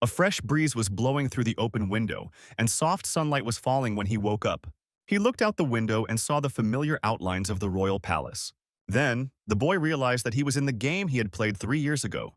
A fresh breeze was blowing through the open window, and soft sunlight was falling when he woke up. He looked out the window and saw the familiar outlines of the royal palace. Then, the boy realized that he was in the game he had played 3 years ago.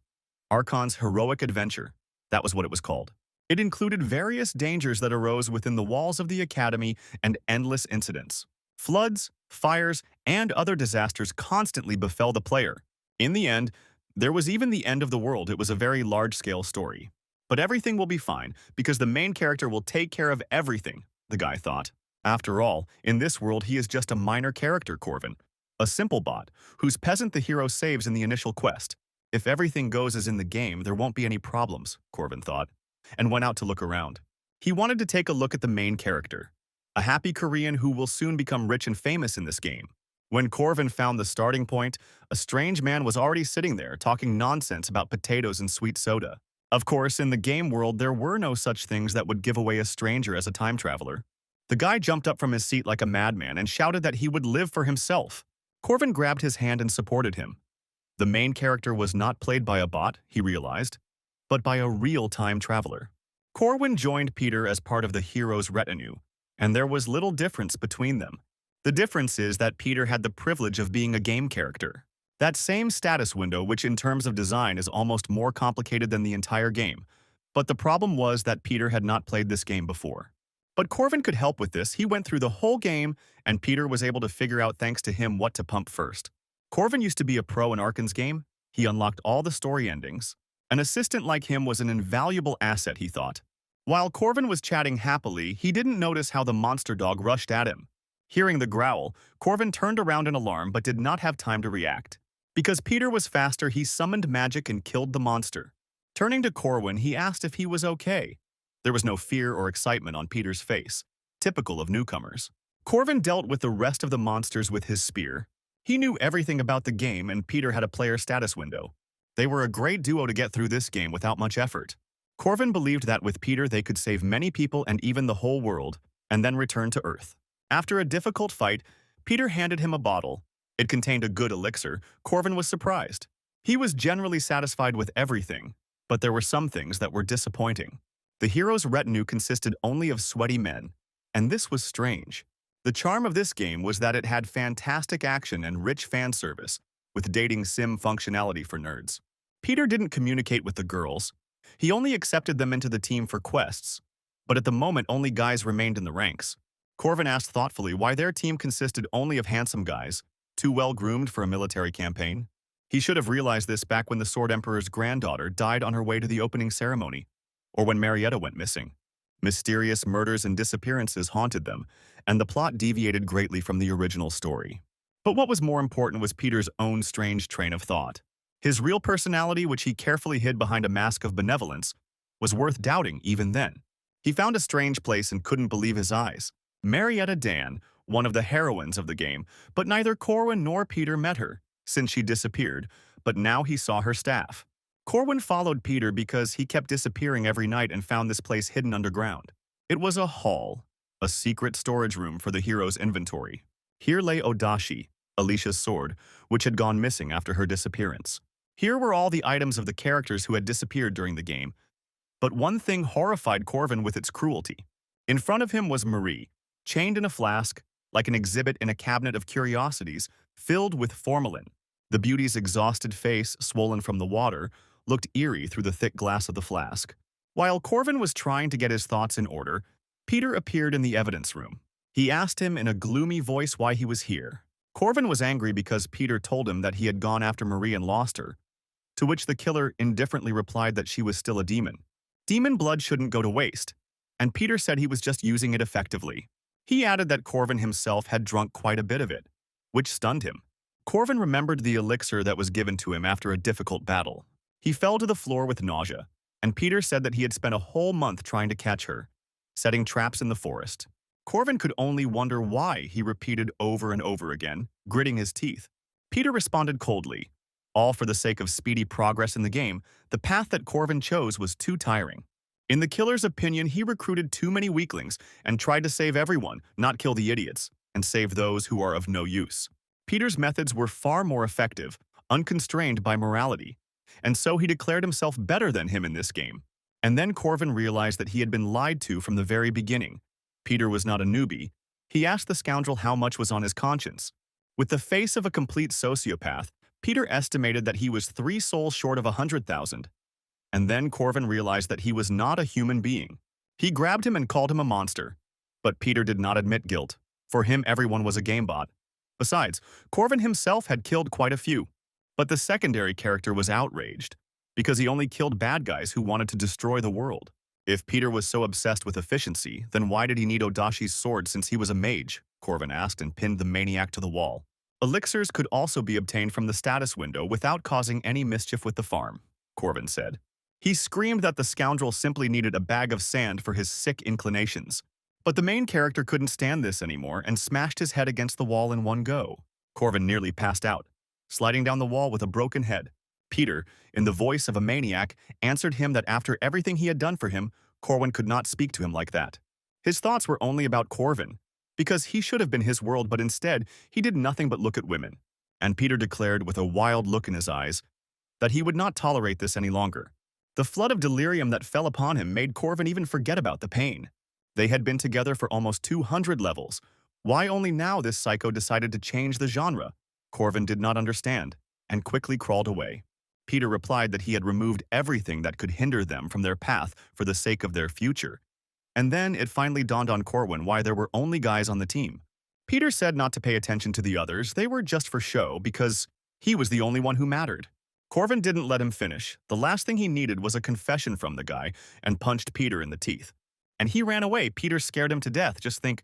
Archon's Heroic Adventure. That was what it was called. It included various dangers that arose within the walls of the academy and endless incidents. Floods, fires, and other disasters constantly befell the player. In the end, there was even the end of the world. It was a very large-scale story. But everything will be fine, because the main character will take care of everything, the guy thought. After all, in this world he is just a minor character, Corvin. A simple bot, whose peasant the hero saves in the initial quest. If everything goes as in the game, there won't be any problems, Corvin thought, and went out to look around. He wanted to take a look at the main character, a happy Korean who will soon become rich and famous in this game. When Corvin found the starting point, a strange man was already sitting there talking nonsense about potatoes and sweet soda. Of course, in the game world, there were no such things that would give away a stranger as a time traveler. The guy jumped up from his seat like a madman and shouted that he would live for himself. Corvin grabbed his hand and supported him. The main character was not played by a bot, he realized, but by a real time traveler. Corwin joined Peter as part of the hero's retinue, and there was little difference between them. The difference is that Peter had the privilege of being a game character. That same status window, which in terms of design is almost more complicated than the entire game. But the problem was that Peter had not played this game before. But Corvin could help with this. He went through the whole game, and Peter was able to figure out thanks to him what to pump first. Corvin used to be a pro in Arkan's game. He unlocked all the story endings. An assistant like him was an invaluable asset, he thought. While Corvin was chatting happily, he didn't notice how the monster dog rushed at him. Hearing the growl, Corvin turned around in alarm but did not have time to react. Because Peter was faster, he summoned magic and killed the monster. Turning to Corwin, he asked if he was okay. There was no fear or excitement on Peter's face, typical of newcomers. Corvin dealt with the rest of the monsters with his spear. He knew everything about the game, and Peter had a player status window. They were a great duo to get through this game without much effort. Corvin believed that with Peter they could save many people and even the whole world, and then return to Earth. After a difficult fight, Peter handed him a bottle. It contained a good elixir. Corvin was surprised. He was generally satisfied with everything, but there were some things that were disappointing. The hero's retinue consisted only of sweaty men, and this was strange. The charm of this game was that it had fantastic action and rich fan service, with dating sim functionality for nerds. Peter didn't communicate with the girls. He only accepted them into the team for quests, but at the moment only guys remained in the ranks. Corvin asked thoughtfully why their team consisted only of handsome guys, too well-groomed for a military campaign. He should have realized this back when the Sword Emperor's granddaughter died on her way to the opening ceremony, or when Marietta went missing. Mysterious murders and disappearances haunted them, and the plot deviated greatly from the original story. But what was more important was Peter's own strange train of thought. His real personality, which he carefully hid behind a mask of benevolence, was worth doubting even then. He found a strange place and couldn't believe his eyes. Marietta Dan, one of the heroines of the game, but neither Corwin nor Peter met her, since she disappeared, but now he saw her staff. Corwin followed Peter because he kept disappearing every night and found this place hidden underground. It was a hall, a secret storage room for the hero's inventory. Here lay Odashi, Alicia's sword, which had gone missing after her disappearance. Here were all the items of the characters who had disappeared during the game. But one thing horrified Corvin with its cruelty. In front of him was Marie, chained in a flask, like an exhibit in a cabinet of curiosities, filled with formalin. The beauty's exhausted face, swollen from the water, looked eerie through the thick glass of the flask. While Corvin was trying to get his thoughts in order, Peter appeared in the evidence room. He asked him in a gloomy voice why he was here. Corvin was angry because Peter told him that he had gone after Marie and lost her, to which the killer indifferently replied that she was still a demon. Demon blood shouldn't go to waste, and Peter said he was just using it effectively. He added that Corvin himself had drunk quite a bit of it, which stunned him. Corvin remembered the elixir that was given to him after a difficult battle. He fell to the floor with nausea, and Peter said that he had spent a whole month trying to catch her, setting traps in the forest. Corvin could only wonder why, he repeated over and over again, gritting his teeth. Peter responded coldly. All for the sake of speedy progress in the game, the path that Corvin chose was too tiring. In the killer's opinion, he recruited too many weaklings and tried to save everyone, not kill the idiots, and save those who are of no use. Peter's methods were far more effective, unconstrained by morality, and so he declared himself better than him in this game. And then Corvin realized that he had been lied to from the very beginning. Peter was not a newbie. He asked the scoundrel how much was on his conscience. With the face of a complete sociopath, Peter estimated that he was 3 souls short of 100,000. And then Corvin realized that he was not a human being. He grabbed him and called him a monster. But Peter did not admit guilt. For him, everyone was a gamebot. Besides, Corvin himself had killed quite a few. But the secondary character was outraged, because he only killed bad guys who wanted to destroy the world. If Peter was so obsessed with efficiency, then why did he need Odashi's sword since he was a mage? Corvin asked and pinned the maniac to the wall. Elixirs could also be obtained from the status window without causing any mischief with the farm, Corvin said. He screamed that the scoundrel simply needed a bag of sand for his sick inclinations. But the main character couldn't stand this anymore and smashed his head against the wall in one go. Corvin nearly passed out, sliding down the wall with a broken head. Peter, in the voice of a maniac, answered him that after everything he had done for him, Corvin could not speak to him like that. His thoughts were only about Corvin, because he should have been his world, but instead, he did nothing but look at women. And Peter declared with a wild look in his eyes that he would not tolerate this any longer. The flood of delirium that fell upon him made Corvin even forget about the pain. They had been together for almost 200 levels. Why only now this psycho decided to change the genre? Corvin did not understand, and quickly crawled away. Peter replied that he had removed everything that could hinder them from their path for the sake of their future. And then it finally dawned on Corwin why there were only guys on the team. Peter said not to pay attention to the others, they were just for show because he was the only one who mattered. Corvin didn't let him finish. The last thing he needed was a confession from the guy and punched Peter in the teeth. And he ran away. Peter scared him to death. Just think,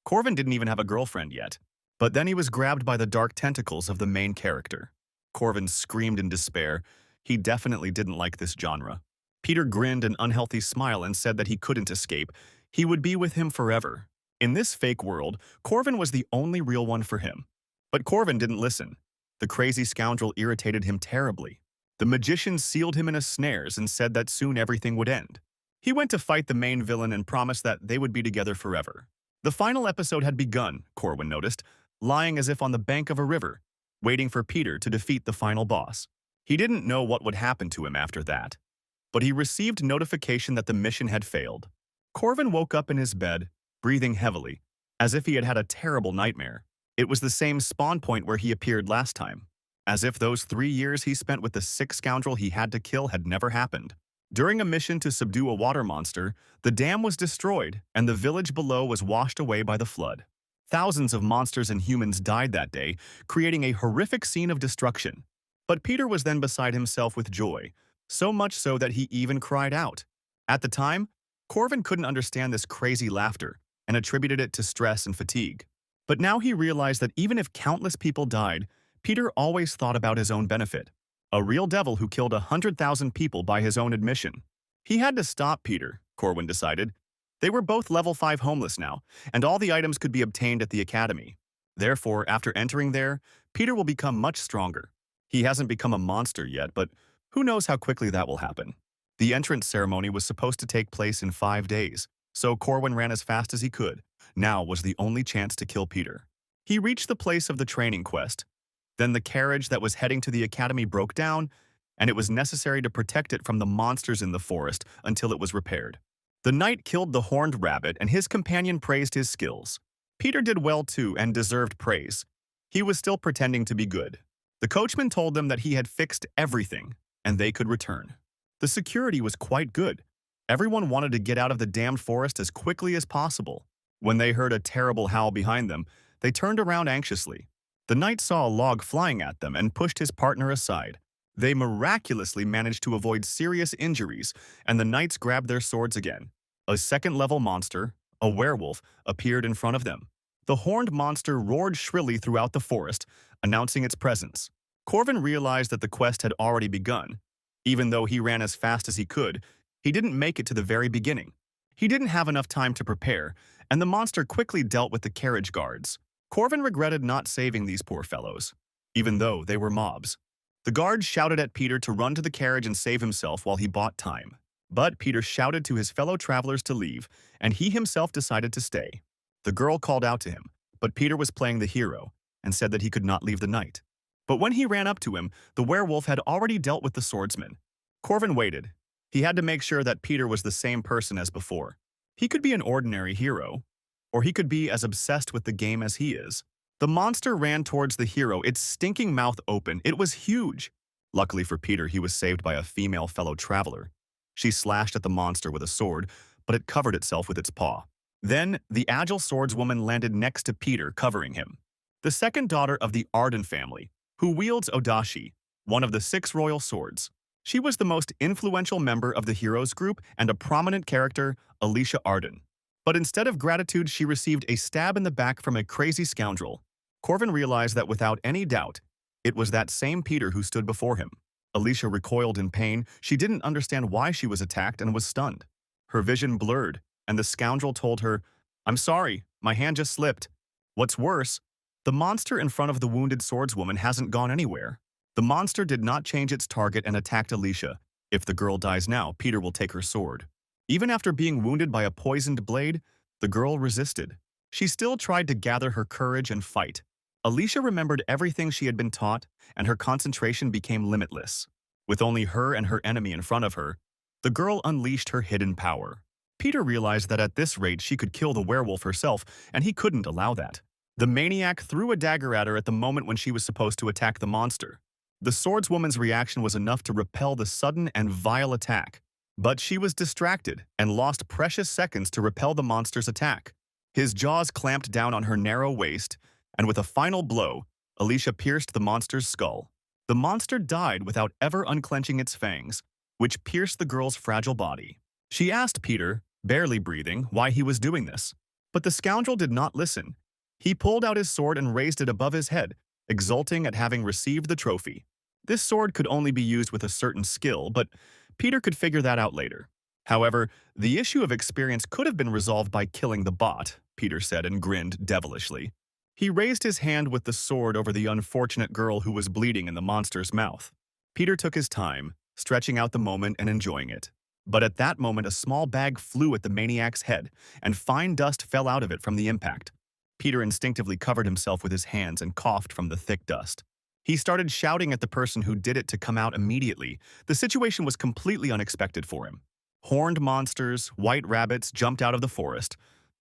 Corvin didn't even have a girlfriend yet. But then he was grabbed by the dark tentacles of the main character. Corvin screamed in despair. He definitely didn't like this genre. Peter grinned an unhealthy smile and said that he couldn't escape. He would be with him forever. In this fake world, Corvin was the only real one for him. But Corvin didn't listen. The crazy scoundrel irritated him terribly. The magician sealed him in a snares and said that soon everything would end. He went to fight the main villain and promised that they would be together forever. The final episode had begun, Corwin noticed, lying as if on the bank of a river, waiting for Peter to defeat the final boss. He didn't know what would happen to him after that, but he received notification that the mission had failed. Corvin woke up in his bed, breathing heavily, as if he had had a terrible nightmare. It was the same spawn point where he appeared last time, as if those 3 years he spent with the sick scoundrel he had to kill had never happened. During a mission to subdue a water monster, the dam was destroyed and the village below was washed away by the flood. Thousands of monsters and humans died that day, creating a horrific scene of destruction. But Peter was then beside himself with joy, so much so that he even cried out. At the time, Corvin couldn't understand this crazy laughter and attributed it to stress and fatigue. But now he realized that even if countless people died, Peter always thought about his own benefit. A real devil who killed 100,000 people by his own admission. He had to stop Peter, Corwin decided. They were both level 5 homeless now, and all the items could be obtained at the academy. Therefore, after entering there, Peter will become much stronger. He hasn't become a monster yet, but who knows how quickly that will happen. The entrance ceremony was supposed to take place in 5 days, so Corwin ran as fast as he could. Now was the only chance to kill Peter. He reached the place of the training quest. Then the carriage that was heading to the academy broke down, and it was necessary to protect it from the monsters in the forest until it was repaired. The knight killed the horned rabbit, and his companion praised his skills. Peter did well too and deserved praise. He was still pretending to be good. The coachman told them that he had fixed everything, and they could return. The security was quite good. Everyone wanted to get out of the damned forest as quickly as possible. When they heard a terrible howl behind them, they turned around anxiously. The knight saw a log flying at them and pushed his partner aside. They miraculously managed to avoid serious injuries, and the knights grabbed their swords again. A second-level monster, a werewolf, appeared in front of them. The horned monster roared shrilly throughout the forest, announcing its presence. Corvin realized that the quest had already begun. Even though he ran as fast as he could, he didn't make it to the very beginning. He didn't have enough time to prepare, and the monster quickly dealt with the carriage guards. Corvin regretted not saving these poor fellows, even though they were mobs. The guards shouted at Peter to run to the carriage and save himself while he bought time. But Peter shouted to his fellow travelers to leave, and he himself decided to stay. The girl called out to him, but Peter was playing the hero and said that he could not leave the knight. But when he ran up to him, the werewolf had already dealt with the swordsman. Corvin waited. He had to make sure that Peter was the same person as before. He could be an ordinary hero, or he could be as obsessed with the game as he is. The monster ran towards the hero, its stinking mouth open. It was huge. Luckily for Peter, he was saved by a female fellow traveler. She slashed at the monster with a sword, but it covered itself with its paw. Then, the agile swordswoman landed next to Peter, covering him. The second daughter of the Arden family, who wields Odashi, one of the 6 royal swords. She was the most influential member of the heroes group and a prominent character, Alicia Arden. But instead of gratitude, she received a stab in the back from a crazy scoundrel. Corvin realized that without any doubt, it was that same Peter who stood before him. Alicia recoiled in pain. She didn't understand why she was attacked and was stunned. Her vision blurred, and the scoundrel told her, "I'm sorry, my hand just slipped." What's worse, the monster in front of the wounded swordswoman hasn't gone anywhere. The monster did not change its target and attacked Alicia. If the girl dies now, Peter will take her sword. Even after being wounded by a poisoned blade, the girl resisted. She still tried to gather her courage and fight. Alicia remembered everything she had been taught, and her concentration became limitless. With only her and her enemy in front of her, the girl unleashed her hidden power. Peter realized that at this rate she could kill the werewolf herself, and he couldn't allow that. The maniac threw a dagger at her at the moment when she was supposed to attack the monster. The swordswoman's reaction was enough to repel the sudden and vile attack, but she was distracted and lost precious seconds to repel the monster's attack. His jaws clamped down on her narrow waist, and with a final blow, Alicia pierced the monster's skull. The monster died without ever unclenching its fangs, which pierced the girl's fragile body. She asked Peter, barely breathing, why he was doing this. But the scoundrel did not listen. He pulled out his sword and raised it above his head, exulting at having received the trophy. This sword could only be used with a certain skill, but Peter could figure that out later. However, the issue of experience could have been resolved by killing the bot, Peter said and grinned devilishly. He raised his hand with the sword over the unfortunate girl who was bleeding in the monster's mouth. Peter took his time, stretching out the moment and enjoying it. But at that moment, a small bag flew at the maniac's head, and fine dust fell out of it from the impact. Peter instinctively covered himself with his hands and coughed from the thick dust. He started shouting at the person who did it to come out immediately. The situation was completely unexpected for him. Horned monsters, white rabbits jumped out of the forest.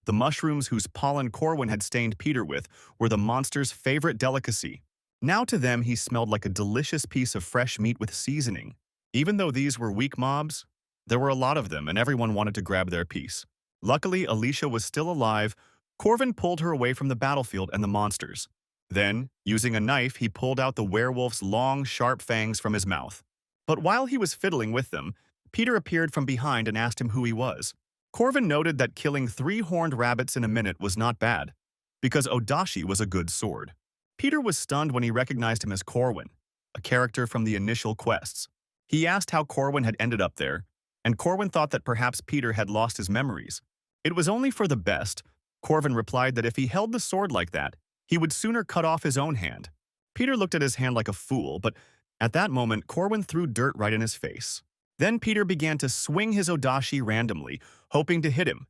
The mushrooms whose pollen Corwin had stained Peter with were the monster's favorite delicacy. Now to them he smelled like a delicious piece of fresh meat with seasoning. Even though these were weak mobs, there were a lot of them and everyone wanted to grab their piece. Luckily, Alicia was still alive. Corvin pulled her away from the battlefield and the monsters. Then, using a knife, he pulled out the werewolf's long, sharp fangs from his mouth. But while he was fiddling with them, Peter appeared from behind and asked him who he was. Corvin noted that killing 3 horned rabbits in a minute was not bad, because Odashi was a good sword. Peter was stunned when he recognized him as Corwin, a character from the initial quests. He asked how Corwin had ended up there, and Corwin thought that perhaps Peter had lost his memories. It was only for the best. Corvin replied that if he held the sword like that, he would sooner cut off his own hand. Peter looked at his hand like a fool, but at that moment, Corwin threw dirt right in his face. Then Peter began to swing his Odashi randomly, hoping to hit him.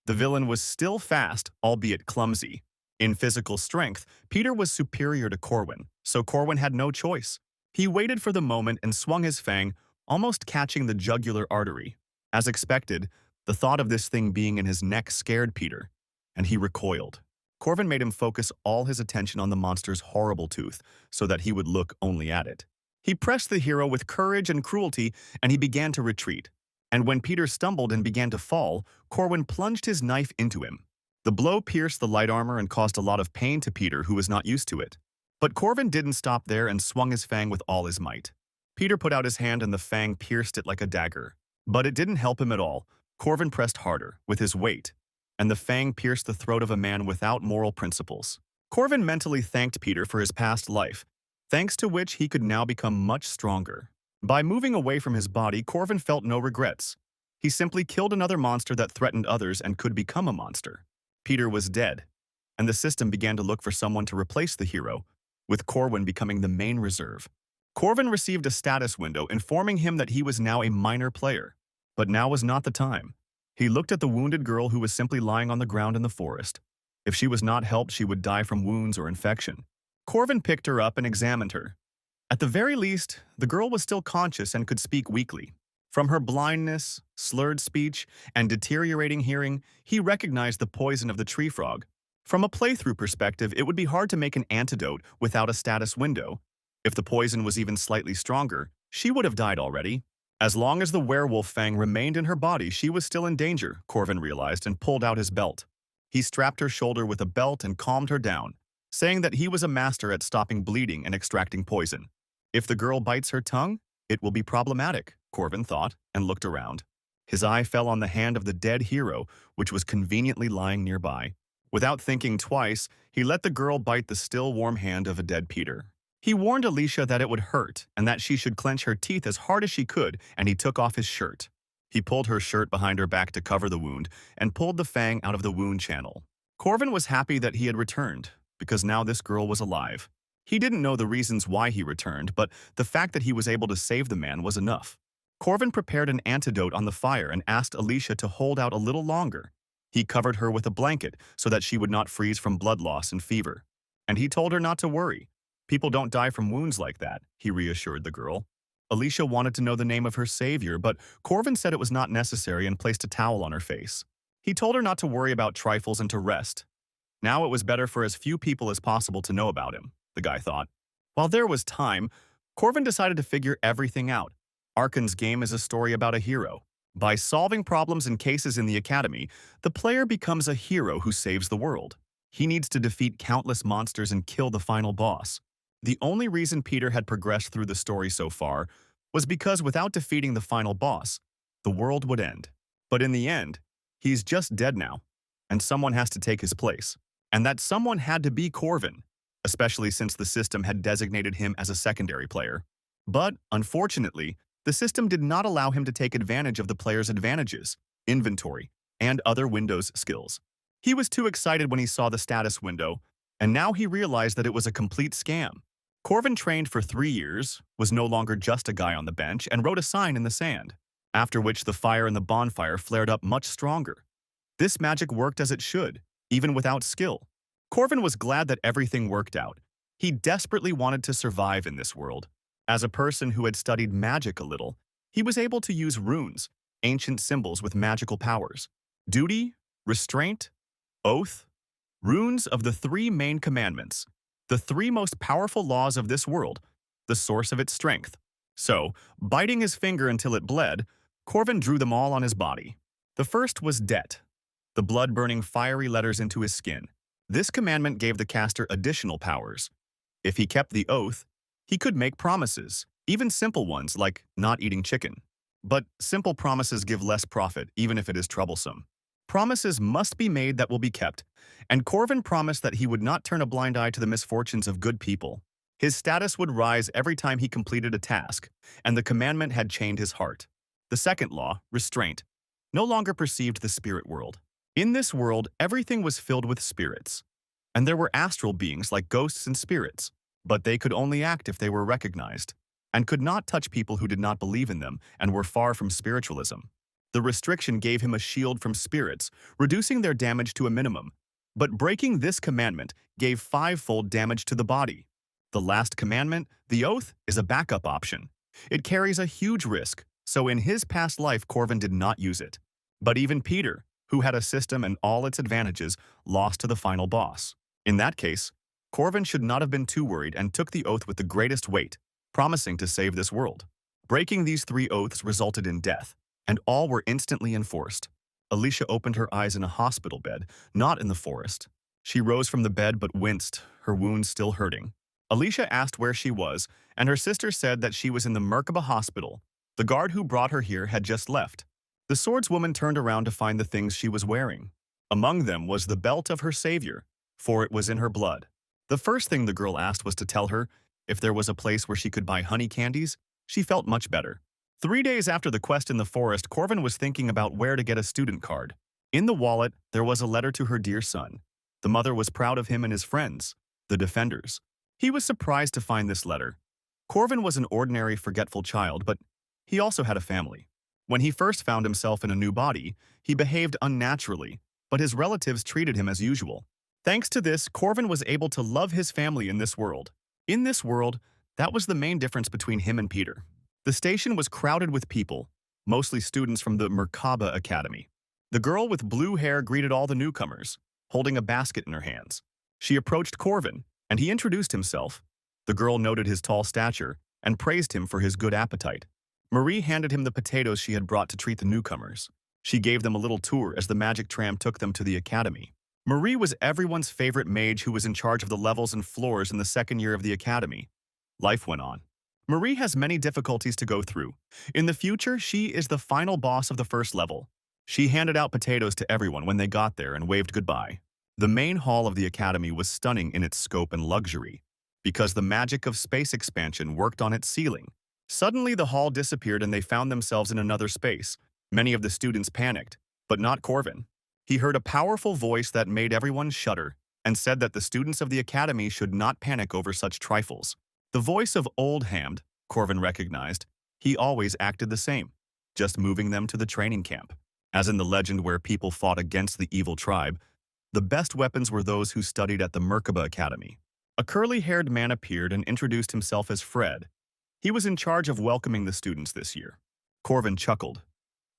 The villain was still fast, albeit clumsy. In physical strength, Peter was superior to Corwin, so Corwin had no choice. He waited for the moment and swung his fang, almost catching the jugular artery. As expected, the thought of this thing being in his neck scared Peter, and he recoiled. Corvin made him focus all his attention on the monster's horrible tooth so that he would look only at it. He pressed the hero with courage and cruelty, and he began to retreat. And when Peter stumbled and began to fall, Corwin plunged his knife into him. The blow pierced the light armor and caused a lot of pain to Peter, who was not used to it. But Corvin didn't stop there and swung his fang with all his might. Peter put out his hand and the fang pierced it like a dagger. But it didn't help him at all. Corvin pressed harder, with his weight, and the fang pierced the throat of a man without moral principles. Corvin mentally thanked Peter for his past life, thanks to which he could now become much stronger. By moving away from his body, Corvin felt no regrets. He simply killed another monster that threatened others and could become a monster. Peter was dead, and the system began to look for someone to replace the hero, with Corwin becoming the main reserve. Corvin received a status window informing him that he was now a minor player. But now was not the time. He looked at the wounded girl who was simply lying on the ground in the forest. If she was not helped, she would die from wounds or infection. Corvin picked her up and examined her. At the very least, the girl was still conscious and could speak weakly. From her blindness, slurred speech, and deteriorating hearing, he recognized the poison of the tree frog. From a playthrough perspective, it would be hard to make an antidote without a status window. If the poison was even slightly stronger, she would have died already. As long as the werewolf fang remained in her body, she was still in danger, Corvin realized and pulled out his belt. He strapped her shoulder with a belt and calmed her down, saying that he was a master at stopping bleeding and extracting poison. If the girl bites her tongue, it will be problematic, Corvin thought, and looked around. His eye fell on the hand of the dead hero, which was conveniently lying nearby. Without thinking twice, he let the girl bite the still warm hand of a dead Peter. He warned Alicia that it would hurt and that she should clench her teeth as hard as she could, and he took off his shirt. He pulled her shirt behind her back to cover the wound and pulled the fang out of the wound channel. Corvin was happy that he had returned, because now this girl was alive. He didn't know the reasons why he returned, but the fact that he was able to save the man was enough. Corvin prepared an antidote on the fire and asked Alicia to hold out a little longer. He covered her with a blanket so that she would not freeze from blood loss and fever. And he told her not to worry. People don't die from wounds like that, he reassured the girl. Alicia wanted to know the name of her savior, but Corvin said it was not necessary and placed a towel on her face. He told her not to worry about trifles and to rest. Now it was better for as few people as possible to know about him, the guy thought. While there was time, Corvin decided to figure everything out. Arkan's game is a story about a hero. By solving problems and cases in the academy, the player becomes a hero who saves the world. He needs to defeat countless monsters and kill the final boss. The only reason Peter had progressed through the story so far was because without defeating the final boss, the world would end. But in the end, he's just dead now, and someone has to take his place. And that someone had to be Corvin, especially since the system had designated him as a secondary player. But, unfortunately, the system did not allow him to take advantage of the player's advantages, inventory, and other Windows skills. He was too excited when he saw the status window, and now he realized that it was a complete scam. Corvin trained for 3 years, was no longer just a guy on the bench, and wrote a sign in the sand, after which the fire in the bonfire flared up much stronger. This magic worked as it should, even without skill. Corvin was glad that everything worked out. He desperately wanted to survive in this world. As a person who had studied magic a little, he was able to use runes, ancient symbols with magical powers. Duty, restraint, oath, runes of the 3 main commandments, the 3 most powerful laws of this world, the source of its strength. So, biting his finger until it bled, Corvin drew them all on his body. The first was debt, the blood-burning fiery letters into his skin. This commandment gave the caster additional powers. If he kept the oath, he could make promises, even simple ones like not eating chicken. But simple promises give less profit, even if it is troublesome. Promises must be made that will be kept, and Corvin promised that he would not turn a blind eye to the misfortunes of good people. His status would rise every time he completed a task, and the commandment had chained his heart. The second law, restraint, no longer perceived the spirit world. In this world, everything was filled with spirits, and there were astral beings like ghosts and spirits, but they could only act if they were recognized, and could not touch people who did not believe in them and were far from spiritualism. The restriction gave him a shield from spirits, reducing their damage to a minimum. But breaking this commandment gave 5-fold damage to the body. The last commandment, the oath, is a backup option. It carries a huge risk, so in his past life Corvin did not use it. But even Peter, who had a system and all its advantages, lost to the final boss. In that case, Corvin should not have been too worried and took the oath with the greatest weight, promising to save this world. Breaking these 3 oaths resulted in death, and all were instantly enforced. Alicia opened her eyes in a hospital bed, not in the forest. She rose from the bed but winced, her wounds still hurting. Alicia asked where she was, and her sister said that she was in the Merkaba hospital. The guard who brought her here had just left. The swordswoman turned around to find the things she was wearing. Among them was the belt of her savior, for it was in her blood. The first thing the girl asked was to tell her if there was a place where she could buy honey candies. She felt much better. 3 days after the quest in the forest, Corvin was thinking about where to get a student card. In the wallet, there was a letter to her dear son. The mother was proud of him and his friends, the defenders. He was surprised to find this letter. Corvin was an ordinary, forgetful child, but he also had a family. When he first found himself in a new body, he behaved unnaturally, but his relatives treated him as usual. Thanks to this, Corvin was able to love his family in this world. In this world, that was the main difference between him and Peter. The station was crowded with people, mostly students from the Merkaba Academy. The girl with blue hair greeted all the newcomers, holding a basket in her hands. She approached Corvin, and he introduced himself. The girl noted his tall stature and praised him for his good appetite. Marie handed him the potatoes she had brought to treat the newcomers. She gave them a little tour as the magic tram took them to the academy. Marie was everyone's favorite mage who was in charge of the levels and floors in the second year of the academy. Life went on. Marie has many difficulties to go through. In the future, she is the final boss of the first level. She handed out potatoes to everyone when they got there and waved goodbye. The main hall of the academy was stunning in its scope and luxury, because the magic of space expansion worked on its ceiling. Suddenly, the hall disappeared and they found themselves in another space. Many of the students panicked, but not Corvin. He heard a powerful voice that made everyone shudder and said that the students of the academy should not panic over such trifles. The voice of Old Hamd, Corvin recognized. He always acted the same, just moving them to the training camp. As in the legend where people fought against the evil tribe, the best weapons were those who studied at the Merkaba Academy. A curly-haired man appeared and introduced himself as Fred. He was in charge of welcoming the students this year. Corvin chuckled.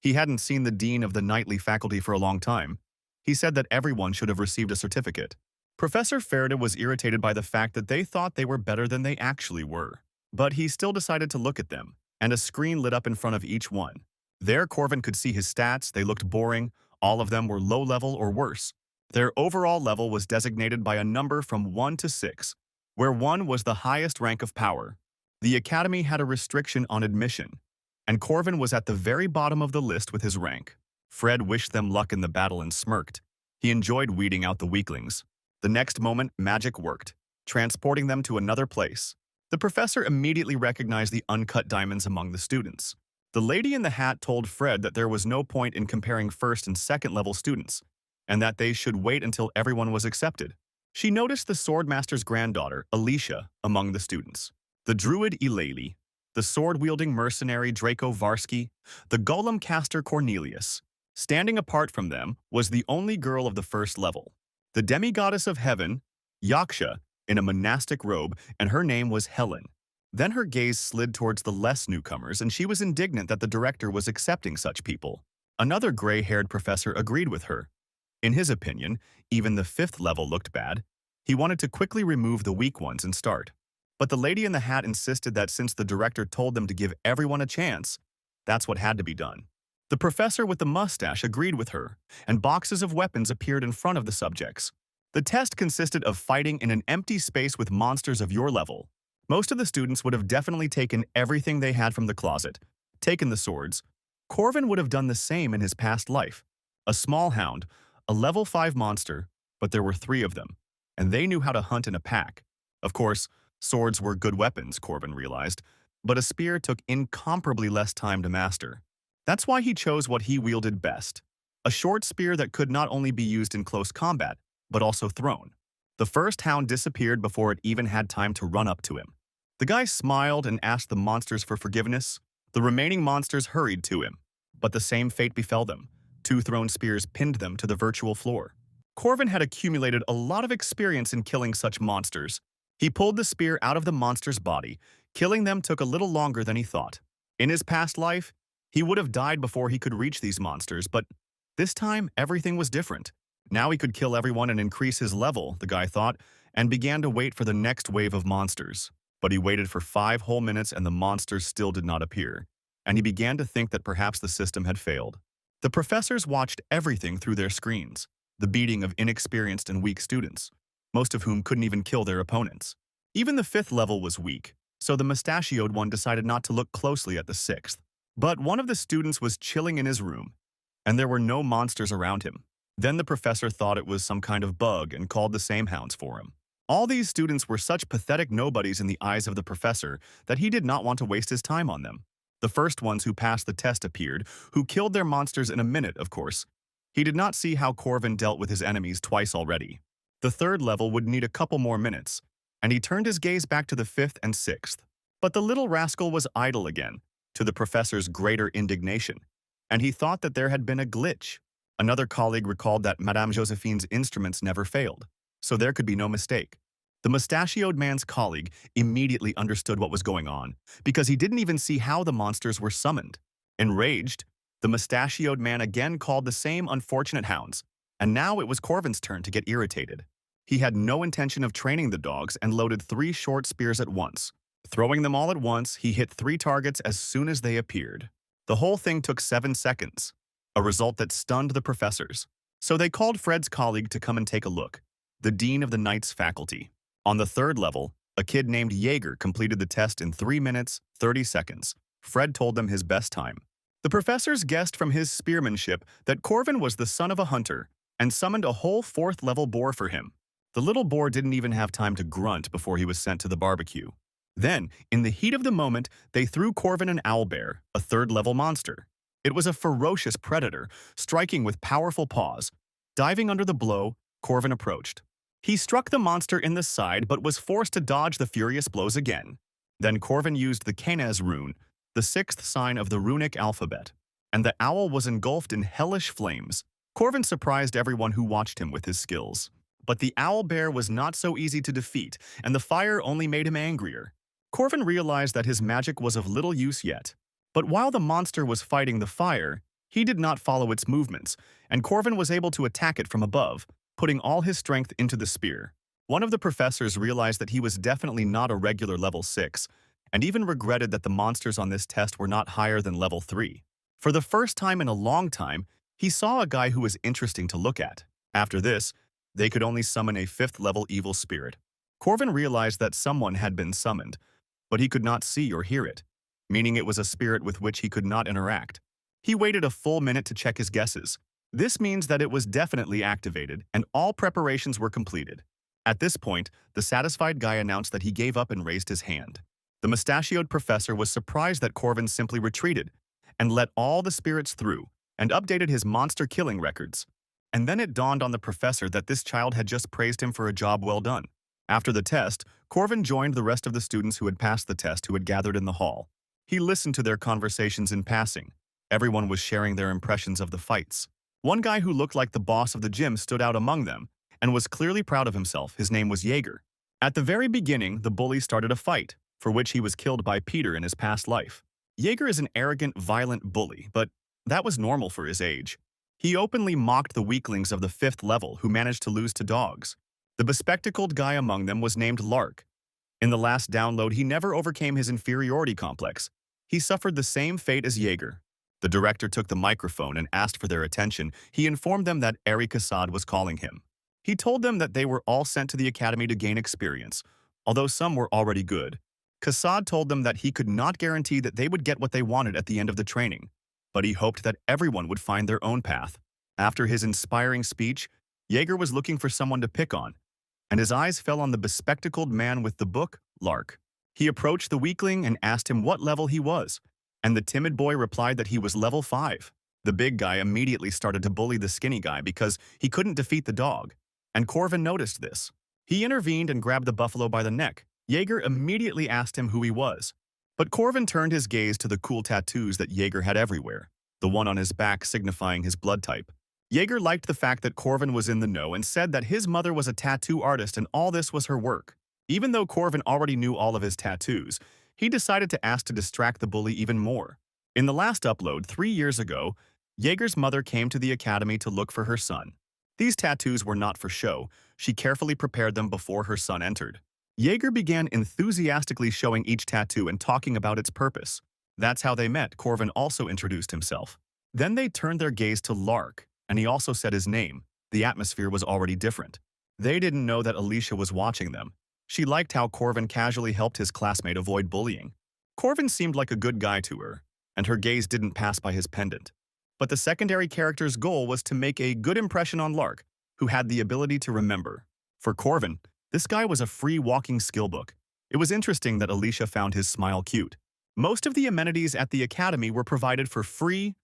He hadn't seen the dean of the nightly faculty for a long time. He said that everyone should have received a certificate. Professor Fermat was irritated by the fact that they thought they were better than they actually were. But he still decided to look at them, and a screen lit up in front of each one. There, Corvin could see his stats. They looked boring. All of them were low level or worse. Their overall level was designated by a number from 1 to 6, where 1 was the highest rank of power. The academy had a restriction on admission, and Corvin was at the very bottom of the list with his rank. Fred wished them luck in the battle and smirked. He enjoyed weeding out the weaklings. The next moment, magic worked, transporting them to another place. The professor immediately recognized the uncut diamonds among the students. The lady in the hat told Fred that there was no point in comparing first and second level students, and that they should wait until everyone was accepted. She noticed the swordmaster's granddaughter, Alicia, among the students, the druid Eulalie, the sword-wielding mercenary Draco Varsky, the golem caster Cornelius. Standing apart from them was the only girl of the first level, the demigoddess of heaven, Yaksha, in a monastic robe, and her name was Helen. Then her gaze slid towards the less newcomers, and she was indignant that the director was accepting such people. Another gray-haired professor agreed with her. In his opinion, even the 5th level looked bad. He wanted to quickly remove the weak ones and start. But the lady in the hat insisted that since the director told them to give everyone a chance, that's what had to be done. The professor with the mustache agreed with her, and boxes of weapons appeared in front of the subjects. The test consisted of fighting in an empty space with monsters of your level. Most of the students would have definitely taken everything they had from the closet, taken the swords. Corvin would have done the same in his past life. A small hound, a level 5 monster, but there were 3 of them, and they knew how to hunt in a pack. Of course, swords were good weapons, Corvin realized, but a spear took incomparably less time to master. That's why he chose what he wielded best, a short spear that could not only be used in close combat, but also thrown. The first hound disappeared before it even had time to run up to him. The guy smiled and asked the monsters for forgiveness. The remaining monsters hurried to him, but the same fate befell them. 2 thrown spears pinned them to the virtual floor. Corvin had accumulated a lot of experience in killing such monsters. He pulled the spear out of the monster's body. Killing them took a little longer than he thought. In his past life, he would have died before he could reach these monsters, but this time everything was different. Now he could kill everyone and increase his level, the guy thought, and began to wait for the next wave of monsters. But he waited for 5 whole minutes and the monsters still did not appear, and he began to think that perhaps the system had failed. The professors watched everything through their screens, the beating of inexperienced and weak students, most of whom couldn't even kill their opponents. Even the 5th level was weak, so the mustachioed one decided not to look closely at the 6th. But one of the students was chilling in his room, and there were no monsters around him. Then the professor thought it was some kind of bug and called the same hounds for him. All these students were such pathetic nobodies in the eyes of the professor that he did not want to waste his time on them. The first ones who passed the test appeared, who killed their monsters in a minute, of course. He did not see how Corvin dealt with his enemies twice already. The 3rd level would need a couple more minutes, and he turned his gaze back to the 5th and 6th. But the little rascal was idle again, to the professor's greater indignation, and he thought that there had been a glitch. Another colleague recalled that Madame Josephine's instruments never failed, so there could be no mistake. The mustachioed man's colleague immediately understood what was going on, because he didn't even see how the monsters were summoned. Enraged, the mustachioed man again called the same unfortunate hounds, and now it was Corvin's turn to get irritated. He had no intention of training the dogs and loaded 3 short spears at once. Throwing them all at once, he hit 3 targets as soon as they appeared. The whole thing took 7 seconds, a result that stunned the professors. So they called Fred's colleague to come and take a look, the dean of the Knight's faculty. On the 3rd level, a kid named Jaeger completed the test in 3 minutes, 30 seconds. Fred told them his best time. The professors guessed from his spearmanship that Corvin was the son of a hunter and summoned a whole 4th level boar for him. The little boar didn't even have time to grunt before he was sent to the barbecue. Then, in the heat of the moment, they threw Corvin an owlbear, a 3rd level monster. It was a ferocious predator, striking with powerful paws. Diving under the blow, Corvin approached. He struck the monster in the side but was forced to dodge the furious blows again. Then Corvin used the Kanaz rune, the 6th sign of the runic alphabet, and the owl was engulfed in hellish flames. Corvin surprised everyone who watched him with his skills. But the owlbear was not so easy to defeat, and the fire only made him angrier. Corvin realized that his magic was of little use yet. But while the monster was fighting the fire, he did not follow its movements, and Corvin was able to attack it from above, putting all his strength into the spear. One of the professors realized that he was definitely not a regular level 6, and even regretted that the monsters on this test were not higher than level 3. For the first time in a long time, he saw a guy who was interesting to look at. After this, they could only summon a 5th level evil spirit. Corvin realized that someone had been summoned, but he could not see or hear it, meaning it was a spirit with which he could not interact. He waited a full minute to check his guesses. This means that it was definitely activated and all preparations were completed. At this point, the satisfied guy announced that he gave up and raised his hand. The mustachioed professor was surprised that Corvin simply retreated and let all the spirits through and updated his monster killing records. And then it dawned on the professor that this child had just praised him for a job well done. After the test, Corvin joined the rest of the students who had passed the test who had gathered in the hall. He listened to their conversations in passing. Everyone was sharing their impressions of the fights. One guy who looked like the boss of the gym stood out among them and was clearly proud of himself. His name was Jaeger. At the very beginning, the bully started a fight, for which he was killed by Peter in his past life. Jaeger is an arrogant, violent bully, but that was normal for his age. He openly mocked the weaklings of the 5th level who managed to lose to dogs. The bespectacled guy among them was named Lark. In the last download, he never overcame his inferiority complex. He suffered the same fate as Jaeger. The director took the microphone and asked for their attention. He informed them that Kassad was calling him. He told them that they were all sent to the academy to gain experience, although some were already good. Kassad told them that he could not guarantee that they would get what they wanted at the end of the training, but he hoped that everyone would find their own path. After his inspiring speech, Jaeger was looking for someone to pick on, and his eyes fell on the bespectacled man with the book, Lark. He approached the weakling and asked him what level he was, and the timid boy replied that he was level 5. The big guy immediately started to bully the skinny guy because he couldn't defeat the dog, and Corvin noticed this. He intervened and grabbed the buffalo by the neck. Jaeger immediately asked him who he was, but Corvin turned his gaze to the cool tattoos that Jaeger had everywhere, the one on his back signifying his blood type. Jaeger liked the fact that Corvin was in the know and said that his mother was a tattoo artist and all this was her work. Even though Corvin already knew all of his tattoos, he decided to ask to distract the bully even more. In the last upload, 3 years ago, Jaeger's mother came to the academy to look for her son. These tattoos were not for show. She carefully prepared them before her son entered. Jaeger began enthusiastically showing each tattoo and talking about its purpose. That's how they met. Corvin also introduced himself. Then they turned their gaze to Lark, and he also said his name. The atmosphere was already different. They didn't know that Alicia was watching them. She liked how Corvin casually helped his classmate avoid bullying. Corvin seemed like a good guy to her, and her gaze didn't pass by his pendant. But the secondary character's goal was to make a good impression on Lark, who had the ability to remember. For Corvin, this guy was a free walking skill book. It was interesting that Alicia found his smile cute. Most of the amenities at the academy were provided for free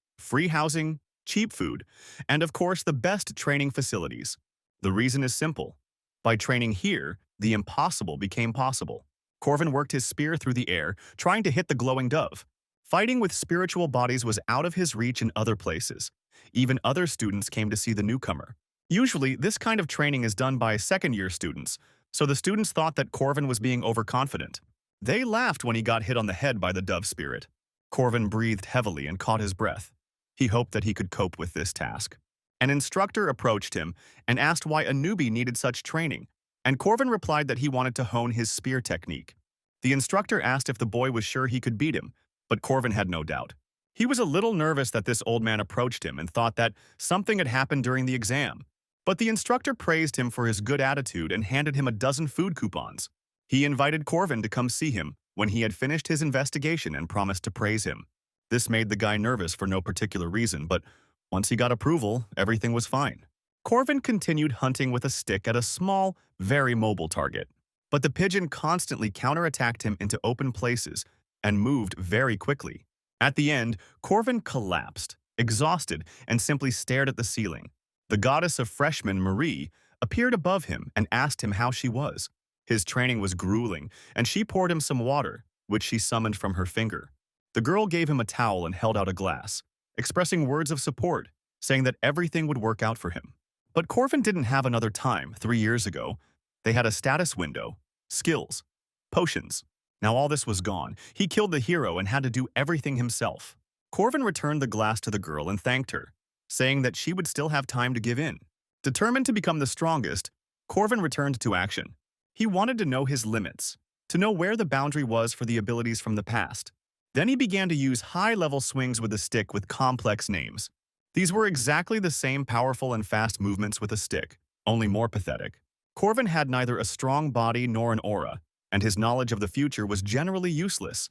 housing, cheap food, and of course the best training facilities. The reason is simple. By training here, the impossible became possible. Corvin worked his spear through the air, trying to hit the glowing dove. Fighting with spiritual bodies was out of his reach in other places. Even other students came to see the newcomer. Usually, this kind of training is done by second-year students, so the students thought that Corvin was being overconfident. They laughed when he got hit on the head by the dove spirit. Corvin breathed heavily and caught his breath. He hoped that he could cope with this task. An instructor approached him and asked why a newbie needed such training, and Corvin replied that he wanted to hone his spear technique. The instructor asked if the boy was sure he could beat him, but Corvin had no doubt. He was a little nervous that this old man approached him and thought that something had happened during the exam. But the instructor praised him for his good attitude and handed him a dozen food coupons. He invited Corvin to come see him when he had finished his investigation and promised to praise him. This made the guy nervous for no particular reason, but once he got approval, everything was fine. Corvin continued hunting with a stick at a small, very mobile target. But the pigeon constantly counterattacked him into open places and moved very quickly. At the end, Corvin collapsed, exhausted, and simply stared at the ceiling. The goddess of freshmen, Marie, appeared above him and asked him how she was. His training was grueling, and she poured him some water, which she summoned from her finger. The girl gave him a towel and held out a glass, expressing words of support, saying that everything would work out for him. But Corvin didn't have another time 3 years ago. They had a status window, skills, potions. Now all this was gone. He killed the hero and had to do everything himself. Corvin returned the glass to the girl and thanked her, saying that she would still have time to give in. Determined to become the strongest, Corvin returned to action. He wanted to know his limits, to know where the boundary was for the abilities from the past. Then he began to use high-level swings with a stick with complex names. These were exactly the same powerful and fast movements with a stick, only more pathetic. Corvin had neither a strong body nor an aura, and his knowledge of the future was generally useless.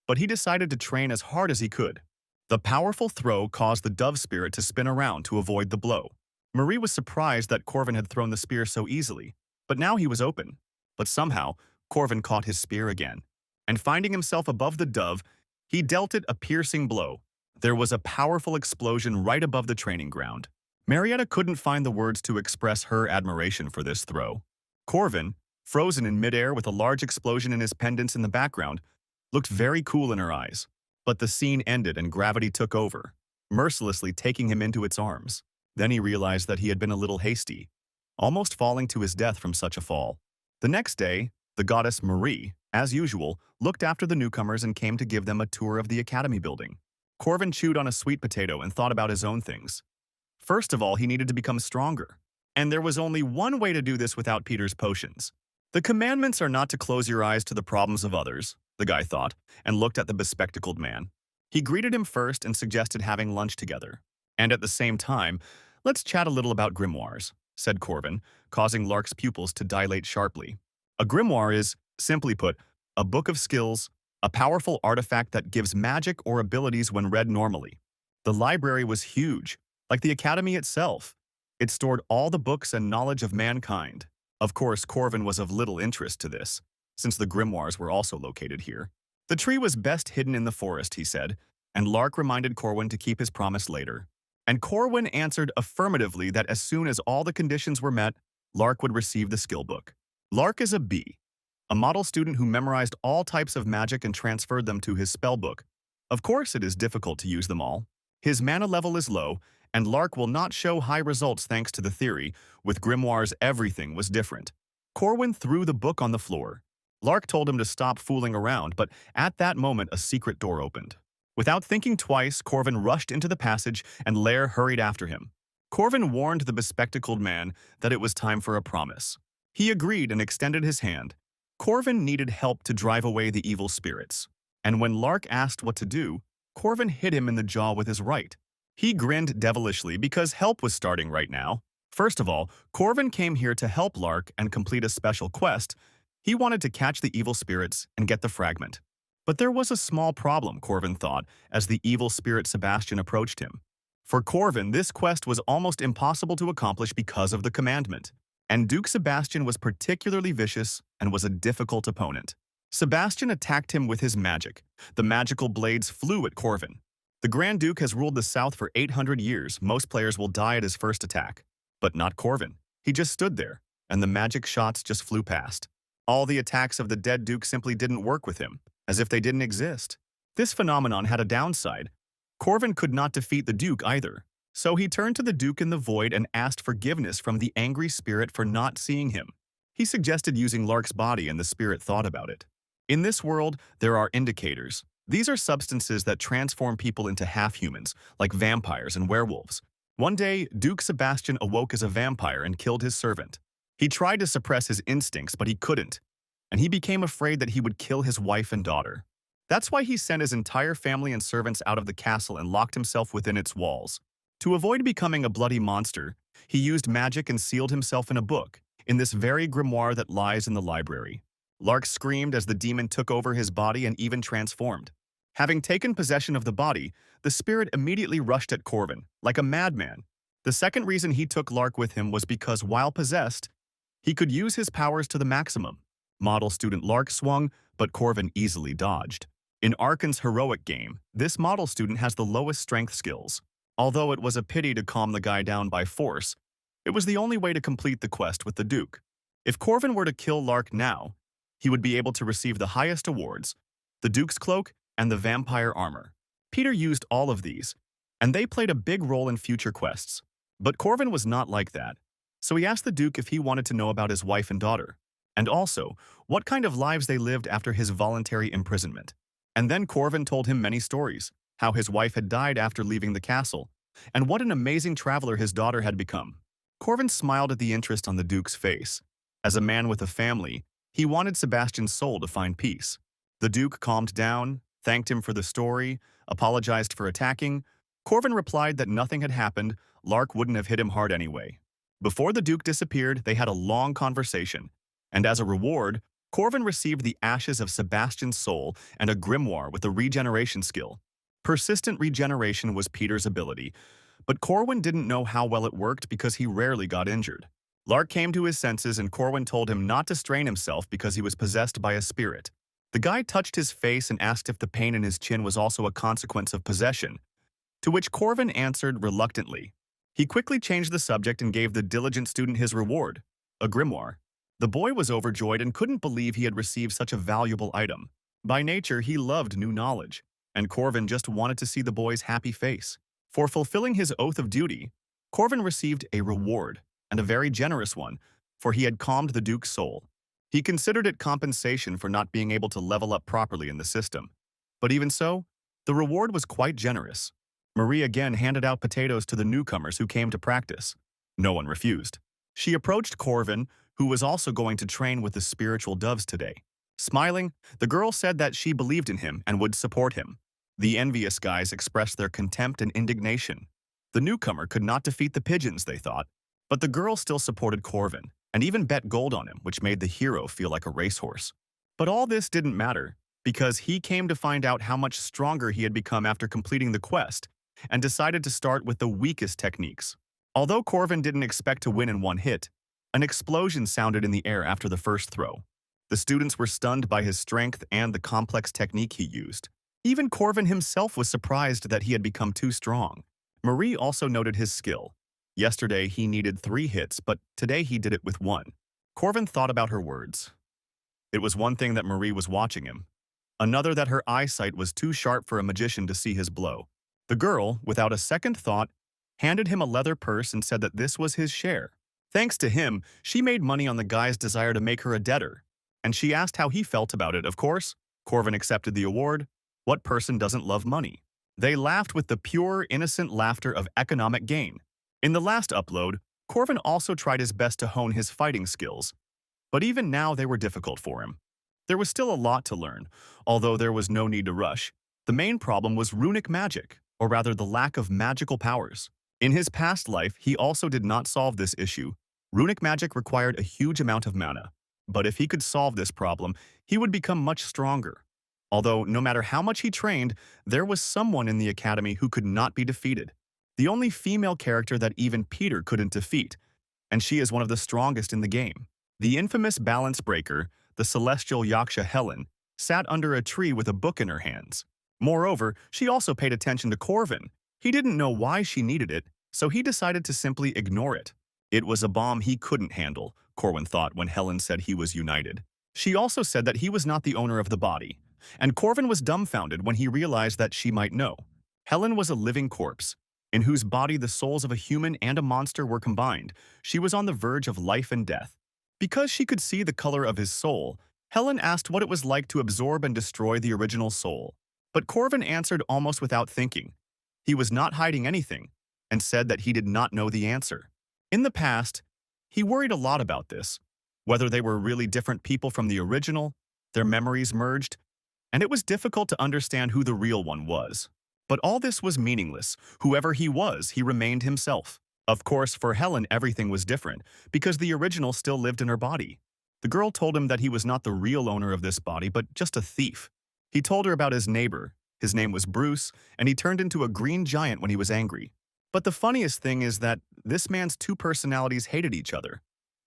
But he decided to train as hard as he could. The powerful throw caused the dove spirit to spin around to avoid the blow. Marie was surprised that Corvin had thrown the spear so easily, but now he was open. But somehow, Corvin caught his spear again, and finding himself above the dove, he dealt it a piercing blow. There was a powerful explosion right above the training ground. Marietta couldn't find the words to express her admiration for this throw. Corvin, frozen in midair with a large explosion in his pendants in the background, looked very cool in her eyes. But the scene ended and gravity took over, mercilessly taking him into its arms. Then he realized that he had been a little hasty, almost falling to his death from such a fall. The next day, the goddess Marie, as usual, looked after the newcomers and came to give them a tour of the academy building. Corvin chewed on a sweet potato and thought about his own things. First of all, he needed to become stronger. And there was only one way to do this without Peter's potions. The commandments are not to close your eyes to the problems of others, the guy thought, and looked at the bespectacled man. He greeted him first and suggested having lunch together. And at the same time, let's chat a little about grimoires, said Corvin, causing Lark's pupils to dilate sharply. A grimoire is, simply put, a book of skills, a powerful artifact that gives magic or abilities when read normally. The library was huge, like the academy itself. It stored all the books and knowledge of mankind. Of course, Corvin was of little interest to this, since the grimoires were also located here. The tree was best hidden in the forest, he said, and Lark reminded Corwin to keep his promise later. And Corwin answered affirmatively that as soon as all the conditions were met, Lark would receive the skill book. Lark is a bee, a model student who memorized all types of magic and transferred them to his spell book. Of course, it is difficult to use them all. His mana level is low, and Lark will not show high results thanks to the theory. With grimoires, everything was different. Corwin threw the book on the floor. Lark told him to stop fooling around, but at that moment a secret door opened. Without thinking twice, Corvin rushed into the passage and Lair hurried after him. Corvin warned the bespectacled man that it was time for a promise. He agreed and extended his hand. Corvin needed help to drive away the evil spirits. And when Lark asked what to do, Corvin hit him in the jaw with his right. He grinned devilishly because help was starting right now. First of all, Corvin came here to help Lark and complete a special quest. He wanted to catch the evil spirits and get the fragment. But there was a small problem, Corvin thought, as the evil spirit Sebastian approached him. For Corvin, this quest was almost impossible to accomplish because of the commandment. And Duke Sebastian was particularly vicious and was a difficult opponent. Sebastian attacked him with his magic. The magical blades flew at Corvin. The Grand Duke has ruled the South for 800 years. Most players will die at his first attack. But not Corvin. He just stood there, and the magic shots just flew past. All the attacks of the dead Duke simply didn't work with him, as if they didn't exist. This phenomenon had a downside. Corvin could not defeat the Duke either, so he turned to the Duke in the void and asked forgiveness from the angry spirit for not seeing him. He suggested using Lark's body and the spirit thought about it. In this world, there are indicators. These are substances that transform people into half-humans, like vampires and werewolves. One day, Duke Sebastian awoke as a vampire and killed his servant. He tried to suppress his instincts, but he couldn't, and he became afraid that he would kill his wife and daughter. That's why he sent his entire family and servants out of the castle and locked himself within its walls. To avoid becoming a bloody monster, he used magic and sealed himself in a book, in this very grimoire that lies in the library. Lark screamed as the demon took over his body and even transformed. Having taken possession of the body, the spirit immediately rushed at Corvin, like a madman. The second reason he took Lark with him was because, while possessed, he could use his powers to the maximum. Model student Lark swung, but Corvin easily dodged. In Arkan's heroic game, this model student has the lowest strength skills. Although it was a pity to calm the guy down by force, it was the only way to complete the quest with the Duke. If Corvin were to kill Lark now, he would be able to receive the highest awards, the Duke's cloak and the vampire armor. Peter used all of these, and they played a big role in future quests. But Corvin was not like that, so he asked the Duke if he wanted to know about his wife and daughter, and also what kind of lives they lived after his voluntary imprisonment. And then Corvin told him many stories, how his wife had died after leaving the castle, and what an amazing traveler his daughter had become. Corvin smiled at the interest on the Duke's face. As a man with a family, he wanted Sebastian's soul to find peace. The Duke calmed down, thanked him for the story, apologized for attacking. Corvin replied that nothing had happened, Lark wouldn't have hit him hard anyway. Before the Duke disappeared, they had a long conversation, and as a reward, Corvin received the ashes of Sebastian's soul and a grimoire with a regeneration skill. Persistent regeneration was Peter's ability, but Corwin didn't know how well it worked because he rarely got injured. Lark came to his senses and Corwin told him not to strain himself because he was possessed by a spirit. The guy touched his face and asked if the pain in his chin was also a consequence of possession, to which Corvin answered reluctantly. He quickly changed the subject and gave the diligent student his reward, a grimoire. The boy was overjoyed and couldn't believe he had received such a valuable item. By nature, he loved new knowledge, and Corvin just wanted to see the boy's happy face. For fulfilling his oath of duty, Corvin received a reward, and a very generous one, for he had calmed the Duke's soul. He considered it compensation for not being able to level up properly in the system. But even so, the reward was quite generous. Marie again handed out potatoes to the newcomers who came to practice. No one refused. She approached Corvin, who was also going to train with the spiritual doves today. Smiling, the girl said that she believed in him and would support him. The envious guys expressed their contempt and indignation. The newcomer could not defeat the pigeons, they thought, but the girl still supported Corvin, and even bet gold on him, which made the hero feel like a racehorse. But all this didn't matter, because he came to find out how much stronger he had become after completing the quest, and decided to start with the weakest techniques. Although Corvin didn't expect to win in one hit, an explosion sounded in the air after the first throw. The students were stunned by his strength and the complex technique he used. Even Corvin himself was surprised that he had become too strong. Marie also noted his skill. Yesterday he needed 3 hits, but today he did it with 1. Corvin thought about her words. It was one thing that Marie was watching him. Another that her eyesight was too sharp for a magician to see his blow. The girl, without a second thought, handed him a leather purse and said that this was his share. Thanks to him, she made money on the guy's desire to make her a debtor. And she asked how he felt about it, of course. Corvin accepted the award. What person doesn't love money? They laughed with the pure, innocent laughter of economic gain. In the last upload, Corvin also tried his best to hone his fighting skills. But even now they were difficult for him. There was still a lot to learn, although there was no need to rush. The main problem was runic magic, or rather the lack of magical powers. In his past life, he also did not solve this issue. Runic magic required a huge amount of mana. But if he could solve this problem, he would become much stronger. Although, no matter how much he trained, there was someone in the academy who could not be defeated. The only female character that even Peter couldn't defeat, and she is one of the strongest in the game. The infamous balance breaker, the celestial yaksha Helen, sat under a tree with a book in her hands. Moreover, she also paid attention to Corvin. He didn't know why she needed it, so he decided to simply ignore it. It was a bomb he couldn't handle, Corwin thought when Helen said he was united. She also said that he was not the owner of the body, and Corvin was dumbfounded when he realized that she might know. Helen was a living corpse, in whose body the souls of a human and a monster were combined. She was on the verge of life and death. Because she could see the color of his soul, Helen asked what it was like to absorb and destroy the original soul. But Corvin answered almost without thinking. He was not hiding anything, and said that he did not know the answer. In the past, he worried a lot about this, whether they were really different people from the original, their memories merged, and it was difficult to understand who the real one was. But all this was meaningless. Whoever he was, he remained himself. Of course, for Helen, everything was different, because the original still lived in her body. The girl told him that he was not the real owner of this body, but just a thief. He told her about his neighbor. His name was Bruce, and he turned into a green giant when he was angry. But the funniest thing is that this man's two personalities hated each other,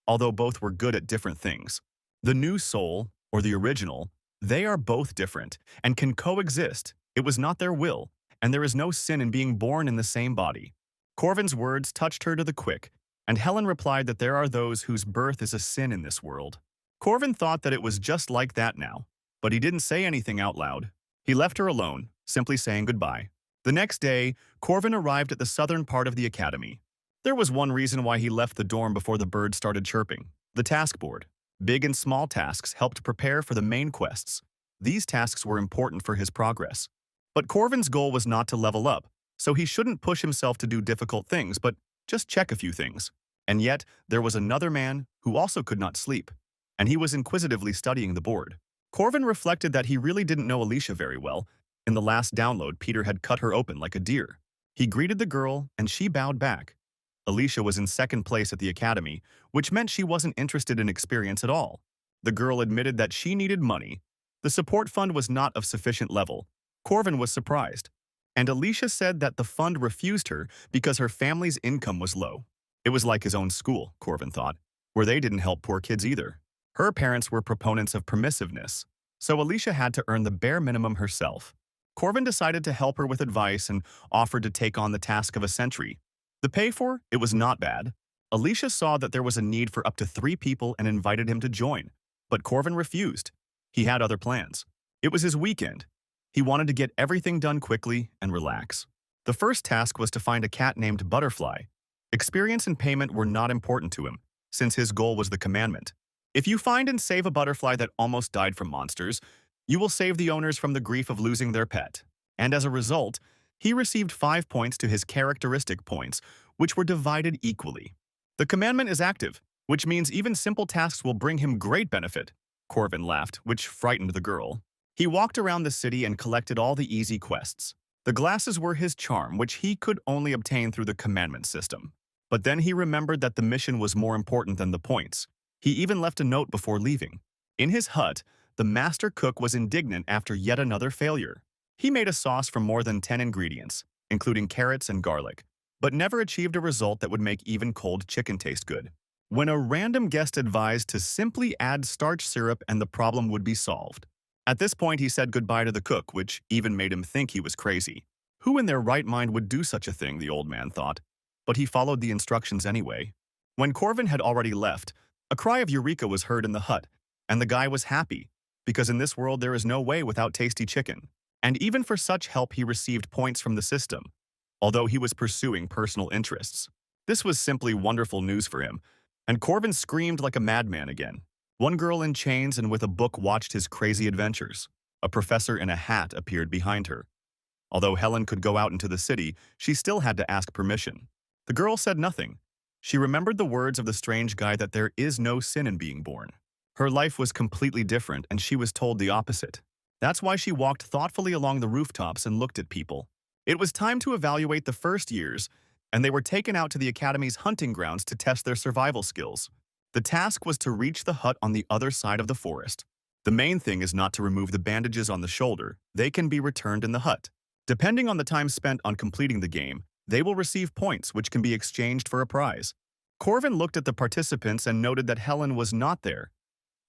although both were good at different things. The new soul, or the original, they are both different and can coexist. It was not their will, and there is no sin in being born in the same body. Corvin's words touched her to the quick, and Helen replied that there are those whose birth is a sin in this world. Corvin thought that it was just like that now, but he didn't say anything out loud. He left her alone, simply saying goodbye. The next day, Corvin arrived at the southern part of the academy. There was one reason why he left the dorm before the birds started chirping: the task board. Big and small tasks helped prepare for the main quests. These tasks were important for his progress. But Corvin's goal was not to level up, so he shouldn't push himself to do difficult things, but just check a few things. And yet, there was another man who also could not sleep, and he was inquisitively studying the board. Corvin reflected that he really didn't know Alicia very well. In the last download, Peter had cut her open like a deer. He greeted the girl, and she bowed back. Alicia was in second place at the academy, which meant she wasn't interested in experience at all. The girl admitted that she needed money. The support fund was not of sufficient level. Corvin was surprised. And Alicia said that the fund refused her because her family's income was low. It was like his own school, Corvin thought, where they didn't help poor kids either. Her parents were proponents of permissiveness, so Alicia had to earn the bare minimum herself. Corvin decided to help her with advice and offered to take on the task of a sentry. The pay for it was not bad. Alicia saw that there was a need for up to 3 people and invited him to join, but Corvin refused. He had other plans. It was his weekend. He wanted to get everything done quickly and relax. The first task was to find a cat named Butterfly. Experience and payment were not important to him, since his goal was the commandment. If you find and save a butterfly that almost died from monsters, you will save the owners from the grief of losing their pet. And as a result, he received 5 points to his characteristic points, which were divided equally. The commandment is active, which means even simple tasks will bring him great benefit. Corvin laughed, which frightened the girl. He walked around the city and collected all the easy quests. The glasses were his charm, which he could only obtain through the commandment system. But then he remembered that the mission was more important than the points. He even left a note before leaving. In his hut, the master cook was indignant after yet another failure. He made a sauce from more than 10 ingredients, including carrots and garlic, but never achieved a result that would make even cold chicken taste good. When a random guest advised to simply add starch syrup and the problem would be solved. At this point, he said goodbye to the cook, which even made him think he was crazy. Who in their right mind would do such a thing, the old man thought. But he followed the instructions anyway. When Corvin had already left, a cry of Eureka was heard in the hut, and the guy was happy, because in this world there is no way without tasty chicken. And even for such help he received points from the system, although he was pursuing personal interests. This was simply wonderful news for him, and Corvin screamed like a madman again. One girl in chains and with a book watched his crazy adventures. A professor in a hat appeared behind her. Although Helen could go out into the city, she still had to ask permission. The girl said nothing. She remembered the words of the strange guy that there is no sin in being born. Her life was completely different, and she was told the opposite. That's why she walked thoughtfully along the rooftops and looked at people. It was time to evaluate the first years, and they were taken out to the academy's hunting grounds to test their survival skills. The task was to reach the hut on the other side of the forest. The main thing is not to remove the bandages on the shoulder. They can be returned in the hut. Depending on the time spent on completing the game, they will receive points which can be exchanged for a prize. Corvin looked at the participants and noted that Helen was not there,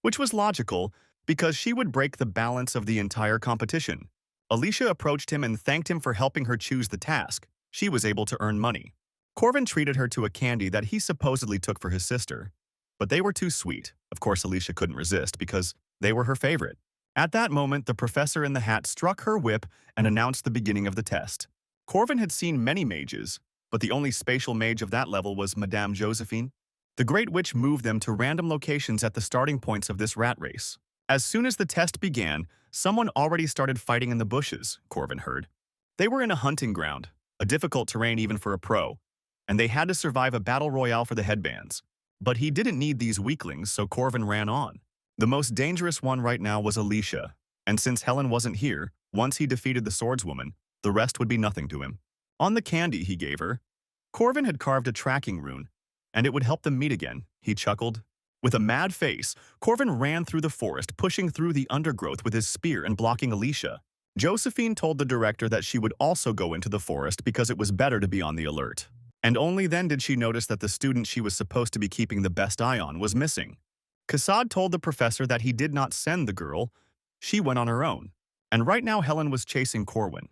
which was logical because she would break the balance of the entire competition. Alicia approached him and thanked him for helping her choose the task. She was able to earn money. Corvin treated her to a candy that he supposedly took for his sister. But they were too sweet. Of course, Alicia couldn't resist because they were her favorite. At that moment, the professor in the hat struck her whip and announced the beginning of the test. Corvin had seen many mages, but the only spatial mage of that level was Madame Josephine. The Great Witch moved them to random locations at the starting points of this rat race. As soon as the test began, Someone already started fighting in the bushes, Corvin heard. They were in a hunting ground, a difficult terrain even for a pro, and they had to survive a battle royale for the headbands. But he didn't need these weaklings, so Corvin ran on. The most dangerous one right now was Alicia, and since Helen wasn't here, once he defeated the swordswoman, the rest would be nothing to him. On the candy he gave her, Corvin had carved a tracking rune, and it would help them meet again, he chuckled. With a mad face, Corvin ran through the forest, pushing through the undergrowth with his spear and blocking Alicia. Josephine told the director that she would also go into the forest because it was better to be on the alert. And only then did she notice that the student she was supposed to be keeping the best eye on was missing. Kassad told the professor that he did not send the girl, she went on her own. And right now Helen was chasing Corwin.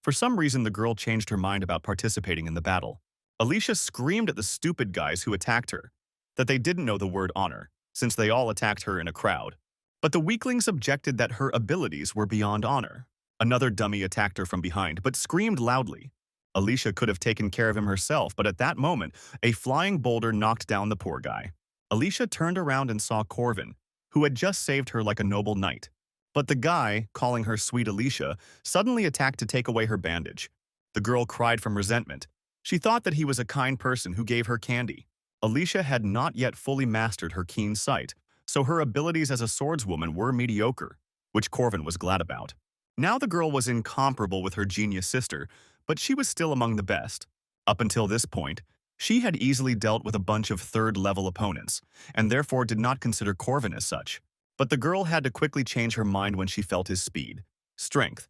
For some reason the girl changed her mind about participating in the battle. Alicia screamed at the stupid guys who attacked her that they didn't know the word honor, since they all attacked her in a crowd. But the weaklings objected that her abilities were beyond honor. Another dummy attacked her from behind, but screamed loudly. Alicia could have taken care of him herself, but at that moment, a flying boulder knocked down the poor guy. Alicia turned around and saw Corvin, who had just saved her like a noble knight. But the guy, calling her sweet Alicia, suddenly attacked to take away her bandage. The girl cried from resentment. She thought that he was a kind person who gave her candy. Alicia had not yet fully mastered her keen sight, so her abilities as a swordswoman were mediocre, which Corvin was glad about. Now the girl was incomparable with her genius sister, but she was still among the best. Up until this point, she had easily dealt with a bunch of third-level opponents, and therefore did not consider Corvin as such. But the girl had to quickly change her mind when she felt his speed, strength.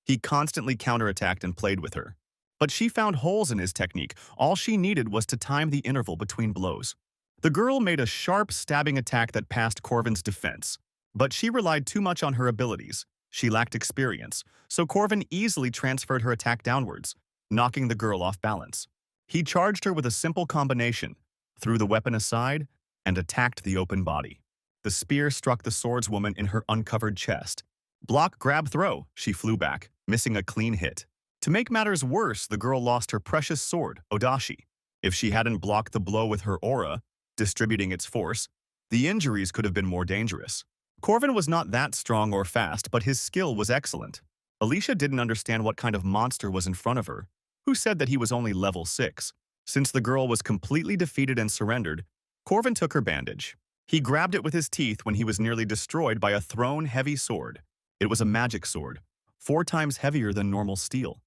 He constantly counterattacked and played with her. But she found holes in his technique. All she needed was to time the interval between blows. The girl made a sharp stabbing attack that passed Corvin's defense. But she relied too much on her abilities. She lacked experience, so Corvin easily transferred her attack downwards, knocking the girl off balance. He charged her with a simple combination, threw the weapon aside, and attacked the open body. The spear struck the swordswoman in her uncovered chest. Block, grab, throw, she flew back, missing a clean hit. To make matters worse, the girl lost her precious sword, Odashi. If she hadn't blocked the blow with her aura, distributing its force, the injuries could have been more dangerous. Corvin was not that strong or fast, but his skill was excellent. Alicia didn't understand what kind of monster was in front of her, who said that he was only level 6. Since the girl was completely defeated and surrendered, Corvin took her bandage. He grabbed it with his teeth when he was nearly destroyed by a thrown heavy sword. It was a magic sword, 4 times heavier than normal steel.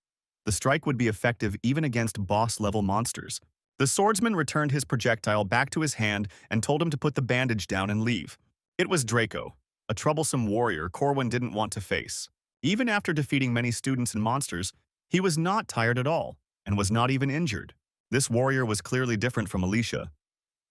The strike would be effective even against boss-level monsters. The swordsman returned his projectile back to his hand and told him to put the bandage down and leave. It was Draco, a troublesome warrior Corwin didn't want to face. Even after defeating many students and monsters, he was not tired at all, and was not even injured. This warrior was clearly different from Alicia.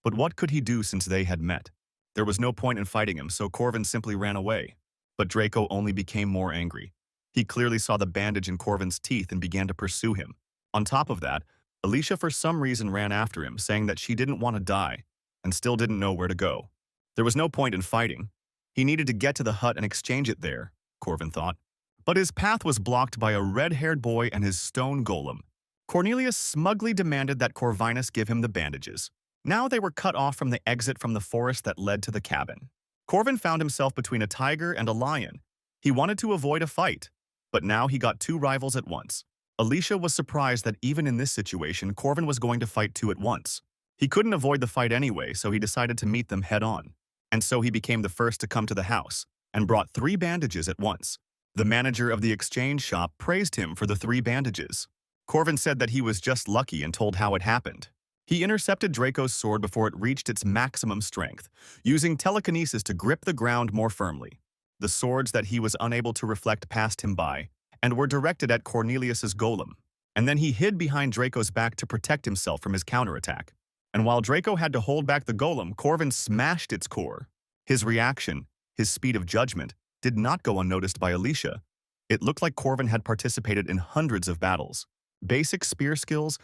But what could he do since they had met? There was no point in fighting him, so Corvin simply ran away. But Draco only became more angry. He clearly saw the bandage in Corvin's teeth and began to pursue him. On top of that, Alicia for some reason ran after him, saying that she didn't want to die, and still didn't know where to go. There was no point in fighting. He needed to get to the hut and exchange it there, Corvin thought. But his path was blocked by a red-haired boy and his stone golem. Cornelius smugly demanded that Corvinus give him the bandages. Now they were cut off from the exit from the forest that led to the cabin. Corvin found himself between a tiger and a lion. He wanted to avoid a fight, but now he got 2 rivals at once. Alicia was surprised that even in this situation, Corvin was going to fight 2 at once. He couldn't avoid the fight anyway, so he decided to meet them head-on. And so he became the first to come to the house, and brought 3 bandages at once. The manager of the exchange shop praised him for the 3 bandages. Corvin said that he was just lucky and told how it happened. He intercepted Draco's sword before it reached its maximum strength, using telekinesis to grip the ground more firmly. The swords that he was unable to reflect passed him by, and were directed at Cornelius's golem. And then he hid behind Draco's back to protect himself from his counterattack. And while Draco had to hold back the golem, Corvin smashed its core. His reaction, his speed of judgment, did not go unnoticed by Alicia. It looked like Corvin had participated in hundreds of battles. Basic spear skills,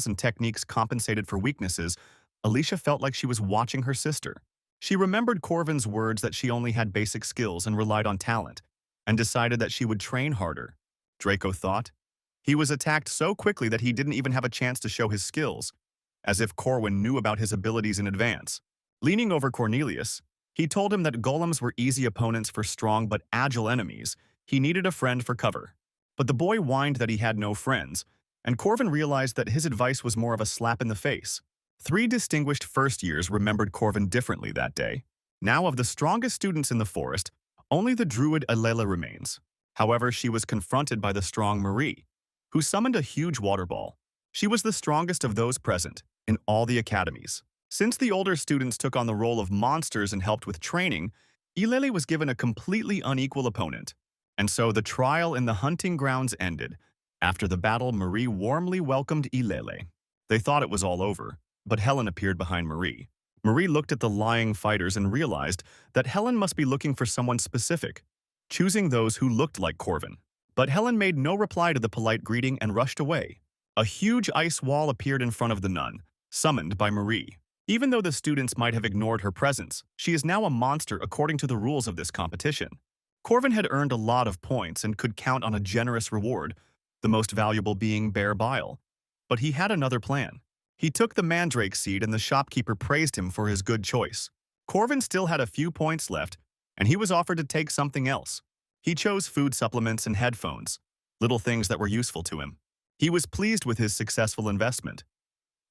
and techniques compensated for weaknesses. Alicia felt like she was watching her sister. She remembered Corvin's words that she only had basic skills and relied on talent, and decided that she would train harder. Draco thought. He was attacked so quickly that he didn't even have a chance to show his skills, as if Corwin knew about his abilities in advance. Leaning over Cornelius, He told him that golems were easy opponents for strong but agile enemies. He needed a friend for cover. But the boy whined that he had no friends, and Corvin realized that his advice was more of a slap in the face. 3 distinguished first years remembered Corvin differently that day. Now, of the strongest students in the forest, only the druid Alela remains. However, she was confronted by the strong Marie, who summoned a huge water ball. She was the strongest of those present in all the academies. Since the older students took on the role of monsters and helped with training, Ilele was given a completely unequal opponent. And so the trial in the hunting grounds ended. After the battle, Marie warmly welcomed Ilele. They thought it was all over, but Helen appeared behind Marie. Marie looked at the lying fighters and realized that Helen must be looking for someone specific, choosing those who looked like Corvin. But Helen made no reply to the polite greeting and rushed away. A huge ice wall appeared in front of the nun, summoned by Marie. Even though the students might have ignored her presence, she is now a monster according to the rules of this competition. Corvin had earned a lot of points and could count on a generous reward, the most valuable being bear bile. But he had another plan. He took the mandrake seed and the shopkeeper praised him for his good choice. Corvin still had a few points left, and he was offered to take something else. He chose food supplements and headphones, little things that were useful to him. He was pleased with his successful investment.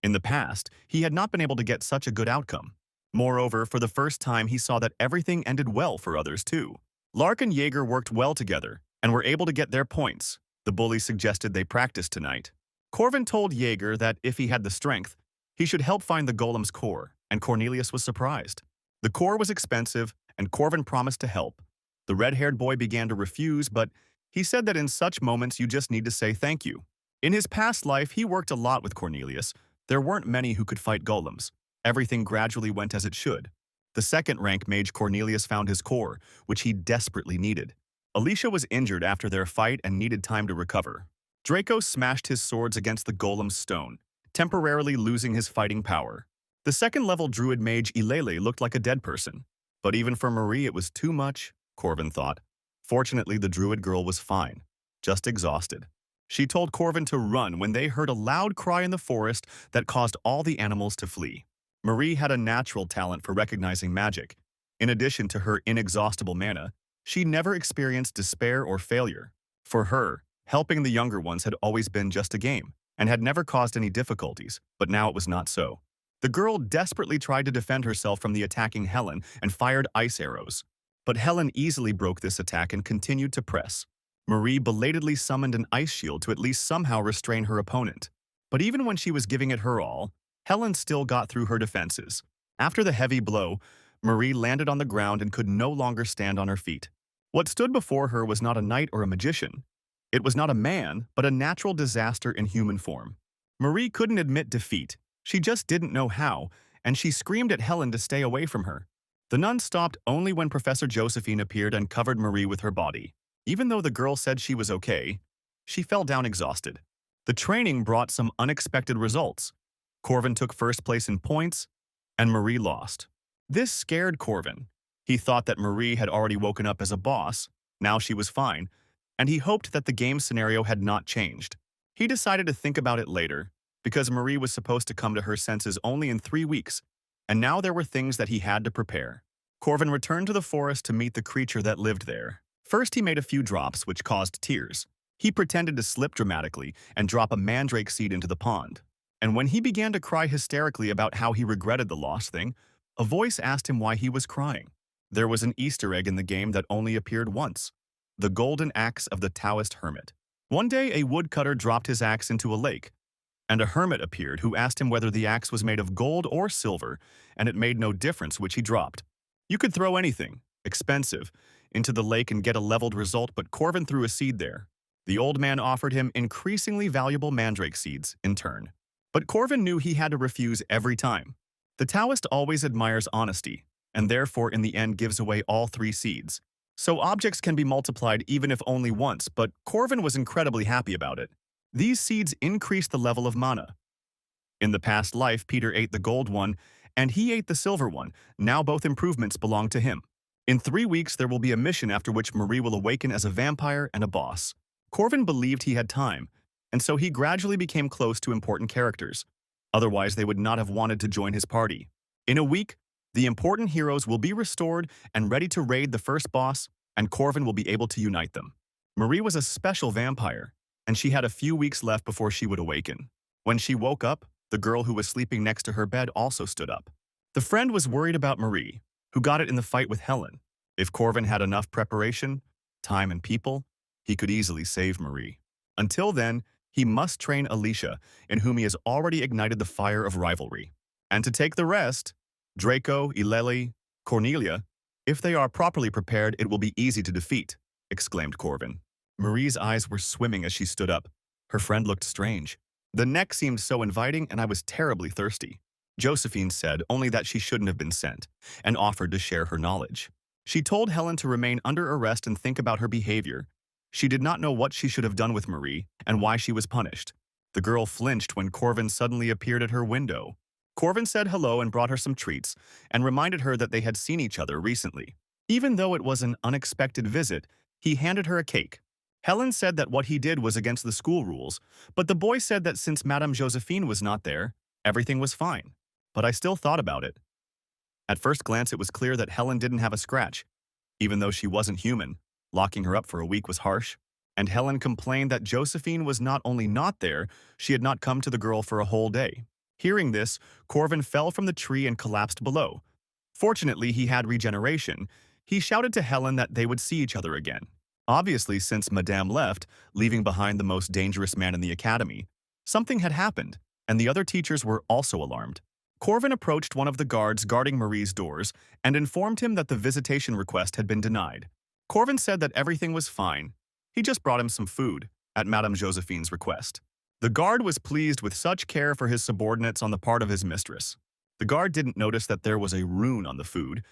In the past, he had not been able to get such a good outcome. Moreover, for the first time he saw that everything ended well for others too. Lark and Jaeger worked well together and were able to get their points. The bully suggested they practice tonight. Corvin told Jaeger that if he had the strength, he should help find the golem's core, and Cornelius was surprised. The core was expensive, and Corvin promised to help. The red-haired boy began to refuse, but he said that in such moments you just need to say thank you. In his past life, he worked a lot with Cornelius. There weren't many who could fight golems. Everything gradually went as it should. The second-rank mage Cornelius found his core, which he desperately needed. Alicia was injured after their fight and needed time to recover. Draco smashed his swords against the golem's stone, temporarily losing his fighting power. The second-level druid mage Ilele looked like a dead person. But even for Marie it was too much, Corvin thought. Fortunately, the druid girl was fine, just exhausted. She told Corvin to run when they heard a loud cry in the forest that caused all the animals to flee. Marie had a natural talent for recognizing magic. In addition to her inexhaustible mana, she never experienced despair or failure. For her, helping the younger ones had always been just a game, and had never caused any difficulties, but now it was not so. The girl desperately tried to defend herself from the attacking Helen and fired ice arrows. But Helen easily broke this attack and continued to press. Marie belatedly summoned an ice shield to at least somehow restrain her opponent. But even when she was giving it her all, Helen still got through her defenses. After the heavy blow, Marie landed on the ground and could no longer stand on her feet. What stood before her was not a knight or a magician. It was not a man, but a natural disaster in human form. Marie couldn't admit defeat. She just didn't know how, and she screamed at Helen to stay away from her. The nun stopped only when Professor Josephine appeared and covered Marie with her body. Even though the girl said she was okay, she fell down exhausted. The training brought some unexpected results. Corvin took first place in points, and Marie lost. This scared Corvin. He thought that Marie had already woken up as a boss, now she was fine, and he hoped that the game scenario had not changed. He decided to think about it later, because Marie was supposed to come to her senses only in 3 weeks, and now there were things that he had to prepare. Corvin returned to the forest to meet the creature that lived there. First, he made a few drops, which caused tears. He pretended to slip dramatically and drop a mandrake seed into the pond. And when he began to cry hysterically about how he regretted the lost thing, a voice asked him why he was crying. There was an Easter egg in the game that only appeared once: the golden axe of the Taoist hermit. One day, a woodcutter dropped his axe into a lake, and a hermit appeared who asked him whether the axe was made of gold or silver, and it made no difference which he dropped. You could throw anything, expensive, into the lake and get a leveled result, but Corvin threw a seed there. The old man offered him increasingly valuable mandrake seeds in turn. But Corvin knew he had to refuse every time. The Taoist always admires honesty, and therefore in the end gives away all 3 seeds. So objects can be multiplied even if only once, but Corvin was incredibly happy about it. These seeds increased the level of mana. In the past life, Peter ate the gold one, and he ate the silver one. Now both improvements belong to him. In 3 weeks, there will be a mission after which Marie will awaken as a vampire and a boss. Corvin believed he had time, and so he gradually became close to important characters. Otherwise, they would not have wanted to join his party. In a week, The important heroes will be restored and ready to raid the first boss, and Corvin will be able to unite them. Marie was a special vampire, and she had a few weeks left before she would awaken. When she woke up, the girl who was sleeping next to her bed also stood up. The friend was worried about Marie, who got it in the fight with Helen. If Corvin had enough preparation, time and people, he could easily save Marie. Until then, he must train Alicia, in whom he has already ignited the fire of rivalry. And to take the rest, Draco, Ileli, Cornelia, if they are properly prepared, it will be easy to defeat, exclaimed Corvin. Marie's eyes were swimming as she stood up. Her friend looked strange. The neck seemed so inviting, and I was terribly thirsty. Josephine said only that she shouldn't have been sent, and offered to share her knowledge. She told Helen to remain under arrest and think about her behavior. She did not know what she should have done with Marie and why she was punished. The girl flinched when Corvin suddenly appeared at her window. Corvin said hello and brought her some treats, and reminded her that they had seen each other recently. Even though it was an unexpected visit, he handed her a cake. Helen said that what he did was against the school rules, but the boy said that since Madame Josephine was not there, everything was fine. But I still thought about it. At first glance, it was clear that Helen didn't have a scratch, even though she wasn't human. Locking her up for a week was harsh, and Helen complained that Josephine was not only not there, she had not come to the girl for a whole day. Hearing this, Corvin fell from the tree and collapsed below. Fortunately, he had regeneration. He shouted to Helen that they would see each other again. Obviously, since Madame left, leaving behind the most dangerous man in the academy, something had happened, and the other teachers were also alarmed. Corvin approached one of the guards guarding Marie's doors and informed him that the visitation request had been denied. Corvin said that everything was fine. He just brought him some food, at Madame Josephine's request. The guard was pleased with such care for his subordinates on the part of his mistress. The guard didn't notice that there was a rune on the food.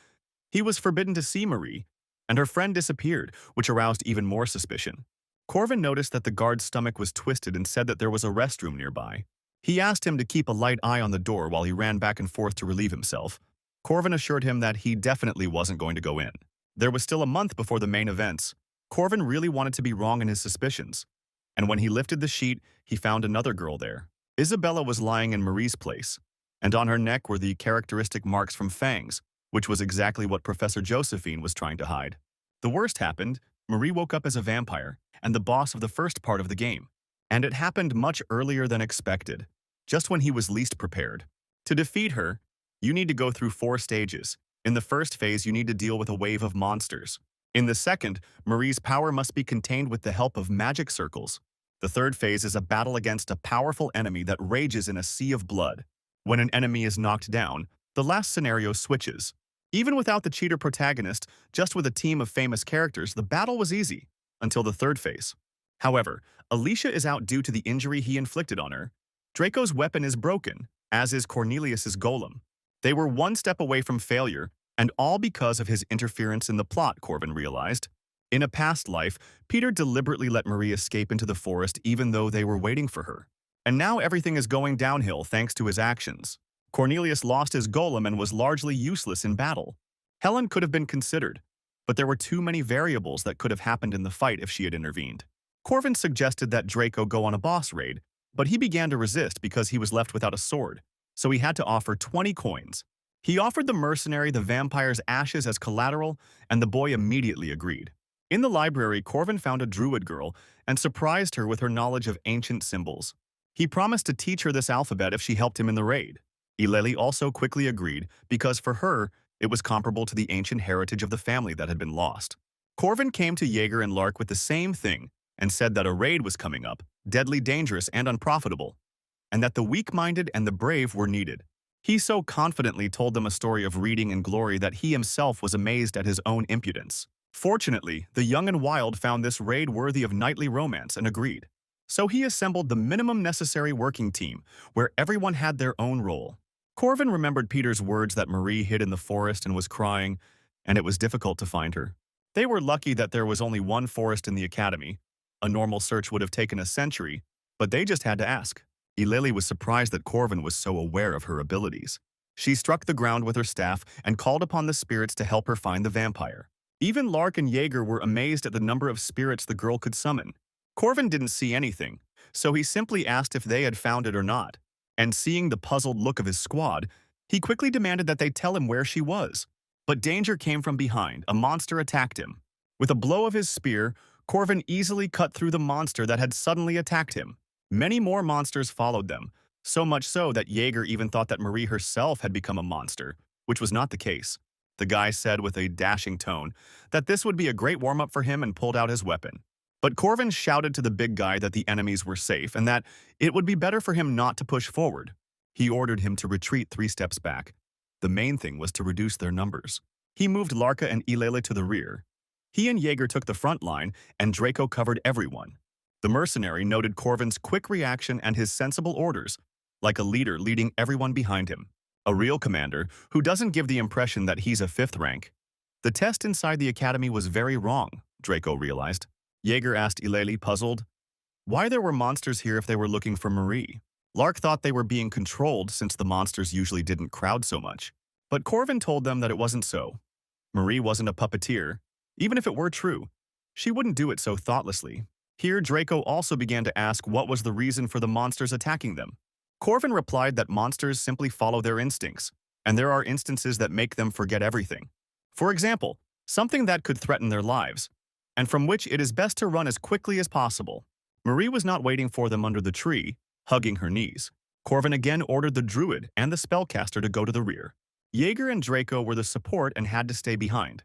He was forbidden to see Marie, and her friend disappeared, which aroused even more suspicion. Corvin noticed that the guard's stomach was twisted and said that there was a restroom nearby. He asked him to keep a light eye on the door while he ran back and forth to relieve himself. Corvin assured him that he definitely wasn't going to go in. There was still a month before the main events. Corvin really wanted to be wrong in his suspicions. And when he lifted the sheet, he found another girl there. Isabella was lying in Marie's place, and on her neck were the characteristic marks from fangs, which was exactly what Professor Josephine was trying to hide. The worst happened. Marie woke up as a vampire, and the boss of the first part of the game. And it happened much earlier than expected, just when he was least prepared. To defeat her, you need to go through 4 stages. In the first phase, you need to deal with a wave of monsters. In the second, Marie's power must be contained with the help of magic circles. The third phase is a battle against a powerful enemy that rages in a sea of blood. When an enemy is knocked down, the last scenario switches. Even without the cheater protagonist, just with a team of famous characters, the battle was easy, until the third phase. However, Alicia is out due to the injury he inflicted on her. Draco's weapon is broken, as is Cornelius's golem. They were one step away from failure, and all because of his interference in the plot, Corvin realized. In a past life, Peter deliberately let Marie escape into the forest even though they were waiting for her. And now everything is going downhill thanks to his actions. Cornelius lost his golem and was largely useless in battle. Helen could have been considered, but there were too many variables that could have happened in the fight if she had intervened. Corvin suggested that Draco go on a boss raid, but he began to resist because he was left without a sword, so he had to offer 20 coins. He offered the mercenary the vampire's ashes as collateral, and the boy immediately agreed. In the library, Corvin found a druid girl and surprised her with her knowledge of ancient symbols. He promised to teach her this alphabet if she helped him in the raid. Ileli also quickly agreed because for her, it was comparable to the ancient heritage of the family that had been lost. Corvin came to Jaeger and Lark with the same thing and said that a raid was coming up, deadly dangerous and unprofitable, and that the weak-minded and the brave were needed. He so confidently told them a story of reading and glory that he himself was amazed at his own impudence. Fortunately, the young and wild found this raid worthy of knightly romance and agreed. So he assembled the minimum necessary working team, where everyone had their own role. Corvin remembered Peter's words that Marie hid in the forest and was crying, and it was difficult to find her. They were lucky that there was only one forest in the academy. A normal search would have taken a century, but they just had to ask. Ileli was surprised that Corvin was so aware of her abilities. She struck the ground with her staff and called upon the spirits to help her find the vampire. Even Lark and Jaeger were amazed at the number of spirits the girl could summon. Corvin didn't see anything, so he simply asked if they had found it or not. And seeing the puzzled look of his squad, He quickly demanded that they tell him where she was. But danger came from behind. A monster attacked him. With a blow of his spear, Corvin easily cut through the monster that had suddenly attacked him. Many more monsters followed them, so much so that Jaeger even thought that Marie herself had become a monster, which was not the case. The guy said with a dashing tone that this would be a great warm-up for him and pulled out his weapon. But Corvin shouted to the big guy that the enemies were safe and that it would be better for him not to push forward. He ordered him to retreat 3 steps back. The main thing was to reduce their numbers. He moved Larka and Ilele to the rear. He and Jaeger took the front line, and Draco covered everyone. The mercenary noted Corvin's quick reaction and his sensible orders, like a leader leading everyone behind him. A real commander who doesn't give the impression that he's a 5th rank. The test inside the academy was very wrong, Draco realized. Jaeger asked Ilele, puzzled, why there were monsters here if they were looking for Marie. Lark thought they were being controlled since the monsters usually didn't crowd so much. But Corvin told them that it wasn't so. Marie wasn't a puppeteer. Even if it were true, she wouldn't do it so thoughtlessly. Here, Draco also began to ask what was the reason for the monsters attacking them. Corvin replied that monsters simply follow their instincts, and there are instances that make them forget everything. For example, something that could threaten their lives, and from which it is best to run as quickly as possible. Marie was not waiting for them under the tree, hugging her knees. Corvin again ordered the druid and the spellcaster to go to the rear. Jaeger and Draco were the support and had to stay behind.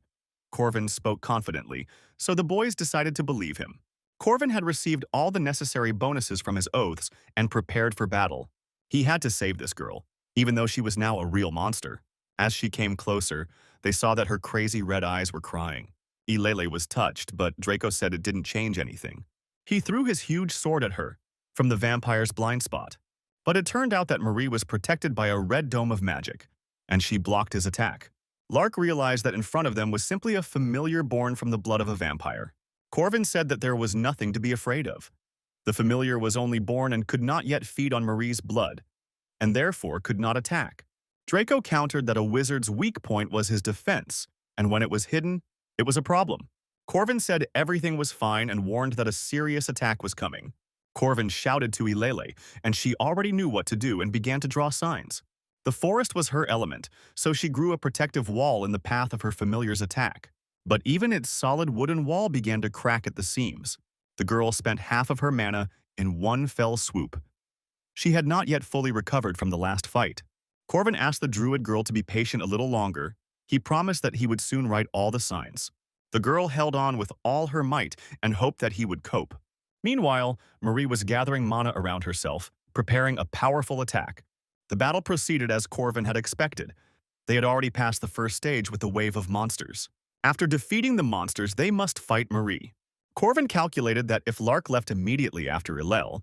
Corvin spoke confidently, so the boys decided to believe him. Corvin had received all the necessary bonuses from his oaths and prepared for battle. He had to save this girl, even though she was now a real monster. As she came closer, they saw that her crazy red eyes were crying. Ilele was touched, but Draco said it didn't change anything. He threw his huge sword at her, from the vampire's blind spot. But it turned out that Marie was protected by a red dome of magic, and she blocked his attack. Lark realized that in front of them was simply a familiar born from the blood of a vampire. Corvin said that there was nothing to be afraid of. The familiar was only born and could not yet feed on Marie's blood, and therefore could not attack. Draco countered that a wizard's weak point was his defense, and when it was hidden, it was a problem. Corvin said everything was fine and warned that a serious attack was coming. Corvin shouted to Ilele, and she already knew what to do and began to draw signs. The forest was her element, so she grew a protective wall in the path of her familiar's attack. But even its solid wooden wall began to crack at the seams. The girl spent half of her mana in one fell swoop. She had not yet fully recovered from the last fight. Corvin asked the druid girl to be patient a little longer. He promised that he would soon write all the signs. The girl held on with all her might and hoped that he would cope. Meanwhile, Marie was gathering mana around herself, preparing a powerful attack. The battle proceeded as Corvin had expected. They had already passed the first stage with a wave of monsters. After defeating the monsters, they must fight Marie. Corvin calculated that if Lark left immediately after Ilele,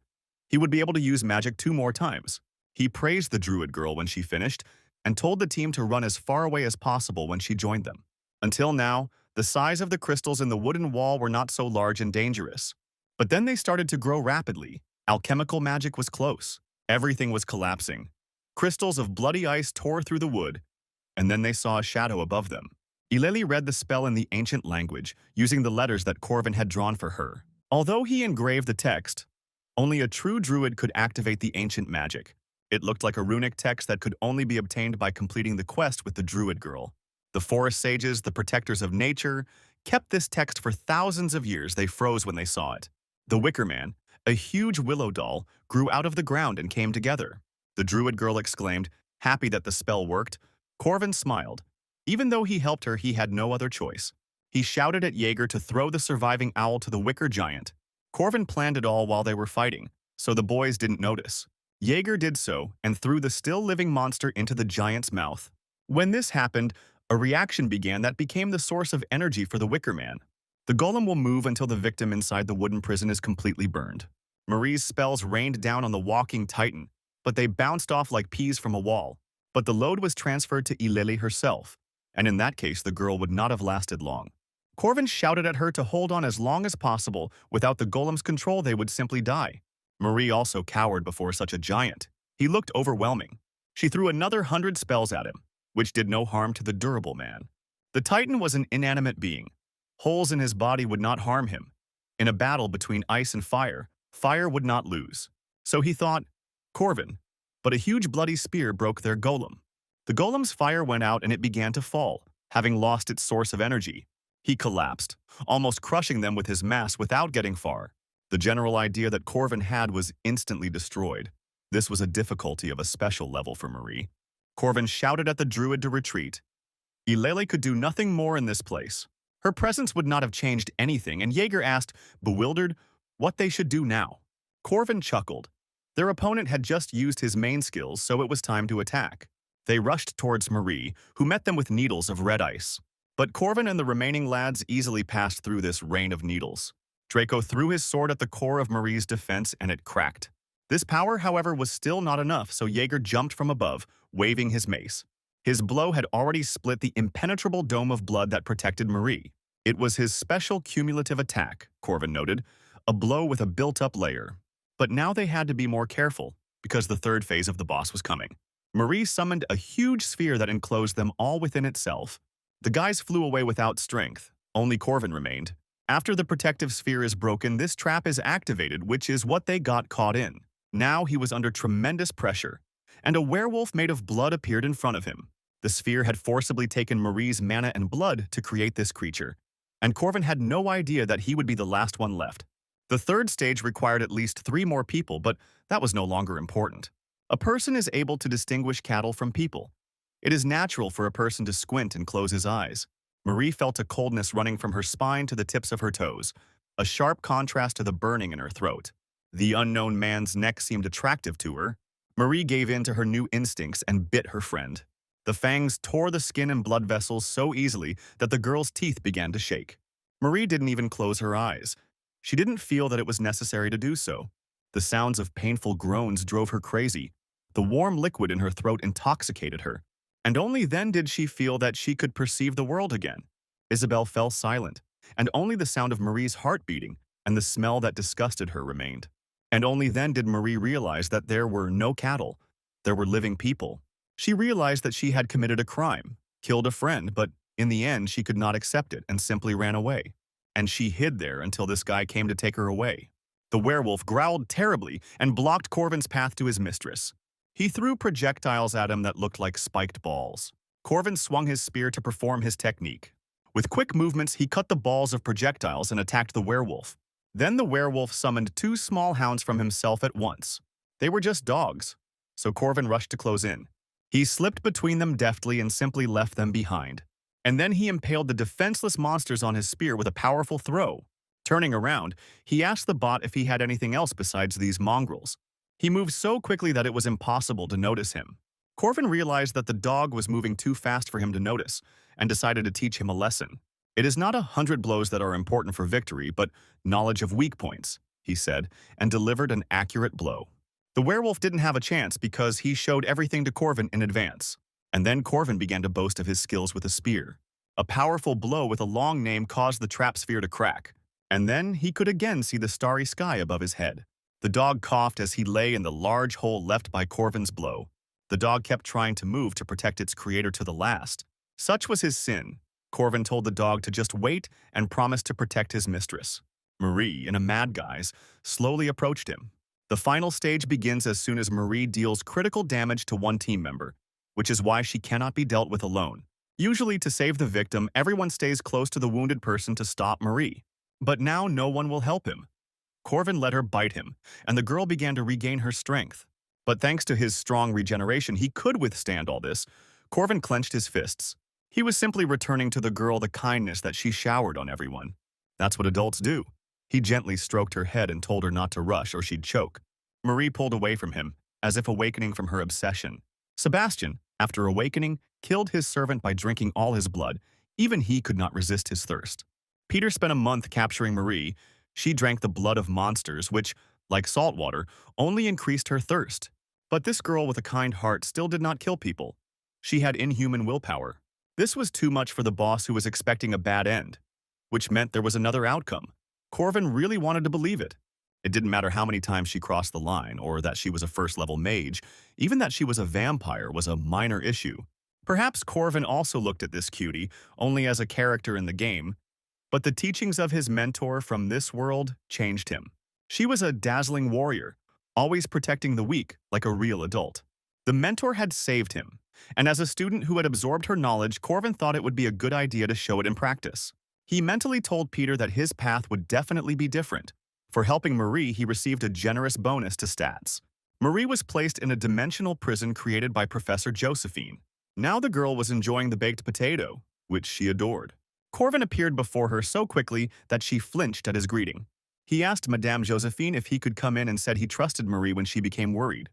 he would be able to use magic 2 more times. He praised the druid girl when she finished and told the team to run as far away as possible when she joined them. Until now, the size of the crystals in the wooden wall were not so large and dangerous. But then they started to grow rapidly. Alchemical magic was close. Everything was collapsing. Crystals of bloody ice tore through the wood, and then they saw a shadow above them. Ilele read the spell in the ancient language, using the letters that Corvin had drawn for her. Although he engraved the text, only a true druid could activate the ancient magic. It looked like a runic text that could only be obtained by completing the quest with the druid girl. The forest sages, the protectors of nature, kept this text for thousands of years. They froze when they saw it. The Wicker Man, a huge willow doll, grew out of the ground and came together. The druid girl exclaimed, happy that the spell worked. Corvin smiled. Even though he helped her, he had no other choice. He shouted at Jaeger to throw the surviving owl to the wicker giant. Corvin planned it all while they were fighting, so the boys didn't notice. Jaeger did so and threw the still-living monster into the giant's mouth. When this happened, a reaction began that became the source of energy for the Wicker Man. The golem will move until the victim inside the wooden prison is completely burned. Marie's spells rained down on the walking titan, but they bounced off like peas from a wall. But the load was transferred to Ilele herself, and in that case the girl would not have lasted long. Corvin shouted at her to hold on as long as possible. Without the golem's control, they would simply die. Marie also cowered before such a giant. He looked overwhelming. She threw another 100 spells at him, which did no harm to the durable man. The titan was an inanimate being. Holes in his body would not harm him. In a battle between ice and fire, fire would not lose. So he thought, Corvin, but a huge bloody spear broke their golem. The golem's fire went out and it began to fall, having lost its source of energy. He collapsed, almost crushing them with his mass without getting far. The general idea that Corvin had was instantly destroyed. This was a difficulty of a special level for Marie. Corvin shouted at the druid to retreat. Ilele could do nothing more in this place. Her presence would not have changed anything, and Jaeger asked, bewildered, what they should do now. Corvin chuckled. Their opponent had just used his main skills, so it was time to attack. They rushed towards Marie, who met them with needles of red ice. But Corvin and the remaining lads easily passed through this rain of needles. Draco threw his sword at the core of Marie's defense and it cracked. This power, however, was still not enough, so Jaeger jumped from above, waving his mace. His blow had already split the impenetrable dome of blood that protected Marie. It was his special cumulative attack, Corvin noted, a blow with a built-up layer. But now they had to be more careful, because the third phase of the boss was coming. Marie summoned a huge sphere that enclosed them all within itself. The guys flew away without strength. Only Corvin remained. After the protective sphere is broken, this trap is activated, which is what they got caught in. Now he was under tremendous pressure, and a werewolf made of blood appeared in front of him. The sphere had forcibly taken Marie's mana and blood to create this creature, and Corvin had no idea that he would be the last one left. The third stage required at least 3 more people, but that was no longer important. A person is able to distinguish cattle from people. It is natural for a person to squint and close his eyes. Marie felt a coldness running from her spine to the tips of her toes, a sharp contrast to the burning in her throat. The unknown man's neck seemed attractive to her. Marie gave in to her new instincts and bit her friend. The fangs tore the skin and blood vessels so easily that the girl's teeth began to shake. Marie didn't even close her eyes. She didn't feel that it was necessary to do so. The sounds of painful groans drove her crazy. The warm liquid in her throat intoxicated her. And only then did she feel that she could perceive the world again. Isabel fell silent, and only the sound of Marie's heart beating and the smell that disgusted her remained. And only then did Marie realize that there were no cattle. There were living people. She realized that she had committed a crime, killed a friend, but in the end she could not accept it and simply ran away. And she hid there until this guy came to take her away. The werewolf growled terribly and blocked Corvin's path to his mistress. He threw projectiles at him that looked like spiked balls. Corvin swung his spear to perform his technique. With quick movements, he cut the balls of projectiles and attacked the werewolf. Then the werewolf summoned 2 small hounds from himself at once. They were just dogs, so Corvin rushed to close in. He slipped between them deftly and simply left them behind. And then he impaled the defenseless monsters on his spear with a powerful throw. Turning around, he asked the bot if he had anything else besides these mongrels. He moved so quickly that it was impossible to notice him. Corvin realized that the dog was moving too fast for him to notice, and decided to teach him a lesson. It is not 100 blows that are important for victory, but knowledge of weak points, he said, and delivered an accurate blow. The werewolf didn't have a chance because he showed everything to Corvin in advance. And then Corvin began to boast of his skills with a spear. A powerful blow with a long name caused the trap sphere to crack. And then he could again see the starry sky above his head. The dog coughed as he lay in the large hole left by Corvin's blow. The dog kept trying to move to protect its creator to the last. Such was his sin. Corvin told the dog to just wait and promised to protect his mistress. Marie, in a mad guise, slowly approached him. The final stage begins as soon as Marie deals critical damage to one team member, which is why she cannot be dealt with alone. Usually, to save the victim, everyone stays close to the wounded person to stop Marie. But now no one will help him. Corvin let her bite him, and the girl began to regain her strength. But thanks to his strong regeneration, he could withstand all this. Corvin clenched his fists. He was simply returning to the girl the kindness that she showered on everyone. That's what adults do. He gently stroked her head and told her not to rush or she'd choke. Marie pulled away from him, as if awakening from her obsession. Sebastian, after awakening, killed his servant by drinking all his blood. Even he could not resist his thirst. Peter spent a month capturing Marie. She drank the blood of monsters, which, like salt water, only increased her thirst. But this girl with a kind heart still did not kill people. She had inhuman willpower. This was too much for the boss, who was expecting a bad end, which meant there was another outcome. Corvin really wanted to believe it. It didn't matter how many times she crossed the line, or that she was a first-level mage. Even that she was a vampire was a minor issue. Perhaps Corvin also looked at this cutie only as a character in the game, but the teachings of his mentor from this world changed him. She was a dazzling warrior, always protecting the weak like a real adult. The mentor had saved him, and as a student who had absorbed her knowledge, Corvin thought it would be a good idea to show it in practice. He mentally told Peter that his path would definitely be different. For helping Marie, he received a generous bonus to stats. Marie was placed in a dimensional prison created by Professor Josephine. Now the girl was enjoying the baked potato, which she adored. Corvin appeared before her so quickly that she flinched at his greeting. He asked Madame Josephine if he could come in and said he trusted Marie when she became worried.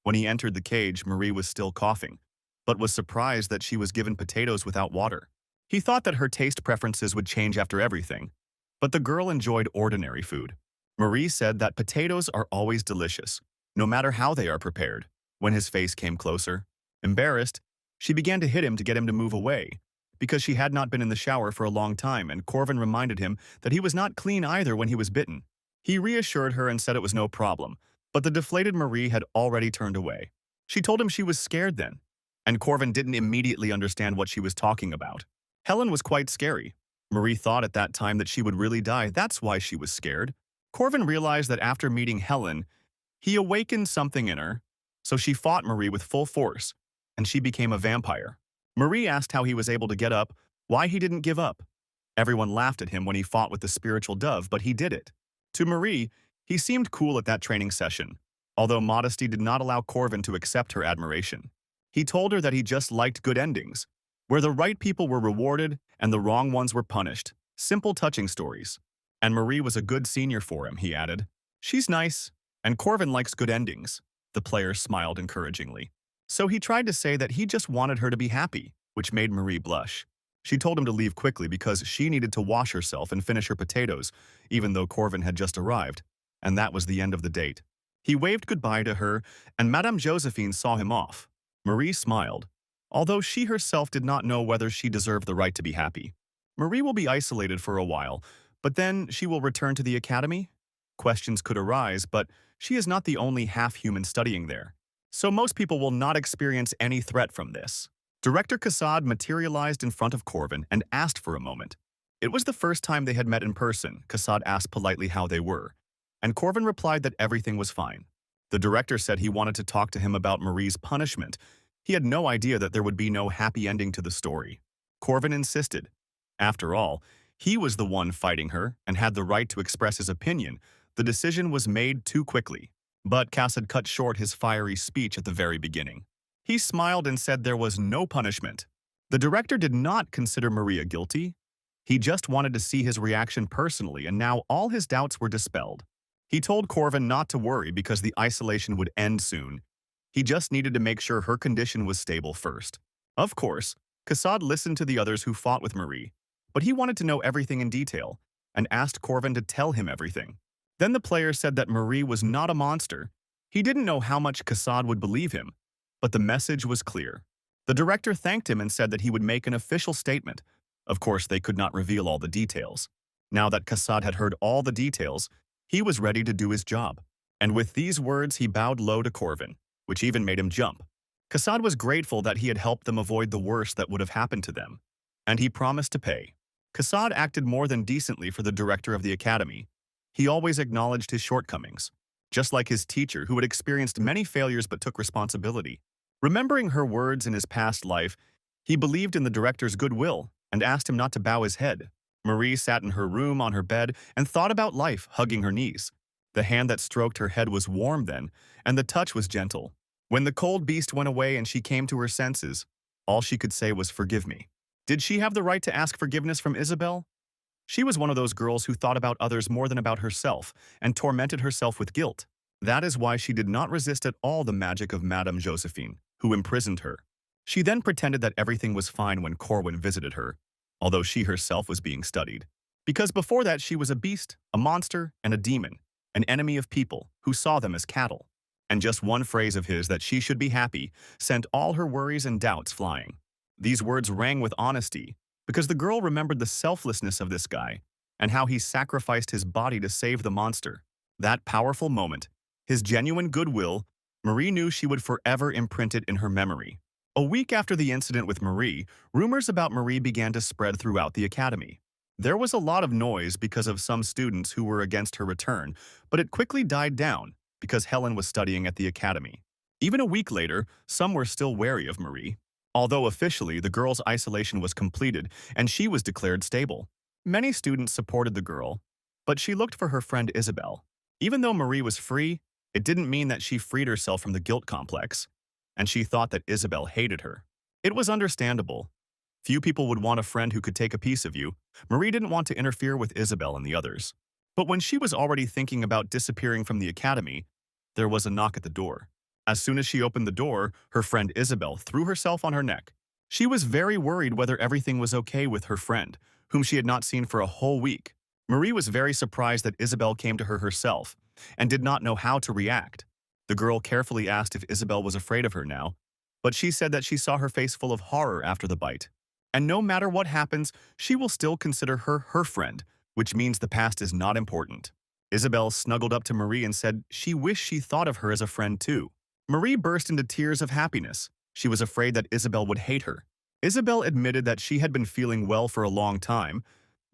When he entered the cage, Marie was still coughing, but was surprised that she was given potatoes without water. He thought that her taste preferences would change after everything, but the girl enjoyed ordinary food. Marie said that potatoes are always delicious, no matter how they are prepared. When his face came closer, embarrassed, she began to hit him to get him to move away, because she had not been in the shower for a long time, and Corvin reminded him that he was not clean either when he was bitten. He reassured her and said it was no problem, but the deflated Marie had already turned away. She told him she was scared then, and Corvin didn't immediately understand what she was talking about. Helen was quite scary. Marie thought at that time that she would really die. That's why she was scared. Corvin realized that after meeting Helen, he awakened something in her, so she fought Marie with full force, and she became a vampire. Marie asked how he was able to get up, why he didn't give up. Everyone laughed at him when he fought with the spiritual dove, but he did it. To Marie, he seemed cool at that training session, although modesty did not allow Corvin to accept her admiration. He told her that he just liked good endings, where the right people were rewarded and the wrong ones were punished. Simple, touching stories. And Marie was a good senior for him, he added. She's nice, and Corvin likes good endings. The player smiled encouragingly. So he tried to say that he just wanted her to be happy, which made Marie blush. She told him to leave quickly because she needed to wash herself and finish her potatoes, even though Corvin had just arrived, and that was the end of the date. He waved goodbye to her, and Madame Josephine saw him off. Marie smiled, although she herself did not know whether she deserved the right to be happy. Marie will be isolated for a while, but then she will return to the academy? Questions could arise, but she is not the only half-human studying there, so most people will not experience any threat from this. Director Kassad materialized in front of Corvin and asked for a moment. It was the first time they had met in person. Kassad asked politely how they were, and Corvin replied that everything was fine. The director said he wanted to talk to him about Marie's punishment. He had no idea that there would be no happy ending to the story. Corvin insisted. After all, he was the one fighting her and had the right to express his opinion. The decision was made too quickly. But Kassad cut short his fiery speech at the very beginning. He smiled and said there was no punishment. The director did not consider Maria guilty. He just wanted to see his reaction personally, and now all his doubts were dispelled. He told Corvin not to worry because the isolation would end soon. He just needed to make sure her condition was stable first. Of course, Kassad listened to the others who fought with Marie, but he wanted to know everything in detail and asked Corvin to tell him everything. Then the player said that Marie was not a monster. He didn't know how much Kassad would believe him, but the message was clear. The director thanked him and said that he would make an official statement. Of course, they could not reveal all the details. Now that Kassad had heard all the details, he was ready to do his job. And with these words, he bowed low to Corvin, which even made him jump. Kassad was grateful that he had helped them avoid the worst that would have happened to them, and he promised to pay. Kassad acted more than decently for the director of the academy. He always acknowledged his shortcomings, just like his teacher who had experienced many failures but took responsibility. Remembering her words in his past life, he believed in the director's goodwill and asked him not to bow his head. Marie sat in her room on her bed and thought about life, hugging her knees. The hand that stroked her head was warm then, and the touch was gentle. When the cold beast went away and she came to her senses, all she could say was, "Forgive me." Did she have the right to ask forgiveness from Isabel? She was one of those girls who thought about others more than about herself and tormented herself with guilt. That is why she did not resist at all the magic of Madame Josephine, who imprisoned her. She then pretended that everything was fine when Corwin visited her, although she herself was being studied. Because before that she was a beast, a monster, and a demon, an enemy of people who saw them as cattle. And just one phrase of his that she should be happy sent all her worries and doubts flying. These words rang with honesty, because the girl remembered the selflessness of this guy and how he sacrificed his body to save the monster. That powerful moment, his genuine goodwill, Marie knew she would forever imprint it in her memory. A week after the incident with Marie, rumors about Marie began to spread throughout the academy. There was a lot of noise because of some students who were against her return, but it quickly died down because Helen was studying at the academy. Even a week later, some were still wary of Marie. Although officially, the girl's isolation was completed and she was declared stable. Many students supported the girl, but she looked for her friend Isabel. Even though Marie was free, it didn't mean that she freed herself from the guilt complex, and she thought that Isabel hated her. It was understandable. Few people would want a friend who could take a piece of you. Marie didn't want to interfere with Isabel and the others. But when she was already thinking about disappearing from the academy, there was a knock at the door. As soon as she opened the door, her friend Isabel threw herself on her neck. She was very worried whether everything was okay with her friend, whom she had not seen for a whole week. Marie was very surprised that Isabel came to her herself and did not know how to react. The girl carefully asked if Isabel was afraid of her now, but she said that she saw her face full of horror after the bite. And no matter what happens, she will still consider her her friend, which means the past is not important. Isabel snuggled up to Marie and said she wished she thought of her as a friend too. Marie burst into tears of happiness. She was afraid that Isabel would hate her. Isabel admitted that she had been feeling well for a long time,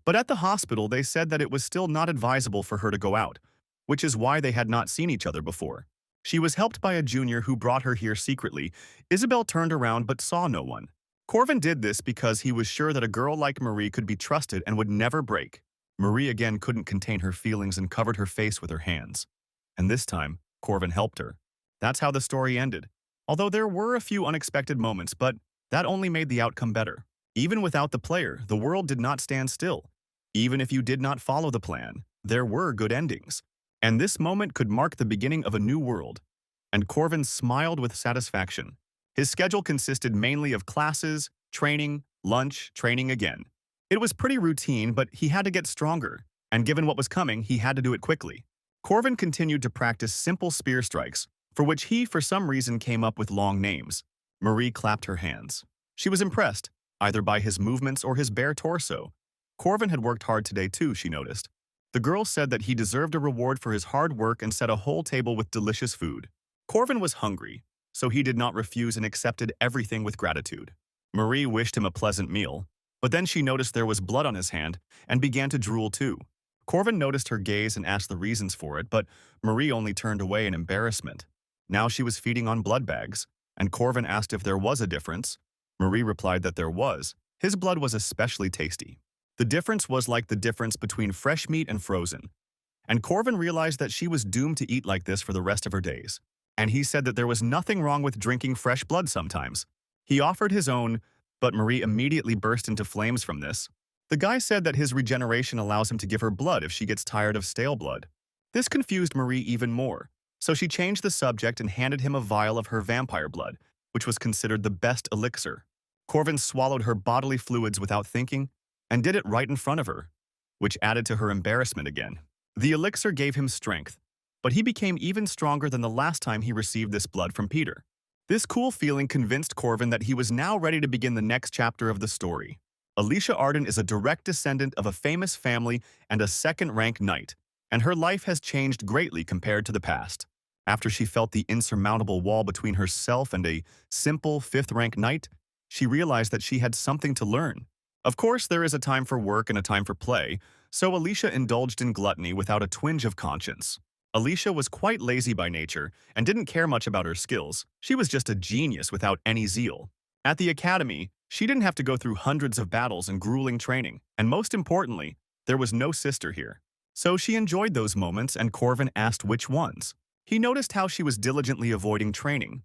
but at the hospital they said that it was still not advisable for her to go out, which is why they had not seen each other before. She was helped by a junior who brought her here secretly. Isabel turned around but saw no one. Corvin did this because he was sure that a girl like Marie could be trusted and would never break. Marie again couldn't contain her feelings and covered her face with her hands. And this time, Corvin helped her. That's how the story ended. Although there were a few unexpected moments, but that only made the outcome better. Even without the player, the world did not stand still. Even if you did not follow the plan, there were good endings. And this moment could mark the beginning of a new world. And Corvin smiled with satisfaction. His schedule consisted mainly of classes, training, lunch, training again. It was pretty routine, but he had to get stronger, and given what was coming, he had to do it quickly. Corvin continued to practice simple spear strikes, for which he, for some reason, came up with long names. Marie clapped her hands. She was impressed, either by his movements or his bare torso. Corvin had worked hard today too, she noticed. The girl said that he deserved a reward for his hard work and set a whole table with delicious food. Corvin was hungry, so he did not refuse and accepted everything with gratitude. Marie wished him a pleasant meal, but then she noticed there was blood on his hand and began to drool too. Corvin noticed her gaze and asked the reasons for it, but Marie only turned away in embarrassment. Now she was feeding on blood bags, and Corvin asked if there was a difference. Marie replied that there was. His blood was especially tasty. The difference was like the difference between fresh meat and frozen. And Corvin realized that she was doomed to eat like this for the rest of her days. And he said that there was nothing wrong with drinking fresh blood sometimes. He offered his own, but Marie immediately burst into flames from this. The guy said that his regeneration allows him to give her blood if she gets tired of stale blood. This confused Marie even more, so she changed the subject and handed him a vial of her vampire blood, which was considered the best elixir. Corvin swallowed her bodily fluids without thinking, and did it right in front of her, which added to her embarrassment again. The elixir gave him strength, but he became even stronger than the last time he received this blood from Peter. This cool feeling convinced Corvin that he was now ready to begin the next chapter of the story. Alicia Arden is a direct descendant of a famous family and a second-rank knight, and her life has changed greatly compared to the past. After she felt the insurmountable wall between herself and a simple fifth-rank knight, she realized that she had something to learn. Of course, there is a time for work and a time for play, so Alicia indulged in gluttony without a twinge of conscience. Alicia was quite lazy by nature and didn't care much about her skills. She was just a genius without any zeal. At the academy, she didn't have to go through hundreds of battles and grueling training, and most importantly, there was no sister here. So she enjoyed those moments, and Corvin asked which ones. He noticed how she was diligently avoiding training,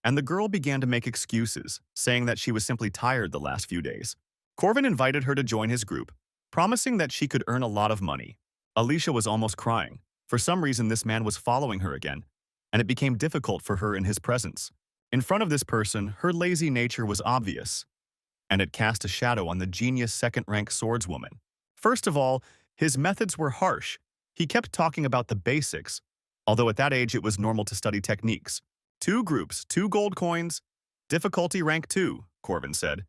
and the girl began to make excuses, saying that she was simply tired the last few days. Corvin invited her to join his group, promising that she could earn a lot of money. Alicia was almost crying. For some reason, this man was following her again, and it became difficult for her in his presence. In front of this person, her lazy nature was obvious, and it cast a shadow on the genius second-rank swordswoman. First of all, his methods were harsh. He kept talking about the basics, although at that age it was normal to study techniques. 2 groups, 2 gold coins, difficulty rank 2, Corvin said.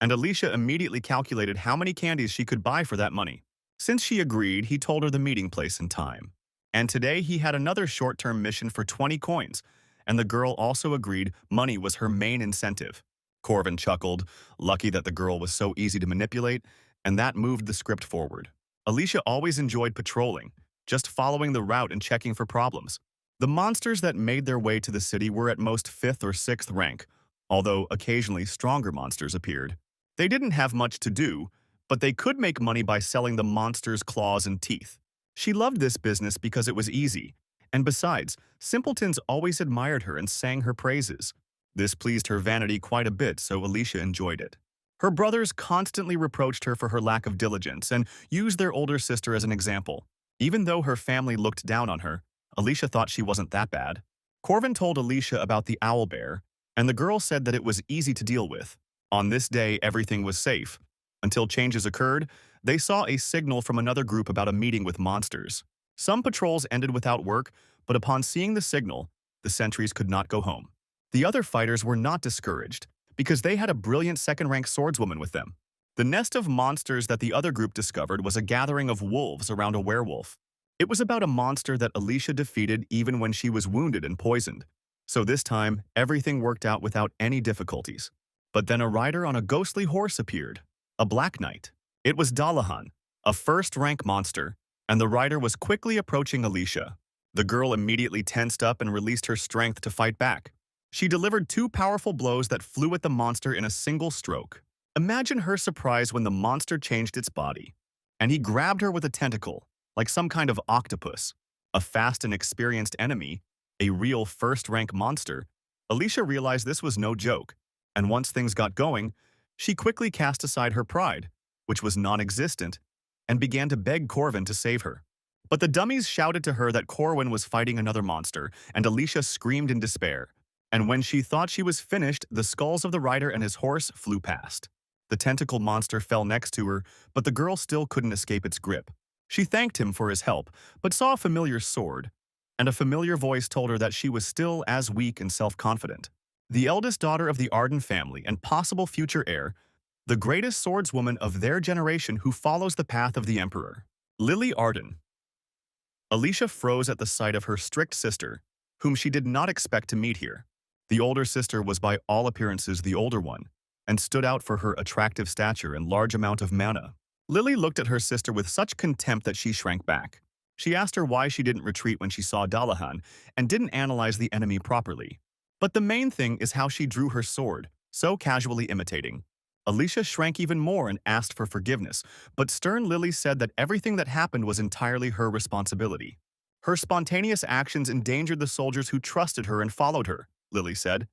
And Alicia immediately calculated how many candies she could buy for that money. Since she agreed, he told her the meeting place and time. And today he had another short-term mission for 20 coins, and the girl also agreed money was her main incentive. Corvin chuckled, lucky that the girl was so easy to manipulate, and that moved the script forward. Alicia always enjoyed patrolling, just following the route and checking for problems. The monsters that made their way to the city were at most 5th or 6th rank, although occasionally stronger monsters appeared. They didn't have much to do, but they could make money by selling the monster's claws and teeth. She loved this business because it was easy, and besides, simpletons always admired her and sang her praises. This pleased her vanity quite a bit, so Alicia enjoyed it. Her brothers constantly reproached her for her lack of diligence and used their older sister as an example. Even though her family looked down on her, Alicia thought she wasn't that bad. Corvin told Alicia about the owl bear, and the girl said that it was easy to deal with. On this day, everything was safe. Until changes occurred, they saw a signal from another group about a meeting with monsters. Some patrols ended without work, but upon seeing the signal, the sentries could not go home. The other fighters were not discouraged, because they had a brilliant second-rank swordswoman with them. The nest of monsters that the other group discovered was a gathering of wolves around a werewolf. It was about a monster that Alicia defeated even when she was wounded and poisoned. So this time, everything worked out without any difficulties. But then a rider on a ghostly horse appeared, a black knight. It was Dalahan, a first-rank monster, and the rider was quickly approaching Alicia. The girl immediately tensed up and released her strength to fight back. She delivered two powerful blows that flew at the monster in a single stroke. Imagine her surprise when the monster changed its body, and he grabbed her with a tentacle, like some kind of octopus. A fast and experienced enemy, a real first-rank monster, Alicia realized this was no joke, and once things got going, she quickly cast aside her pride, which was non-existent, and began to beg Corvin to save her. But the dummies shouted to her that Corwin was fighting another monster, and Alicia screamed in despair. And when she thought she was finished, the skulls of the rider and his horse flew past. The tentacled monster fell next to her, but the girl still couldn't escape its grip. She thanked him for his help, but saw a familiar sword, and a familiar voice told her that she was still as weak and self-confident. The eldest daughter of the Arden family and possible future heir, the greatest swordswoman of their generation who follows the path of the Emperor. Lily Arden. Alicia froze at the sight of her strict sister, whom she did not expect to meet here. The older sister was by all appearances the older one, and stood out for her attractive stature and large amount of mana. Lily looked at her sister with such contempt that she shrank back. She asked her why she didn't retreat when she saw Dalahan, and didn't analyze the enemy properly. But the main thing is how she drew her sword, so casually imitating. Alicia shrank even more and asked for forgiveness, but stern Lily said that everything that happened was entirely her responsibility. Her spontaneous actions endangered the soldiers who trusted her and followed her, Lily said,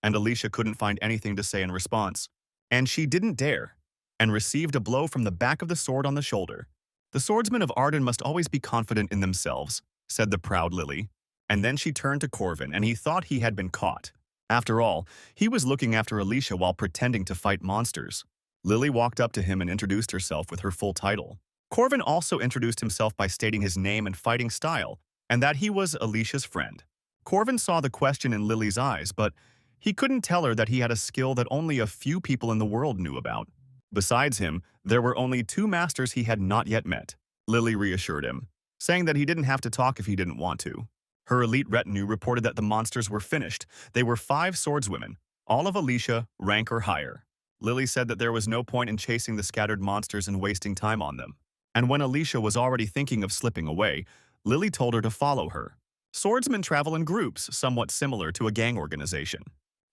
and Alicia couldn't find anything to say in response. And she didn't dare, and received a blow from the back of the sword on the shoulder. The swordsmen of Arden must always be confident in themselves, said the proud Lily. And then she turned to Corvin, and he thought he had been caught. After all, he was looking after Alicia while pretending to fight monsters. Lily walked up to him and introduced herself with her full title. Corvin also introduced himself by stating his name and fighting style, and that he was Alicia's friend. Corvin saw the question in Lily's eyes, but he couldn't tell her that he had a skill that only a few people in the world knew about. Besides him, there were only two masters he had not yet met. Lily reassured him, saying that he didn't have to talk if he didn't want to. Her elite retinue reported that the monsters were finished. They were 5 swordswomen, all of Alicia, rank or higher. Lily said that there was no point in chasing the scattered monsters and wasting time on them. And when Alicia was already thinking of slipping away, Lily told her to follow her. Swordsmen travel in groups, somewhat similar to a gang organization.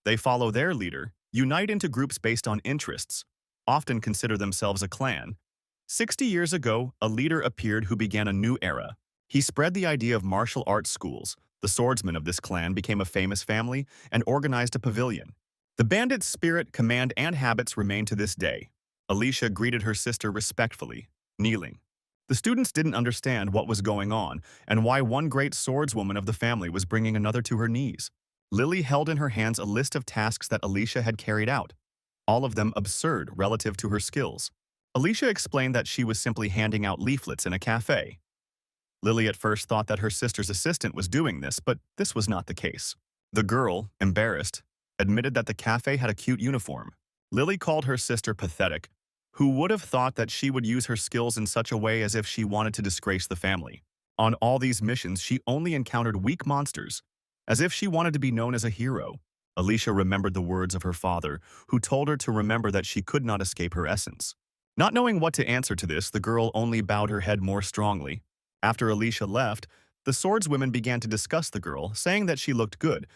They follow their leader, unite into groups based on interests, often consider themselves a clan. 60 years ago, a leader appeared who began a new era. He spread the idea of martial arts schools. The swordsmen of this clan became a famous family and organized a pavilion. The bandits' spirit, command, and habits remain to this day. Alicia greeted her sister respectfully, kneeling. The students didn't understand what was going on and why one great swordswoman of the family was bringing another to her knees. Lily held in her hands a list of tasks that Alicia had carried out, all of them absurd relative to her skills. Alicia explained that she was simply handing out leaflets in a cafe. Lily at first thought that her sister's assistant was doing this, but this was not the case. The girl, embarrassed, admitted that the cafe had a cute uniform. Lily called her sister pathetic, who would have thought that she would use her skills in such a way as if she wanted to disgrace the family. On all these missions, she only encountered weak monsters, as if she wanted to be known as a hero. Alicia remembered the words of her father, who told her to remember that she could not escape her essence. Not knowing what to answer to this, the girl only bowed her head more strongly. After Alicia left, the swordswomen began to discuss the girl, saying that she looked good,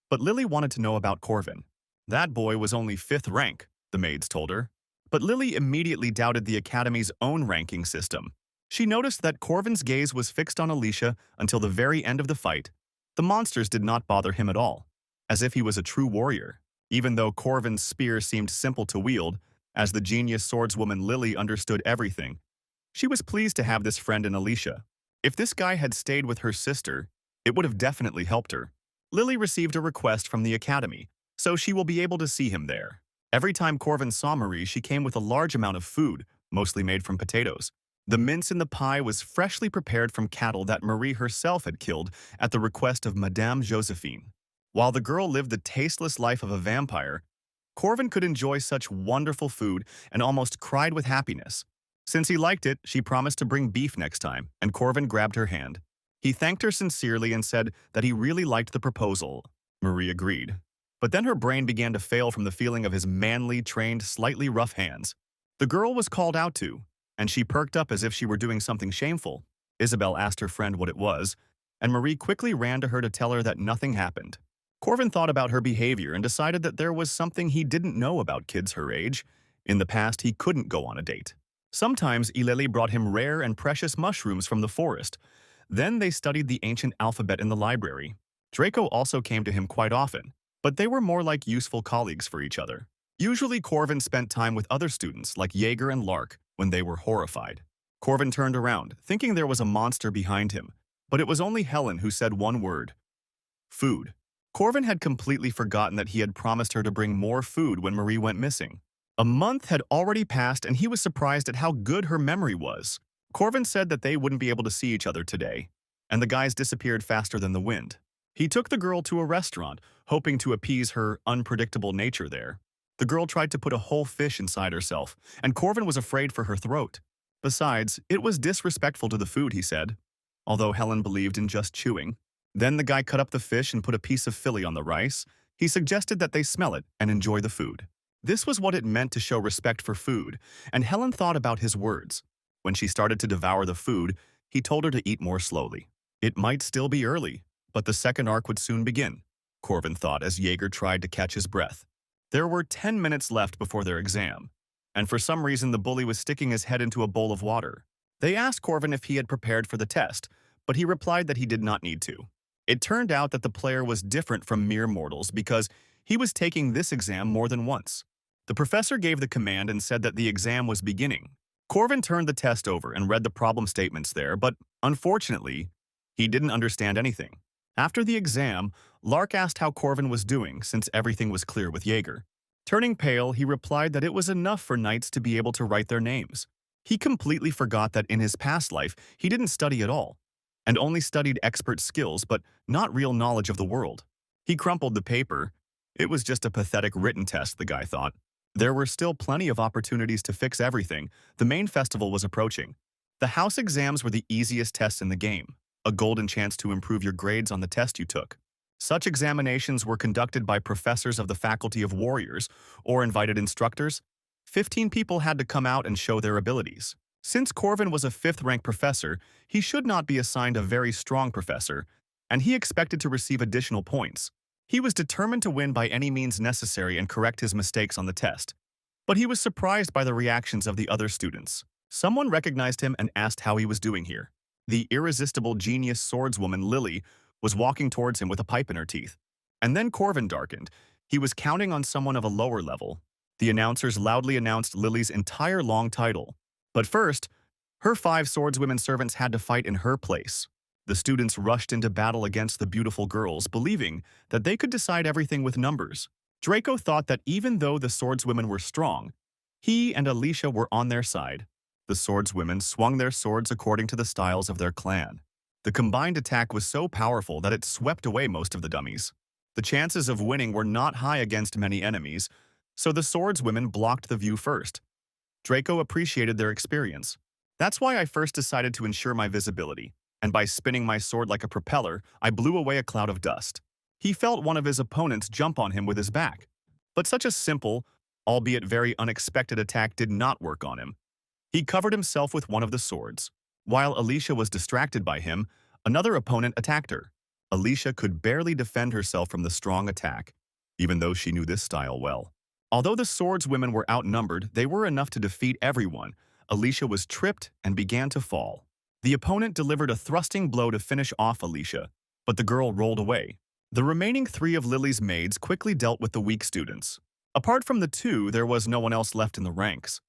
but Lily wanted to know about Corvin. That boy was only 5th rank, the maids told her. But Lily immediately doubted the Academy's own ranking system. She noticed that Corvin's gaze was fixed on Alicia until the very end of the fight. The monsters did not bother him at all, as if he was a true warrior. Even though Corvin's spear seemed simple to wield, as the genius swordswoman Lily understood everything, she was pleased to have this friend in Alicia. If this guy had stayed with her sister, it would have definitely helped her. Lily received a request from the Academy, so she will be able to see him there. Every time Corvin saw Marie, she came with a large amount of food, mostly made from potatoes. The mince in the pie was freshly prepared from cattle that Marie herself had killed at the request of Madame Josephine. While the girl lived the tasteless life of a vampire, Corvin could enjoy such wonderful food and almost cried with happiness. Since he liked it, she promised to bring beef next time, and Corvin grabbed her hand. He thanked her sincerely and said that he really liked the proposal. Marie agreed. But then her brain began to fail from the feeling of his manly, trained, slightly rough hands. The girl was called out to, and she perked up as if she were doing something shameful. Isabel asked her friend what it was, and Marie quickly ran to her to tell her that nothing happened. Corvin thought about her behavior and decided that there was something he didn't know about kids her age. In the past, he couldn't go on a date. Sometimes Ileli brought him rare and precious mushrooms from the forest. Then they studied the ancient alphabet in the library. Draco also came to him quite often, but they were more like useful colleagues for each other. Usually Corvin spent time with other students like Jaeger and Lark when they were horrified. Corvin turned around, thinking there was a monster behind him, but it was only Helen who said one word. Food. Corvin had completely forgotten that he had promised her to bring more food when Marie went missing. A month had already passed and he was surprised at how good her memory was. Corvin said that they wouldn't be able to see each other today, and the guys disappeared faster than the wind. He took the girl to a restaurant, hoping to appease her unpredictable nature there. The girl tried to put a whole fish inside herself, and Corvin was afraid for her throat. Besides, it was disrespectful to the food, he said, although Helen believed in just chewing. Then the guy cut up the fish and put a piece of filly on the rice. He suggested that they smell it and enjoy the food. This was what it meant to show respect for food, and Helen thought about his words. When she started to devour the food, he told her to eat more slowly. It might still be early, but the second arc would soon begin, Corvin thought as Jaeger tried to catch his breath. There were 10 minutes left before their exam, and for some reason the bully was sticking his head into a bowl of water. They asked Corvin if he had prepared for the test, but he replied that he did not need to. It turned out that the player was different from mere mortals because he was taking this exam more than once. The professor gave the command and said that the exam was beginning. Corvin turned the test over and read the problem statements there, but unfortunately, he didn't understand anything. After the exam, Lark asked how Corvin was doing since everything was clear with Jaeger. Turning pale, he replied that it was enough for knights to be able to write their names. He completely forgot that in his past life, he didn't study at all, and only studied expert skills but not real knowledge of the world. He crumpled the paper. It was just a pathetic written test, the guy thought. There were still plenty of opportunities to fix everything. The main festival was approaching. The house exams were the easiest tests in the game, a golden chance to improve your grades on the test you took. Such examinations were conducted by professors of the Faculty of Warriors or invited instructors. 15 people had to come out and show their abilities. Since Corvin was a 5th-rank professor, he should not be assigned a very strong professor, and he expected to receive additional points. He was determined to win by any means necessary and correct his mistakes on the test. But he was surprised by the reactions of the other students. Someone recognized him and asked how he was doing here. The irresistible genius swordswoman Lily was walking towards him with a pipe in her teeth. And then Corvin darkened. He was counting on someone of a lower level. The announcers loudly announced Lily's entire long title. But first, her 5 swordswomen servants had to fight in her place. The students rushed into battle against the beautiful girls, believing that they could decide everything with numbers. Draco thought that even though the swordswomen were strong, he and Alicia were on their side. The swordswomen swung their swords according to the styles of their clan. The combined attack was so powerful that it swept away most of the dummies. The chances of winning were not high against many enemies, so the swordswomen blocked the view first. Draco appreciated their experience. That's why I first decided to ensure my visibility, and by spinning my sword like a propeller, I blew away a cloud of dust. He felt one of his opponents jump on him with his back. But such a simple, albeit very unexpected attack did not work on him. He covered himself with one of the swords. While Alicia was distracted by him, another opponent attacked her. Alicia could barely defend herself from the strong attack. even though she knew this style well. Although the swordswomen were outnumbered, they were enough to defeat everyone. Alicia was tripped and began to fall. The opponent delivered a thrusting blow to finish off Alicia, but the girl rolled away. The remaining three of Lily's maids quickly dealt with the weak students. Apart from the two, there was no one else left in the ranks.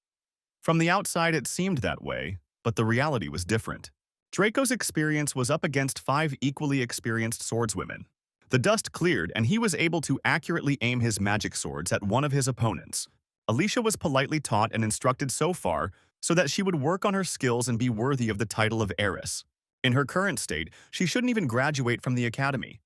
From the outside, it seemed that way, but the reality was different. Draco's experience was up against 5 equally experienced swordswomen. The dust cleared, and he was able to accurately aim his magic swords at one of his opponents. Alicia was politely taught and instructed so far so that she would work on her skills and be worthy of the title of heiress. In her current state, she shouldn't even graduate from the academy.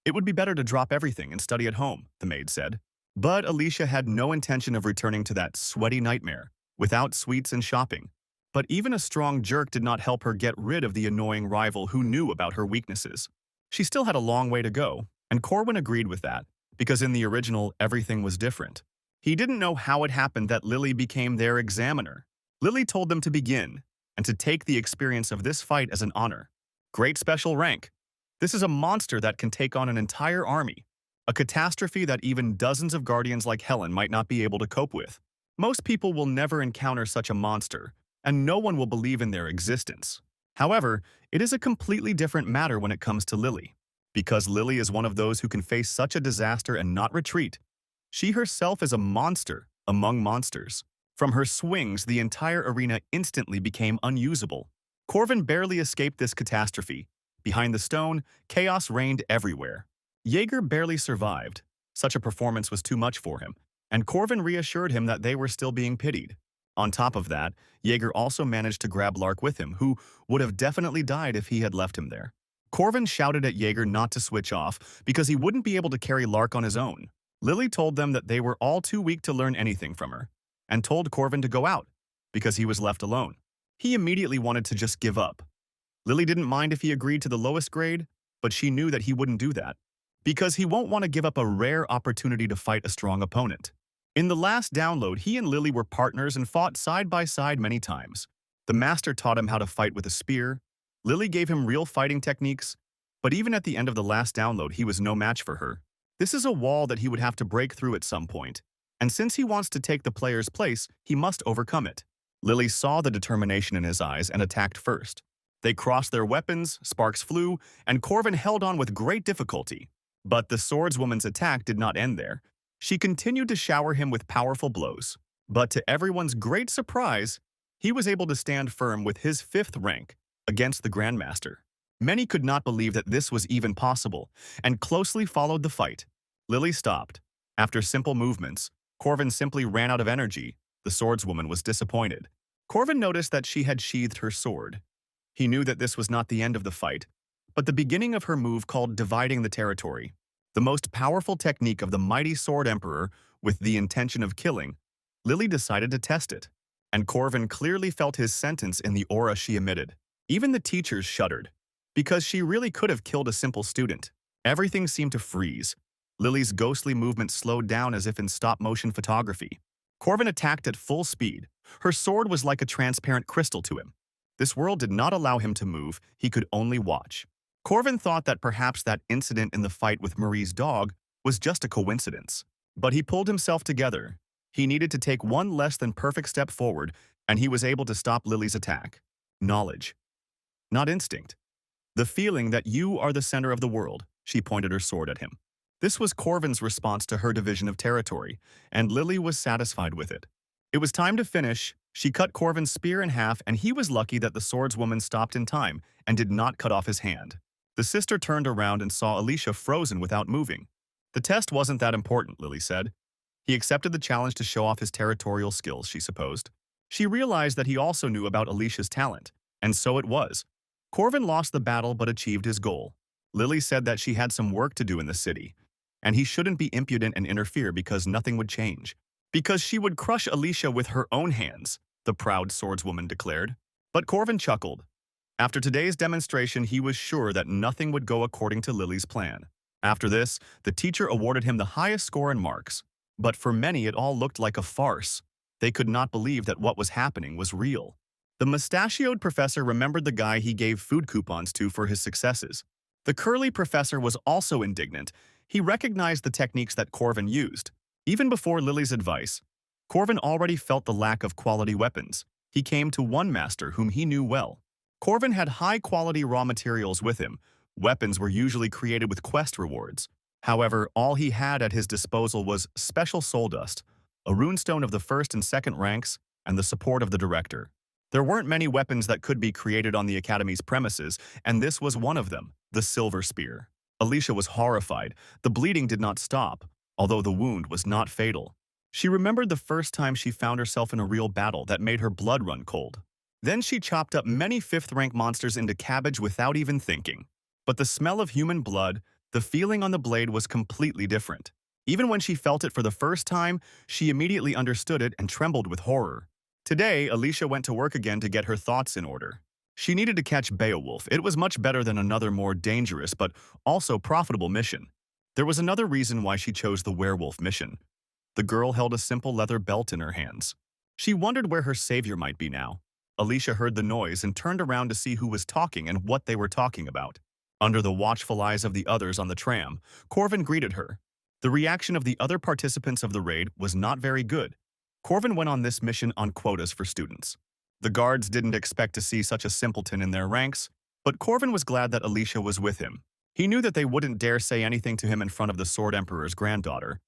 It would be better to drop everything and study at home, the maid said. But Alicia had no intention of returning to that sweaty nightmare, without sweets and shopping. But even a strong jerk did not help her get rid of the annoying rival who knew about her weaknesses. She still had a long way to go, and Corwin agreed with that, because in the original, everything was different. He didn't know how it happened that Lily became their examiner. Lily told them to begin, and to take the experience of this fight as an honor. Great special rank. This is a monster that can take on an entire army, a catastrophe that even dozens of guardians like Helen might not be able to cope with. Most people will never encounter such a monster, and no one will believe in their existence. However, it is a completely different matter when it comes to Lily. Because Lily is one of those who can face such a disaster and not retreat. She herself is a monster among monsters. From her swings, the entire arena instantly became unusable. Corvin barely escaped this catastrophe. Behind the stone, chaos reigned everywhere. Jaeger barely survived. Such a performance was too much for him, and Corvin reassured him that they were still being pitied. On top of that, Jaeger also managed to grab Lark with him, who would have definitely died if he had left him there. Corvin shouted at Jaeger not to switch off because he wouldn't be able to carry Lark on his own. Lily told them that they were all too weak to learn anything from her, and told Corvin to go out because he was left alone. He immediately wanted to just give up. Lily didn't mind if he agreed to the lowest grade, but she knew that he wouldn't do that because he won't want to give up a rare opportunity to fight a strong opponent. In the last download, he and Lily were partners and fought side by side many times. The master taught him how to fight with a spear. Lily gave him real fighting techniques, but even at the end of the last download, he was no match for her. This is a wall that he would have to break through at some point, and since he wants to take the player's place, he must overcome it. Lily saw the determination in his eyes and attacked first. They crossed their weapons, sparks flew, and Corvin held on with great difficulty. But the swordswoman's attack did not end there. She continued to shower him with powerful blows. But to everyone's great surprise, he was able to stand firm with his 5th rank against the Grandmaster. Many could not believe that this was even possible, and closely followed the fight. Lily stopped. After simple movements, Corvin simply ran out of energy. The swordswoman was disappointed. Corvin noticed that she had sheathed her sword. He knew that this was not the end of the fight, but the beginning of her move called dividing the territory. The most powerful technique of the mighty Sword Emperor with the intention of killing, Lily decided to test it. And Corvin clearly felt his sentence in the aura she emitted. Even the teachers shuddered, because she really could have killed a simple student. Everything seemed to freeze. Lily's ghostly movement slowed down as if in stop-motion photography. Corvin attacked at full speed. Her sword was like a transparent crystal to him. This world did not allow him to move, he could only watch. Corvin thought that perhaps that incident in the fight with Marie's dog was just a coincidence. But he pulled himself together. He needed to take one less than perfect step forward, and he was able to stop Lily's attack. Knowledge. Not instinct. The feeling that you are the center of the world, she pointed her sword at him. This was Corvin's response to her division of territory, and Lily was satisfied with it. It was time to finish. She cut Corvin's spear in half, and he was lucky that the swordswoman stopped in time and did not cut off his hand. The sister turned around and saw Alicia frozen without moving. The test wasn't that important, Lily said. He accepted the challenge to show off his territorial skills, she supposed. She realized that he also knew about Alicia's talent, and so it was. Corvin lost the battle but achieved his goal. Lily said that she had some work to do in the city, and he shouldn't be impudent and interfere because nothing would change. Because she would crush Alicia with her own hands, the proud swordswoman declared. But Corvin chuckled. After today's demonstration, he was sure that nothing would go according to Lily's plan. After this, the teacher awarded him the highest score in marks. But for many, it all looked like a farce. They could not believe that what was happening was real. The mustachioed professor remembered the guy he gave food coupons to for his successes. The curly professor was also indignant. He recognized the techniques that Corvin used. Even before Lily's advice, Corvin already felt the lack of quality weapons. He came to one master whom he knew well. Corvin had high-quality raw materials with him. Weapons were usually created with quest rewards. However, all he had at his disposal was special soul dust, a runestone of the first and second ranks, and the support of the director. There weren't many weapons that could be created on the Academy's premises, and this was one of them, the Silver Spear. Alicia was horrified. The bleeding did not stop, although the wound was not fatal. She remembered the first time she found herself in a real battle that made her blood run cold. Then she chopped up many 5th-rank monsters into cabbage without even thinking. But the smell of human blood, the feeling on the blade was completely different. Even when she felt it for the first time, she immediately understood it and trembled with horror. Today, Alicia went to work again to get her thoughts in order. She needed to catch Beowulf. It was much better than another more dangerous but also profitable mission. There was another reason why she chose the werewolf mission. The girl held a simple leather belt in her hands. She wondered where her savior might be now. Alicia heard the noise and turned around to see who was talking and what they were talking about. Under the watchful eyes of the others on the tram, Corvin greeted her. The reaction of the other participants of the raid was not very good. Corvin went on this mission on quotas for students. The guards didn't expect to see such a simpleton in their ranks, but Corvin was glad that Alicia was with him. He knew that they wouldn't dare say anything to him in front of the Sword Emperor's granddaughter,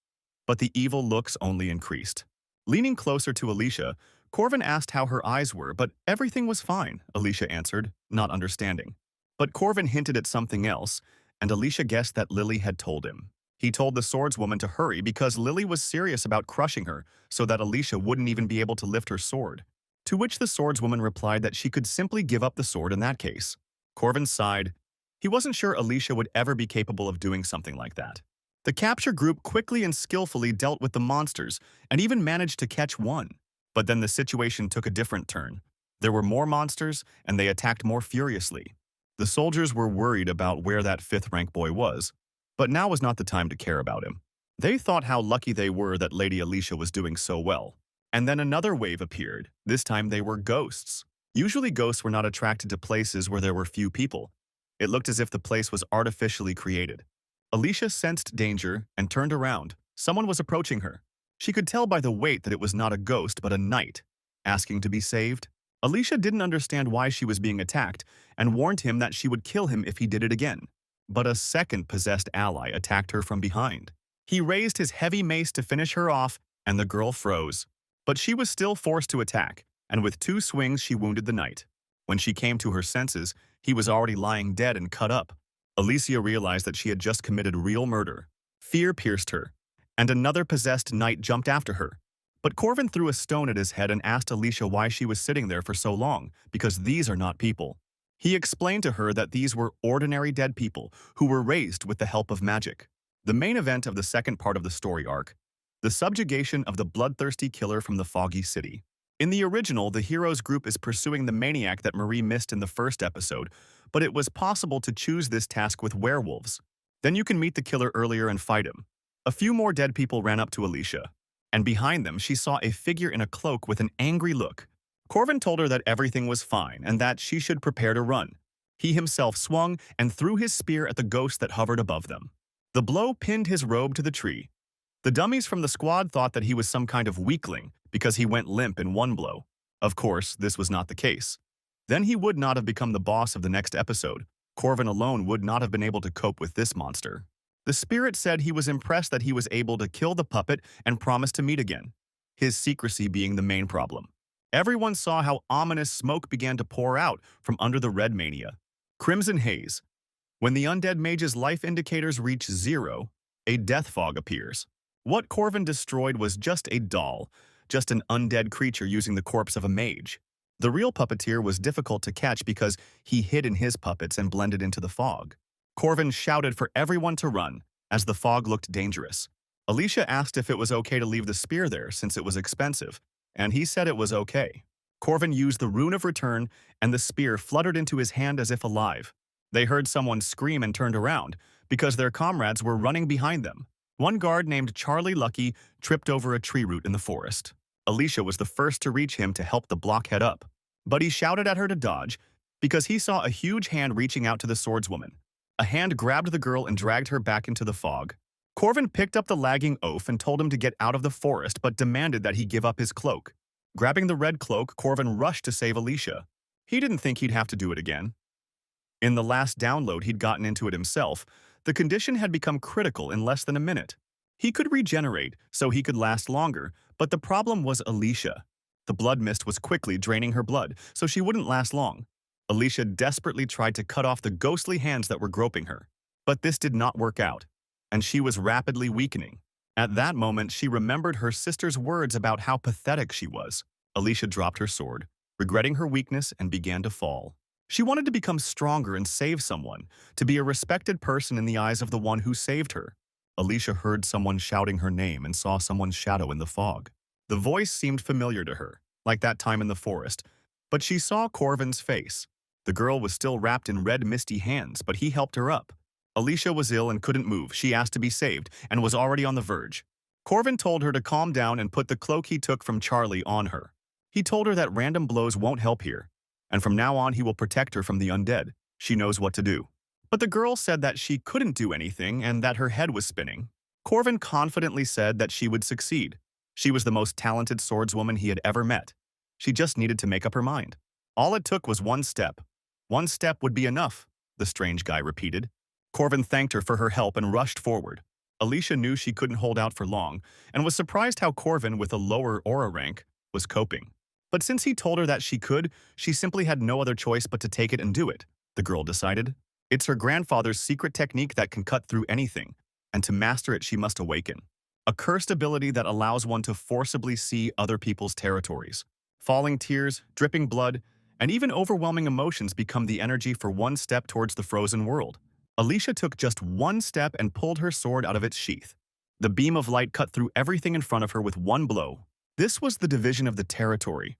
but the evil looks only increased. Leaning closer to Alicia, Corvin asked how her eyes were, but everything was fine, Alicia answered, not understanding. But Corvin hinted at something else, and Alicia guessed that Lily had told him. He told the swordswoman to hurry because Lily was serious about crushing her so that Alicia wouldn't even be able to lift her sword. To which the swordswoman replied that she could simply give up the sword in that case. Corvin sighed. He wasn't sure Alicia would ever be capable of doing something like that. The capture group quickly and skillfully dealt with the monsters and even managed to catch one. But then the situation took a different turn. There were more monsters, and they attacked more furiously. The soldiers were worried about where that 5th-rank boy was, but now was not the time to care about him. They thought how lucky they were that Lady Alicia was doing so well. And then another wave appeared. This time they were ghosts. Usually ghosts were not attracted to places where there were few people. It looked as if the place was artificially created. Alicia sensed danger and turned around. Someone was approaching her. She could tell by the weight that it was not a ghost but a knight, asking to be saved. Alicia didn't understand why she was being attacked and warned him that she would kill him if he did it again. But a second possessed ally attacked her from behind. He raised his heavy mace to finish her off, and the girl froze. But she was still forced to attack, and with 2 swings she wounded the knight. When she came to her senses, he was already lying dead and cut up. Alicia realized that she had just committed real murder. Fear pierced her, and another possessed knight jumped after her. But Corvin threw a stone at his head and asked Alicia why she was sitting there for so long, because these are not people. He explained to her that these were ordinary dead people who were raised with the help of magic. The main event of the second part of the story arc, the subjugation of the bloodthirsty killer from the Foggy City. In the original, the heroes group is pursuing the maniac that Marie missed in the first episode, but it was possible to choose this task with werewolves. Then you can meet the killer earlier and fight him. A few more dead people ran up to Alicia, and behind them she saw a figure in a cloak with an angry look. Corvin told her that everything was fine and that she should prepare to run. He himself swung and threw his spear at the ghost that hovered above them. The blow pinned his robe to the tree. The dummies from the squad thought that he was some kind of weakling because he went limp in one blow. Of course, this was not the case. Then he would not have become the boss of the next episode. Corvin alone would not have been able to cope with this monster. The spirit said he was impressed that he was able to kill the puppet and promised to meet again, his secrecy being the main problem. Everyone saw how ominous smoke began to pour out from under the red mania. Crimson haze. When the undead mage's life indicators reach 0, a death fog appears. What Corvin destroyed was just a doll, just an undead creature using the corpse of a mage. The real puppeteer was difficult to catch because he hid in his puppets and blended into the fog. Corvin shouted for everyone to run, as the fog looked dangerous. Alicia asked if it was okay to leave the spear there since it was expensive, and he said it was okay. Corvin used the Rune of Return, and the spear fluttered into his hand as if alive. They heard someone scream and turned around, because their comrades were running behind them. One guard named Charlie Lucky tripped over a tree root in the forest. Alicia was the first to reach him to help the blockhead up, but he shouted at her to dodge, because he saw a huge hand reaching out to the swordswoman. A hand grabbed the girl and dragged her back into the fog. Corvin picked up the lagging oaf and told him to get out of the forest but demanded that he give up his cloak. Grabbing the red cloak, Corvin rushed to save Alicia. He didn't think he'd have to do it again. In the last download he'd gotten into it himself, the condition had become critical in less than a minute. He could regenerate, so he could last longer, but the problem was Alicia. The blood mist was quickly draining her blood, so she wouldn't last long. Alicia desperately tried to cut off the ghostly hands that were groping her. But this did not work out, and she was rapidly weakening. At that moment, she remembered her sister's words about how pathetic she was. Alicia dropped her sword, regretting her weakness, and began to fall. She wanted to become stronger and save someone, to be a respected person in the eyes of the one who saved her. Alicia heard someone shouting her name and saw someone's shadow in the fog. The voice seemed familiar to her, like that time in the forest, but she saw Corvin's face. The girl was still wrapped in red misty hands, but he helped her up. Alicia was ill and couldn't move. She asked to be saved and was already on the verge. Corvin told her to calm down and put the cloak he took from Charlie on her. He told her that random blows won't help here, and from now on he will protect her from the undead. She knows what to do. But the girl said that she couldn't do anything and that her head was spinning. Corvin confidently said that she would succeed. She was the most talented swordswoman he had ever met. She just needed to make up her mind. All it took was one step. One step would be enough, the strange guy repeated. Corvin thanked her for her help and rushed forward. Alicia knew she couldn't hold out for long and was surprised how Corvin, with a lower aura rank, was coping. But since he told her that she could, she simply had no other choice but to take it and do it, the girl decided. It's her grandfather's secret technique that can cut through anything, and to master it she must awaken. A cursed ability that allows one to forcibly see other people's territories. Falling tears, dripping blood, and even overwhelming emotions become the energy for one step towards the frozen world. Alicia took just one step and pulled her sword out of its sheath. The beam of light cut through everything in front of her with one blow. This was the division of the territory.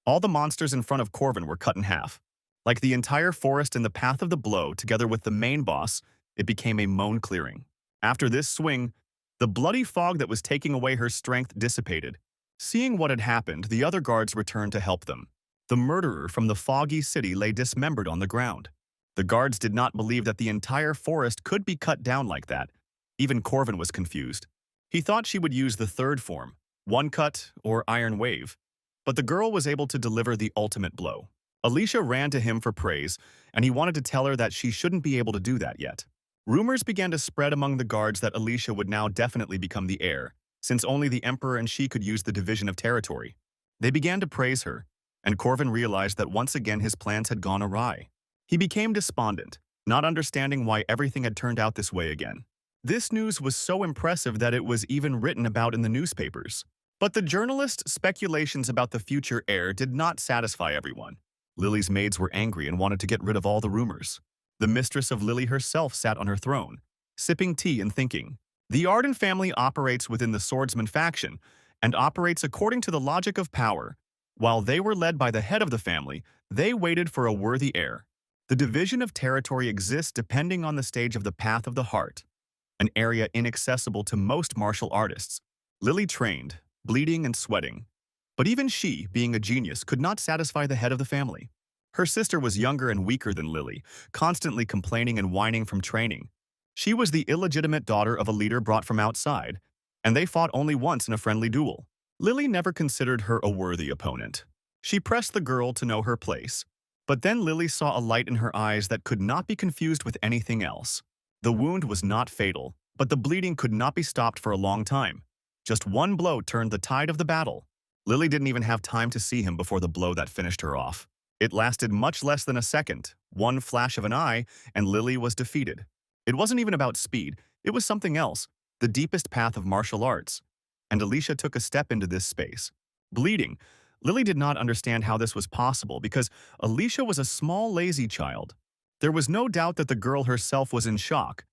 All the monsters in front of Corvin were cut in half. Like the entire forest in the path of the blow, together with the main boss, it became a moan clearing. After this swing, the bloody fog that was taking away her strength dissipated. Seeing what had happened, the other guards returned to help them. The murderer from the foggy city lay dismembered on the ground. The guards did not believe that the entire forest could be cut down like that. Even Corvin was confused. He thought she would use the third form, one cut or iron wave. But the girl was able to deliver the ultimate blow. Alicia ran to him for praise, and he wanted to tell her that she shouldn't be able to do that yet. Rumors began to spread among the guards that Alicia would now definitely become the heir, since only the Emperor and she could use the division of territory. They began to praise her, and Corvin realized that once again his plans had gone awry. He became despondent, not understanding why everything had turned out this way again. This news was so impressive that it was even written about in the newspapers. But the journalists' speculations about the future heir did not satisfy everyone. Lily's maids were angry and wanted to get rid of all the rumors. The mistress of Lily herself sat on her throne, sipping tea and thinking. The Arden family operates within the swordsman faction and operates according to the logic of power. While they were led by the head of the family, they waited for a worthy heir. The division of territory exists depending on the stage of the Path of the Heart, an area inaccessible to most martial artists. Lily trained, bleeding and sweating. But even she, being a genius, could not satisfy the head of the family. Her sister was younger and weaker than Lily, constantly complaining and whining from training. She was the illegitimate daughter of a leader brought from outside, and they fought only once in a friendly duel. Lily never considered her a worthy opponent. She pressed the girl to know her place. But then Lily saw a light in her eyes that could not be confused with anything else. The wound was not fatal, but the bleeding could not be stopped for a long time. Just one blow turned the tide of the battle. Lily didn't even have time to see him before the blow that finished her off. It lasted much less than a second, one flash of an eye, and Lily was defeated. It wasn't even about speed, it was something else, the deepest path of martial arts. And Alicia took a step into this space. Bleeding. Lily did not understand how this was possible because Alicia was a small, lazy child. There was no doubt that the girl herself was in shock.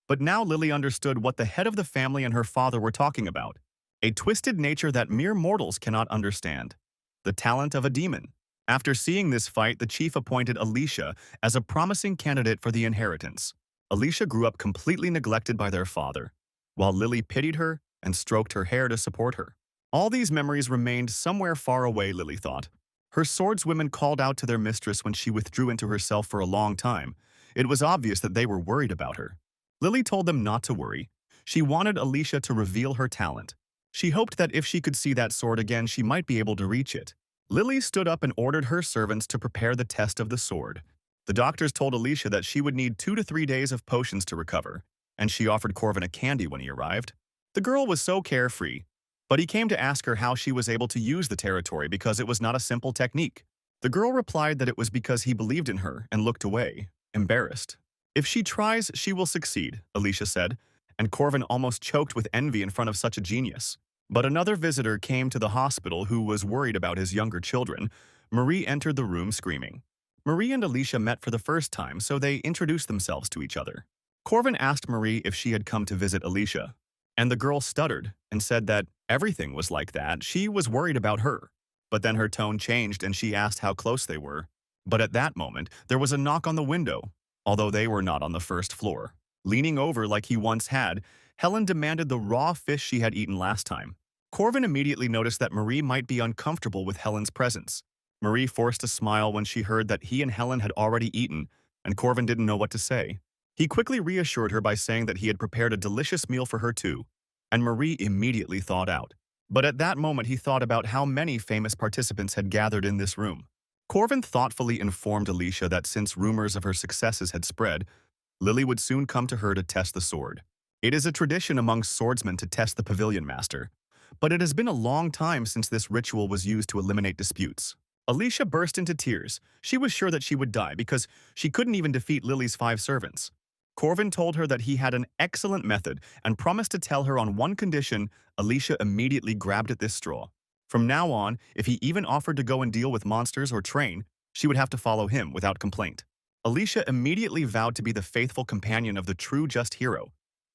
But now Lily understood what the head of the family and her father were talking about. A twisted nature that mere mortals cannot understand. The talent of a demon. After seeing this fight, the chief appointed Alicia as a promising candidate for the inheritance. Alicia grew up completely neglected by their father, while Lily pitied her and stroked her hair to support her. All these memories remained somewhere far away, Lily thought. Her swordswomen called out to their mistress when she withdrew into herself for a long time. It was obvious that they were worried about her. Lily told them not to worry. She wanted Alicia to reveal her talent. She hoped that if she could see that sword again, she might be able to reach it. Lily stood up and ordered her servants to prepare the test of the sword. The doctors told Alicia that she would need 2 to 3 days of potions to recover, and she offered Corvin a candy when he arrived. The girl was so carefree, but he came to ask her how she was able to use the territory because it was not a simple technique. The girl replied that it was because he believed in her and looked away, embarrassed. If she tries, she will succeed, Alicia said, and Corvin almost choked with envy in front of such a genius. But another visitor came to the hospital who was worried about his younger children. Marie entered the room screaming. Marie and Alicia met for the first time, so they introduced themselves to each other. Corvin asked Marie if she had come to visit Alicia, and the girl stuttered and said that everything was like that. She was worried about her. But then her tone changed and she asked how close they were. But at that moment, there was a knock on the window, although they were not on the first floor. Leaning over like he once had, Helen demanded the raw fish she had eaten last time. Corvin immediately noticed that Marie might be uncomfortable with Helen's presence. Marie forced a smile when she heard that he and Helen had already eaten, and Corvin didn't know what to say. He quickly reassured her by saying that he had prepared a delicious meal for her too, and Marie immediately thawed out. But at that moment he thought about how many famous participants had gathered in this room. Corvin thoughtfully informed Alicia that since rumors of her successes had spread, Lily would soon come to her to test the sword. It is a tradition among swordsmen to test the pavilion master, but it has been a long time since this ritual was used to eliminate disputes. Alicia burst into tears. She was sure that she would die because she couldn't even defeat Lily's 5 servants. Corvin told her that he had an excellent method and promised to tell her on one condition. Alicia immediately grabbed at this straw. From now on, if he even offered to go and deal with monsters or train, she would have to follow him without complaint. Alicia immediately vowed to be the faithful companion of the true just hero.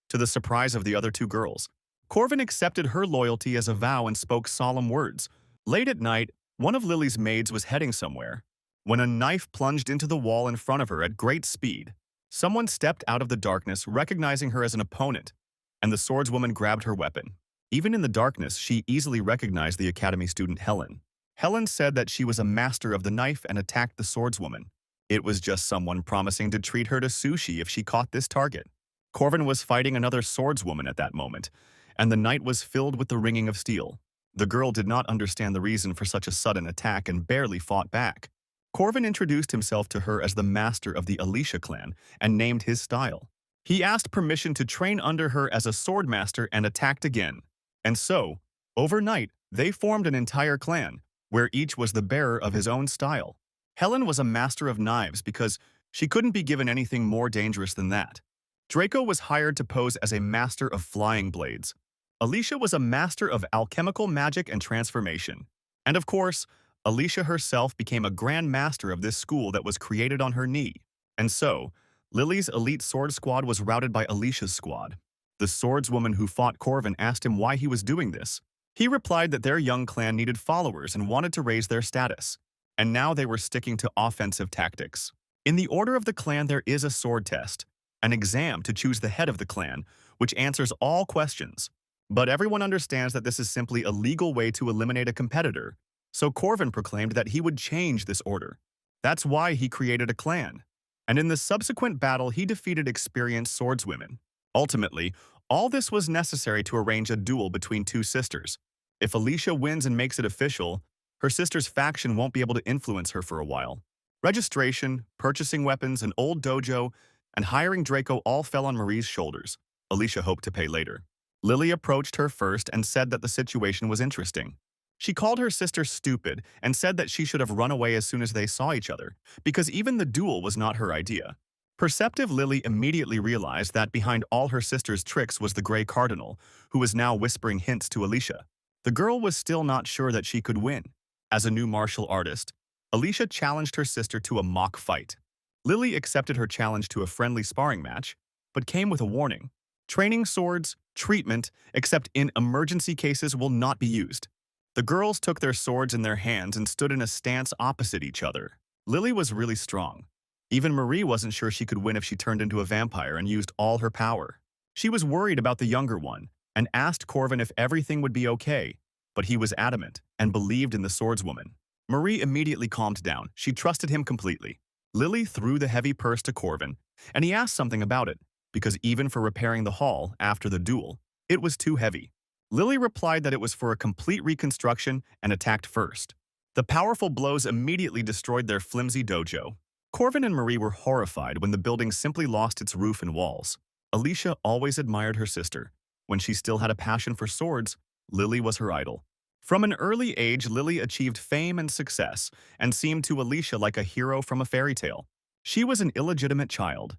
To the surprise of the other 2 girls, Corvin accepted her loyalty as a vow and spoke solemn words. Late at night, one of Lily's maids was heading somewhere when a knife plunged into the wall in front of her at great speed. Someone stepped out of the darkness, recognizing her as an opponent, and the swordswoman grabbed her weapon. Even in the darkness, she easily recognized the academy student Helen. Helen said that she was a master of the knife and attacked the swordswoman. It was just someone promising to treat her to sushi if she caught this target. Corvin was fighting another swordswoman at that moment, and the night was filled with the ringing of steel. The girl did not understand the reason for such a sudden attack and barely fought back. Corvin introduced himself to her as the master of the Alicia clan and named his style. He asked permission to train under her as a swordmaster and attacked again. And so, overnight, they formed an entire clan, where each was the bearer of his own style. Helen was a master of knives because she couldn't be given anything more dangerous than that. Draco was hired to pose as a master of flying blades. Alicia was a master of alchemical magic and transformation. And of course, Alicia herself became a grand master of this school that was created on her knee. And so, Lily's elite sword squad was routed by Alicia's squad. The swordswoman who fought Corvin asked him why he was doing this. He replied that their young clan needed followers and wanted to raise their status. And now they were sticking to offensive tactics. In the order of the clan, there is a sword test, an exam to choose the head of the clan, which answers all questions. But everyone understands that this is simply a legal way to eliminate a competitor. So Corvin proclaimed that he would change this order. That's why he created a clan. And in the subsequent battle, he defeated experienced swordswomen. Ultimately, all this was necessary to arrange a duel between 2 sisters. If Alicia wins and makes it official, her sister's faction won't be able to influence her for a while. Registration, purchasing weapons, an old dojo, and hiring Draco all fell on Marie's shoulders. Alicia hoped to pay later. Lily approached her first and said that the situation was interesting. She called her sister stupid and said that she should have run away as soon as they saw each other, because even the duel was not her idea. Perceptive Lily immediately realized that behind all her sister's tricks was the Grey Cardinal, who was now whispering hints to Alicia. The girl was still not sure that she could win. As a new martial artist, Alicia challenged her sister to a mock fight. Lily accepted her challenge to a friendly sparring match, but came with a warning. Training swords, treatment, except in emergency cases, will not be used. The girls took their swords in their hands and stood in a stance opposite each other. Lily was really strong. Even Marie wasn't sure she could win if she turned into a vampire and used all her power. She was worried about the younger one and asked Corvin if everything would be okay, but he was adamant and believed in the swordswoman. Marie immediately calmed down. She trusted him completely. Lily threw the heavy purse to Corvin, and he asked something about it. because even for repairing the hall after the duel, it was too heavy. Lily replied that it was for a complete reconstruction and attacked first. The powerful blows immediately destroyed their flimsy dojo. Corvin and Marie were horrified when the building simply lost its roof and walls. Alicia always admired her sister. When she still had a passion for swords, Lily was her idol. From an early age, Lily achieved fame and success and seemed to Alicia like a hero from a fairy tale. She was an illegitimate child.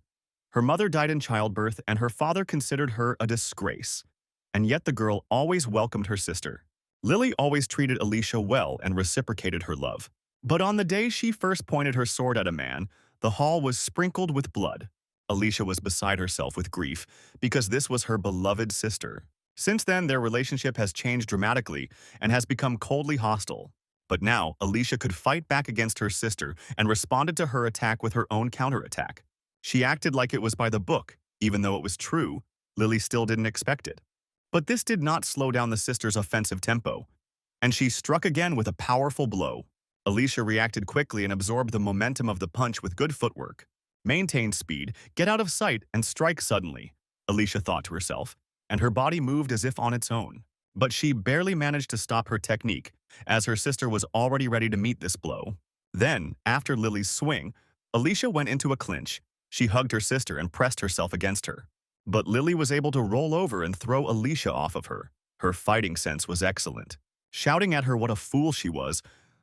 Her mother died in childbirth and her father considered her a disgrace. And yet the girl always welcomed her sister. Lily always treated Alicia well and reciprocated her love. But on the day she first pointed her sword at a man, the hall was sprinkled with blood. Alicia was beside herself with grief because this was her beloved sister. Since then, their relationship has changed dramatically and has become coldly hostile. But now, Alicia could fight back against her sister and responded to her attack with her own counterattack. She acted like it was by the book. Even though it was true, Lily still didn't expect it. But this did not slow down the sister's offensive tempo, and she struck again with a powerful blow. Alicia reacted quickly and absorbed the momentum of the punch with good footwork. Maintain speed, get out of sight, and strike suddenly, Alicia thought to herself, and her body moved as if on its own. But she barely managed to stop her technique, as her sister was already ready to meet this blow. Then, after Lily's swing, Alicia went into a clinch. She hugged her sister and pressed herself against her. But Lily was able to roll over and throw Alicia off of her. Her fighting sense was excellent. Shouting at her what a fool she was,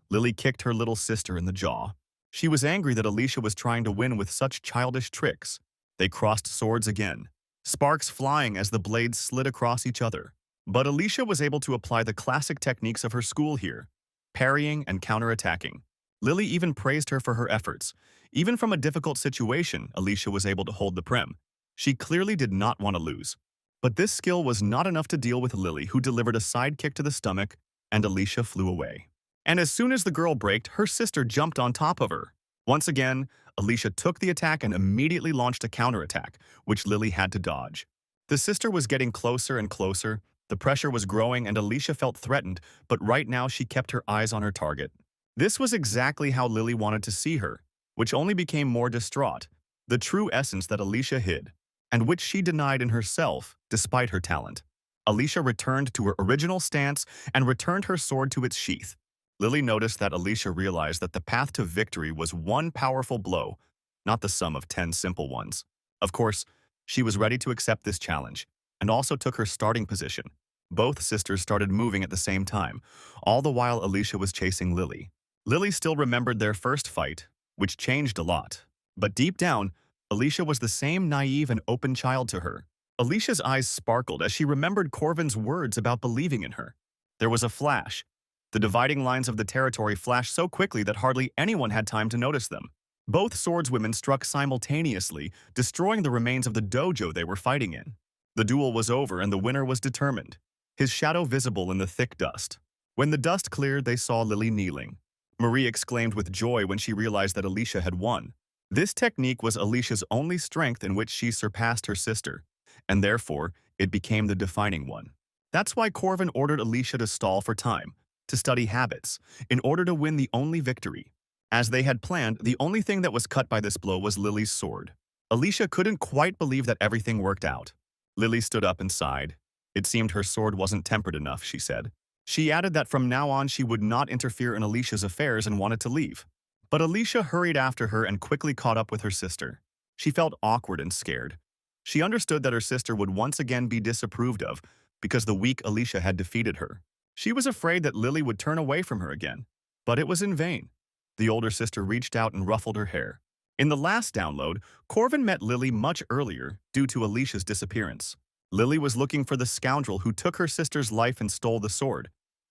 Lily kicked her little sister in the jaw. She was angry that Alicia was trying to win with such childish tricks. They crossed swords again, sparks flying as the blades slid across each other. But Alicia was able to apply the classic techniques of her school here, parrying and counterattacking. Lily even praised her for her efforts. Even from a difficult situation, Alicia was able to hold the prem. She clearly did not want to lose. But this skill was not enough to deal with Lily, who delivered a side kick to the stomach, and Alicia flew away. And as soon as the girl braked, her sister jumped on top of her. Once again, Alicia took the attack and immediately launched a counterattack, which Lily had to dodge. The sister was getting closer and closer. The pressure was growing and Alicia felt threatened, but right now she kept her eyes on her target. This was exactly how Lily wanted to see her, which only became more distraught, the true essence that Alicia hid, and which she denied in herself despite her talent. Alicia returned to her original stance and returned her sword to its sheath. Lily noticed that Alicia realized that the path to victory was one powerful blow, not the sum of 10 simple ones. Of course, she was ready to accept this challenge, and also took her starting position. Both sisters started moving at the same time, all the while Alicia was chasing Lily. Lily still remembered their first fight, which changed a lot. But deep down, Alicia was the same naive and open child to her. Alicia's eyes sparkled as she remembered Corvin's words about believing in her. There was a flash. The dividing lines of the territory flashed so quickly that hardly anyone had time to notice them. Both swordswomen struck simultaneously, destroying the remains of the dojo they were fighting in. The duel was over and the winner was determined, his shadow visible in the thick dust. When the dust cleared, they saw Lily kneeling. Marie exclaimed with joy when she realized that Alicia had won. This technique was Alicia's only strength in which she surpassed her sister, and therefore, it became the defining one. That's why Corvin ordered Alicia to stall for time, to study habits, in order to win the only victory. As they had planned, the only thing that was cut by this blow was Lily's sword. Alicia couldn't quite believe that everything worked out. Lily stood up and sighed. It seemed her sword wasn't tempered enough, she said. She added that from now on she would not interfere in Alicia's affairs and wanted to leave. But Alicia hurried after her and quickly caught up with her sister. She felt awkward and scared. She understood that her sister would once again be disapproved of because the weak Alicia had defeated her. She was afraid that Lily would turn away from her again, but it was in vain. The older sister reached out and ruffled her hair. In the last download, Corvin met Lily much earlier due to Alicia's disappearance. Lily was looking for the scoundrel who took her sister's life and stole the sword,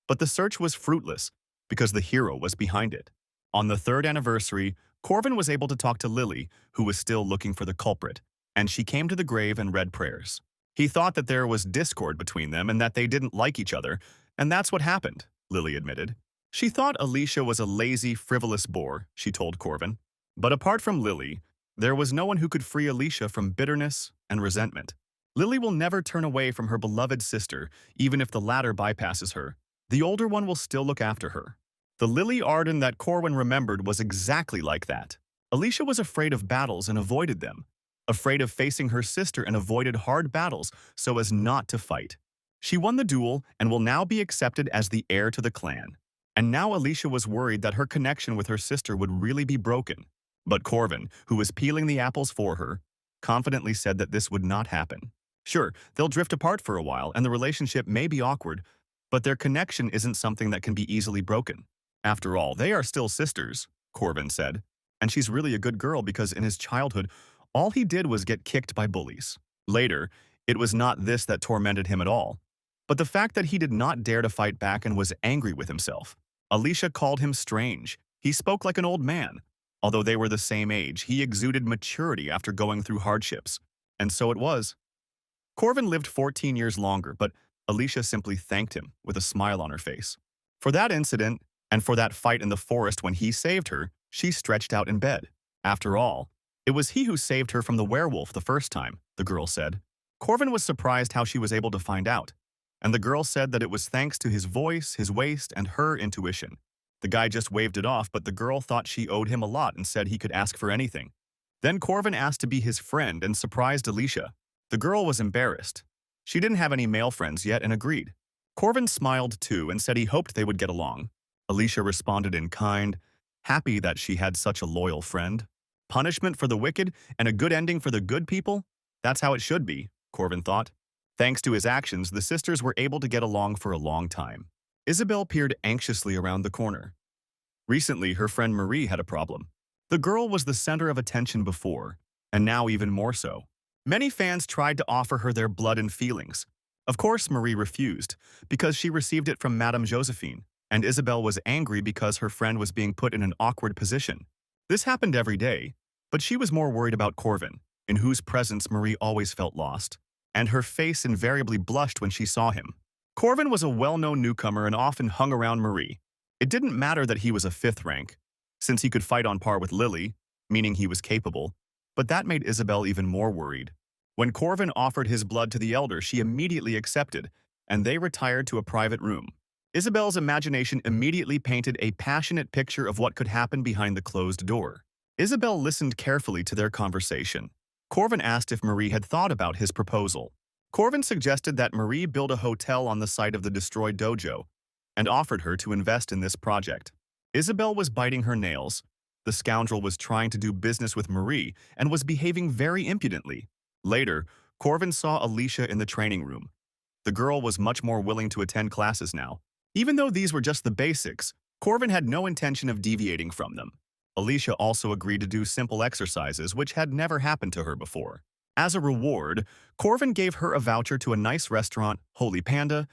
but the search was fruitless because the hero was behind it. On the third anniversary, Corvin was able to talk to Lily, who was still looking for the culprit, and she came to the grave and read prayers. He thought that there was discord between them and that they didn't like each other, and that's what happened, Lily admitted. She thought Alicia was a lazy, frivolous boar, she told Corvin. But apart from Lily, there was no one who could free Alicia from bitterness and resentment. Lily will never turn away from her beloved sister, even if the latter bypasses her. The older one will still look after her. The Lily Arden that Corwin remembered was exactly like that. Alicia was afraid of battles and avoided them. afraid of facing her sister and avoided hard battles so as not to fight. She won the duel and will now be accepted as the heir to the clan. And now Alicia was worried that her connection with her sister would really be broken. But Corvin, who was peeling the apples for her, confidently said that this would not happen. Sure, they'll drift apart for a while and the relationship may be awkward, but their connection isn't something that can be easily broken. After all, they are still sisters, Corvin said. And she's really a good girl because in his childhood, all he did was get kicked by bullies. Later, it was not this that tormented him at all, but the fact that he did not dare to fight back and was angry with himself. Alicia called him strange. He spoke like an old man. Although they were the same age, he exuded maturity after going through hardships. And so it was. Corvin lived 14 years longer, but Alicia simply thanked him with a smile on her face. For that incident, and for that fight in the forest when he saved her, she stretched out in bed. After all, it was he who saved her from the werewolf the first time, the girl said. Corvin was surprised how she was able to find out, and the girl said that it was thanks to his voice, his waist, and her intuition. The guy just waved it off, but the girl thought she owed him a lot and said he could ask for anything. Then Corvin asked to be his friend and surprised Alicia. The girl was embarrassed. She didn't have any male friends yet and agreed. Corvin smiled too and said he hoped they would get along. Alicia responded in kind, happy that she had such a loyal friend. Punishment for the wicked and a good ending for the good people? That's how it should be, Corvin thought. Thanks to his actions, the sisters were able to get along for a long time. Isabel peered anxiously around the corner. Recently, her friend Marie had a problem. The girl was the center of attention before, and now even more so. Many fans tried to offer her their blood and feelings. Of course, Marie refused, because she received it from Madame Josephine, and Isabel was angry because her friend was being put in an awkward position. This happened every day, but she was more worried about Corvin, in whose presence Marie always felt lost, and her face invariably blushed when she saw him. Corvin was a well-known newcomer and often hung around Marie. It didn't matter that he was a 5th rank, since he could fight on par with Lily, meaning he was capable, but that made Isabel even more worried. When Corvin offered his blood to the elder, she immediately accepted, and they retired to a private room. Isabel's imagination immediately painted a passionate picture of what could happen behind the closed door. Isabel listened carefully to their conversation. Corvin asked if Marie had thought about his proposal. Corvin suggested that Marie build a hotel on the site of the destroyed dojo and offered her to invest in this project. Isabel was biting her nails. The scoundrel was trying to do business with Marie and was behaving very impudently. Later, Corvin saw Alicia in the training room. The girl was much more willing to attend classes now. Even though these were just the basics, Corvin had no intention of deviating from them. Alicia also agreed to do simple exercises, which had never happened to her before. As a reward, Corvin gave her a voucher to a nice restaurant, Holy Panda,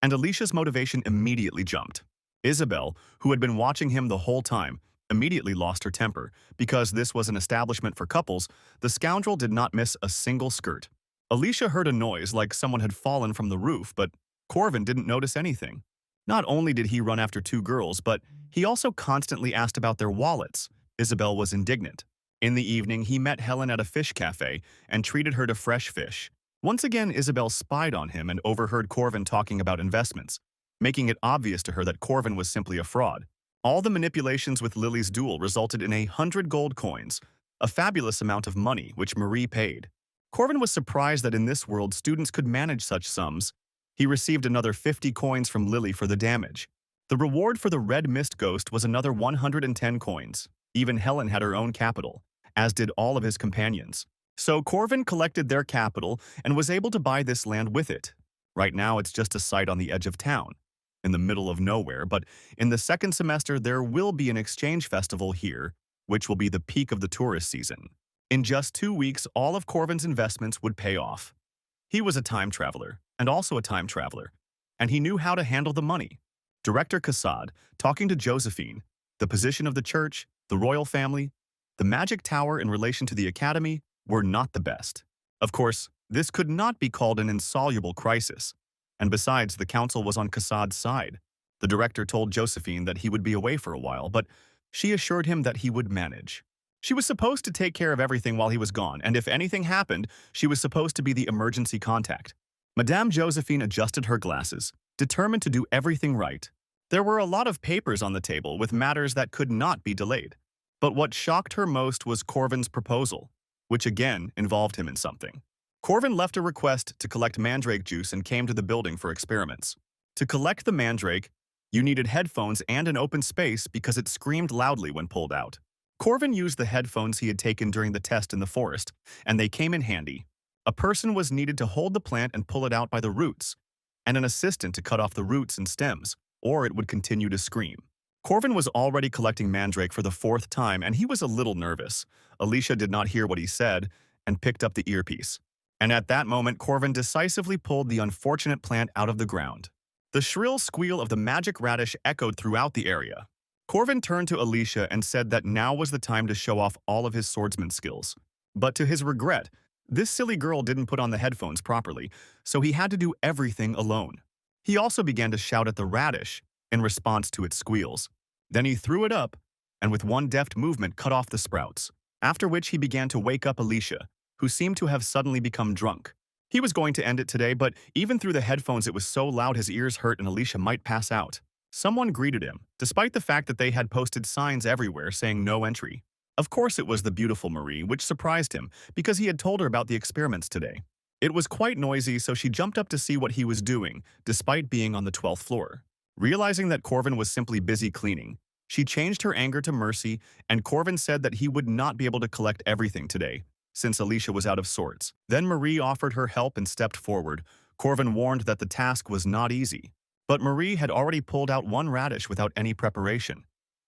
and Alicia's motivation immediately jumped. Isabel, who had been watching him the whole time, immediately lost her temper. Because this was an establishment for couples, the scoundrel did not miss a single skirt. Alicia heard a noise like someone had fallen from the roof, but Corvin didn't notice anything. Not only did he run after 2 girls, but he also constantly asked about their wallets. Isabel was indignant. In the evening, he met Helen at a fish cafe and treated her to fresh fish. Once again, Isabel spied on him and overheard Corvin talking about investments, making it obvious to her that Corvin was simply a fraud. All the manipulations with Lily's duel resulted in 100 gold coins, a fabulous amount of money which Marie paid. Corvin was surprised that in this world students could manage such sums. He received another 50 coins from Lily for the damage. The reward for the red mist ghost was another 110 coins. Even Helen had her own capital, as did all of his companions. So Corvin collected their capital and was able to buy this land with it. Right now it's just a site on the edge of town, in the middle of nowhere, but in the second semester there will be an exchange festival here, which will be the peak of the tourist season. In just 2 weeks, all of Corvin's investments would pay off. He was a time traveler, and also a time traveler, and he knew how to handle the money. Director Cassad, talking to Josephine, the position of the church, the royal family, the magic tower in relation to the academy were not the best. Of course, this could not be called an insoluble crisis, and besides, the council was on Cassad's side. The director told Josephine that he would be away for a while, but she assured him that he would manage. She was supposed to take care of everything while he was gone, and if anything happened, she was supposed to be the emergency contact. Madame Josephine adjusted her glasses, determined to do everything right. There were a lot of papers on the table with matters that could not be delayed. But what shocked her most was Corvin's proposal. which again involved him in something. Corvin left a request to collect mandrake juice and came to the building for experiments. To collect the mandrake, you needed headphones and an open space because it screamed loudly when pulled out. Corvin used the headphones he had taken during the test in the forest, and they came in handy. A person was needed to hold the plant and pull it out by the roots, and an assistant to cut off the roots and stems, or it would continue to scream. Corvin was already collecting mandrake for the fourth time, and he was a little nervous. Alicia did not hear what he said and picked up the earpiece. And at that moment, Corvin decisively pulled the unfortunate plant out of the ground. The shrill squeal of the magic radish echoed throughout the area. Corvin turned to Alicia and said that now was the time to show off all of his swordsman skills. But to his regret, this silly girl didn't put on the headphones properly, so he had to do everything alone. He also began to shout at the radish in response to its squeals. Then he threw it up, and with one deft movement cut off the sprouts, after which he began to wake up Alicia, who seemed to have suddenly become drunk. He was going to end it today, but even through the headphones it was so loud his ears hurt and Alicia might pass out. Someone greeted him, despite the fact that they had posted signs everywhere saying no entry. Of course it was the beautiful Marie, which surprised him, because he had told her about the experiments today. It was quite noisy, so she jumped up to see what he was doing, despite being on the 12th floor. Realizing that Corvin was simply busy cleaning, she changed her anger to mercy, and Corvin said that he would not be able to collect everything today, since Alicia was out of sorts. Then Marie offered her help and stepped forward. Corvin warned that the task was not easy. But Marie had already pulled out one radish without any preparation.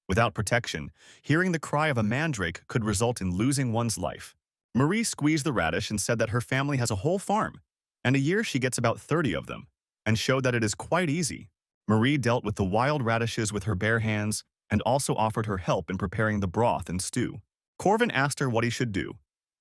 Without protection, hearing the cry of a mandrake could result in losing one's life. Marie squeezed the radish and said that her family has a whole farm, and a year she gets about 30 of them, and showed that it is quite easy. Marie dealt with the wild radishes with her bare hands and also offered her help in preparing the broth and stew. Corvin asked her what he should do,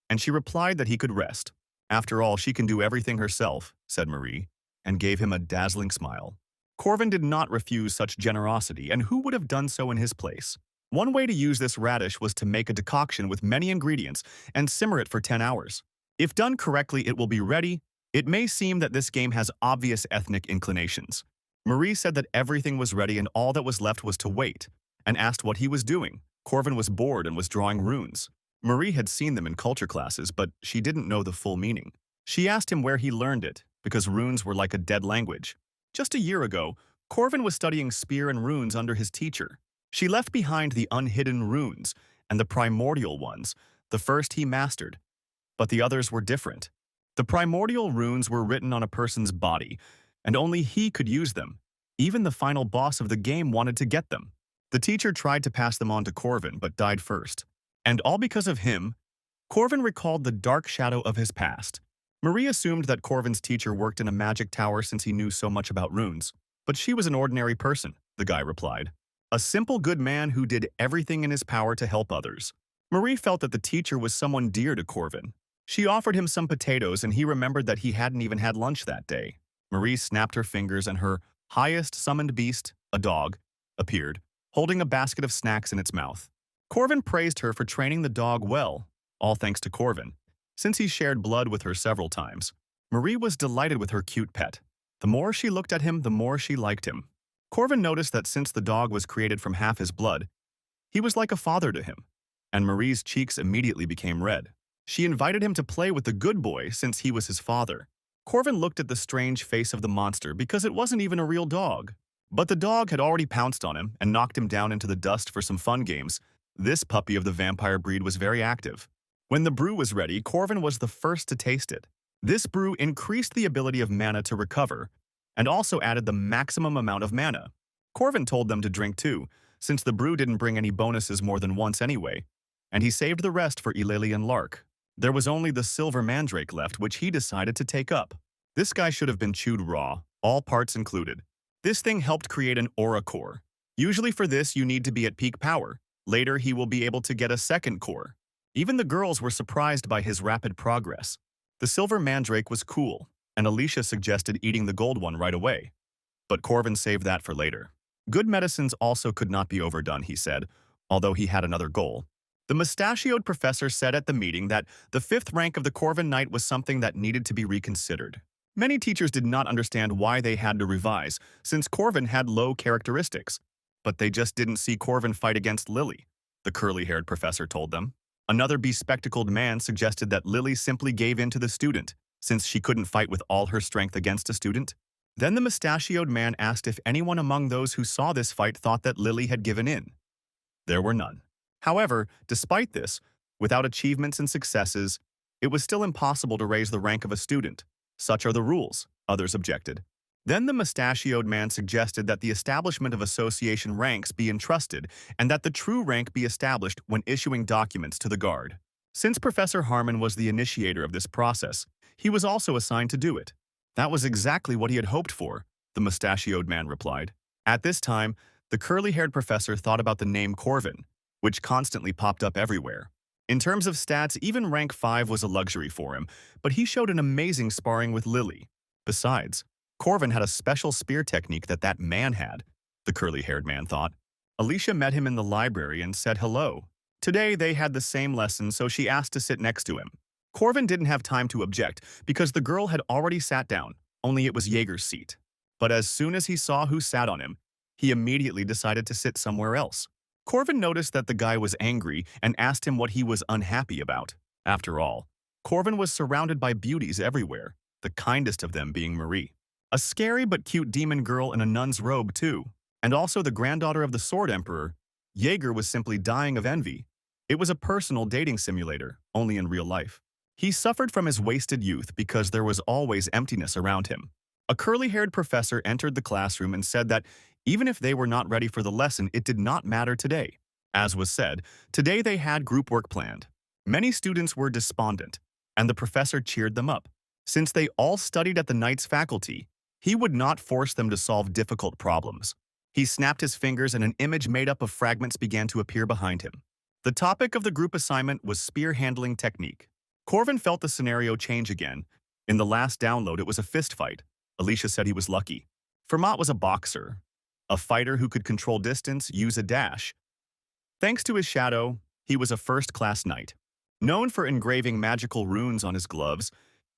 and she replied that he could rest. After all, she can do everything herself, said Marie, and gave him a dazzling smile. Corvin did not refuse such generosity, and who would have done so in his place? One way to use this radish was to make a decoction with many ingredients and simmer it for 10 hours. If done correctly, it will be ready. It may seem that this game has obvious ethnic inclinations. Marie said that everything was ready and all that was left was to wait, and asked what he was doing. Corvin was bored and was drawing runes. Marie had seen them in culture classes, but she didn't know the full meaning. She asked him where he learned it, because runes were like a dead language. Just a year ago, Corvin was studying spear and runes under his teacher. She left behind the unhidden runes and the primordial ones. The first he mastered, but the others were different. The primordial runes were written on a person's body, and only he could use them. Even the final boss of the game wanted to get them. The teacher tried to pass them on to Corvin, but died first. And all because of him, Corvin recalled the dark shadow of his past. Marie assumed that Corvin's teacher worked in a magic tower since he knew so much about runes. But she was an ordinary person, the guy replied. A simple good man who did everything in his power to help others. Marie felt that the teacher was someone dear to Corvin. She offered him some potatoes and he remembered that he hadn't even had lunch that day. Marie snapped her fingers and her highest summoned beast, a dog, appeared, holding a basket of snacks in its mouth. Corvin praised her for training the dog well, all thanks to Corvin, since he shared blood with her several times. Marie was delighted with her cute pet. The more she looked at him, the more she liked him. Corvin noticed that since the dog was created from half his blood, he was like a father to him, and Marie's cheeks immediately became red. She invited him to play with the good boy since he was his father. Corvin looked at the strange face of the monster because it wasn't even a real dog. But the dog had already pounced on him and knocked him down into the dust for some fun games. This puppy of the vampire breed was very active. When the brew was ready, Corvin was the first to taste it. This brew increased the ability of mana to recover, and also added the maximum amount of mana. Corvin told them to drink too, since the brew didn't bring any bonuses more than once anyway, and he saved the rest for Eulalie and Lark. There was only the silver mandrake left, which he decided to take up. This guy should have been chewed raw, all parts included. This thing helped create an aura core. Usually for this, you need to be at peak power. Later, he will be able to get a second core. Even the girls were surprised by his rapid progress. The silver mandrake was cool, and Alicia suggested eating the gold one right away. But Corvin saved that for later. Good medicines also could not be overdone, he said, although he had another goal. The mustachioed professor said at the meeting that the 5th rank of the Corvin Knight was something that needed to be reconsidered. Many teachers did not understand why they had to revise, since Corvin had low characteristics. But they just didn't see Corvin fight against Lily, the curly-haired professor told them. Another bespectacled man suggested that Lily simply gave in to the student, since she couldn't fight with all her strength against a student. Then the mustachioed man asked if anyone among those who saw this fight thought that Lily had given in. There were none. However, despite this, without achievements and successes, it was still impossible to raise the rank of a student. Such are the rules, others objected. Then the mustachioed man suggested that the establishment of association ranks be entrusted and that the true rank be established when issuing documents to the guard. Since Professor Harmon was the initiator of this process, he was also assigned to do it. That was exactly what he had hoped for, the mustachioed man replied. At this time, the curly-haired professor thought about the name Corvin, which constantly popped up everywhere. In terms of stats, even rank 5 was a luxury for him, but he showed an amazing sparring with Lily. Besides, Corvin had a special spear technique that man had, the curly-haired man thought. Alicia met him in the library and said hello. Today they had the same lesson, so she asked to sit next to him. Corvin didn't have time to object because the girl had already sat down, only it was Jaeger's seat. But as soon as he saw who sat on him, he immediately decided to sit somewhere else. Corvin noticed that the guy was angry and asked him what he was unhappy about. After all, Corvin was surrounded by beauties everywhere, the kindest of them being Marie. A scary but cute demon girl in a nun's robe too, and also the granddaughter of the Sword Emperor. Jaeger was simply dying of envy. It was a personal dating simulator, only in real life. He suffered from his wasted youth because there was always emptiness around him. A curly-haired professor entered the classroom and said that even if they were not ready for the lesson, it did not matter today. As was said, today they had group work planned. Many students were despondent, and the professor cheered them up. Since they all studied at the knight's faculty, he would not force them to solve difficult problems. He snapped his fingers and an image made up of fragments began to appear behind him. The topic of the group assignment was spear handling technique. Corvin felt the scenario change again. In the last download, it was a fist fight. Alicia said he was lucky. Fermat was a boxer, a fighter who could control distance, use a dash. Thanks to his shadow, he was a first-class knight. Known for engraving magical runes on his gloves,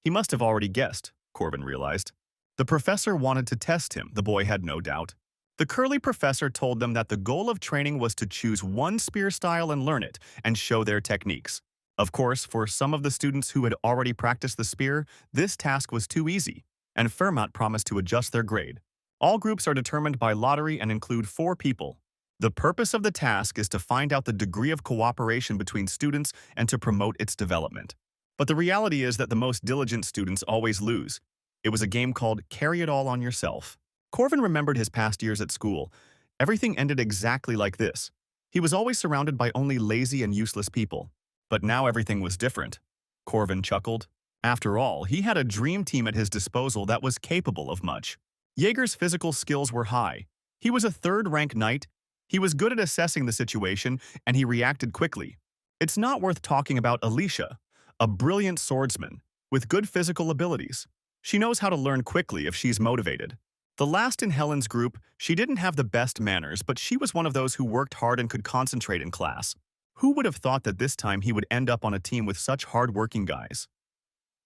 he must have already guessed, Corvin realized. The professor wanted to test him, the boy had no doubt. The curly professor told them that the goal of training was to choose one spear style and learn it, and show their techniques. Of course, for some of the students who had already practiced the spear, this task was too easy, and Fermat promised to adjust their grade. All groups are determined by lottery and include 4 people. The purpose of the task is to find out the degree of cooperation between students and to promote its development. But the reality is that the most diligent students always lose. It was a game called Carry It All on Yourself. Corvin remembered his past years at school. Everything ended exactly like this. He was always surrounded by only lazy and useless people. But now everything was different. Corvin chuckled. After all, he had a dream team at his disposal that was capable of much. Jaeger's physical skills were high. He was a third-rank knight. He was good at assessing the situation, and he reacted quickly. It's not worth talking about Alicia, a brilliant swordsman with good physical abilities. She knows how to learn quickly if she's motivated. The last in Helen's group, she didn't have the best manners, but she was one of those who worked hard and could concentrate in class. Who would have thought that this time he would end up on a team with such hard-working guys?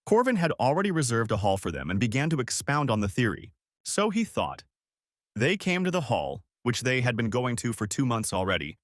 Corvin had already reserved a hall for them and began to expound on the theory. So he thought. They came to the hall, which they had been going to for 2 months already,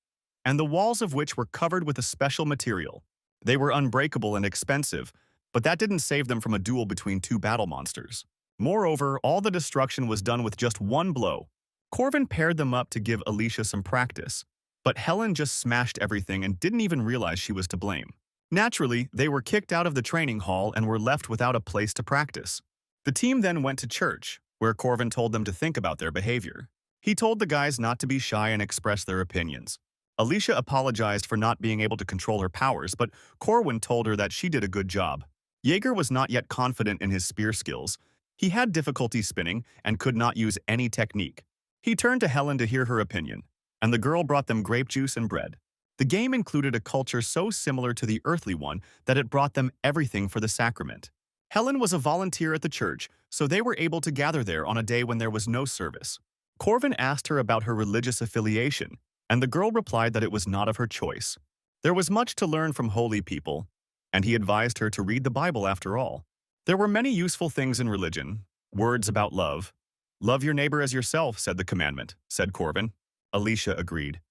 and the walls of which were covered with a special material. They were unbreakable and expensive, but that didn't save them from a duel between 2 battle monsters. Moreover, all the destruction was done with just 1 blow. Corvin paired them up to give Alicia some practice, but Helen just smashed everything and didn't even realize she was to blame. Naturally, they were kicked out of the training hall and were left without a place to practice. The team then went to church, where Corvin told them to think about their behavior. He told the guys not to be shy and express their opinions. Alicia apologized for not being able to control her powers, but Corwin told her that she did a good job. Jaeger was not yet confident in his spear skills. He had difficulty spinning and could not use any technique. He turned to Helen to hear her opinion, and the girl brought them grape juice and bread. The game included a culture so similar to the earthly one that it brought them everything for the sacrament. Helen was a volunteer at the church, so they were able to gather there on a day when there was no service. Corvin asked her about her religious affiliation, and the girl replied that it was not of her choice. There was much to learn from holy people, and he advised her to read the Bible after all. There were many useful things in religion, words about love. Love your neighbor as yourself, said the commandment, said Corvin. Alicia agreed.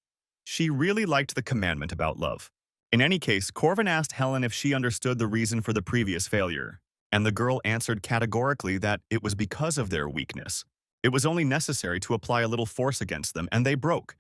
She really liked the commandment about love. In any case, Corvin asked Helen if she understood the reason for the previous failure, and the girl answered categorically that it was because of their weakness. It was only necessary to apply a little force against them, and they broke.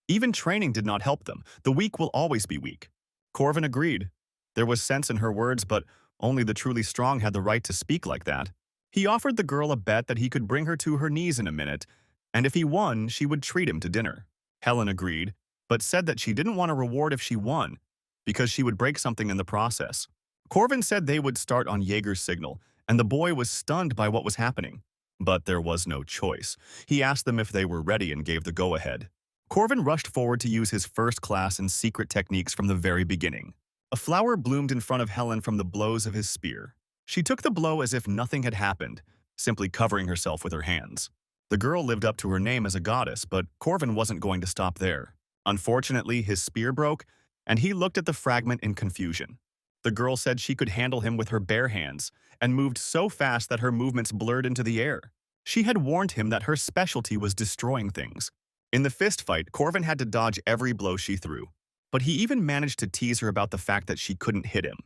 Even training did not help them. The weak will always be weak. Corvin agreed. There was sense in her words, but only the truly strong had the right to speak like that. He offered the girl a bet that he could bring her to her knees in a minute, and if he won, she would treat him to dinner. Helen agreed, but said that she didn't want a reward if she won, because she would break something in the process. Corvin said they would start on Jaeger's signal, and the boy was stunned by what was happening. But there was no choice. He asked them if they were ready and gave the go-ahead. Corvin rushed forward to use his first class in secret techniques from the very beginning. A flower bloomed in front of Helen from the blows of his spear. She took the blow as if nothing had happened, simply covering herself with her hands. The girl lived up to her name as a goddess, but Corvin wasn't going to stop there. Unfortunately, his spear broke, and he looked at the fragment in confusion. The girl said she could handle him with her bare hands, and moved so fast that her movements blurred into the air. She had warned him that her specialty was destroying things. In the fist fight, Corvin had to dodge every blow she threw, but he even managed to tease her about the fact that she couldn't hit him.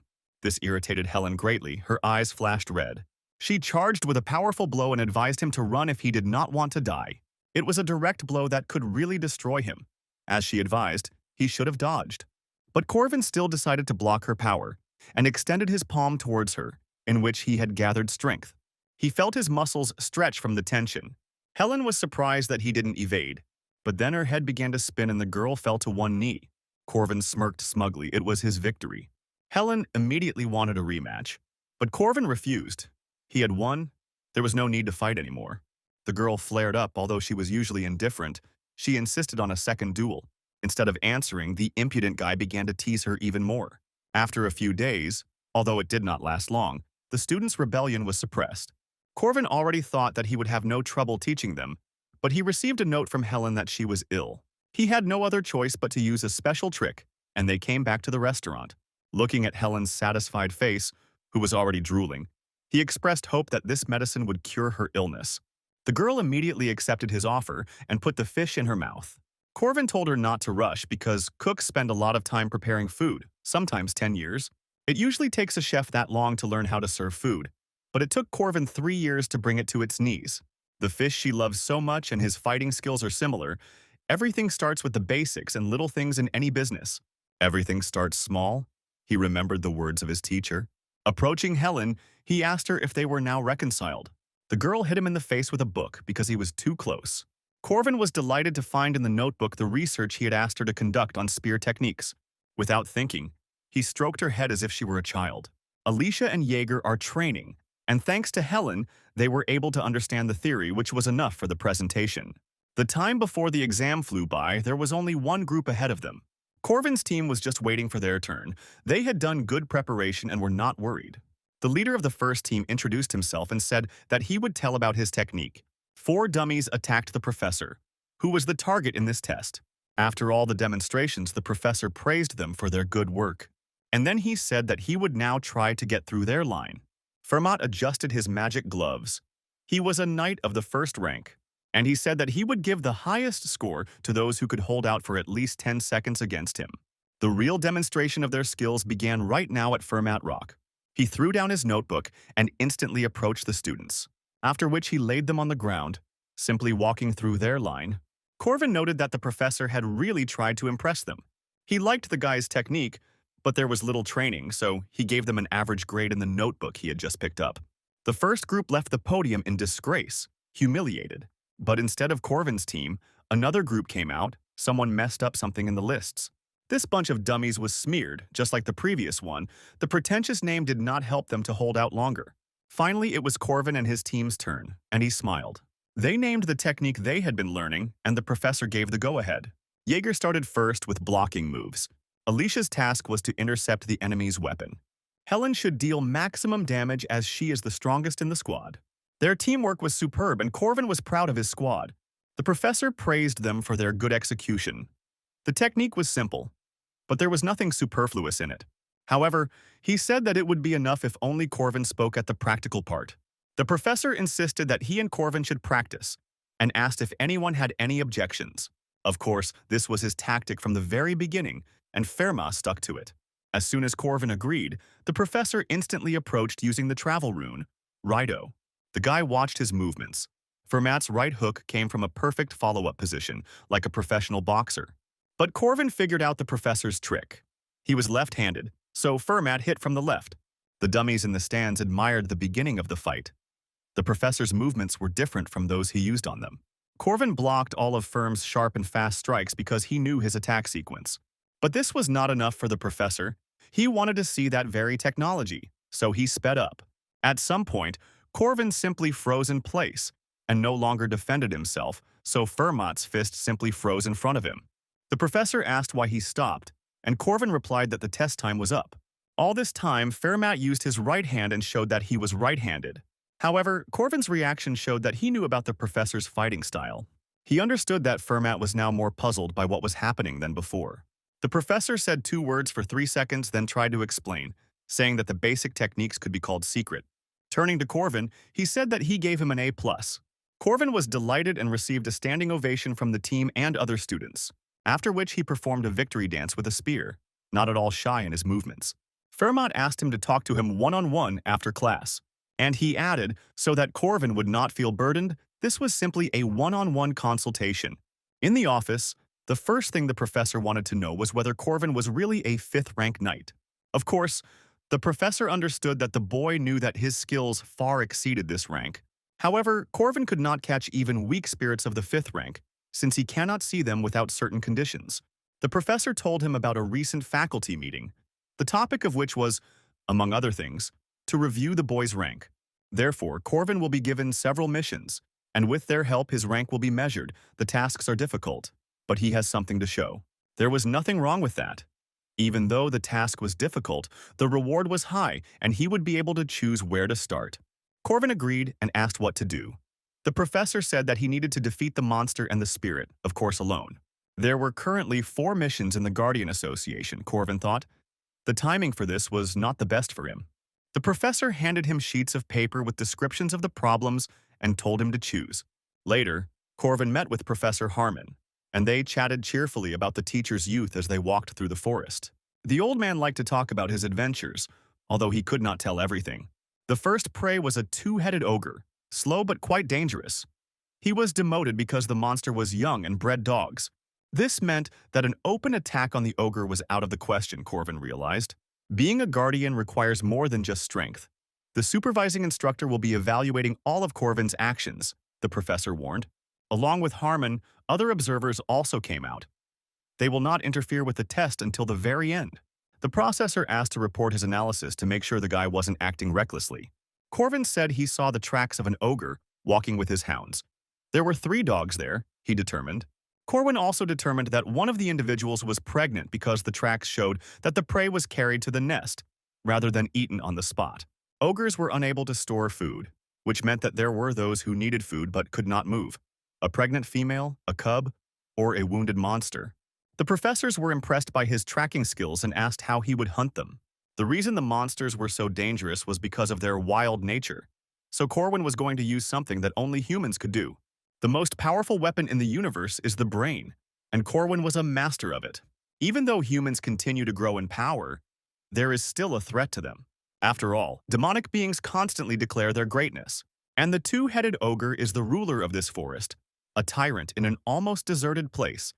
This irritated Helen greatly. Her eyes flashed red. She charged with a powerful blow and advised him to run if he did not want to die. It was a direct blow that could really destroy him. As she advised, he should have dodged. But Corvin still decided to block her power, and extended his palm towards her, in which he had gathered strength. He felt his muscles stretch from the tension. Helen was surprised that he didn't evade, but then her head began to spin and the girl fell to one knee. Corvin smirked smugly. It was his victory. Helen immediately wanted a rematch, but Corvin refused. He had won. There was no need to fight anymore. The girl flared up, although she was usually indifferent. She insisted on a second duel. Instead of answering, the impudent guy began to tease her even more. After a few days, although it did not last long, the students' rebellion was suppressed. Corvin already thought that he would have no trouble teaching them, but he received a note from Helen that she was ill. He had no other choice but to use a special trick, and they came back to the restaurant. Looking at Helen's satisfied face, who was already drooling, he expressed hope that this medicine would cure her illness. The girl immediately accepted his offer and put the fish in her mouth. Corvin told her not to rush because cooks spend a lot of time preparing food, sometimes 10 years. It usually takes a chef that long to learn how to serve food, but it took Corvin 3 years to bring it to its knees. The fish she loves so much and his fighting skills are similar. Everything starts with the basics and little things in any business. Everything starts small. He remembered the words of his teacher. Approaching Helen, he asked her if they were now reconciled. The girl hit him in the face with a book because he was too close. Corvin was delighted to find in the notebook the research he had asked her to conduct on spear techniques. Without thinking, he stroked her head as if she were a child. Alicia and Jaeger are training, and thanks to Helen, they were able to understand the theory, which was enough for the presentation. The time before the exam flew by, there was only one group ahead of them. Corvin's team was just waiting for their turn. They had done good preparation and were not worried. The leader of the first team introduced himself and said that he would tell about his technique. 4 dummies attacked the professor, who was the target in this test. After all the demonstrations, the professor praised them for their good work. And then he said that he would now try to get through their line. Fermat adjusted his magic gloves. He was a knight of the first rank, and he said that he would give the highest score to those who could hold out for at least 10 seconds against him. The real demonstration of their skills began right now at Fermat Rock. He threw down his notebook and instantly approached the students, after which he laid them on the ground, simply walking through their line. Corvin noted that the professor had really tried to impress them. He liked the guy's technique, but there was little training, so he gave them an average grade in the notebook he had just picked up. The first group left the podium in disgrace, humiliated. But instead of Corvin's team, another group came out. Someone messed up something in the lists. This bunch of dummies was smeared, just like the previous one. The pretentious name did not help them to hold out longer. Finally, it was Corvin and his team's turn, and he smiled. They named the technique they had been learning, and the professor gave the go-ahead. Jaeger started first with blocking moves. Alicia's task was to intercept the enemy's weapon. Helen should deal maximum damage as she is the strongest in the squad. Their teamwork was superb, and Corvin was proud of his squad. The professor praised them for their good execution. The technique was simple, but there was nothing superfluous in it. However, he said that it would be enough if only Corvin spoke at the practical part. The professor insisted that he and Corvin should practice, and asked if anyone had any objections. Of course, this was his tactic from the very beginning, and Fermat stuck to it. As soon as Corvin agreed, the professor instantly approached using the travel rune, Righto. The guy watched his movements. Fermat's right hook came from a perfect follow-up position, like a professional boxer. But Corvin figured out the professor's trick. He was left-handed, so Fermat hit from the left. The dummies in the stands admired the beginning of the fight. The professor's movements were different from those he used on them. Corvin blocked all of Ferm's sharp and fast strikes because he knew his attack sequence. But this was not enough for the professor. He wanted to see that very technology, so he sped up. At some point, Corvin simply froze in place and no longer defended himself, so Fermat's fist simply froze in front of him. The professor asked why he stopped, and Corvin replied that the test time was up. All this time, Fermat used his right hand and showed that he was right-handed. However, Corvin's reaction showed that he knew about the professor's fighting style. He understood that Fermat was now more puzzled by what was happening than before. The professor said 2 words for 3 seconds, then tried to explain, saying that the basic techniques could be called secret. Turning to Corvin, he said that he gave him an A+. Corvin was delighted and received a standing ovation from the team and other students, after which he performed a victory dance with a spear, not at all shy in his movements. Fermat asked him to talk to him one-on-one after class, and he added, so that Corvin would not feel burdened, this was simply a one-on-one consultation. In the office, the first thing the professor wanted to know was whether Corvin was really a 5th-rank knight. Of course, the professor understood that the boy knew that his skills far exceeded this rank. However, Corvin could not catch even weak spirits of the 5th rank, since he cannot see them without certain conditions. The professor told him about a recent faculty meeting, the topic of which was, among other things, to review the boy's rank. Therefore, Corvin will be given several missions, and with their help his rank will be measured. The tasks are difficult, but he has something to show. There was nothing wrong with that. Even though the task was difficult, the reward was high, and he would be able to choose where to start. Corvin agreed and asked what to do. The professor said that he needed to defeat the monster and the spirit, of course alone. There were currently 4 missions in the Guardian Association, Corvin thought. The timing for this was not the best for him. The professor handed him sheets of paper with descriptions of the problems and told him to choose. Later, Corvin met with Professor Harmon, and they chatted cheerfully about the teacher's youth as they walked through the forest. The old man liked to talk about his adventures, although he could not tell everything. The first prey was a 2-headed ogre, slow but quite dangerous. He was demoted because the monster was young and bred dogs. This meant that an open attack on the ogre was out of the question, Corvin realized. Being a guardian requires more than just strength. The supervising instructor will be evaluating all of Corvin's actions, the professor warned. Along with Harmon, other observers also came out. They will not interfere with the test until the very end. The processor asked to report his analysis to make sure the guy wasn't acting recklessly. Corvin said he saw the tracks of an ogre walking with his hounds. There were 3 dogs there, he determined. Corvin also determined that one of the individuals was pregnant because the tracks showed that the prey was carried to the nest, rather than eaten on the spot. Ogres were unable to store food, which meant that there were those who needed food but could not move. A pregnant female, a cub, or a wounded monster. The professors were impressed by his tracking skills and asked how he would hunt them. The reason the monsters were so dangerous was because of their wild nature, so Corvin was going to use something that only humans could do. The most powerful weapon in the universe is the brain, and Corvin was a master of it. Even though humans continue to grow in power, there is still a threat to them. After all, demonic beings constantly declare their greatness, and the 2-headed ogre is the ruler of this forest, a tyrant in an almost deserted place,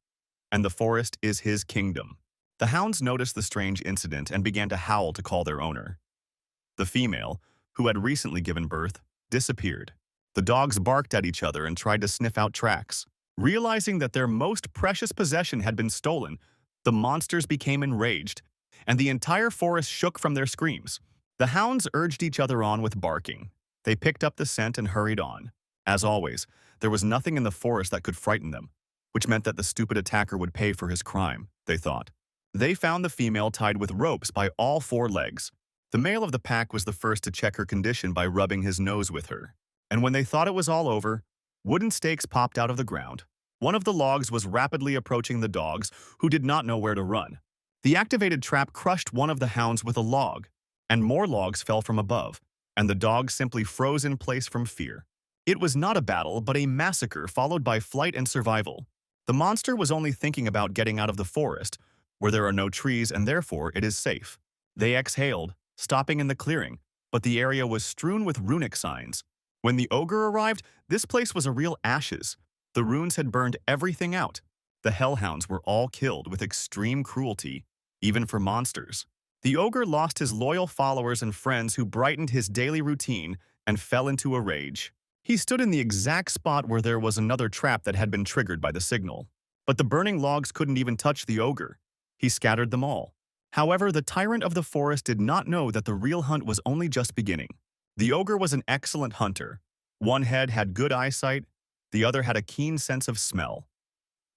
and the forest is his kingdom. The hounds noticed the strange incident and began to howl to call their owner. The female, who had recently given birth, disappeared. The dogs barked at each other and tried to sniff out tracks. Realizing that their most precious possession had been stolen, the monsters became enraged, and the entire forest shook from their screams. The hounds urged each other on with barking. They picked up the scent and hurried on. As always, there was nothing in the forest that could frighten them, which meant that the stupid attacker would pay for his crime, they thought. They found the female tied with ropes by all 4 legs. The male of the pack was the first to check her condition by rubbing his nose with her. And when they thought it was all over, wooden stakes popped out of the ground. One of the logs was rapidly approaching the dogs, who did not know where to run. The activated trap crushed one of the hounds with a log, and more logs fell from above, and the dogs simply froze in place from fear. It was not a battle, but a massacre followed by flight and survival. The monster was only thinking about getting out of the forest, where there are no trees and therefore it is safe. They exhaled, stopping in the clearing, but the area was strewn with runic signs. When the ogre arrived, this place was a real ashes. The runes had burned everything out. The hellhounds were all killed with extreme cruelty, even for monsters. The ogre lost his loyal followers and friends who brightened his daily routine and fell into a rage. He stood in the exact spot where there was another trap that had been triggered by the signal. But the burning logs couldn't even touch the ogre. He scattered them all. However, the tyrant of the forest did not know that the real hunt was only just beginning. The ogre was an excellent hunter. One head had good eyesight, the other had a keen sense of smell.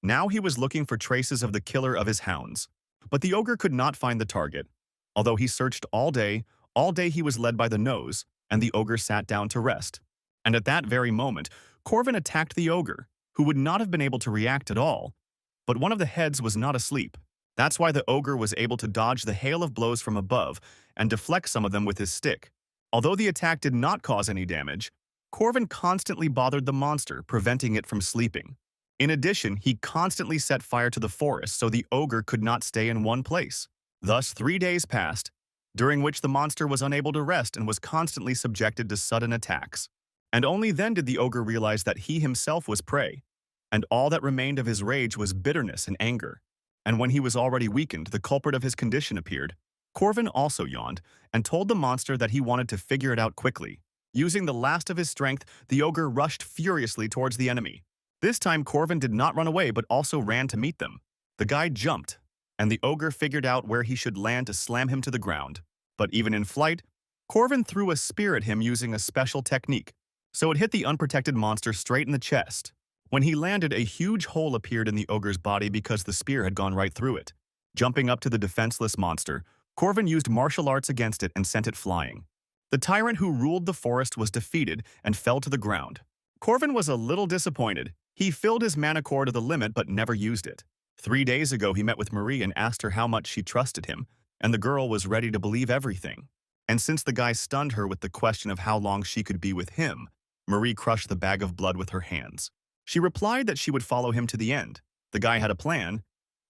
Now he was looking for traces of the killer of his hounds. But the ogre could not find the target. Although he searched all day he was led by the nose, and the ogre sat down to rest. And at that very moment, Corvin attacked the ogre, who would not have been able to react at all. But one of the heads was not asleep. That's why the ogre was able to dodge the hail of blows from above and deflect some of them with his stick. Although the attack did not cause any damage, Corvin constantly bothered the monster, preventing it from sleeping. In addition, he constantly set fire to the forest so the ogre could not stay in one place. Thus, 3 days passed, during which the monster was unable to rest and was constantly subjected to sudden attacks. And only then did the ogre realize that he himself was prey, and all that remained of his rage was bitterness and anger. And when he was already weakened, the culprit of his condition appeared. Corvin also yawned and told the monster that he wanted to figure it out quickly. Using the last of his strength, the ogre rushed furiously towards the enemy. This time, Corvin did not run away but also ran to meet them. The guy jumped, and the ogre figured out where he should land to slam him to the ground. But even in flight, Corvin threw a spear at him using a special technique, so it hit the unprotected monster straight in the chest. When he landed, a huge hole appeared in the ogre's body because the spear had gone right through it. Jumping up to the defenseless monster, Corvin used martial arts against it and sent it flying. The tyrant who ruled the forest was defeated and fell to the ground. Corvin was a little disappointed. He filled his mana core to the limit but never used it. 3 days ago, he met with Marie and asked her how much she trusted him, and the girl was ready to believe everything. And since the guy stunned her with the question of how long she could be with him, Marie crushed the bag of blood with her hands. She replied that she would follow him to the end. The guy had a plan,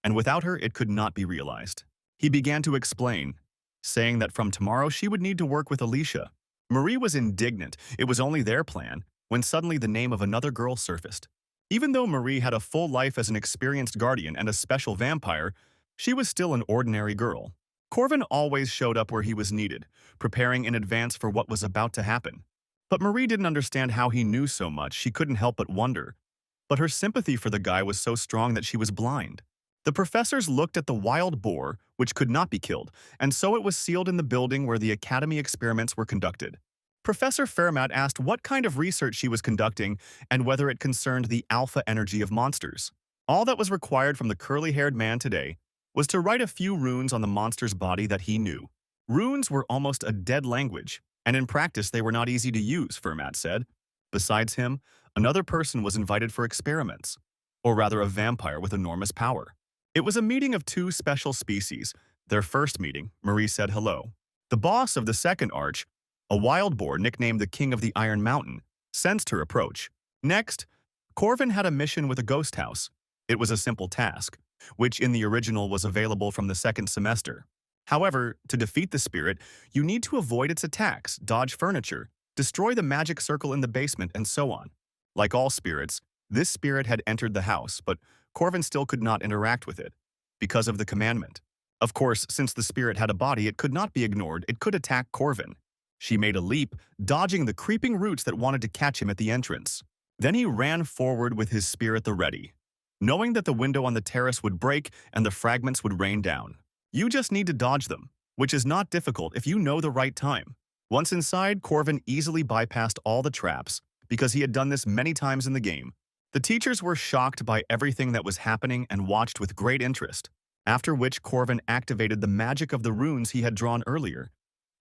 and without her, it could not be realized. He began to explain, saying that from tomorrow she would need to work with Alicia. Marie was indignant. It was only their plan, when suddenly the name of another girl surfaced. Even though Marie had a full life as an experienced guardian and a special vampire, she was still an ordinary girl. Corvin always showed up where he was needed, preparing in advance for what was about to happen. But Marie didn't understand how he knew so much. She couldn't help but wonder. But her sympathy for the guy was so strong that she was blind. The professors looked at the wild boar, which could not be killed, and so it was sealed in the building where the academy experiments were conducted. Professor Fermat asked what kind of research she was conducting and whether it concerned the alpha energy of monsters. All that was required from the curly-haired man today was to write a few runes on the monster's body that he knew. Runes were almost a dead language, and in practice they were not easy to use, Fermat said. Besides him, another person was invited for experiments, or rather a vampire with enormous power. It was a meeting of 2 special species. Their first meeting, Marie said hello. The boss of the second arch, a wild boar nicknamed the King of the Iron Mountain, sensed her approach. Next, Corvin had a mission with a ghost house. It was a simple task, which in the original was available from the second semester. However, to defeat the spirit, you need to avoid its attacks, dodge furniture, destroy the magic circle in the basement, and so on. Like all spirits, this spirit had entered the house, but Corvin still could not interact with it, because of the commandment. Of course, since the spirit had a body, it could not be ignored. It could attack Corvin. She made a leap, dodging the creeping roots that wanted to catch him at the entrance. Then he ran forward with his spear at the ready, knowing that the window on the terrace would break and the fragments would rain down. You just need to dodge them, which is not difficult if you know the right time. Once inside, Corvin easily bypassed all the traps, because he had done this many times in the game. The teachers were shocked by everything that was happening and watched with great interest, after which Corvin activated the magic of the runes he had drawn earlier,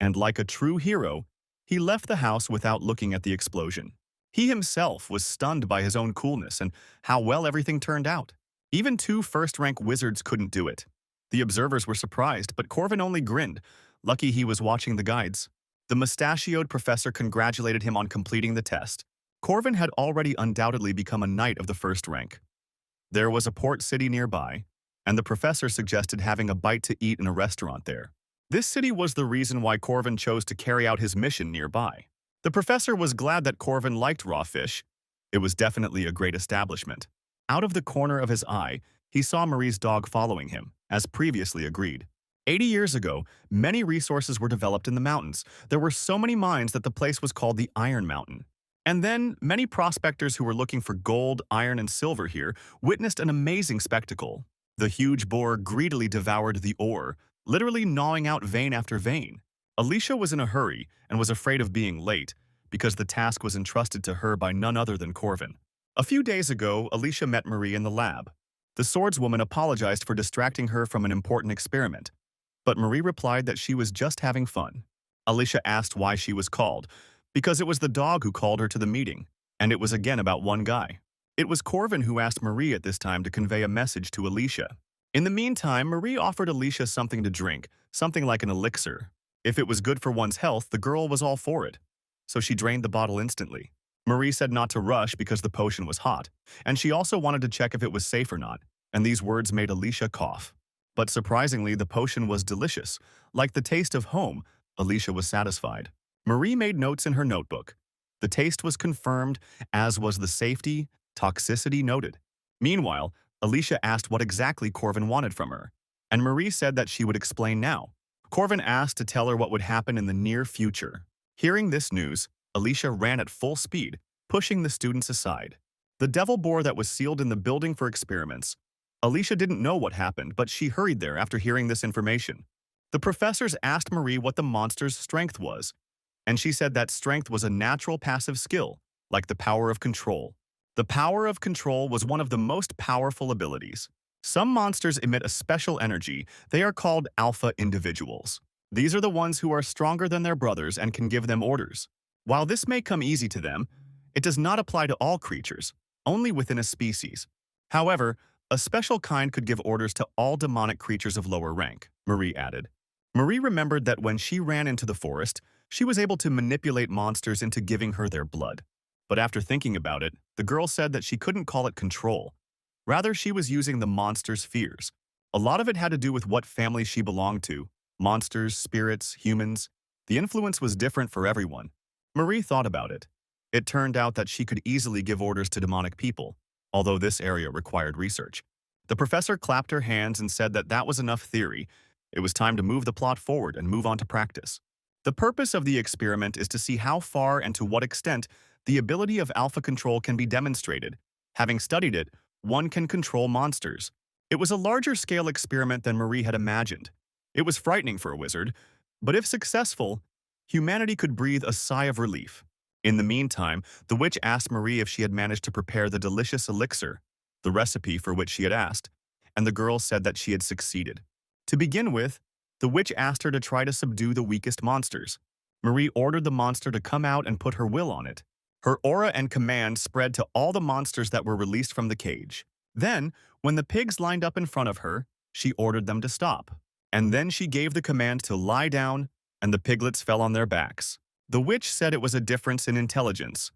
and like a true hero, he left the house without looking at the explosion. He himself was stunned by his own coolness and how well everything turned out. Even 2 first-rank wizards couldn't do it. The observers were surprised, but Corvin only grinned. Lucky he was watching the guides. The mustachioed professor congratulated him on completing the test. Corvin had already undoubtedly become a knight of the first rank. There was a port city nearby, and the professor suggested having a bite to eat in a restaurant there. This city was the reason why Corvin chose to carry out his mission nearby. The professor was glad that Corvin liked raw fish. It was definitely a great establishment. Out of the corner of his eye, he saw Marie's dog following him, as previously agreed. 80 years ago, many resources were developed in the mountains. There were so many mines that the place was called the Iron Mountain. And then, many prospectors who were looking for gold, iron, and silver here witnessed an amazing spectacle. The huge boar greedily devoured the ore, literally gnawing out vein after vein. Alicia was in a hurry and was afraid of being late because the task was entrusted to her by none other than Corvin. A few days ago, Alicia met Marie in the lab. The swordswoman apologized for distracting her from an important experiment, but Marie replied that she was just having fun. Alicia asked why she was called, because it was the dog who called her to the meeting, and it was again about one guy. It was Corvin who asked Marie at this time to convey a message to Alicia. In the meantime, Marie offered Alicia something to drink, something like an elixir. If it was good for one's health, the girl was all for it. So she drained the bottle instantly. Marie said not to rush because the potion was hot, and she also wanted to check if it was safe or not, and these words made Alicia cough. But surprisingly, the potion was delicious. Like the taste of home, Alicia was satisfied. Marie made notes in her notebook. The taste was confirmed, as was the safety, toxicity noted. Meanwhile, Alicia asked what exactly Corvin wanted from her, and Marie said that she would explain now. Corvin asked to tell her what would happen in the near future. Hearing this news, Alicia ran at full speed, pushing the students aside. The devil boar that was sealed in the building for experiments. Alicia didn't know what happened, but she hurried there after hearing this information. The professors asked Marie what the monster's strength was, and she said that strength was a natural passive skill, like the power of control. The power of control was one of the most powerful abilities. Some monsters emit a special energy. They are called alpha individuals. These are the ones who are stronger than their brothers and can give them orders. While this may come easy to them, it does not apply to all creatures, only within a species. However, a special kind could give orders to all demonic creatures of lower rank, Marie added. Marie remembered that when she ran into the forest, she was able to manipulate monsters into giving her their blood. But after thinking about it, the girl said that she couldn't call it control. Rather, she was using the monster's fears. A lot of it had to do with what family she belonged to. Monsters, spirits, humans. The influence was different for everyone. Marie thought about it. It turned out that she could easily give orders to demonic people, although this area required research. The professor clapped her hands and said that that was enough theory. It was time to move the plot forward and move on to practice. The purpose of the experiment is to see how far and to what extent the ability of alpha control can be demonstrated. Having studied it, one can control monsters. It was a larger-scale experiment than Marie had imagined. It was frightening for a wizard, but if successful, humanity could breathe a sigh of relief. In the meantime, the witch asked Marie if she had managed to prepare the delicious elixir, the recipe for which she had asked, and the girl said that she had succeeded. To begin with, the witch asked her to try to subdue the weakest monsters. Marie ordered the monster to come out and put her will on it. Her aura and command spread to all the monsters that were released from the cage. Then, when the pigs lined up in front of her, she ordered them to stop. And then she gave the command to lie down, and the piglets fell on their backs. The witch said it was a difference in intelligence.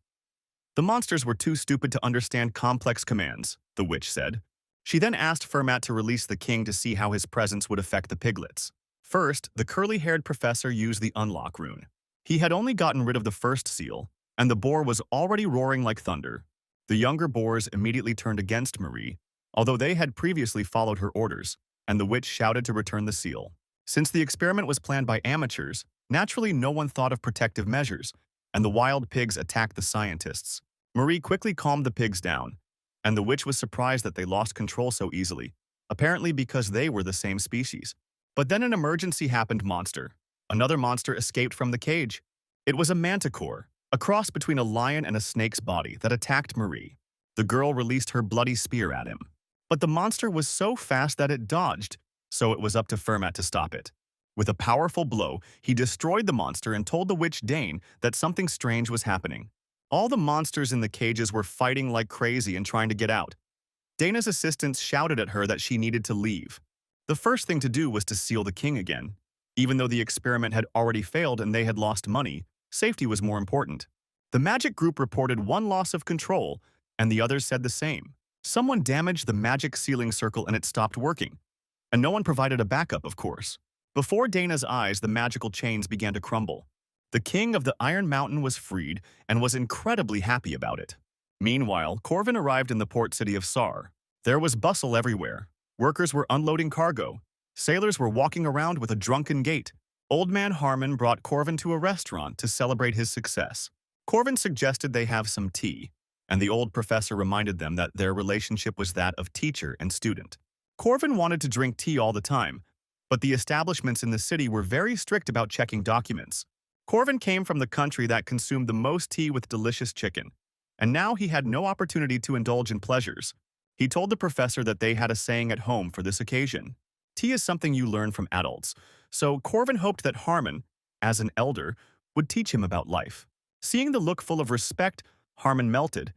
The monsters were too stupid to understand complex commands, the witch said. She then asked Fermat to release the king to see how his presence would affect the piglets. First, the curly-haired professor used the unlock rune. He had only gotten rid of the first seal, and the boar was already roaring like thunder. The younger boars immediately turned against Marie, although they had previously followed her orders, and the witch shouted to return the seal. Since the experiment was planned by amateurs, naturally no one thought of protective measures, and the wild pigs attacked the scientists. Marie quickly calmed the pigs down, and the witch was surprised that they lost control so easily, apparently because they were the same species. But then an emergency happened. Another monster escaped from the cage. It was a manticore, a cross between a lion and a snake's body that attacked Marie. The girl released her bloody spear at him. But the monster was so fast that it dodged, so it was up to Fermat to stop it. With a powerful blow, he destroyed the monster and told the witch Dane that something strange was happening. All the monsters in the cages were fighting like crazy and trying to get out. Dana's assistants shouted at her that she needed to leave. The first thing to do was to seal the king again. Even though the experiment had already failed and they had lost money, safety was more important. The magic group reported one loss of control, and the others said the same. Someone damaged the magic sealing circle and it stopped working. And no one provided a backup, of course. Before Dana's eyes, the magical chains began to crumble. The king of the Iron Mountain was freed and was incredibly happy about it. Meanwhile, Corvin arrived in the port city of Sar. There was bustle everywhere. Workers were unloading cargo. Sailors were walking around with a drunken gait. Old man Harmon brought Corvin to a restaurant to celebrate his success. Corvin suggested they have some tea, and the old professor reminded them that their relationship was that of teacher and student. Corvin wanted to drink tea all the time, but the establishments in the city were very strict about checking documents. Corvin came from the country that consumed the most tea with delicious chicken, and now he had no opportunity to indulge in pleasures. He told the professor that they had a saying at home for this occasion. Tea is something you learn from adults, so Corvin hoped that Harmon, as an elder, would teach him about life. Seeing the look full of respect, Harmon melted.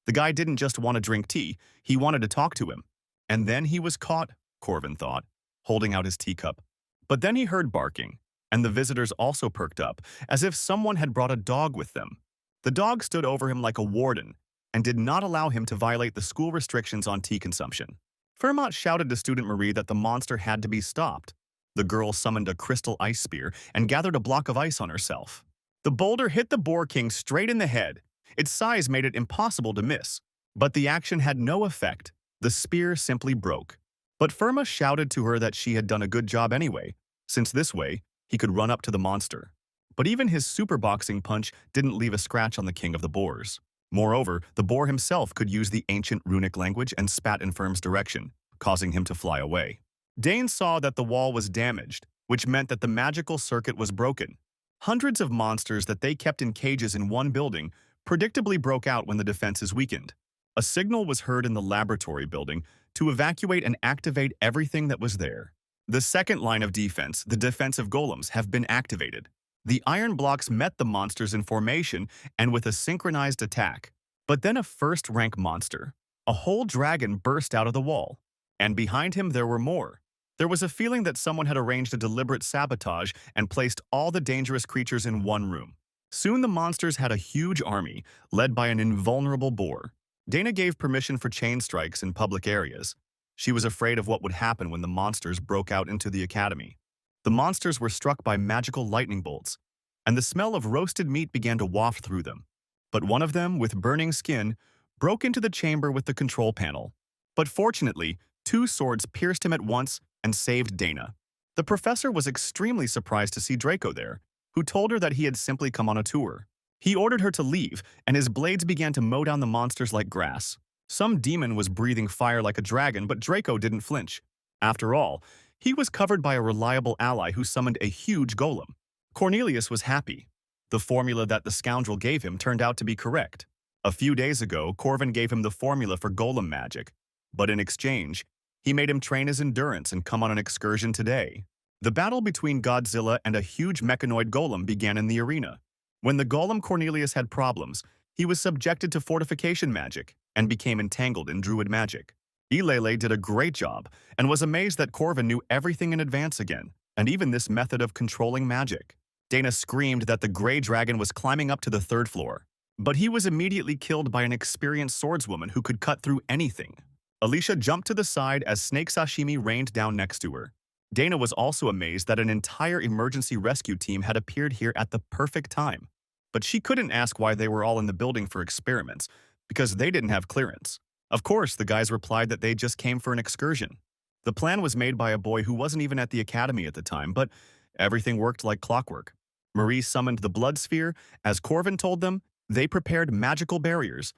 The guy didn't just want to drink tea, he wanted to talk to him. And then he was caught, Corvin thought, holding out his teacup. But then he heard barking, and the visitors also perked up, as if someone had brought a dog with them. The dog stood over him like a warden, and did not allow him to violate the school restrictions on tea consumption. Fermat shouted to student Marie that the monster had to be stopped. The girl summoned a crystal ice spear and gathered a block of ice on herself. The boulder hit the boar king straight in the head. Its size made it impossible to miss, but the action had no effect. The spear simply broke. But Fermat shouted to her that she had done a good job anyway, since this way, he could run up to the monster. But even his superboxing punch didn't leave a scratch on the king of the boars. Moreover, the boar himself could use the ancient runic language and spat in Firm's direction, causing him to fly away. Dane saw that the wall was damaged, which meant that the magical circuit was broken. Hundreds of monsters that they kept in cages in one building predictably broke out when the defenses weakened. A signal was heard in the laboratory building to evacuate and activate everything that was there. The second line of defense, the defensive golems, have been activated. The iron blocks met the monsters in formation and with a synchronized attack. But then a first-rank monster, a whole dragon, burst out of the wall. And behind him there were more. There was a feeling that someone had arranged a deliberate sabotage and placed all the dangerous creatures in one room. Soon the monsters had a huge army, led by an invulnerable boar. Dana gave permission for chain strikes in public areas. She was afraid of what would happen when the monsters broke out into the academy. The monsters were struck by magical lightning bolts, and the smell of roasted meat began to waft through them. But one of them, with burning skin, broke into the chamber with the control panel. But fortunately, 2 swords pierced him at once and saved Dana. The professor was extremely surprised to see Draco there, who told her that he had simply come on a tour. He ordered her to leave, and his blades began to mow down the monsters like grass. Some demon was breathing fire like a dragon, but Draco didn't flinch. After all, he was covered by a reliable ally who summoned a huge golem. Cornelius was happy. The formula that the scoundrel gave him turned out to be correct. A few days ago, Corvin gave him the formula for golem magic, but in exchange, he made him train his endurance and come on an excursion today. The battle between Godzilla and a huge mechanoid golem began in the arena. When the golem Cornelius had problems, he was subjected to fortification magic and became entangled in druid magic. Ilele did a great job and was amazed that Corvin knew everything in advance again, and even this method of controlling magic. Dana screamed that the gray dragon was climbing up to the 3rd floor, but he was immediately killed by an experienced swordswoman who could cut through anything. Alicia jumped to the side as snake sashimi rained down next to her. Dana was also amazed that an entire emergency rescue team had appeared here at the perfect time. But she couldn't ask why they were all in the building for experiments, because they didn't have clearance. Of course, the guys replied that they just came for an excursion. The plan was made by a boy who wasn't even at the academy at the time, but everything worked like clockwork. Marie summoned the blood sphere. As Corvin told them, they prepared magical barriers,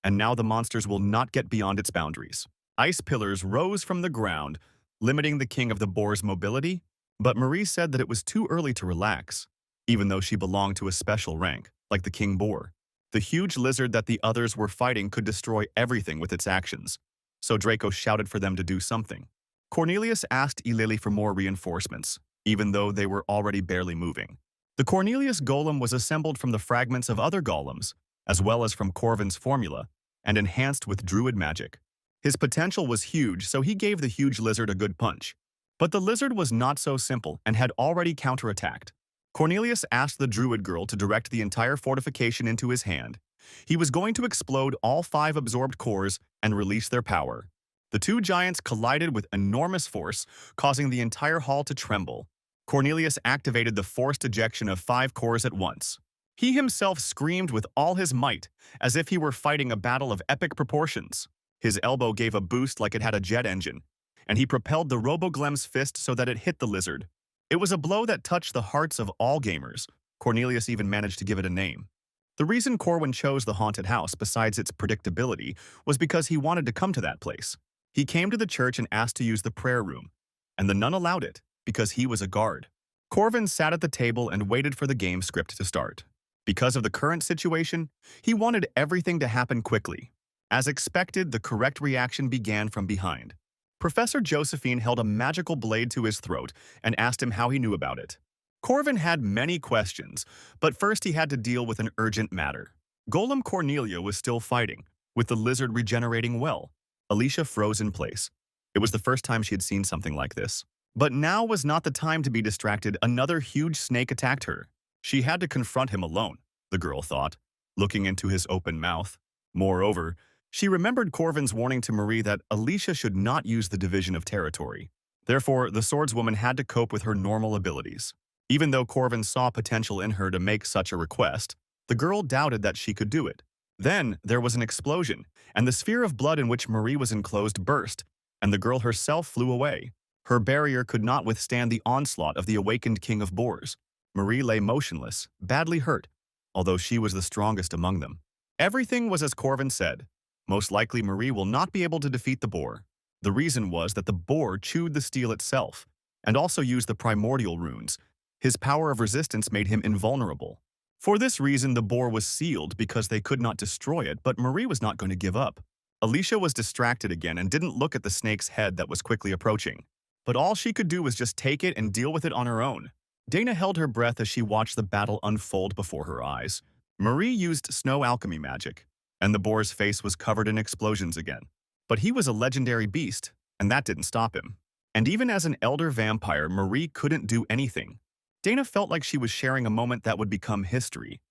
and now the monsters will not get beyond its boundaries. Ice pillars rose from the ground, limiting the king of the boar's mobility, but Marie said that it was too early to relax, even though she belonged to a special rank, like the king boar. The huge lizard that the others were fighting could destroy everything with its actions, so Draco shouted for them to do something. Cornelius asked Ilele for more reinforcements, even though they were already barely moving. The Cornelius golem was assembled from the fragments of other golems, as well as from Corvin's formula, and enhanced with druid magic. His potential was huge, so he gave the huge lizard a good punch. But the lizard was not so simple and had already counterattacked. Cornelius asked the druid girl to direct the entire fortification into his hand. He was going to explode all 5 absorbed cores and release their power. The 2 giants collided with enormous force, causing the entire hall to tremble. Cornelius activated the forced ejection of 5 cores at once. He himself screamed with all his might, as if he were fighting a battle of epic proportions. His elbow gave a boost like it had a jet engine, and he propelled the Roboglem's fist so that it hit the lizard. It was a blow that touched the hearts of all gamers. Cornelius even managed to give it a name. The reason Corwin chose the haunted house, besides its predictability, was because he wanted to come to that place. He came to the church and asked to use the prayer room, and the nun allowed it, because he was a guard. Corvin sat at the table and waited for the game script to start. Because of the current situation, he wanted everything to happen quickly. As expected, the correct reaction began from behind. Professor Josephine held a magical blade to his throat and asked him how he knew about it. Corvin had many questions, but first he had to deal with an urgent matter. Golem Cornelia was still fighting, with the lizard regenerating well. Alicia froze in place. It was the first time she had seen something like this. But now was not the time to be distracted. Another huge snake attacked her. She had to confront him alone, the girl thought, looking into his open mouth. Moreover, she remembered Corvin's warning to Marie that Alicia should not use the division of territory. Therefore, the swordswoman had to cope with her normal abilities. Even though Corvin saw potential in her to make such a request, the girl doubted that she could do it. Then, there was an explosion, and the sphere of blood in which Marie was enclosed burst, and the girl herself flew away. Her barrier could not withstand the onslaught of the awakened king of boars. Marie lay motionless, badly hurt, although she was the strongest among them. Everything was as Corvin said. Most likely Marie will not be able to defeat the boar. The reason was that the boar chewed the steel itself, and also used the primordial runes. His power of resistance made him invulnerable. For this reason, the boar was sealed because they could not destroy it, but Marie was not going to give up. Alicia was distracted again and didn't look at the snake's head that was quickly approaching. But all she could do was just take it and deal with it on her own. Dana held her breath as she watched the battle unfold before her eyes. Marie used snow alchemy magic, and the boar's face was covered in explosions again. But he was a legendary beast, and that didn't stop him. And even as an elder vampire, Marie couldn't do anything. Dana felt like she was sharing a moment that would become history.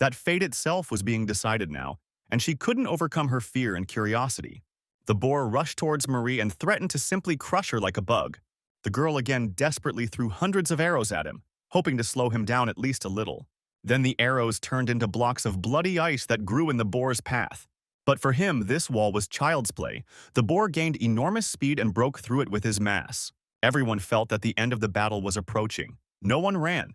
That fate itself was being decided now, and she couldn't overcome her fear and curiosity. The boar rushed towards Marie and threatened to simply crush her like a bug. The girl again desperately threw hundreds of arrows at him, hoping to slow him down at least a little. Then the arrows turned into blocks of bloody ice that grew in the boar's path. But for him, this wall was child's play. The boar gained enormous speed and broke through it with his mass. Everyone felt that the end of the battle was approaching. No one ran,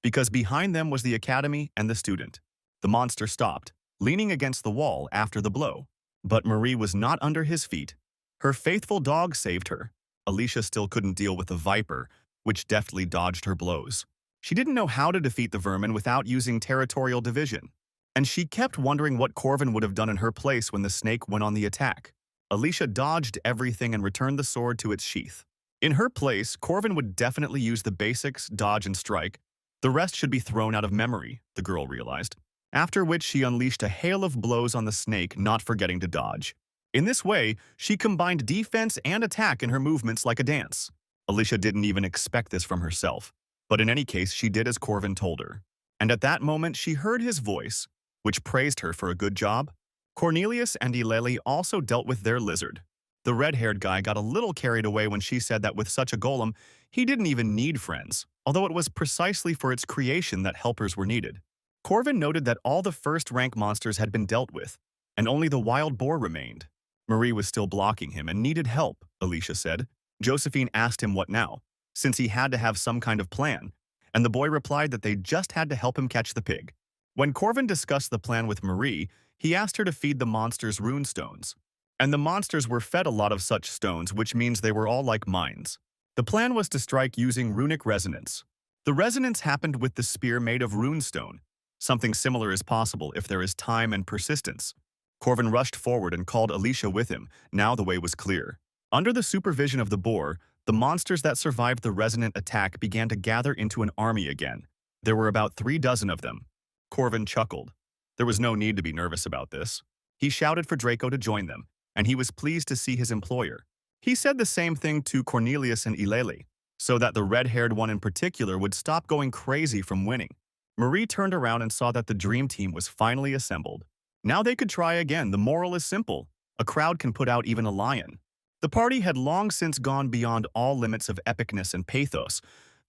because behind them was the academy and the student. The monster stopped, leaning against the wall after the blow. But Marie was not under his feet. Her faithful dog saved her. Alicia still couldn't deal with the viper, which deftly dodged her blows. She didn't know how to defeat the vermin without using territorial division. And she kept wondering what Corvin would have done in her place when the snake went on the attack. Alicia dodged everything and returned the sword to its sheath. In her place, Corvin would definitely use the basics, dodge and strike. The rest should be thrown out of memory, the girl realized. After which she unleashed a hail of blows on the snake, not forgetting to dodge. In this way, she combined defense and attack in her movements like a dance. Alicia didn't even expect this from herself, but in any case, she did as Corvin told her. And at that moment, she heard his voice, which praised her for a good job. Cornelius and Eulalie also dealt with their lizard. The red-haired guy got a little carried away when she said that with such a golem, he didn't even need friends, although it was precisely for its creation that helpers were needed. Corvin noted that all the first-rank monsters had been dealt with, and only the wild boar remained. Marie was still blocking him and needed help, Alicia said. Josephine asked him what now, since he had to have some kind of plan, and the boy replied that they just had to help him catch the pig. When Corvin discussed the plan with Marie, he asked her to feed the monsters rune stones. And the monsters were fed a lot of such stones, which means they were all like mines. The plan was to strike using runic resonance. The resonance happened with the spear made of runestone. Something similar is possible if there is time and persistence. Corvin rushed forward and called Alicia with him. Now the way was clear. Under the supervision of the boar, the monsters that survived the resonant attack began to gather into an army again. There were about 3 dozen of them. Corvin chuckled. There was no need to be nervous about this. He shouted for Draco to join them, and he was pleased to see his employer. He said the same thing to Cornelius and Eulalie, so that the red-haired one in particular would stop going crazy from winning. Marie turned around and saw that the dream team was finally assembled. Now they could try again. The moral is simple. A crowd can put out even a lion. The party had long since gone beyond all limits of epicness and pathos,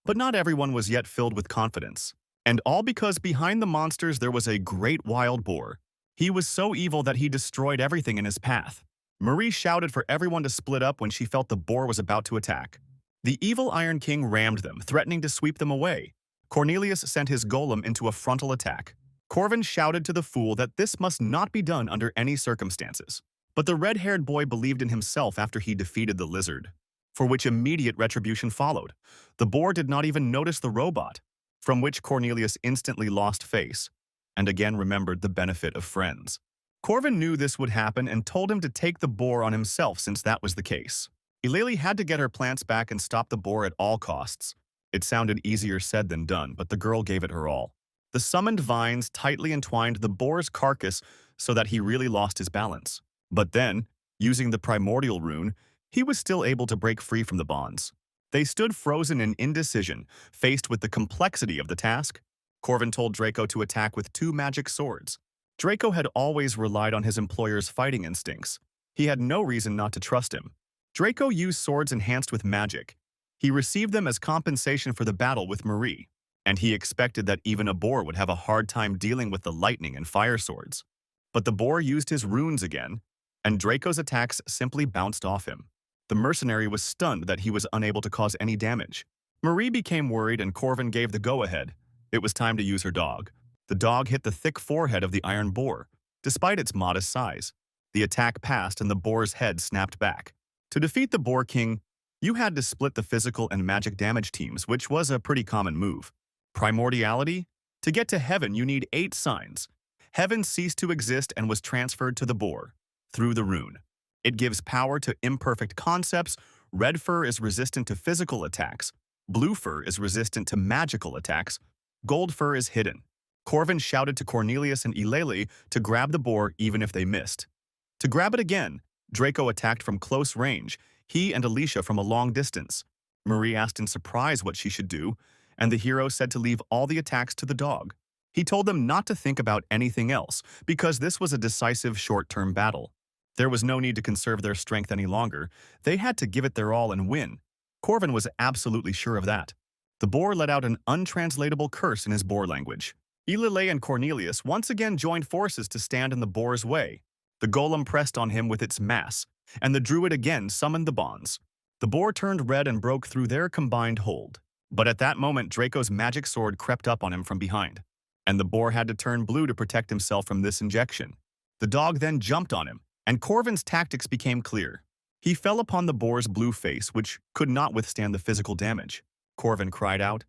But not everyone was yet filled with confidence. And all because behind the monsters there was a great wild boar. He was so evil that he destroyed everything in his path. Marie shouted for everyone to split up when she felt the boar was about to attack. The evil Iron King rammed them, threatening to sweep them away. Cornelius sent his golem into a frontal attack. Corvin shouted to the fool that this must not be done under any circumstances. But the red-haired boy believed in himself after he defeated the lizard, for which immediate retribution followed. The boar did not even notice the robot, from which Cornelius instantly lost face, and again remembered the benefit of friends. Corvin knew this would happen and told him to take the boar on himself since that was the case. Eulalie had to get her plants back and stop the boar at all costs. It sounded easier said than done, but the girl gave it her all. The summoned vines tightly entwined the boar's carcass so that he really lost his balance. But then, using the primordial rune, he was still able to break free from the bonds. They stood frozen in indecision, faced with the complexity of the task. Corvin told Draco to attack with 2 magic swords. Draco had always relied on his employer's fighting instincts. He had no reason not to trust him. Draco used swords enhanced with magic. He received them as compensation for the battle with Marie, and he expected that even a boar would have a hard time dealing with the lightning and fire swords. But the boar used his runes again, and Draco's attacks simply bounced off him. The mercenary was stunned that he was unable to cause any damage. Marie became worried and Corvin gave the go-ahead. It was time to use her dog. The dog hit the thick forehead of the iron boar. Despite its modest size, the attack passed and the boar's head snapped back. To defeat the Boar King, you had to split the physical and magic damage teams, which was a pretty common move. Primordiality? To get to heaven, you need 8 signs. Heaven ceased to exist and was transferred to the boar through the rune. It gives power to imperfect concepts. Red fur is resistant to physical attacks. Blue fur is resistant to magical attacks. Gold fur is hidden. Corvin shouted to Cornelius and Eulalie to grab the boar even if they missed. To grab it again, Draco attacked from close range, he and Alicia from a long distance. Marie asked in surprise what she should do, and the hero said to leave all the attacks to the dog. He told them not to think about anything else, because this was a decisive short-term battle. There was no need to conserve their strength any longer. They had to give it their all and win. Corvin was absolutely sure of that. The boar let out an untranslatable curse in his boar language. Eulalie and Cornelius once again joined forces to stand in the boar's way. The golem pressed on him with its mass, and the druid again summoned the bonds. The boar turned red and broke through their combined hold. But at that moment, Draco's magic sword crept up on him from behind, and the boar had to turn blue to protect himself from this injection. The dog then jumped on him, and Corvin's tactics became clear. He fell upon the boar's blue face, which could not withstand the physical damage. Corvin cried out.